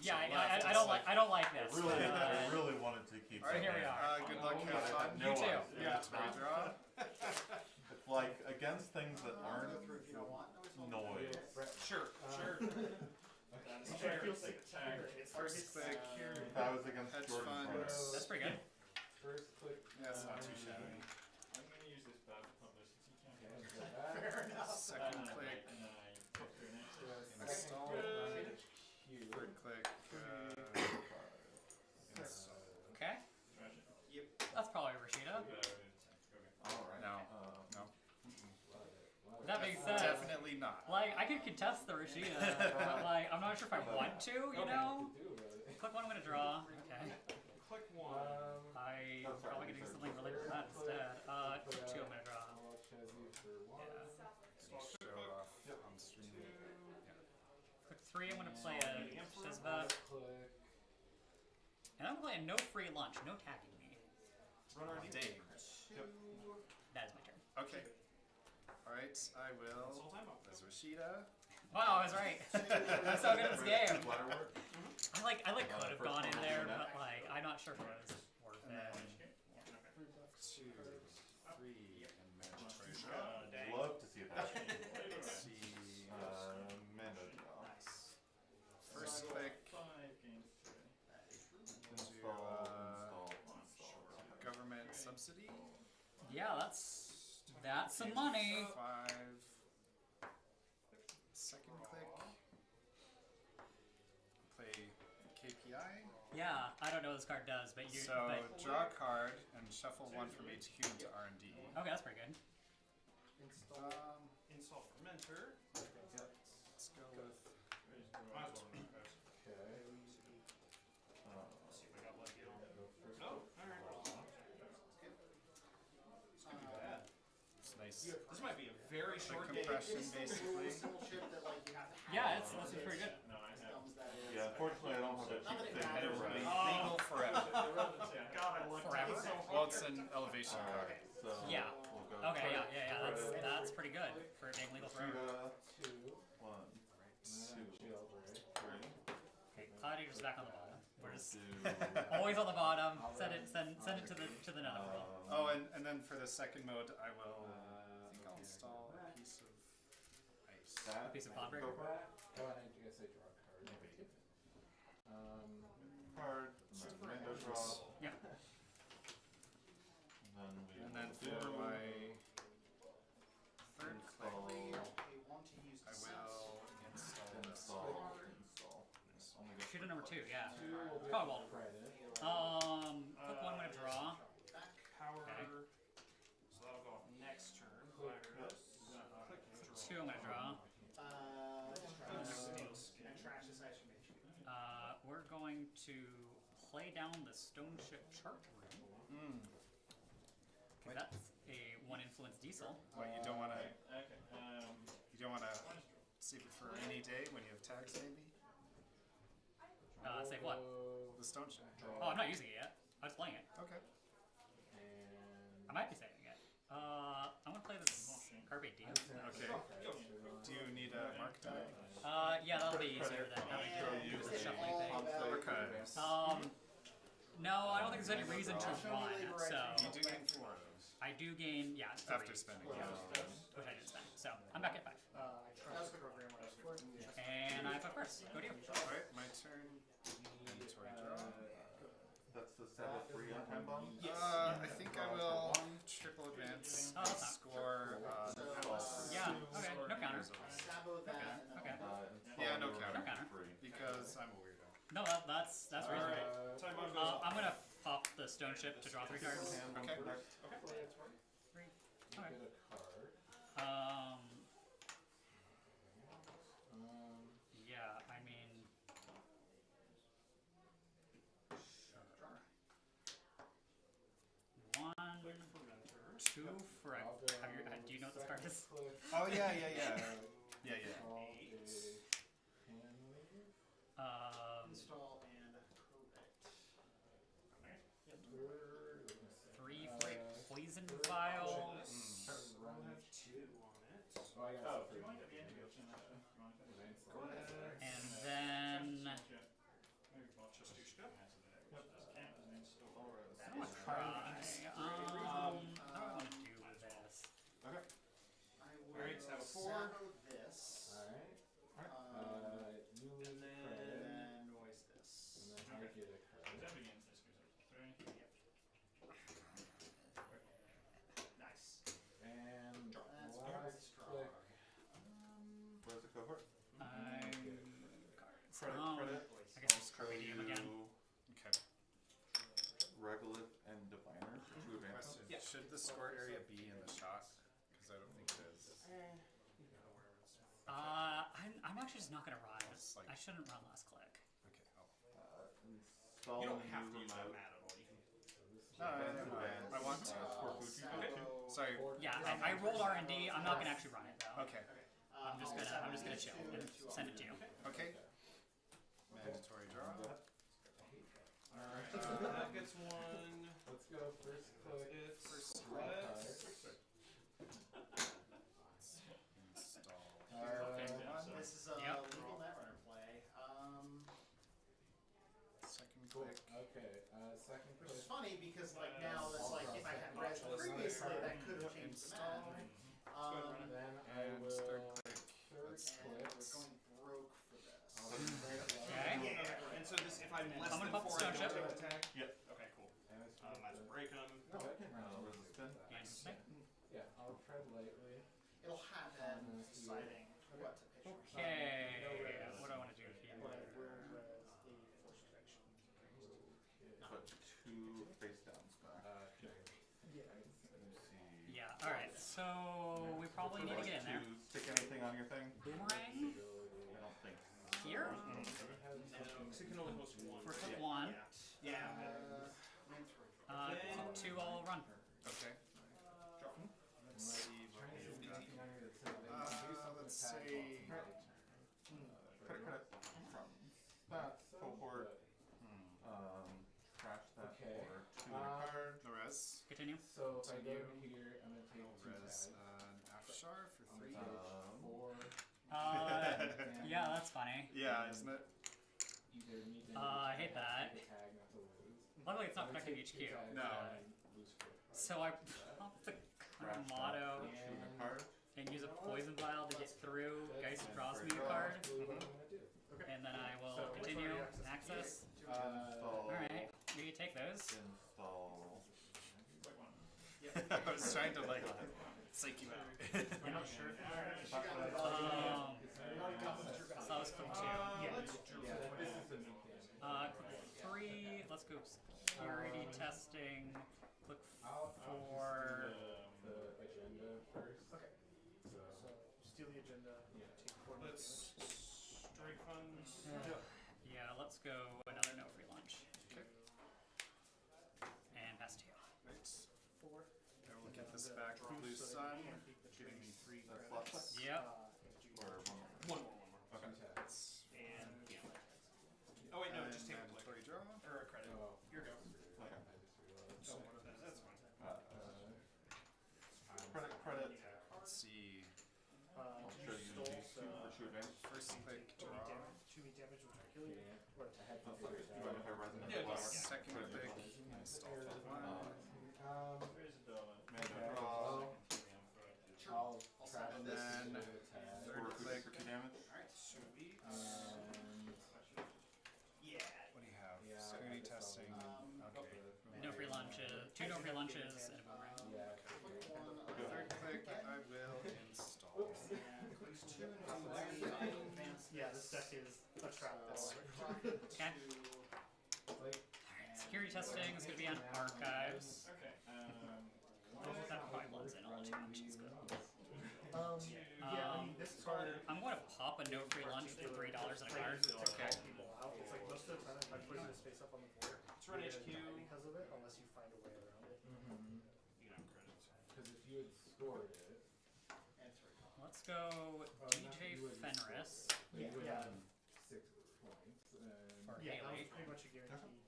Yeah, I don't like this. I really wanted to keep. So here we are. Good luck, have fun. You too. Yeah, it's my draw. It's like against things that aren't noise. Sure. First click. If I was against Hedge Jordan funds. Frost. That's pretty good. First click. Yeah, it's not too shabby. I'm going to use this bad publicity campaign. Fair enough. Second click. Install. Third click. Install. Okay. Yep. That's probably Rashida. Alright. No. That being said, Definitely not. like I could contest the Rashida, but like I'm not sure if I want to. You know. Click one. I'm gonna draw. Okay. Click one. I'm probably gonna do something related to that instead. Click two. I'm gonna draw. Show off on stream. Click three. I'm gonna play a Shizva. And I'm playing no free lunch, no tagging me. Dave. That is my turn. Okay. Alright, I will. As Rashida. Wow, I was right. I'm so good at this game. I could have gone in there, but like I'm not sure if it was worth it. 2, 3, and magic treasure. Love to see that. Let's see. Mando. First click. Install. Government subsidy. Yeah, that's some money. 5. Second click. Play KPI. Yeah, I don't know what this card does, but you. So draw a card and shuffle one from HQ into R&D. Okay, that's pretty good. Install fermenter. Let's go with. It's nice. This might be a very short game. Compression, basically. Yeah, it's pretty good. Yeah, unfortunately, I don't have a cheap thing And it to will be write. legal forever. God, I love Forever? it so Well, it's an elevation card. So Yeah. we'll go Okay, yeah. That's pretty good for it being legal forever. Rashida, 1, 2, 3. Okay, Cloud Eater's back on the bottom. We're just Do, always on the bottom. Send it to the nether world. Oh, and then for the second mode, I will. I think I'll install a piece of ice. A piece of bond breaker. Go ahead, you guys say draw a card. card, and then window draw. Yep. And then for my third click, I will install. Shoot a number 2, yeah. Probably won't. Click one, I'm gonna draw. Power. Okay. So that'll go off next turn. Click Two, I'm gonna draw. We're going to play down the Stone Ship chart room. That's a 1 influence diesel. Well, you don't want to. Okay. You don't want to save it for a rainy day when you have tags, maybe. Save what? The stone ship. Oh, I'm not using it yet. I'm just playing it. Okay. I might be saving it. I'm gonna play this Carpe Diem. Okay. Do you need a mark die? Yeah, that'll be easier than having to use the shuffling thing. Okay. No, I don't think there's any reason to run. So You do gain 4 of those. I do gain 3, After spending. which I didn't spend. So I'm back at 5. I tried to program what I was doing. And I put first. Go to you. Alright, my turn. Mandatory draw. That's the set of 3 on time bomb? I think I will triple advance Oh, and that's not- score. Yeah, okay, no counter. Sabo that. and then Okay. Yeah, no No counter. counter. Because I'm a weirdo. No, that's reasonable. Time bomb goes off. I'm gonna pop the stone ship to draw 3 cards. Okay. 3. Okay. Get a card. Yeah, I mean. Sure. 1, 2 for a. Do you know what this card is? Oh, yeah. Yeah. Install and prorate. 3 for a poison vial. I'll have 2 on it. Oh, I got Oh, do you want to get the end of the And then. Maybe bot just do stuff. I want to try. How do I want to do this? I will Alright, Sabo 4. Sabo this. Alright. You lose And a then card. noise this. And then I get a card. That begins this goes up to 3. Nice. And That's last very strong. click. Where's the cohort? Cards. Credit. I guess I'll screw medium again. Okay. Regolith and Diviner for 2 advances. Question. Should the score area be in the shot? Because I don't think it is. I'm actually just not gonna run. Like- I shouldn't run last click. Okay. Install You don't a have new to use remote. that at all. You can. I want to. Sorry. Yeah, I rolled R&D. I'm not gonna actually run it though. Okay. I'm just gonna chill and send it to you. Okay. Mandatory draw. Alright, that gets 1. Let's go first click. It first Draw select. card. Install. This is a Yep. legal Netrunner play. Second Cool. click. Okay. Second Which is click. funny because like now it's like if I had read previously that could have changed the map. Then I And will start click. third And click. we're going broke for this. Okay. And so this, if I'm less I'm than gonna pop 4, the I stone don't ship. take the attack? Yep. Okay, cool. And it's I have to break them. No, I can run. Resistant. And snake. Yeah, I'll tread lightly. It'll have that deciding what to pitch. Okay. What do I want to do here? But I will res a force protection. Put 2 face downs back. Yeah. All right. So we probably need to get in there. To stick anything on your thing? Boomerang I don't think. here No, so you can only host 1. for click 1. Yeah. Click 2. I'll run. Okay. Drop. Let's see what we've got. Let's say. Credit from that cohort. Trash that Okay. for 2 and a card. No res. Continue. So if I go Continue. here, I'm gonna take No 2 res. tags. Afshar for 3. 4. Yeah, that's funny. Yeah, isn't it? Either need to I hate that. take a tag not to lose. Luckily, it's not I'm gonna protecting take HQ. 2 tags No. and lose 4 cards. So I pop the Trash motto that for 2 and a card. and use a poison vial to get through. Geist draws me a That's card, absolutely what I'm gonna do. and then I will continue access. Install. All right, you take those. Install. I was trying to like psych you out. Yeah, sure. So that was click 2. Yeah, this is a new can. Click 3. Let's go security testing. Click 4. The agenda first. Okay. So, Steal the agenda. Yeah. Take 4 Let's strike funds. Yeah, let's go another no free lunch. Okay. And pass to you. Right. 4. I will get this back to Blue Sun, giving me 3 That's credits. last Yep. Or 1 more. One more. Okay. 2 tags. And yeah. Oh wait, no, just take a click. Mandatory draw. Or a credit. Oh, You're go. Okay. I just realized. So that's fine. Credit. Let's see. I'll show you these 2 for 2 advantage. First click draw. 2 meat damage, which will kill you. Yeah. Or I had to That's figure like, it do you mind out. if I resonate Yeah, flower? just Second Could I click. just install that. Where's the dollar? I'll And then third click. for 2 damage. Sweet. Yeah. What do you have? Security testing. Okay. No free lunches, 2 no free lunches, and a boomerang. Third click. I will install. Yeah, this deck is a trap. Okay. Security testing is going to be on archives. Okay. That probably blends in a little too much. It's good. Yeah, I mean, this card. I'm going to pop a no free lunch for $3 and a card. Okay. People out. It's like most of the time, if I put this face up on the board, Let's run you're HQ. gonna die because of it, unless you find a way around it. You can have credits. Because if you had scored it, Let's go DJ Fenris you would Yeah. have 6 points. And for Yeah, that was Haley. pretty much a guarantee.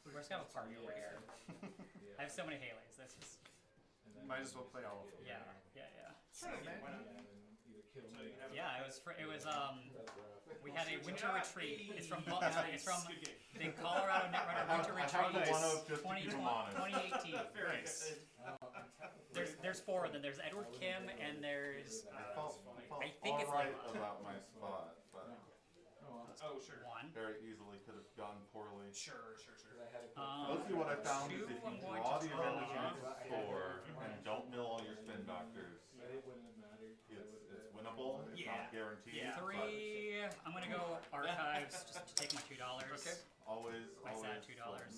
We're just going to have a party over here. yeah. I have so many Haleys. That's just, And then Might as well play all of them. yeah. Sure. Why not? and then either kill So me you can have a Yeah, it was, that's rough. we had a winter retreat. It's from, Nice. it's from Good game. the Colorado Netrunner Winter I have Retreat one of just to keep 'em honest. 2018. Very Nice. good. There's 4 of them. There's Edward Kim and there's I felt I think it's alright Layla. about my spot, but Oh, sure. 1. very easily could have gone poorly. Sure. Mostly what I found is 2 if I'm you going draw to the draw. event you score and don't mill all your spin doctors, But it wouldn't have mattered. it's winnable. It's Yeah. not guaranteed. Yeah. but 3. I'm gonna go archives just to take my $2. Okay. Always, My always. sad $2.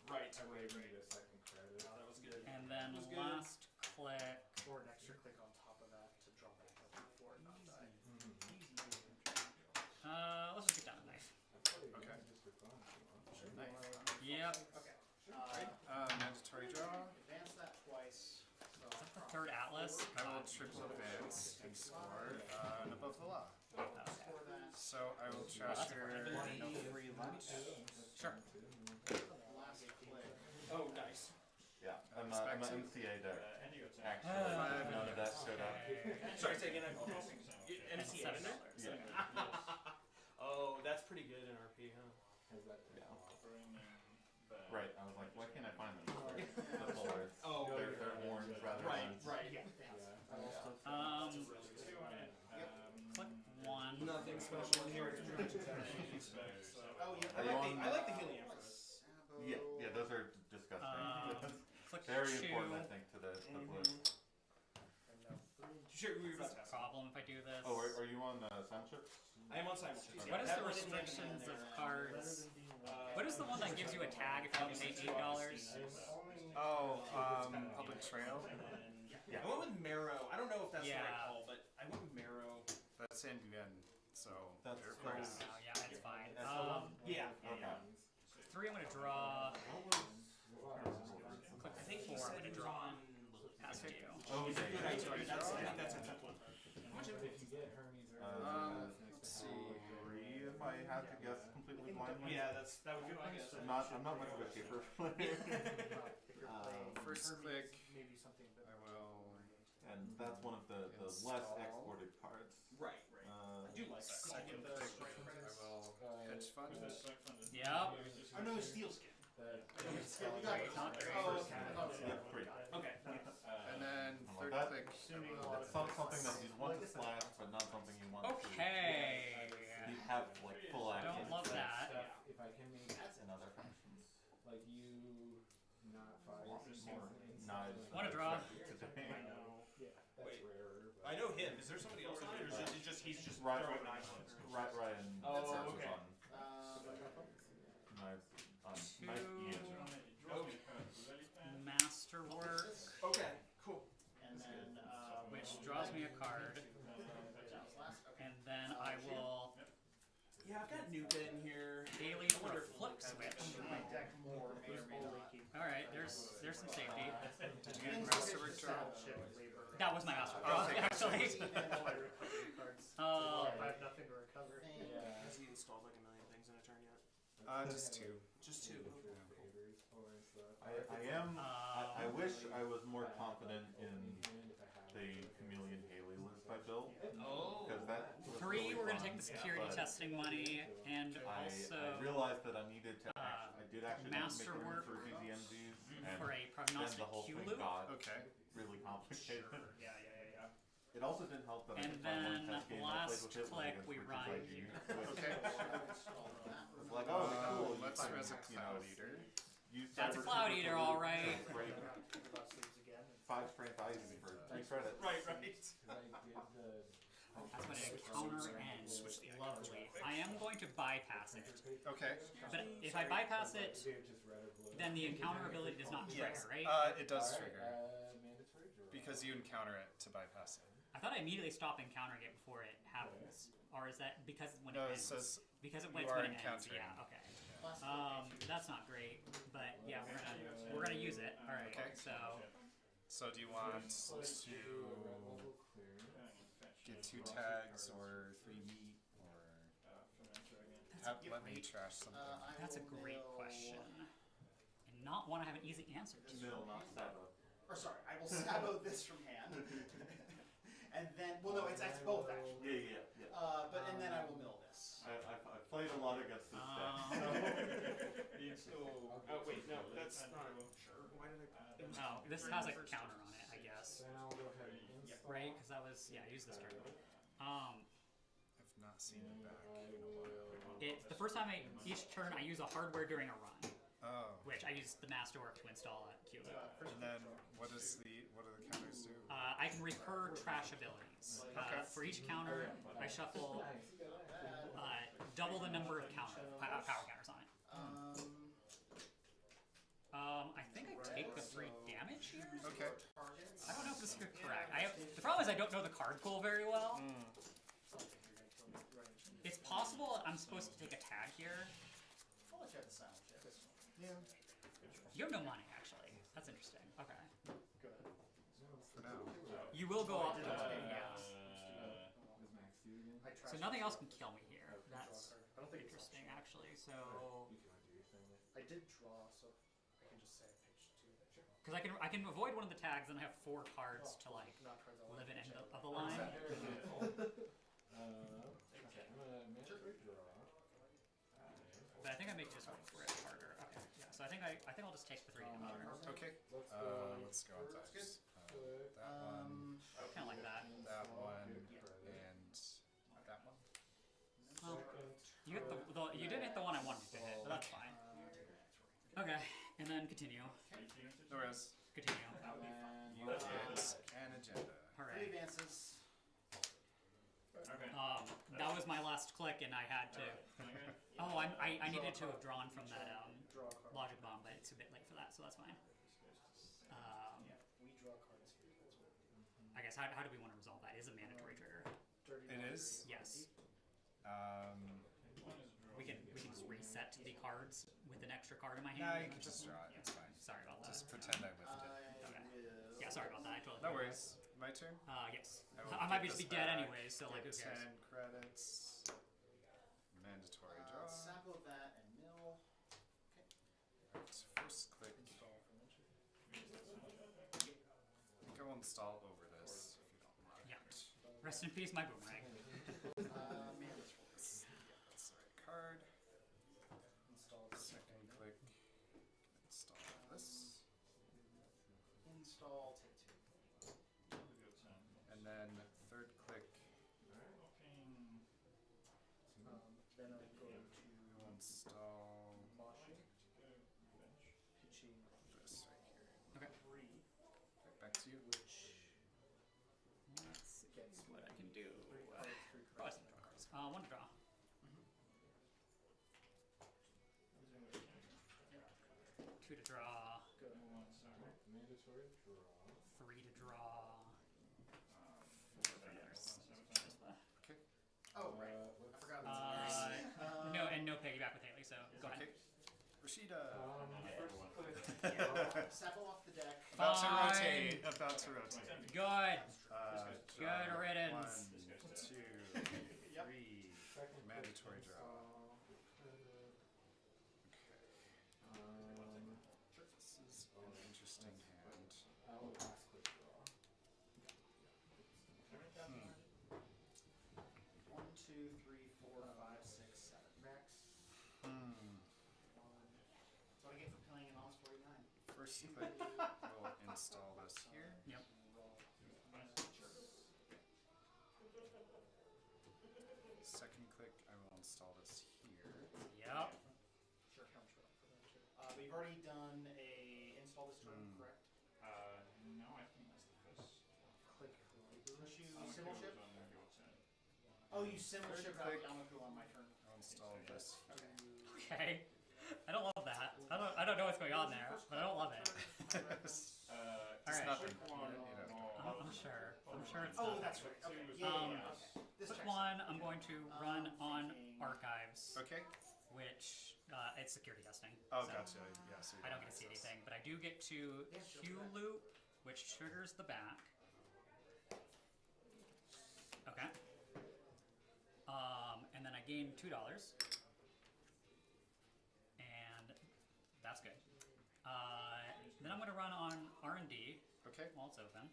Right. I would have made a second credit. That was good. And then Was good. last click. Or an extra click on top of that to draw back up before it not die. Let's just get down a knife. Okay. Just for fun, if you want. Yep. Okay. Mandatory draw. Advance that twice. So Is that the 3rd Atlas? I will triple advance and score and above the law. score that. So I will trash your no free lunch. Sure. Last click. Oh, nice. Yeah, I'm a MCA deck. End of your turn. Actually, none of that showed up. Sorry, say again. That's MCA. $7. Yeah. Oh, that's pretty good in RP, huh? Has that Yeah. Bring in the Right, I was like, why can't I find them? The fullers. Oh, They're horns rather Right. Yeah. two on it. Click 1. Nothing special in here. Oh, yeah. I like the helium. Yeah, those are disgusting. Click Very 2. important, I think, to the blue. And now 3. Sure, we were Is about this to a ask. problem if I do this? Oh, are you on sound chips? I am on simultaneous. What is That the one in restrictions there. of cards? What is the one that gives you a tag if you only pay $8? Oh, public trail. Yeah. I went with Marrow. I don't know if that's the Yeah. right call, but I went with Marrow. That's in Nguyen, so That's you're close. fine. Oh, yeah, it's fine. Yeah. Okay. 3, I'm gonna draw. Click I think 4, he I'm said gonna he was draw. on. Past you. Oh, Is it good? yeah. I think that's a tough one. But if you get Hermes or Let's see. 3 if I had to guess completely blindly. Yeah, that would be my guess. I'm not much of a paper player. If you're playing First Hermes, click. maybe something that I will. And that's one of the less Install. exported cards. Right. I do like that. Second click. I will hedge fund. Yep. Oh no, steel skin. Not great. Oh, okay. Yep, 3. Okay. And then I like third that. click. It's something that you want to slash, but not something you want Okay. to. You have like full action. Don't love that. if I can make In other factions. like you not fire Knives. Wanna draw? Today. Yeah, that's Wait. rarer. But I know him. Is there somebody else on it, or is it just he's just Right. throwing knives on it? Ryan. Oh, Starts okay. on knives on knife Two. Ian. Masterwork, Okay. Cool. And then, which draws me a card, and then I will Yeah, I've got Nuka in here. daily for a flip switch. my deck more may or may not. All right, there's some safety. Did you get Masterwork draw? That was my masterwork Oh, draw, okay. actually. I have nothing to recover. yeah. Has he installed like a million things in a turn yet? Just 2. Just 2. Favors for and stuff. I wish I was more confident in the Chameleon Haley list I built. Oh. Because that was 3, really we're gonna fun, take the security but testing money, and I also realized that I needed to. I did actually need to make room masterwork for BZMZs, and for a then prognostic the whole Q thing loop. got Okay. really complicated. Yeah. It also didn't help that I And could find one then test game I played last with it was click against we Richard's run ID, here. which Okay. was like, oh, cool. you Let's can, res a you know, Cloud Eater. use That's a cyber Cloud security Eater, to all right. scrape 5 strength IZ for 3 credits. Right. That's when an encounter ends. Lovely. I am going to bypass it. Okay. But if I bypass it, then the encounter ability does not trigger, Yes. right? It does trigger. Because you encounter it to bypass it. I thought I immediately stop encountering it before it happens. Or is that because when No, it it ends? says Because it you when are it ends. encountering. Yeah, okay. That's not great, but yeah, we're gonna use it. All right. Okay. So do you want to get 2 tags or 3 meat or let me trash something? that's a great question, and not one I have an easy answer to. Mill, not Sabo. Or sorry, I will sabo this from hand. And then, well no, it's both actually. Yeah. But and then I will mill this. I've played a lot against this deck. Oh wait, no, that's not. Sure. Why did I? Oh, this has a counter on it, I guess. Right? Because that was I used this turn. I've not seen it back in a while. It's the first time each turn I use a hardware during a run, Oh. which I use the masterwork to install a Q. And then what do the counters do? I can recur trash abilities. For each counter, I shuffle double the number of power counters on it. I think I take the 3 damage here. Okay. I don't know if this is correct. The problem is I don't know the card pool very well. It's possible I'm supposed to take a tag here. I'll let you have the silent check. You have no money, actually. That's interesting. Okay. For now. You will go up to So nothing else can kill me here. That's interesting, actually. So I did draw, so I can just say I pitched 2. because I can avoid one of the tags and I have 4 cards to like Not cards I live want. an end of the line. But I think I make just one for it harder. Okay, yeah. So I think I'll just take the 3 damage. Okay. Let's go on dice. That one. Kind of like that. That one. And that one. Well, you hit you didn't hit the one I wanted to hit, but that's fine. Okay, and then continue. No res. Continue. You get an agenda. 3 Hooray. advances. That was my last click, and I had to. Oh, I needed to have drawn from that logic bomb, but it's a bit late for that, so that's fine. We draw cards here. That's what I guess how do we want to resolve that? Is a mandatory trigger. It is? Yes. We can just reset the cards with an extra card in my hand. No, you can just draw it. It's fine. Sorry about that. Just pretend I whiffed it. Yeah, sorry about that. I totally. No worries. My turn? Yes. will I might get just be this dead back, anyways, so like who get cares? 10 credits. Mandatory draw. Sabo that and mill. Right, first click. I think I will install over this if you don't mind. Yeah. Rest in peace, my boomerang. Mandatory. That's the right card. install Second click. Install this. Install, take 2. And then third click. Then I go to We'll install moshing, pitching this right here. Okay. 3, Right back to you. which Let's see gets what I can do. 3 cards, 3 Probably cards. some draw cards. One to draw. 2 to draw. Good. 3 to draw. Okay. Oh, right. I forgot that's No, and no piggyback with Haley, so go ahead. Okay. Rashida. Sabo off the deck. About to Fine. rotate. About to rotate. Good. Draw Good riddance. 1, 2, 3. Mandatory draw. This is an interesting hand. 2, 3, 4, 5, 6, 7. Max. That's what I get for playing an Honest 49. First click, we'll install this here. Yep. Second click, I will install this here. Yep. Sure. But you've already done a install this turn, correct? No, I think that's the first. Click. Push you I'm symbol cool ship? on your turn. Oh, you symbol Third ship click. Yamaku on my turn. I'll install this. Okay. I don't love that. I don't know what's going on there, but I don't love it. Just Alright. nothing. Quick one You know. I'm sure. I'm sure it's Oh, not. that's right. Okay. Two is Yeah, Um, okay. This Quick checks out. one, I'm going to run on thinking- archives, Okay. which it's security testing. Oh, so gotcha. Yeah, so you I don't get to see access. anything, but I do get to Q loop, which triggers the back. Okay. And then I gain $2, and that's good. Then I'm going to run on R&D Okay. while it's open.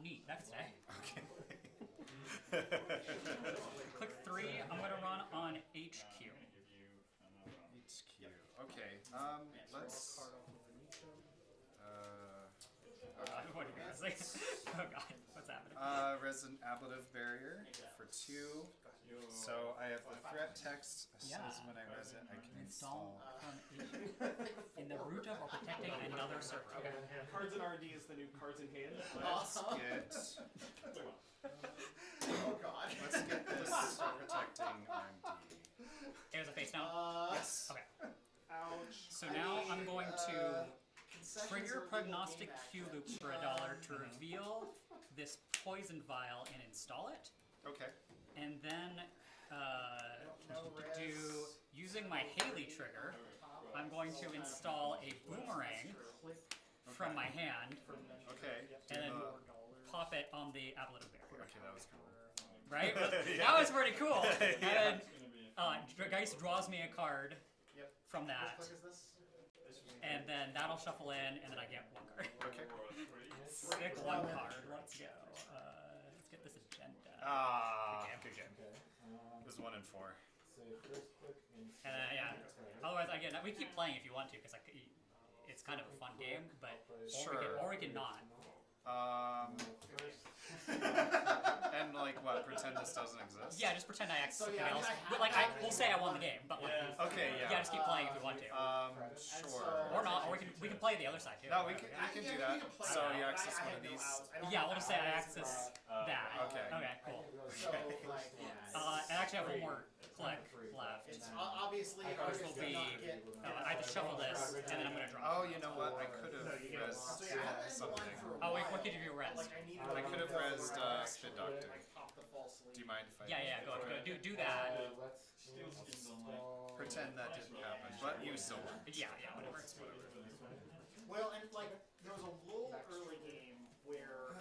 Neat. That could stay. Okay. Click 3. I'm going to run on HQ. I'm gonna give you another one. HQ. Okay. Let's. What are you gonna say? Oh god, what's happening? Resident ablative barrier for 2. So I have the threat text says when I res it, I can install. From in the root of or protecting another server. Okay. Cards in RD is the new cards in hand. Let's get. Oh god. Let's get this protecting RMD. It was a face down? Yes. Okay. Ouch. So now I'm going to Concessions trigger are illegal prognostic game Q action. loop for $1 to reveal this poison vial and install it. Okay. And then do using my Haley trigger, I'm going to install a boomerang from my hand Okay. and then Do pop it on the ablative barrier. okay, that was cool. Right? Yeah. That was pretty cool. Yeah. And then Geist draws me a card Yep. from Which that, click is this? and then that'll shuffle in, and then I get one card. Okay. Stick one card. Let's go. Let's get this agenda. Ah, Good game. good game. It was 1 and 4. And yeah. Otherwise, again, we keep playing if you want to, because it's kind of a fun game. But Sure. or we can not. And like what? Pretend this doesn't exist. Yeah, just pretend I access So, something yeah, else. I have But, like that. we'll say I won the game, but like, Okay. Yeah. yeah, just keep playing if we want to. Sure. Or not, or we can play the other side too. No, we can do that. So you access one of these. Yeah, we'll just say I access that. Okay. Okay, cool. So, like, I actually have one more click left, it's obviously which will be I just shuffle this and then I'm gonna draw. Oh, you know what? I could have rezzed So yeah, I had the end of the something. line for a Oh wait, while. what could you do rest? Like, I needed I could have rezzed Spin Doctor. I popped the false lead. Do you mind if I? Yeah, go do that. Steel skins on like. Pretend that didn't happen, but you still won. Yeah, whatever. Well, and like there was a little early game where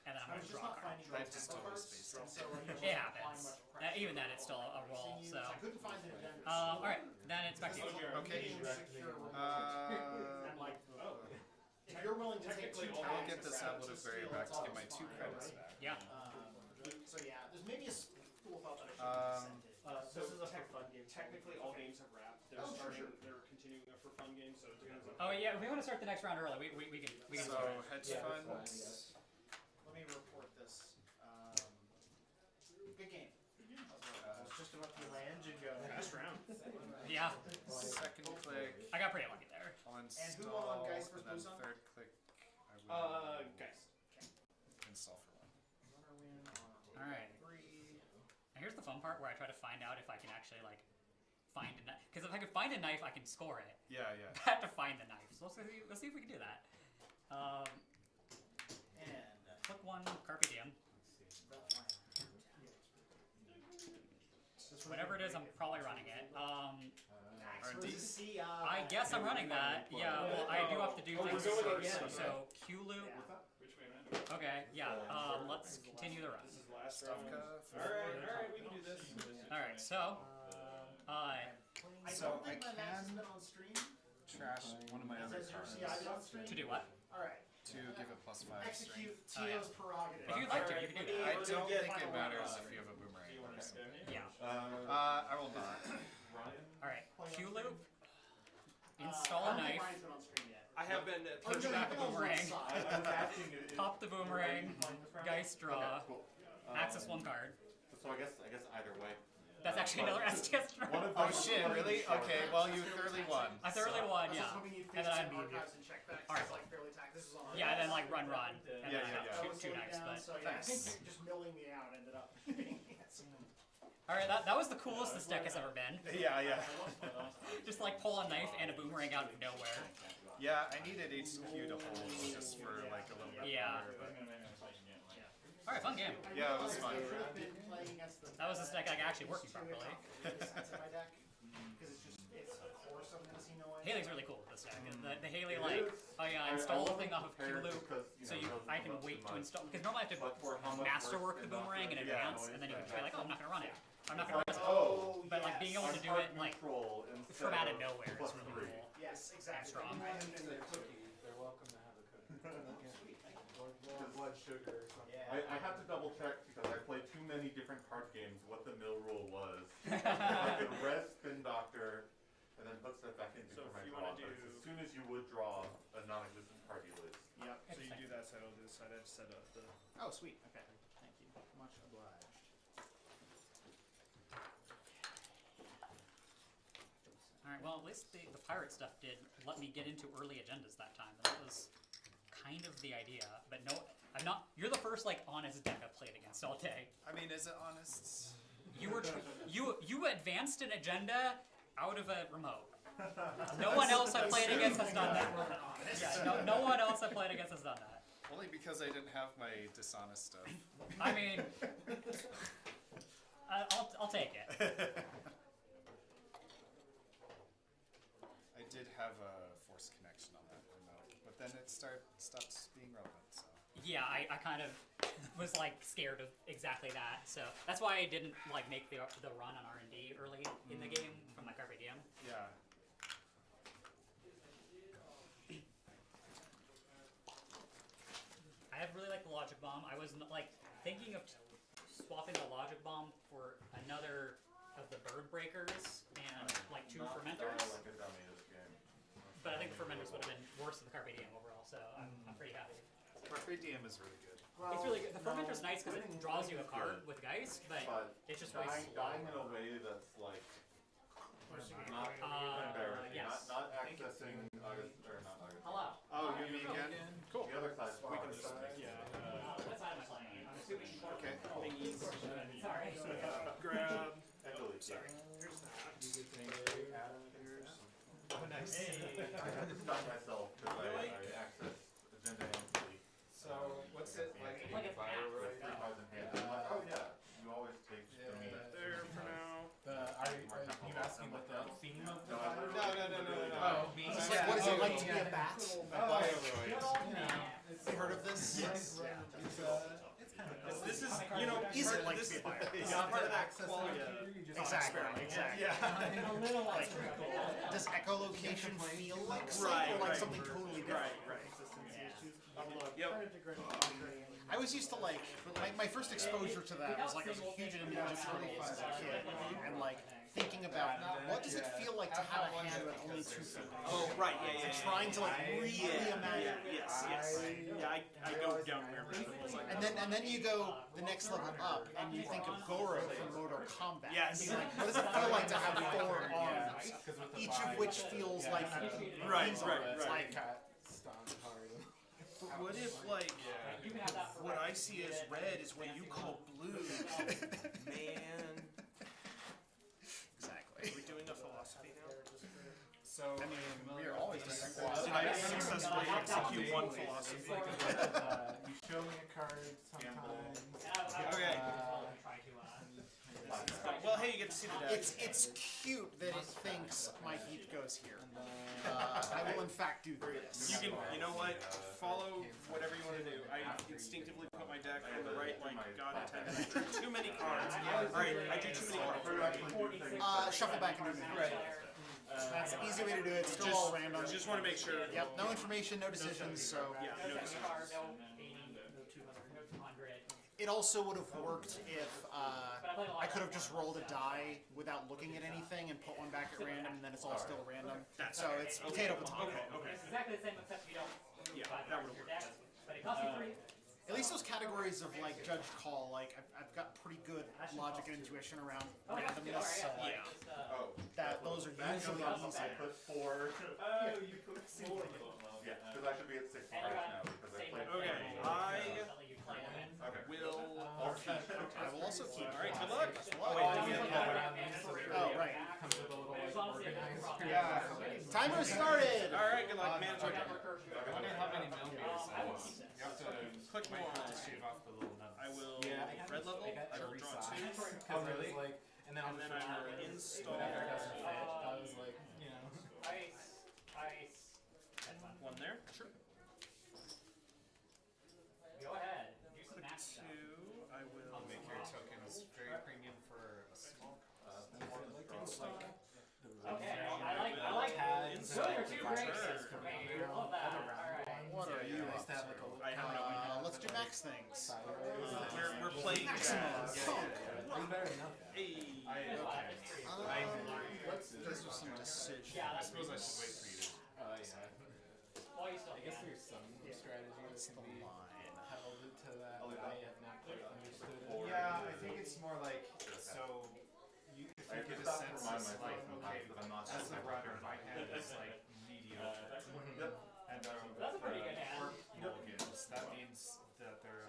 And then I'm I was gonna just draw a not card. finding I those just tempo totally cards, spaced and out. so I It wasn't applying happens. much pressure. Even then, it's still a roll. So, I couldn't find an agenda. all right, then it's back to you. Okay. And like, if you're willing to take Technically, two I'll I'll tags get this to ablative steal, barrier it's back to get my obviously 2 fine, credits right? back. Yeah. So yeah, there's maybe a school of thought that I should have presented. So this is a fun game. Technically, all games have wrapped. They're Oh, starting. sure. They're continuing for fun games, so it depends on. Oh yeah, if we want to start the next round early, we can. So hedge funds. Let me report this. Good game. I was just about to land and go. Fast round. Yeah, Second click. I got pretty lucky there. I'll who won on install. Geist And versus then Busan? third click. I will Guys. install for 1. Runner win on All right. 3. And here's the fun part where I try to find out if I can actually like find a knife. Because if I can find a knife, I can score it. Yeah. I have to find the knife. So let's see if we can do that. And Click 1, Carpe Diem. Whatever it is, I'm probably running it. R&D. I guess I'm running that. Yeah, well, I do have to do things. we're going again. So Q loop. Which way around? Okay, yeah. Let's continue the run. This is last Stavka. round. Alright, we can do this. All right, so I So don't think I my Max has can been on stream. trash one of my other Says your cards. CI been on stream. to do what? Alright. To to give it +5 strength. Execute Tio's prerogative. If you'd like to, you can do that. I don't think it matters if you have a boomerang or something. Yeah. I will not. Alright. Q loop. Install a knife. Ryan's been on screen yet. I have been Push pushing back back. a boomerang. Pop the boomerang. Geist draw. Access one card. So I guess either way. That's actually another STS draw. One of Oh those- shit, really? Okay, well you thoroughly won. I thoroughly won, yeah. And then I'm archives and check back. Alright. It's like fairly tacked. This is on yeah, and then like run. And Yeah, then yeah, yeah. two knives, but So yeah, I think Thanks. just milling me out ended up being alright, that was the coolest this deck has ever been. Yeah, yeah. Just like pull a knife and a boomerang out of nowhere. Yeah, I needed HQ to hold just for like a little bit Yeah. longer, but Alright, fun game. yeah, it was fun. That was this deck like actually working properly. Because it's a course I'm gonna see no way. Haley's really cool with this deck. The Haley like, oh yeah, install a thing off of Q loop, so I can wait to install, because normally I have to masterwork the boomerang in advance, and then you can try like, oh, I'm not gonna run it. I'm not gonna run it. But like being able to do it like from out of nowhere is really cool. Yes, And exactly. strong. They're welcome to have a cookie. Or blood sugar or something. I have to double check because I played too many different card games what the mill rule was. I could res Spin Doctor and then put stuff back in So before my if you draw. wanna But do- as soon as you would draw a non-existent card, you lose. Yep. So you do that side, I'll do this side. I just set up the. Oh, sweet. Okay. Thank you. Much obliged. Alright, well at least the pirate stuff did let me get into early agendas that time. That was kind of the idea. But no, I'm not, you're the first like honest deck I've played against all day. I mean, is it honest? You advanced an agenda out of a remote. No one else I played against has done that. Yeah, no one else I played against has done that. Only because I didn't have my dishonest stuff. I mean, I'll take it. I did have a forced connection on that remote, but then it stopped being relevant, so. Yeah, I kind of was like scared of exactly that, so that's why I didn't like make the run on R&D early in the game from my Carpe Diem. Yeah. I really like the Logic Bomb. I was like thinking of swapping the Logic Bomb for another of the Bird Breakers and like two Fermenters. Like a dummy this game. But I think the Fermenters would have been worse than the Carpe Diem overall, so I'm pretty happy. Carpe Diem is really good. It's really good. The Fermenter's nice because it draws you a card with Geist, but it's just way dying in slow. a way that's like not embarrassing, yes. not accessing August or not August. Hello. Oh, you mean again? Cool. The other side. We can just What side am I playing? I'm assuming. Okay. thingies. Sorry. Grab. Actually, Sorry. Here's that. Oh, nice. I had to stop myself because I access agenda empty. So, what's it like? Like a Fire pack. right? 3,000 hands. I'm like, oh yeah, you always take Yeah. the meat. There for now. Are you asking what the theme of the fire? No. Oh, me? It's like, what is it like to be a bat? Heard of this? Yes. It's kind of This is, you know, Is it like this, to be a fire? It's not part of that quality. Exactly. Yeah. A little like Does echolocation feel like Right, or like right. something totally different? Right. yeah. Yep. I was used to like my first exposure to that was like I was a huge Identities fan as a kid, and like thinking about what does it feel like to have a hand with only 2 fingers? Oh, right. Yeah. Trying to like really imagine. Yes. Yeah, I go down weird rabbit holes like that. And then you go the next level up, and you think of Goro from Mortal Kombat. Yes. And you're like, what does it feel like to have 4 arms, each of which feels like Right. like stomped hard. What if, like, You can have that for what I see as red is what you call blue? Man. exactly. Are we doing a philosophy now? So, I mean, we are always doing Did I successfully execute one philosophy? You show me a card sometimes. Okay. Try to Well, hey, you get to see the deck. It's cute that it thinks my heat goes here. I will in fact do this. You can, you know what? Follow whatever you want to do. I instinctively put my deck on the right, like God intended. I drew too many cards. All right, I drew too many cards. Shuffle back and remove. Right. That's the easy way to do it. Still all random. Just want to make sure. Yep. No information, no decisions. So Yeah, no No decisions. card, no 80, no 200, no 200. it also would have worked if I could have just rolled a die without looking at anything and put one back at random, and then it's all still random. So it's potato potato. Okay. It's exactly the same except you don't remove Yeah, 5 that cards would've from your deck, but it costs you 3. At least those categories of like judge call, like I've got pretty good logic and intuition around randomness. So like those are usually easy. I put 4. Oh, you put 4. Yeah, because I should be at 6 right now because I played. Okay, will. I will also keep. All right, good luck. Oh, right. Comes with a little like organizer. Yeah. Timer started. All right, good luck, manager. I wonder how many millimeters that is. You have to Click might more. have to shave off the little nuts. I will Yeah, I got red level. I got I will every draw size. 2. Oh, really? Like, and then And then I will install whatever doesn't fit. I was like, you know. Ice. That's fine. 1 there. Sure. Go ahead. Do some math Click 2. stuff. I will Make your tokens very premium for a small cost. Okay, I like Pads those and, are 2 great turn. pieces for me. Love that. Alright. What are you? Nice to have like a little I have no idea. Let's do max things. sideways. We're playing Maximum. You better know. Hey. These are some decisions. Yeah, I that's suppose I should wait for you to. Oh yeah. well, you still I guess can. there's some strategy that What's can the be line? held to that. I'll leave I that. have not quite understood it. Yeah, I think it's more like so. You if I you get a just have to sense remind it's myself like sometimes okay, that I'm not as so a runner, hyper- my hand is like mediocre. Yep. And That's a pretty good hand. orc mulligans. That means that they're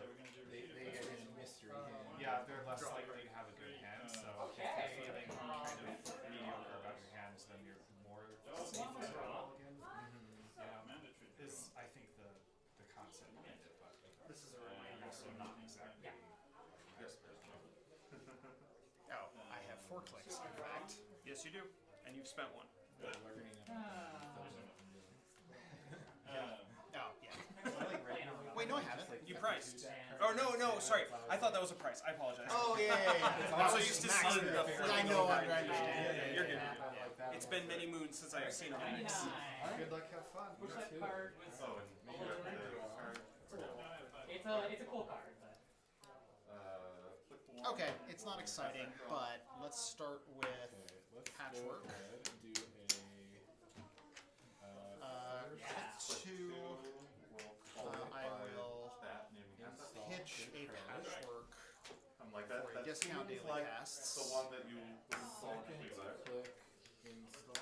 They get in mystery hand. yeah they're less likely to have a good hand. So if Okay. you're feeling kind of mediocre about your hands, then you're more safe with a mulligan. Yeah, is I think the concept behind it, but This is a you're also not exactly. Oh, I have 4 clicks. In fact. Yes, you do. And you've spent 1. Learning Oh, yeah. about Wait, no, I haven't. You priced. Oh no, sorry. I thought that was a price. I apologize. Oh yeah. I'm so used to seeing the I flipping know. over. I understand. Yeah, you're good. like that. It's been many moons since I have seen a mix. Good luck, have fun. Which that card was Oh, and maybe you have to it's a cool card, but click 1. Okay, it's not exciting, but let's start with Okay, let's Patchwork. go ahead and do click 2. I will that naming concept. pitch a patchwork I'm like that. for a That discount seems daily like casts. the one that you installed second together. click install.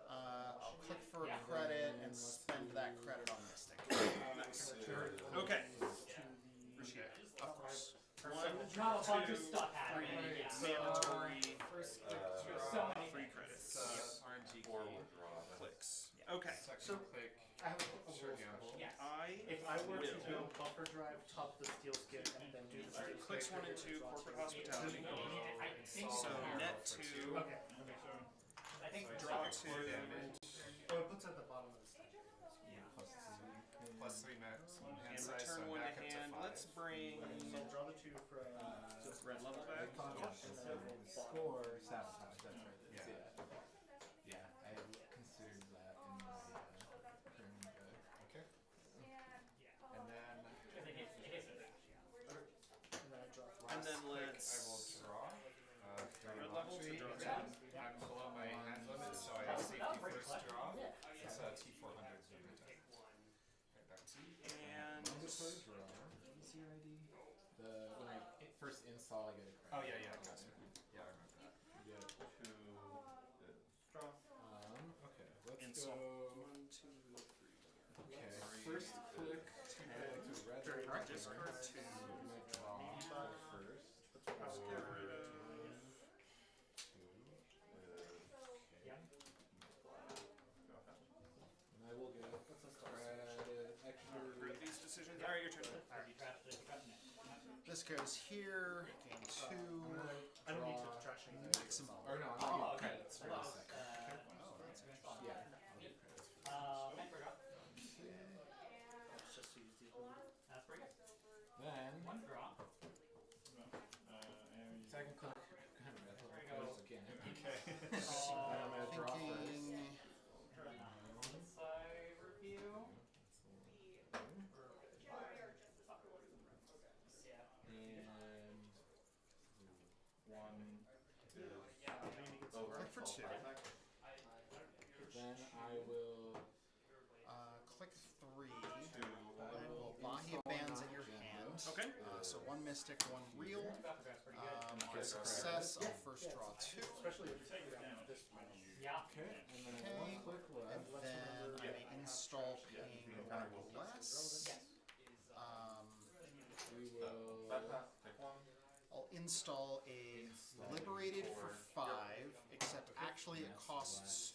I'll click for a credit and spend that credit on Mystic. Okay. Appreciate it. Of course. 1, not a bunch of 2, stuff happening. 3, Yeah. mandatory, First So many 3 things. credits. RNG Forward draw. Clicks. Okay. Second click. I have a Sure, rules gamble. question. Yes. If I were to will. go buffer drive, top the steel skip, and then do the steel skip. Clicks 1 and 2, corporate hospitality. I think So net 2, Okay. I think draw 2, Oh, it puts it at the bottom of the stack. Plus 3 max hand and size, so return 1 back to up to hand. 5. Let's bring So I'll draw the 2 from. red level back. Score sabotage. That's right. Yeah. Yeah, I had considered that in my turn, but Okay. And then it is a dash, yeah. And then I draw And then I will let's draw. red level to draw 2. I'm below my hand limit, so I have safety first draw. It's a T400 unit. Right back to you. And mandatory draw. What's your ID? When I first install, I get a credit. Oh yeah, gotcha. Yeah, I remember that. You get Draw. okay, let's Install. go. 1, 2, 3. Okay, first click. I like to red Alright, discard 2. my draw first. Let's get rid of. And I will get credit extra. Approve these decisions. Alright, your turn. This goes here. Gain 2. I don't need to trash anything. Maximum. Or no, I'm gonna get credits for the second. Yeah, I'll get credits for Let's just use the ability. That's pretty good. Then, One draw. second click. Again. Okay. for 2. Then I will Click 3. I will Bahia Bands at your hand. Okay. So 1 Mystic, 1 Real. On success, I'll first draw 2. Especially if you take it down this way. Yeah. okay, and then Okay. 1 click And left. then I may install Ping or less. We will I'll install a Liberated for 5, except actually it costs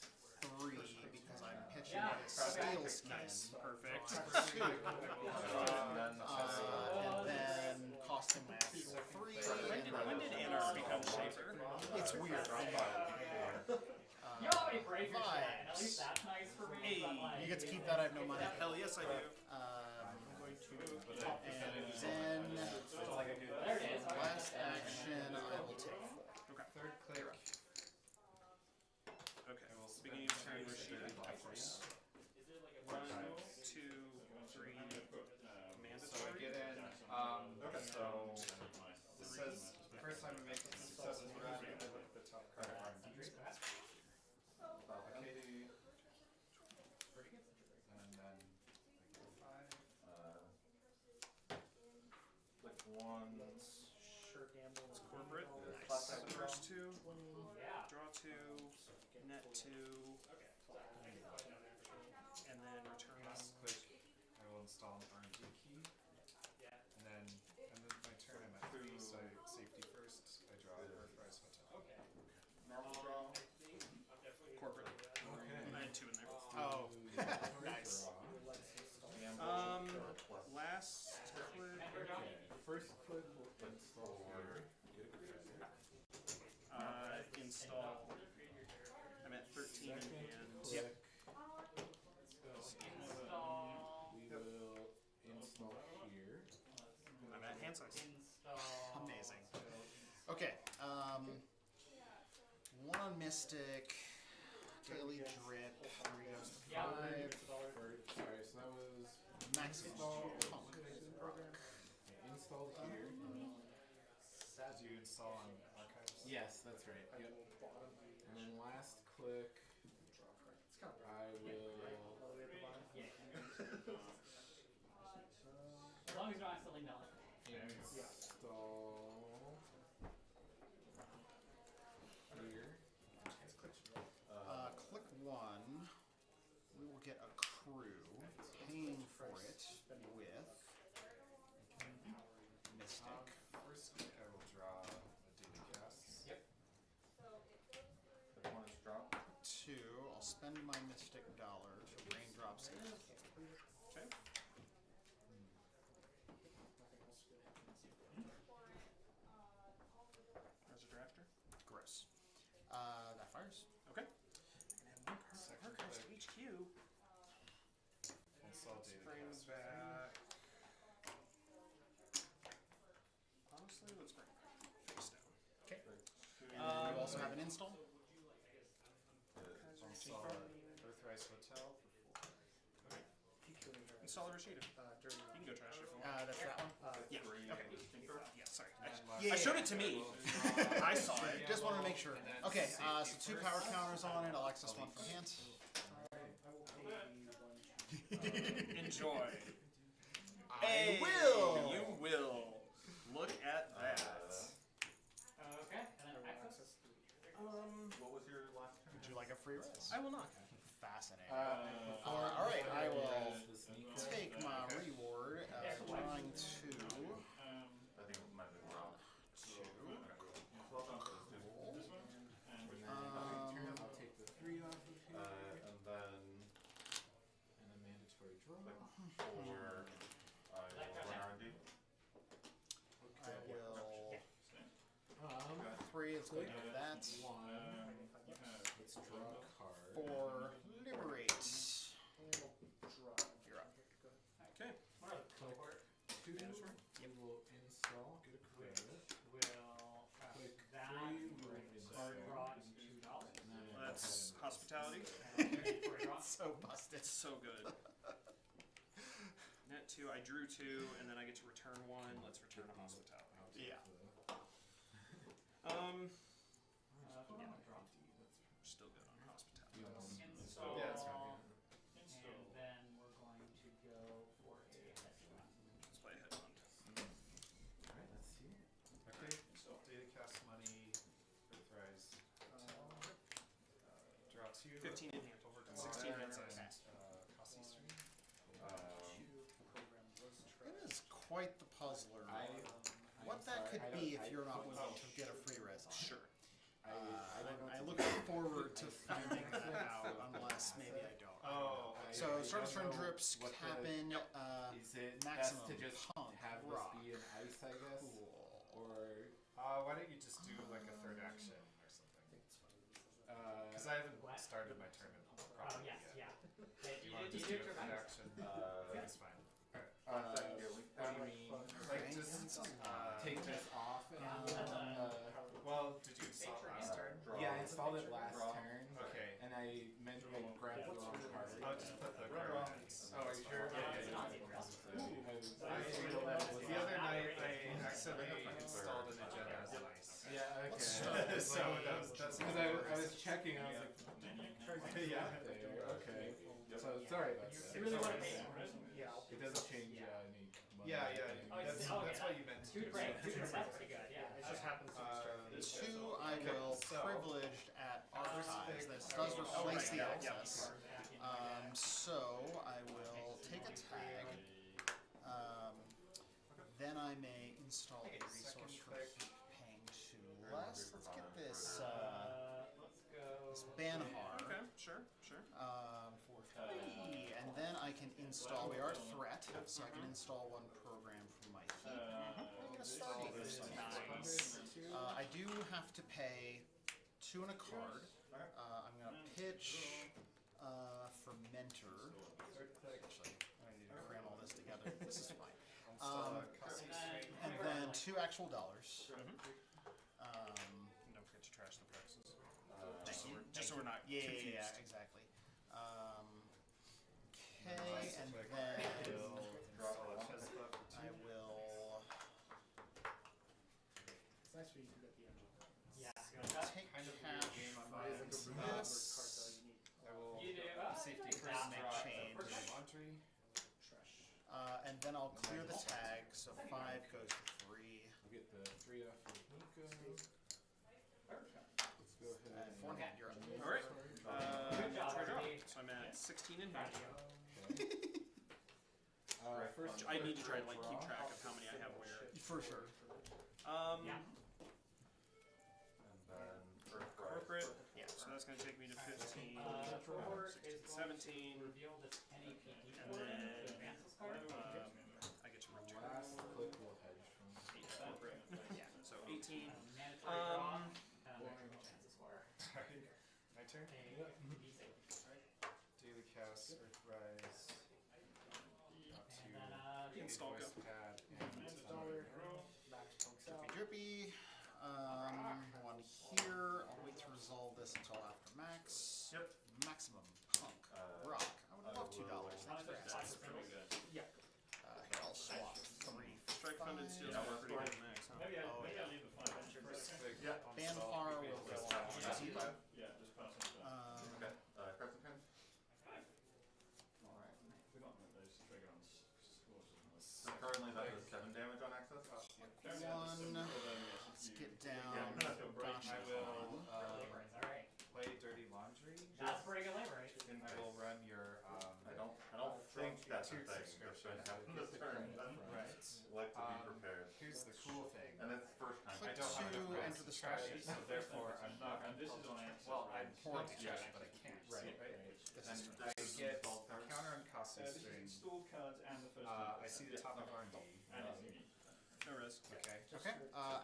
3 because I'm pitching a Steel Skin. Perfect. For 2. And then costing my actual 3. When did Anar become Shaper? It's weird. I know. You already break your Five. shit, and at least that's nice for me. Hey. But like, You get to keep that, I have no money. Hell yes, I do. And then there it is. last action, I will take 4. Okay. Third click. Okay. Beginning of turn, Rashida. Of course. 1, 2, 3. Mandatory. So I get in. So this says the first time you make a successful round, you look at the top card. Katie. And then like 5. Click 1. Sure gamble. It's corporate. Nice. So first 2. Yeah. Draw 2. Net 2. And then return. Last click. I will install an RNG key. And then my turn, I'm at 3, so I safety first. I draw a Earthrise Hotel. Normal draw. Corporate. Okay. I had 2 in there. Oh, nice. Last click. First click will install here. Install. I'm at 13 and Click. Install. We will install here. I'm at hand size. Install. Amazing. Okay. 1 on Mystic. Daily Drip. 3 goes to 5. Sorry, so that was Maximum. Punk. I installed here. Did you install on Archives? Yes, that's right. Yep. And then last click, I will As long as you're not accidentally melon. install here. Click 1. We will get a crew. Paying for it with Mystic. First click, I will draw a daily cast. Yep. Click 1 is drop. 2. I'll spend my Mystic dollar to raindrops in. Okay. As a drafter. Gross. That fires. Okay. And Archives to HQ. Install Let's daily bring cast. back. Honestly, let's bring back face down. Okay. And then you also have an install. Install Earthrise Hotel for 4. Install Rashida. You can go trash it if you want. That's that one. Yeah. Okay. Yeah. Sorry. Yeah. I showed it to me. I saw it. Just wanted to make sure. Okay, so 2 power counters on it. I'll access 1 from hand. Enjoy. I will. You will. Look at that. Okay. And then access. What was your last turn? Would you like a free res? I will not. Fascinating. All right, I will The sneak take my reward. Drawing 2. I think it might have been drop. 2. Well done for those 2. I'll take the 3 off of here. And then And a mandatory draw. click 4. I will run R&D. I will. 3. 3. Let's go do that. 1. Let's draw a card. 4. Liberate. You're up. Okay. Click 2. We will install. Get a credit. Will Click that 3. We will install. draw $2? And then That's hospitality. So busted. It's so good. Net 2. I drew 2, and then I get to return 1. Let's return a hospitality. Yeah. yeah. Install. Yeah, that's fine. Install. And then we're going to go for a hedge fund. Let's play a head fund. Alright, let's see. Okay. Install. Data cast money, Earthrise, draw 2. 15 in hand. Over to 16 and hands. Cassie Stream. It is quite the puzzler. What that could be if you're not willing to get a free res on. Sure. I look forward to finding that out, unless maybe I don't. Oh, So Stardust Run drips what the- happen. Is it maximum best to just punk have rock. this be an ice, I guess? Cool. Or why don't you just do like a third action or something? Because I haven't started my turn Oh, properly yes, yet. yeah. You want to just do a third action? That's fine. what do you mean? Like just Take this off and well, did you install it last turn? yeah, I installed it last turn. Okay. And I meant to like grab the wrong card. I'll just put the card in. Oh, are you sure? The other night I accidentally installed an agenda as an ice. Yeah, okay. So that's because I was checking, I was like, yeah. there, okay. So sorry about that. You really want to pay them, right? It doesn't change any money. Yeah. Oh, That's what you meant to do. Great. That's pretty good. Yeah. It just happens to be starting. Two, I will privileged at archives. That does replace the access. So I will take a tag. Then I may install a resource for paying two less. Let's get this Let's go. this Banhar Okay, sure. for 3, and then I can install. We are a threat, so I can install one program from my heap. I'm gonna start with this. Nice. I do have to pay 2 and a card. I'm gonna pitch for mentor. Actually, I need to cram all this together. This is fine. And then 2 actual dollars. And don't forget to trash the prices. Just so we're not Yeah, confused. exactly. Okay, and then I will It's nice for you to get the engine. Yeah. You want that? take Kind of cash weird game on from my this. I will You do. safety That'll make draw change. dirty laundry. And then I'll clear the tag, so 5 goes to 3. We'll get the 3 off for Nico. Let's go ahead And forehand, you're up. Alright. Good job, Trade everybody. off. So I'm at 16 in hand. First, I need to try to like keep track of how many I have where. For sure. Yeah. And then Corporate. Yeah. So that's going to take me to 15, Report 16, is going 17. to reveal this NAPD And code then to advance this card. I get to return last click will hedge from 8 corporate. Yeah. So 18. Mandatory draw. Advance score. My turn. Daily cast, Earthrise. And then Install go. Voice pad and $1 max punks out. Drippy. One here. I'll wait to resolve this until after max. Yep. Maximum punk rock. I would love $2. Thanks for asking. Pretty good. Here, I'll swap 3. Strike funded steals are pretty good max, huh? Maybe Oh, I'll leave the 5 Banhar will go on. Yeah, just pass on to that. Okay. Crescent pin. Alright. Forgotten that those trigger on scores as well. So currently that does 7 damage on access. One. Let's get down. Gosh, I will Alright. play Dirty Laundry. That's pretty good labor, right? And I will run your I don't think that's a thing that's going to happen this turn. Right. Like to be prepared. Here's the cool thing. And it's the first time. I don't have enough to rounds enter to the trash start. it, so therefore I'm not. And this is on access. Well, I'm Pouring pouring to to trash trash, it, but I can't. Right. This And is I get counter on Casa This is string. installed cards and the first I see the top of R&D. and it's unique. No risk. Okay. Okay.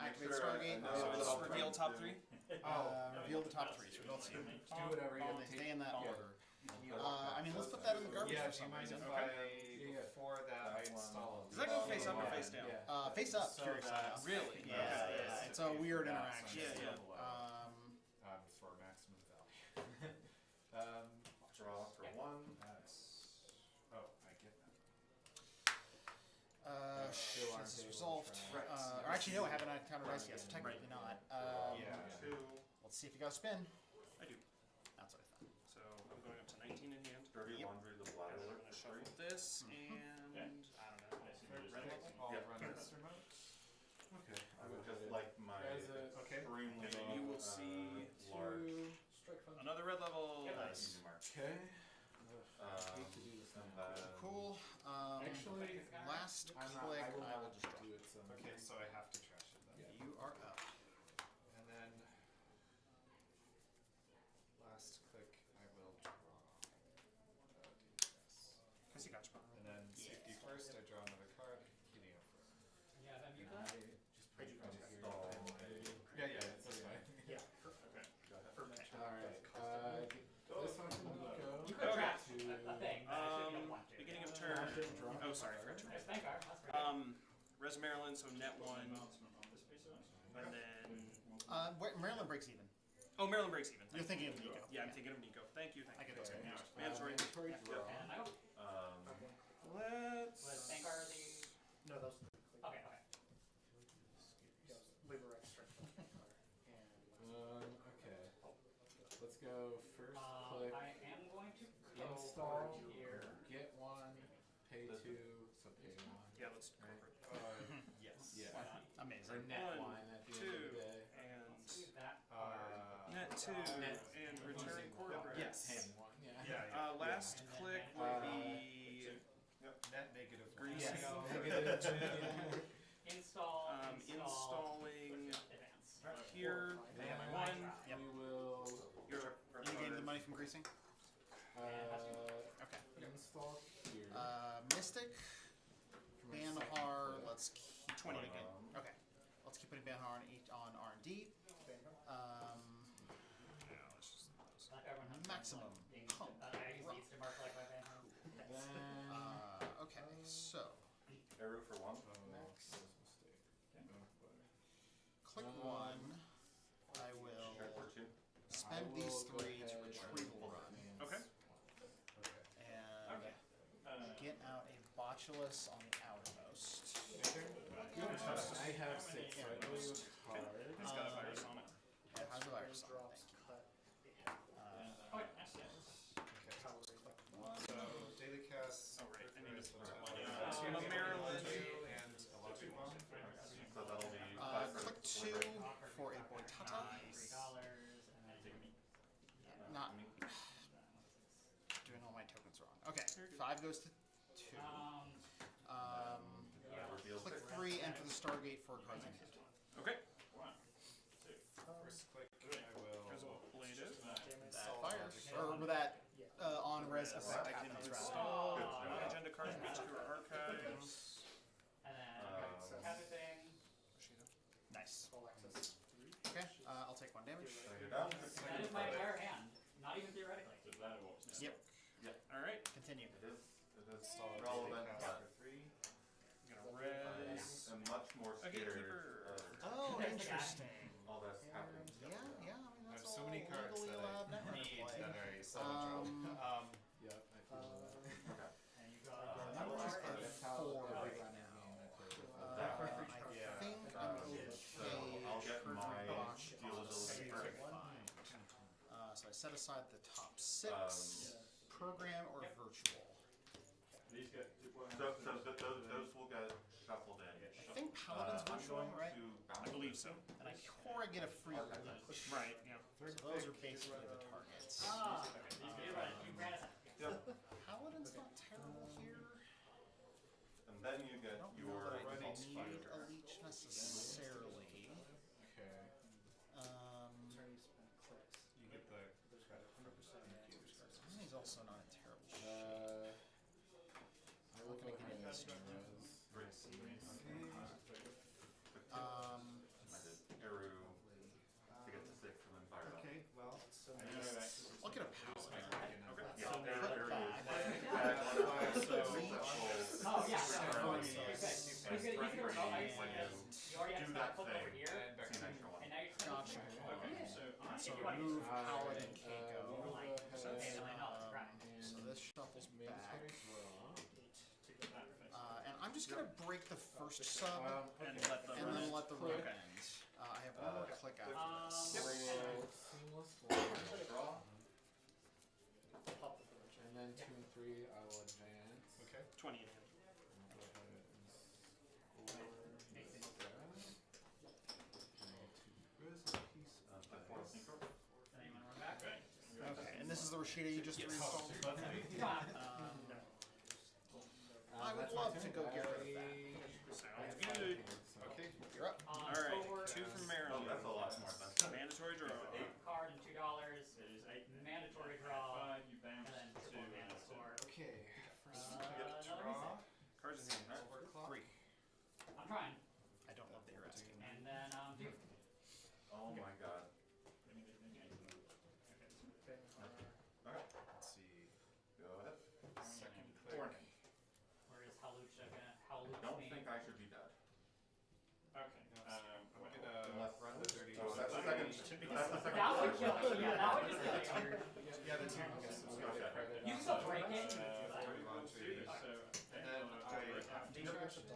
Activate sure Stargate. I know So what just I'll reveal try top to 3. Reveal the top 3. So we'll see. Do whatever you They stay in that order. I mean, let's put that in the garbage Yeah, for do you some mind reason. if I, before that, I install Does that go face up or face down? Yeah. Face up, So curious. that's- Really? Yeah. It's a weird interaction. Yeah. For maximum value. Draw for 1. That's. Oh, I get that. This is resolved. Or actually, no, I haven't encountered ice yet, so technically not. Yeah. 2. Let's see if you got a spin. I do. That's what I thought. So I'm going up to 19. 19 in hand. Dirty laundry, the blood I'm alert. gonna shuffle this and I don't know. Red level. I'll Yep. run this remote. Okay. I would just like my As a- Okay. extremely And you will see large Strike fund. another red level. easy mark. Okay. Um, hate to do this and now. then Cool. Actually, Last I'm not, click, I will I will not just drop. do it some. Okay, so I have to trash it then. You are up. And then last click, I will draw. Yes. Because you got your And then safety first, I draw another card. Heating up for. Yeah, then you I got. just put it install here. Yeah, that's fine. Yeah. Okay. Alright, this one from Nico. You could trash to a thing. But I shouldn't want to. beginning of Smash turn. it, drop Oh, it, sorry. whatever. There's Vanguard. That's great. Res Maryland, so net 1, Announcement on this piece of it. and then. Maryland breaks even. Oh, Maryland breaks even. You're thinking of Nico. Yeah, I'm thinking of Nico. Thank you. I get those Okay. confused. Mandatory. Mandatory draw. And I go. Let's. Was Vanguard the? No, those. Okay. Okay. Labor right strike fund. Okay. Let's go first click, I am going to go install, over here. get one, pay This two, so pay one. Yeah, let's. Yes. Yeah. Why not? Or Amazing. net One, one at the end of two, the day. and Do that card. net 2 Net- and return quarterback. Yes. Paying one, yeah. Yeah. Last And then click net will one. be Net negative. Greasy. Yes. Go for Negative, Install. installing Advance. here. Then One. Yep. we will You gained the money from greasing? Okay. install here. Mystic, for my second Banhar, click. let's keep 20 again. Okay. Let's keep putting Banhar on R&D. Maximum pump. Needs to mark like my Vanguard. Then Okay, so Arrow for one. Max. that was a mistake. Click Um, one. I will Check for two. spend I these will go 3 to ahead retrieval run and Okay. and get out a Botulus on the outermost. I have 6, so I know you card. It's got a virus on it. Yeah, how's the virus on? Drops Thank you. cut. So daily cast. Oh, right. I need to Earth put Rise, one so in. you Maryland. and a logic bomb. So that'll be Click 2 for a Boitata. $3, and then Not doing all my tokens wrong. Okay, 5 goes to 2. Click 3, enter the Stargate for cards in hand. Okay. First click, I will. Blade it. That fires. Or with that on-res effect I can happens install rather. agenda cards from HQ or archives. and then everything. Nice. All access. Okay, I'll take 1 damage. So you're done. That is my entire hand. Not even theoretically. So that or what's next? Yep, All right. continue. It is Install relevant, daily cast but for 3. I'm gonna res. I'm much more A scared gatekeeper. of Oh, There's the guy. interesting. all that's happening. Yeah, I mean, I that's have so all many cards legally that allowed I Netrunner need play. that are a sudden draw. Yep, I feel that. Okay. And you got Number is card. at That's how 4 every right running now. game I play with. I Yeah. think I'm So okay. I'll get my Botch deal on ability a first. 5. So I set aside the top 6. Program or virtual? These get. Those will get shuffled in. I think Paladin's I'm virtual, going right? to I balance believe it. so. And I core get a free leech. Right. Yeah. So those are basically the targets. You ran us out. Yep. Paladin's not terrible here. And then you I get don't know your that I default need fighter. a leech necessarily. Okay. Attorney spend clicks. You get the credit for He's also not a terrible shape. I will go ahead and res. I did Eru to get to 6 and then fire up. Okay, well, So I'll get a Paladin. Yeah, So Eru. put back. Oh, yeah. Ceremony. He's gonna remote. I When you already have do to that flip over thing, here. and back see to an extra one. And now you're just Gotcha. So So you want to move Alright, Paladin we'll Keiko. go ahead, Okay, then I know it's right. and So this shuffles back. mandatory draw. And I'm just gonna break the first sub And let the and then let the click. rope end. I have one more click after this. I will seamless one. Draw. pop the 3, I will advance. Okay. 20 in hand. And go ahead and score that. And I get to quiz a piece of dice. Does anyone run back? Okay, and this is the Rashida you just reinstalled? I would That's love my to turn. go get rid of that. Sounds good. Okay. You're up. Alright, Forward, 2 from Oh, Maryland. that's a lot more. That's Mandatory draw. card and $2. It is 8. Mandatory draw. 5, you bounce And then to triple mana score. Okay. First Another draw. Cards in hand. Overclock. 3. I'm trying. I don't love the hero scheme. And then do. Oh my god. Let me get the game. Okay, so Let's see. Go ahead. Second click. Warning. Where is Halucha gonna Halucha Don't me? think I should be dead. okay. I'm What- gonna run the dirty. Oh, that's the second. That's the second. That would kill you. Yeah, that would just kill you. Yeah, the two gets some credit. You can still break it. let's Launch do this. it. So, And then I have to Yep. trash it.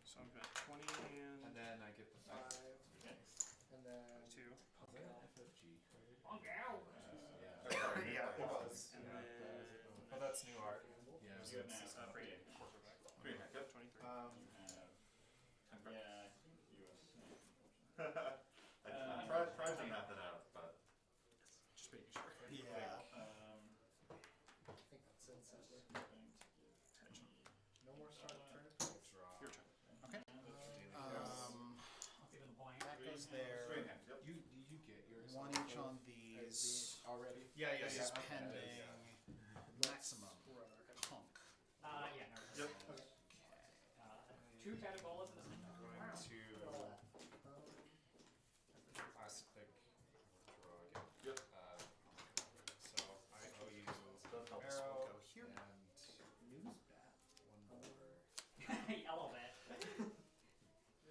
So I've got 20 in hand. And then I get the 5. And then 2. Is that an FFG card? Punk out. Yeah. Sorry, Yeah, it was. And then. Oh, that's new art. Yeah. you have now. Free. Okay. Green hand, yep. 23. You have, yeah, I think you are safe. I tried to map it out, but Just making sure. Yeah. I think that's it, sadly. No more start turn. Draw. Your turn. Okay. Let's see the point. That goes there. green hand, yep. You get yours. One each on these. Already? Yeah, This is okay. pending maximum punk. Yeah, no. Yep. Okay. 2 Tatagolas in the I'm going to last click draw again. Yep. So I owe you Does help us arrow go here. and News bat. one more. Yellow bit.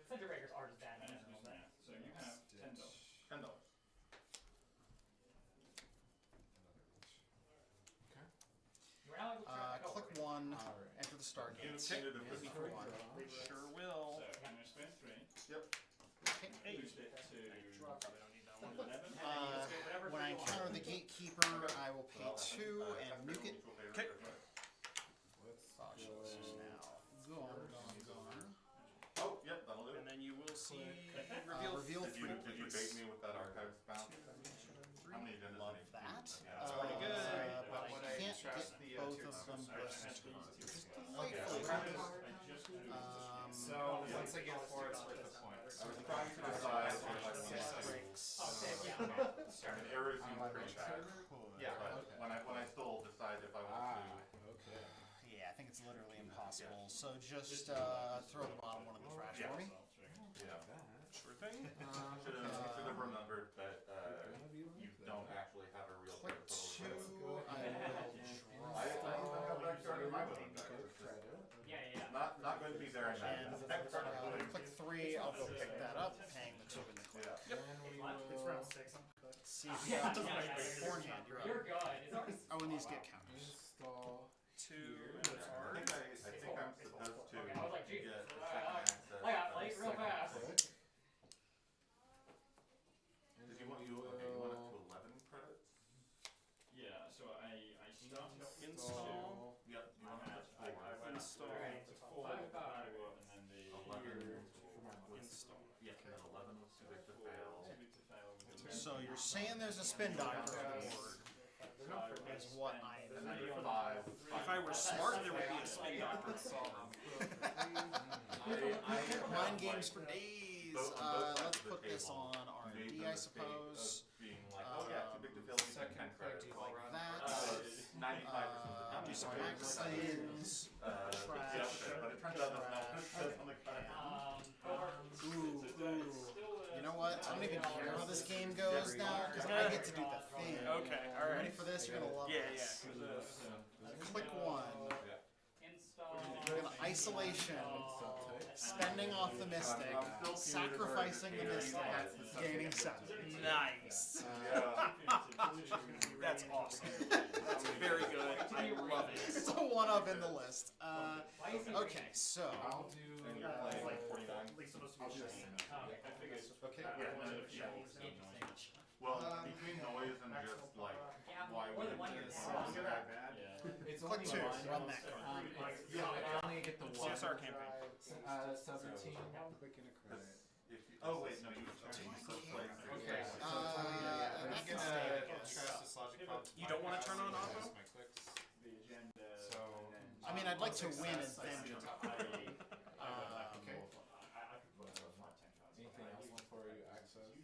Center breakers are just bad. So you have $10. $10. We're now able to track the Click cover. 1, Alright. enter the Stargate. Tentatively For 1. Sure will. So I'm going to spend 3. Okay. Boost it to Probably don't need that one. 11. When I encounter the gatekeeper, I will pay 2 and nuke it. Okay. Let's Now, gone. Oh, yep, that'll do And it. then you will see Reveal Did you 3. bait me with that archives bounce? How many agendas Love do you that. need? That's pretty good. But When I I can't trash get the, both tier of two, them sorry, listed. Okay. So once I get 4, it's worth a point. I was trying to decide if I wanted to Breaks. I mean, errors seem pretty bad. Yeah. But when I still decide if I want Okay. Yeah, I think it's literally impossible. So just throw the bottom one in the trash Yeah. for me. to, yeah. Sure thing. Should have remembered that Gonna be like you that. don't actually have a real Click physical 2. I will I draw. even have that card in my book. Yeah. Not going to be there in that. Click 3. I'll go pick that up, paying the 2 in the click. Yeah. It's round 6. I'm cooked. See if you got beforehand. You're You're up. good. It's already Oh, and these get counters. Install. 2. I think I'm supposed to Okay, I was like, get Jesus. the second access. I got late real fast. Click. Did you want you it to 11 credits? Yeah, so I started off Install. Yep. You want it I at 4. went Install. to 4, and then the 11 Install. Yeah, and then 11 was too big to fail. too big to fail. So you're saying there's a spin doctor on board, is what I And then am. 5. If I were smart, there would be a spin doctor. Mind games for days. Both sides Let's of the put this table on made R&D, the I mistake suppose. of being like, oh yeah, too big to fail. You Second can 10 credits. click, Like run. that. 95% of the time. Do some it's max okay. things. Yeah, but it turns out that's not what it says on the card. Ooh. You know what? I don't even care how this game goes now, because I get to do the thing. Okay, Ready alright. for this? You're gonna love Yeah, this. yeah. Click 1. install. We're gonna isolation. Spending off the mystic. Sacrificing the mystic. Gaining 7. Nice. Yeah. That's awesome. That's very good. I love it. It's a 1-up in the list. Okay, so. I'll do. And you're playing like 49. I'll do a single. I figured. Okay. Yeah, no, well, between noise and just like, why More would than one it year be past. Bad. Yeah. It's Click only 2, one. run that card. Yeah, I only get the one. CSR campaign. 17. Click in a credit. Oh wait, no, you still play. Okay. Uh, I'm that can gonna stay, I contrast this logic bomb to You don't wanna turn on auto? my clicks. The agenda. So, I mean, I'd like to win and success, then I jump. see. Okay. Okay. I could put 5-10 cards. Anything else before you access?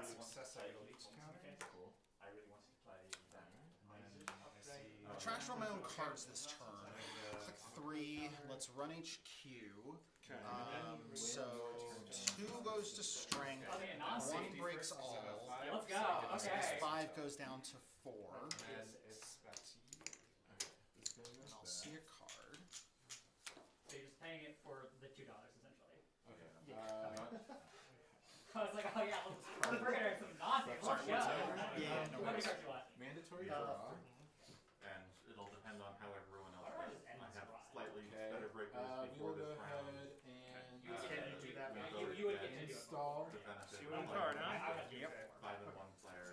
Success I delete counter. Cool. I really wanted to play that. And I see. I trash all my own cards this turn. Click 3, let's run HQ. So 2 goes to strength, Okay, 1 breaks all, Yeah, let's go. Okay. 5 goes down to 4, And it's back to you. This goes and I'll back. see a card. So you're just paying it for the $2 essentially. Okay. I was like, oh yeah, we're gonna have some nonsense. Let's go. Yeah, no How many worries. cards you want? Mandatory draw. And it'll depend on how everyone else Why don't I does. just end I this have round? slightly Okay. better breakers We before will go this round. ahead and You would get to do that. we You would vote get to do it. install. The benefit See of one like card, huh? I would have to do it. 5 and 1 player.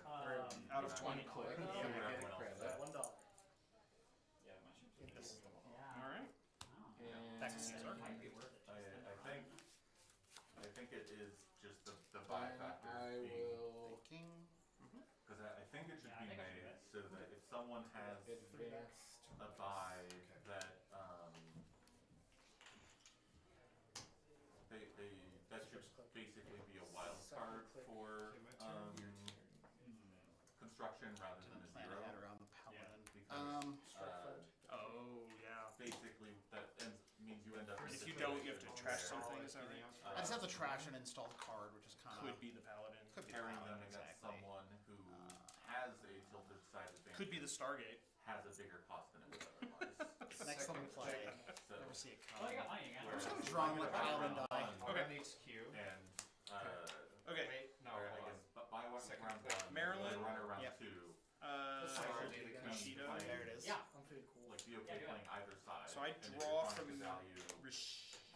Out of 20. Click. See what everyone else does. $1. Yeah, my ship's This is the one. Yeah. All right. And Back to CSR. It might be worth it. I think it is just the buy factor I being, will Thinking. because I think it should Yeah, I be think I should made so that if someone has advance a buy that that should basically be a wild card for construction rather than a Plan zero. ahead around the paladin. Because Oh yeah. basically that means you end up in a If you don't, you have to situation trash where, something. Is that right? I just have to trash an installed card, which is kind of Could be the paladin. could be pairing them paladin, against exactly. someone who has a tilted side advantage Could be the Stargate. has a bigger cost than it would otherwise. Next one we play. So Never see it Oh, you got coming. mine again. whereas I'm drawing you my would paladin run die. one Okay. Run HQ. and Okay. Wait, no, or I hold on. guess buy one Second round click. 1, Maryland? run around Yep. 2. Rashida. There it is. Yeah. I'm pretty cool. Like be okay Yeah, do playing either side. So I and if you're draw trying to from value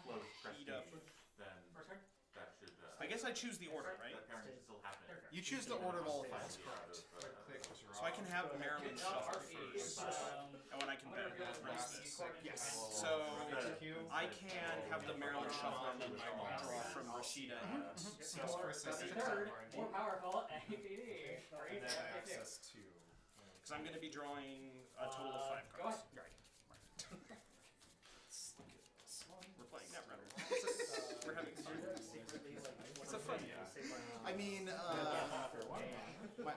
close Rashida. prestige, then First card? that should. I guess I choose the order, right? That pairing should still happen. You choose the order of all the files, Yeah, correct. Click draw. So I can have Maryland shuffle first. Oh, and I can bet raise this. Yes. So I can have the Maryland shuffle and then I draw from Rashida. Third, more powerful, APD. And then access 2. Because I'm going to be drawing a total of 5 Go cards. ahead. We're playing Netrunner. We're having fun. It's a fun game. I mean,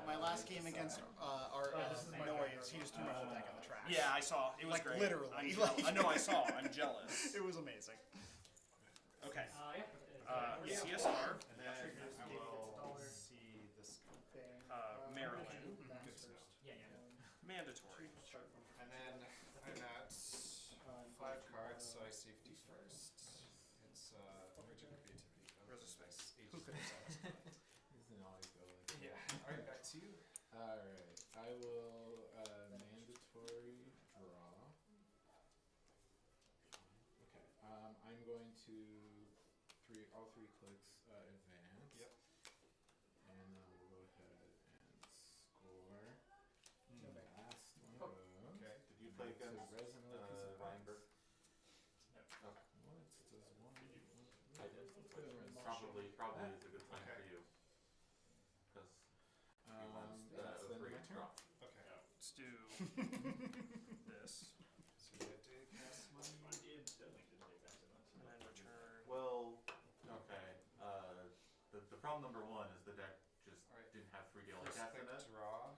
my last game against our Noise, he just threw my whole deck in the trash. Yeah, I saw. It was Like, great. literally, I know I saw. I'm jealous. It was amazing. Okay. Yeah. CSR, And then I will see this card. Maryland. Good to know. Yeah, yeah. Mandatory. And then I'm at 5 cards, so I safety first. It's Origin Creativity. Where's the space? Who could have said it? Doesn't always go like that. Yeah. Alright, back to you. Alright. I will mandatory draw. Okay. I'm going to all three clicks advance. Yep. And then we'll go ahead and score. Mm. Last one of those. Okay. Did you play It's a against resin with a piece of Weinberg? wax. What does one? I did. Probably is a good plan Okay. for you. Because That's then my turn. draw. Okay. Let's do this. So you get to cast money. And then return. Well, okay. The problem number 1 is the deck just Alright. didn't have 3 daily First cats in click it. draw.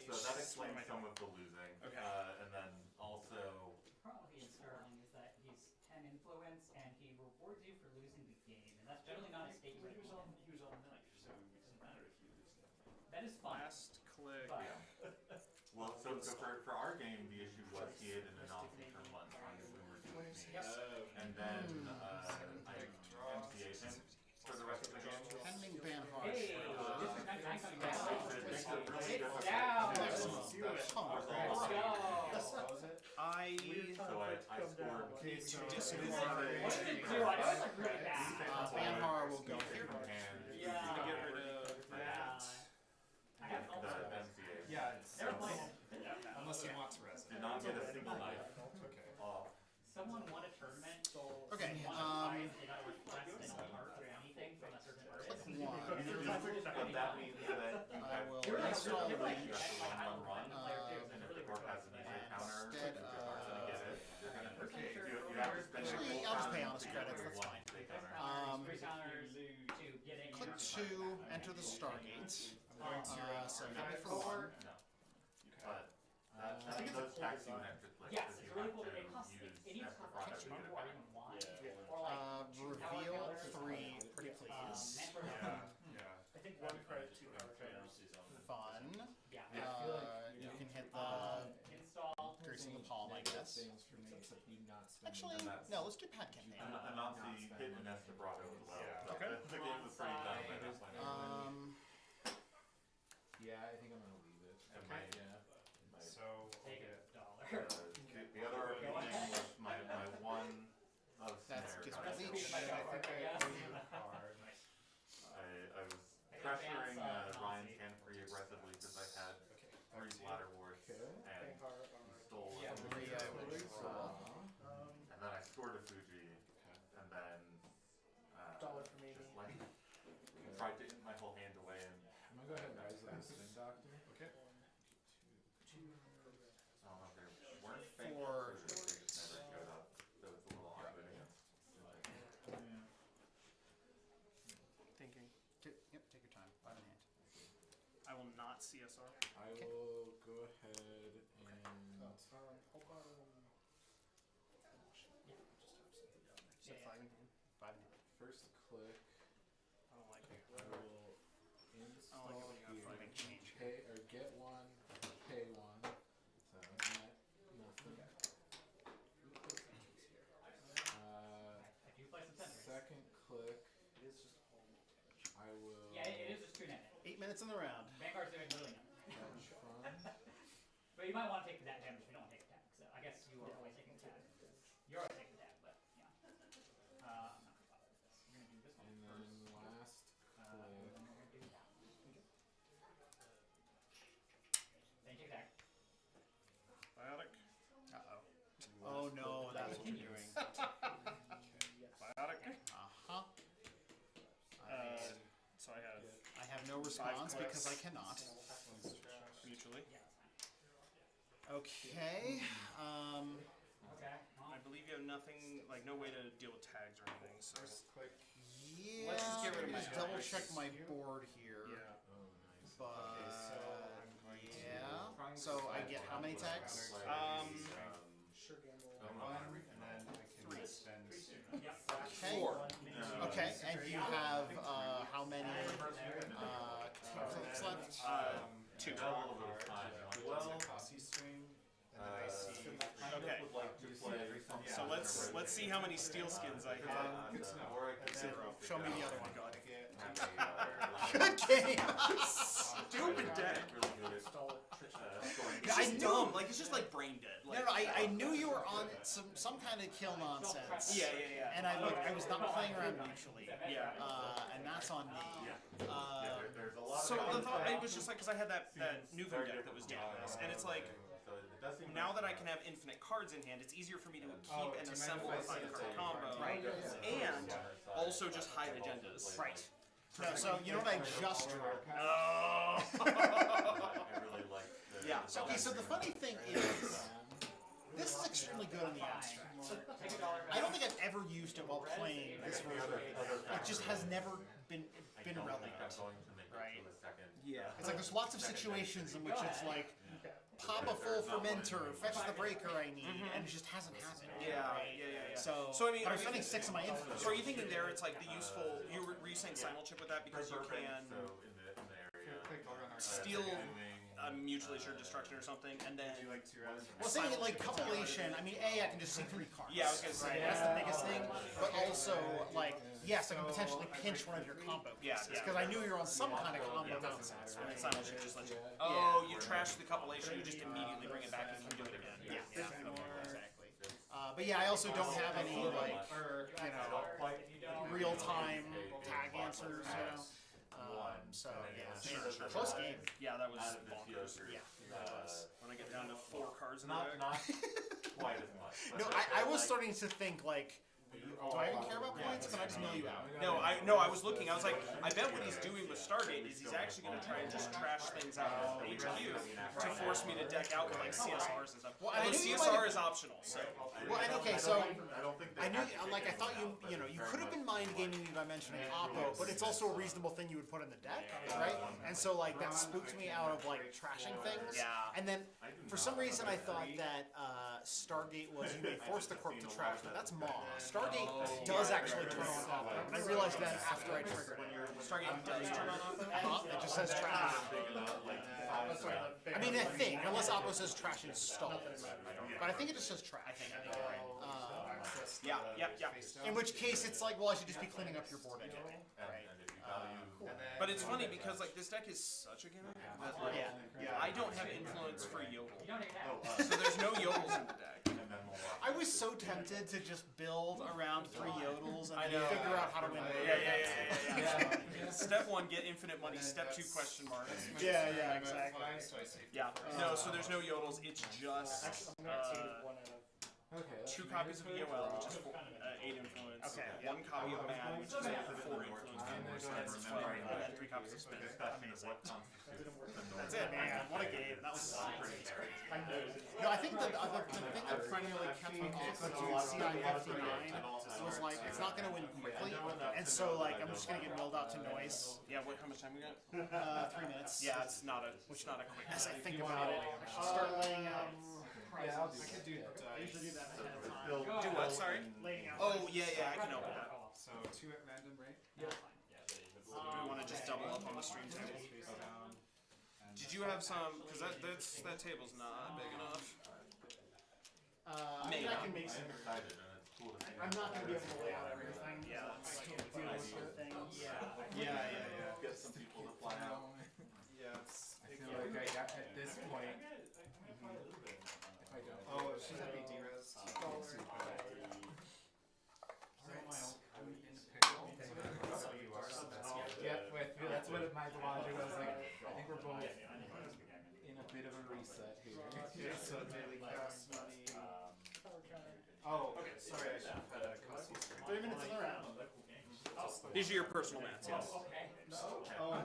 So that explains some of the losing. Okay. And then also, The problem with Ian Sterling is that he's 10 influence and he rewards you for losing the game, and that's generally not a state He rate. was on knife, so it doesn't matter if you lose that. That is fun. Last click. But well, so for our game, the issue was he had an anomaly for months on when we were doing these. And then I MCA'd him for the rest of the game. Pending ban hard. hey, District 99 coming down. It makes it really It's difficult. down. Let's go. Let's go. I So I scored discard. What did it do? I know it's like really bad. Banhar will go here. and Yeah. to get rid of Yeah. I have the also. MCA. Yeah, it's Never played it. unless But that means that you I have will you have to install you Reach. have to run, and if the orc has an easier counter, Instead if you're not gonna get it, you're gonna you have to spend Actually, your I'll just whole pay time honest to credits, get that's one fine. big counter. Three counters to getting. Click 2, enter the Stargate. So maybe for 1. No. But those tax you an extra click Yes, because it's you really have cool. to It costs. use It needs extra to product cost to get it more back. than one. Yeah. Or like Reveal 3, pretty please. Yeah. I think 1 credit, 2 power counters. Fun. Yeah. You can hit the Install. Grace of the Palm, I guess. Things for me, except you not spending Actually, And that's- no, let's do Padkin And, name. and obviously hit an Estabrado as well. Yeah. So Okay. the game was pretty done by that point. Yeah, I think I'm gonna leave it. And my, Yeah. So Take yeah. $1. the other argument was my one of That's snare. gives got me it. leech. I think I Yes. owe you a card. I was pressuring Ryan's hand pretty aggressively because I had 3 Bladder Wards Okay. and he stole Yeah. it. 3 I would draw. And then I scored a Fuji, and then $1 for me. just like tried to hit my whole hand away, and I'm gonna go ahead and rise with the Spin Doctor. Okay. I don't know if they weren't fake For- or they just never showed up. So it's a little awkward against. Thinking. Yep, take your time. 5 in hand. I will not CSR. I will go ahead and Hold on. You said 5 in hand. 5 in hand. first click. I don't like it. I will install when you have here. fun make change. Pay or get 1, pay 1. So net nothing. I do play some centers. Second click. I will. Yeah, it is just 2 net. 8 minutes in the round. Vanguard's doing literally nothing. Hedge fund. But you might want to take that damage if you don't want to take the tag. So I guess you are always taking the tag. You're always taking the tag, but yeah. I'm not gonna bother with this. We're gonna do this one And first. then last And click. then we're gonna do that one. Then you take tag. Biotic. Uh-oh. Oh no, that's what you're doing. Biotic. Uh-huh. So I have I have no response clicks. because I cannot. mutually. Yeah, that's fine. Okay. Okay. I believe you have nothing, like no way to deal with tags or anything. So First click. Yeah. Let's just get rid of let me my just double dice. check my board here. yeah. Oh, nice. But Okay, so I'm going to. yeah. So I get how many tags? Sure gamble. One, and then I can 3. spend. Yep. Okay. 4. Okay, and you have how many clicks left? 2. Got a little bit of time. Well, Kasi swing, and then I see. Okay. would like to play something. So let's see how many steel skins I have. Or I could Zero. Show me the other one. I get Good game. Stupid deck. Really good at It's I just knew- dumb. Like it's just like brain dead. No, Like, no, I knew you were on some kind of kill nonsense. yeah, yeah, yeah. And I was not playing around mutually. Yeah. And that's on me. there's a lot So of the thought, it was just like, because I had that Nuvo deck that was Daedalus, and it's like, so it does seem now that I can have infinite cards in hand, it's easier for me to keep and assemble a 5-card combo, Right. and also just hide agendas. Right. No, so you know what I just drew? Oh! I really like the Yeah. So, okay, so the funny thing is, this is extremely good in the abstract. I don't think I've ever used it while playing this version. It just has never been relevant. Right. Yeah. It's like there's lots of situations in which it's like, pop a full fermenter, fetch the breaker I need, and it just hasn't happened. Yeah, right? yeah. So, So, I mean, but are I'm you spending 6 of my influence. So are you thinking there it's like the useful, were you saying simulchip with that because you can So in the area, Click over on our steal a mutually assured destruction or something, and then... Would you like to rather? Well, saying like compilation, I mean, I can just see 3 cards. Yeah, I was gonna say, right? That's the biggest thing. But also, like, yes, I can potentially pinch one of your combo Yeah, pieces yeah. because I knew you were on some kind of combo nonsense. And then Right? simulchip just lets you... Oh, you trash the compilation, you just immediately bring it back and you can do it again. Yeah, exactly. But yeah, I also don't have any like real time tag answers. So yeah, close game. Yeah, that was bonkers. Yeah. When I get down to 4 cards in the not deck. not quite as much. No, I was starting to think like Do I even care about points? Can I just mill you out? No, I was looking. I was like, I bet what he's doing with Stargate is he's actually going to try and just trash things out of HQ to force me to deck out with like CSRs and stuff. Well, Although CSR is optional, so. Well, and okay, so I knew, like, I thought you could have been mind gaming me by mentioning Oppo, but it's also a reasonable thing you would put in the deck, right? And so, like, that spooked me out of like trashing things. Yeah. And then, for some reason, I thought that Stargate was you may force the corp to trash, but that's Maw. Stargate does actually turn on Oppo, and I realized that after I triggered it. Stargate does turn on Oppo? It just says trash. I mean, I think, unless Oppo says trash installed. But I think it just says trash. Yeah. In which case, it's like, well, I should just be cleaning up your board anyway. Right. But it's funny because like this deck is such a gimmick that like I don't have influence for Yodel. So there's no Yodels in the deck. I was so tempted to just build around 3 Yodels and I then know. figure out how to win. Yeah. Step 1, get infinite money. Step 2, question mark. Yeah, exactly. Yeah. No, so there's no Yodels. It's just 2 copies of EOL, which is 8 influence. Okay. 1 copy of Mad, which is 4 influence. That's 12, and then 3 copies of Spin. Amazing. That's it, man. What a game. That was pretty scary. No, I think the thing that primarily kept me off of CI-59 was like, it's not going to win quickly, and so like, I'm just going to get milled out to noise. Yeah, how much time we got? 3 minutes. Yeah, it's not a quick. As I think about it, I should start laying out prizes. I could do I usually do that ahead of time. Do what? Sorry. Laying out Oh yeah, I can open that. So 2 at random, right? Do we want to just double up on the stream table? Did you have some? Because that table's not big enough. I think I can make some. I'm not going to be able to lay out everything. Yeah. I can't do certain things. Yeah. Get some people to fly out. Yeah, I feel like at this point, if I don't. Oh, she's at BD-Res. That's what my logic was like. I think we're both in a bit of a reset here. So daily cast money. Oh, okay. Sorry, I should have had a cost. 3 minutes in the round. These are your personal mats, yes. Oh,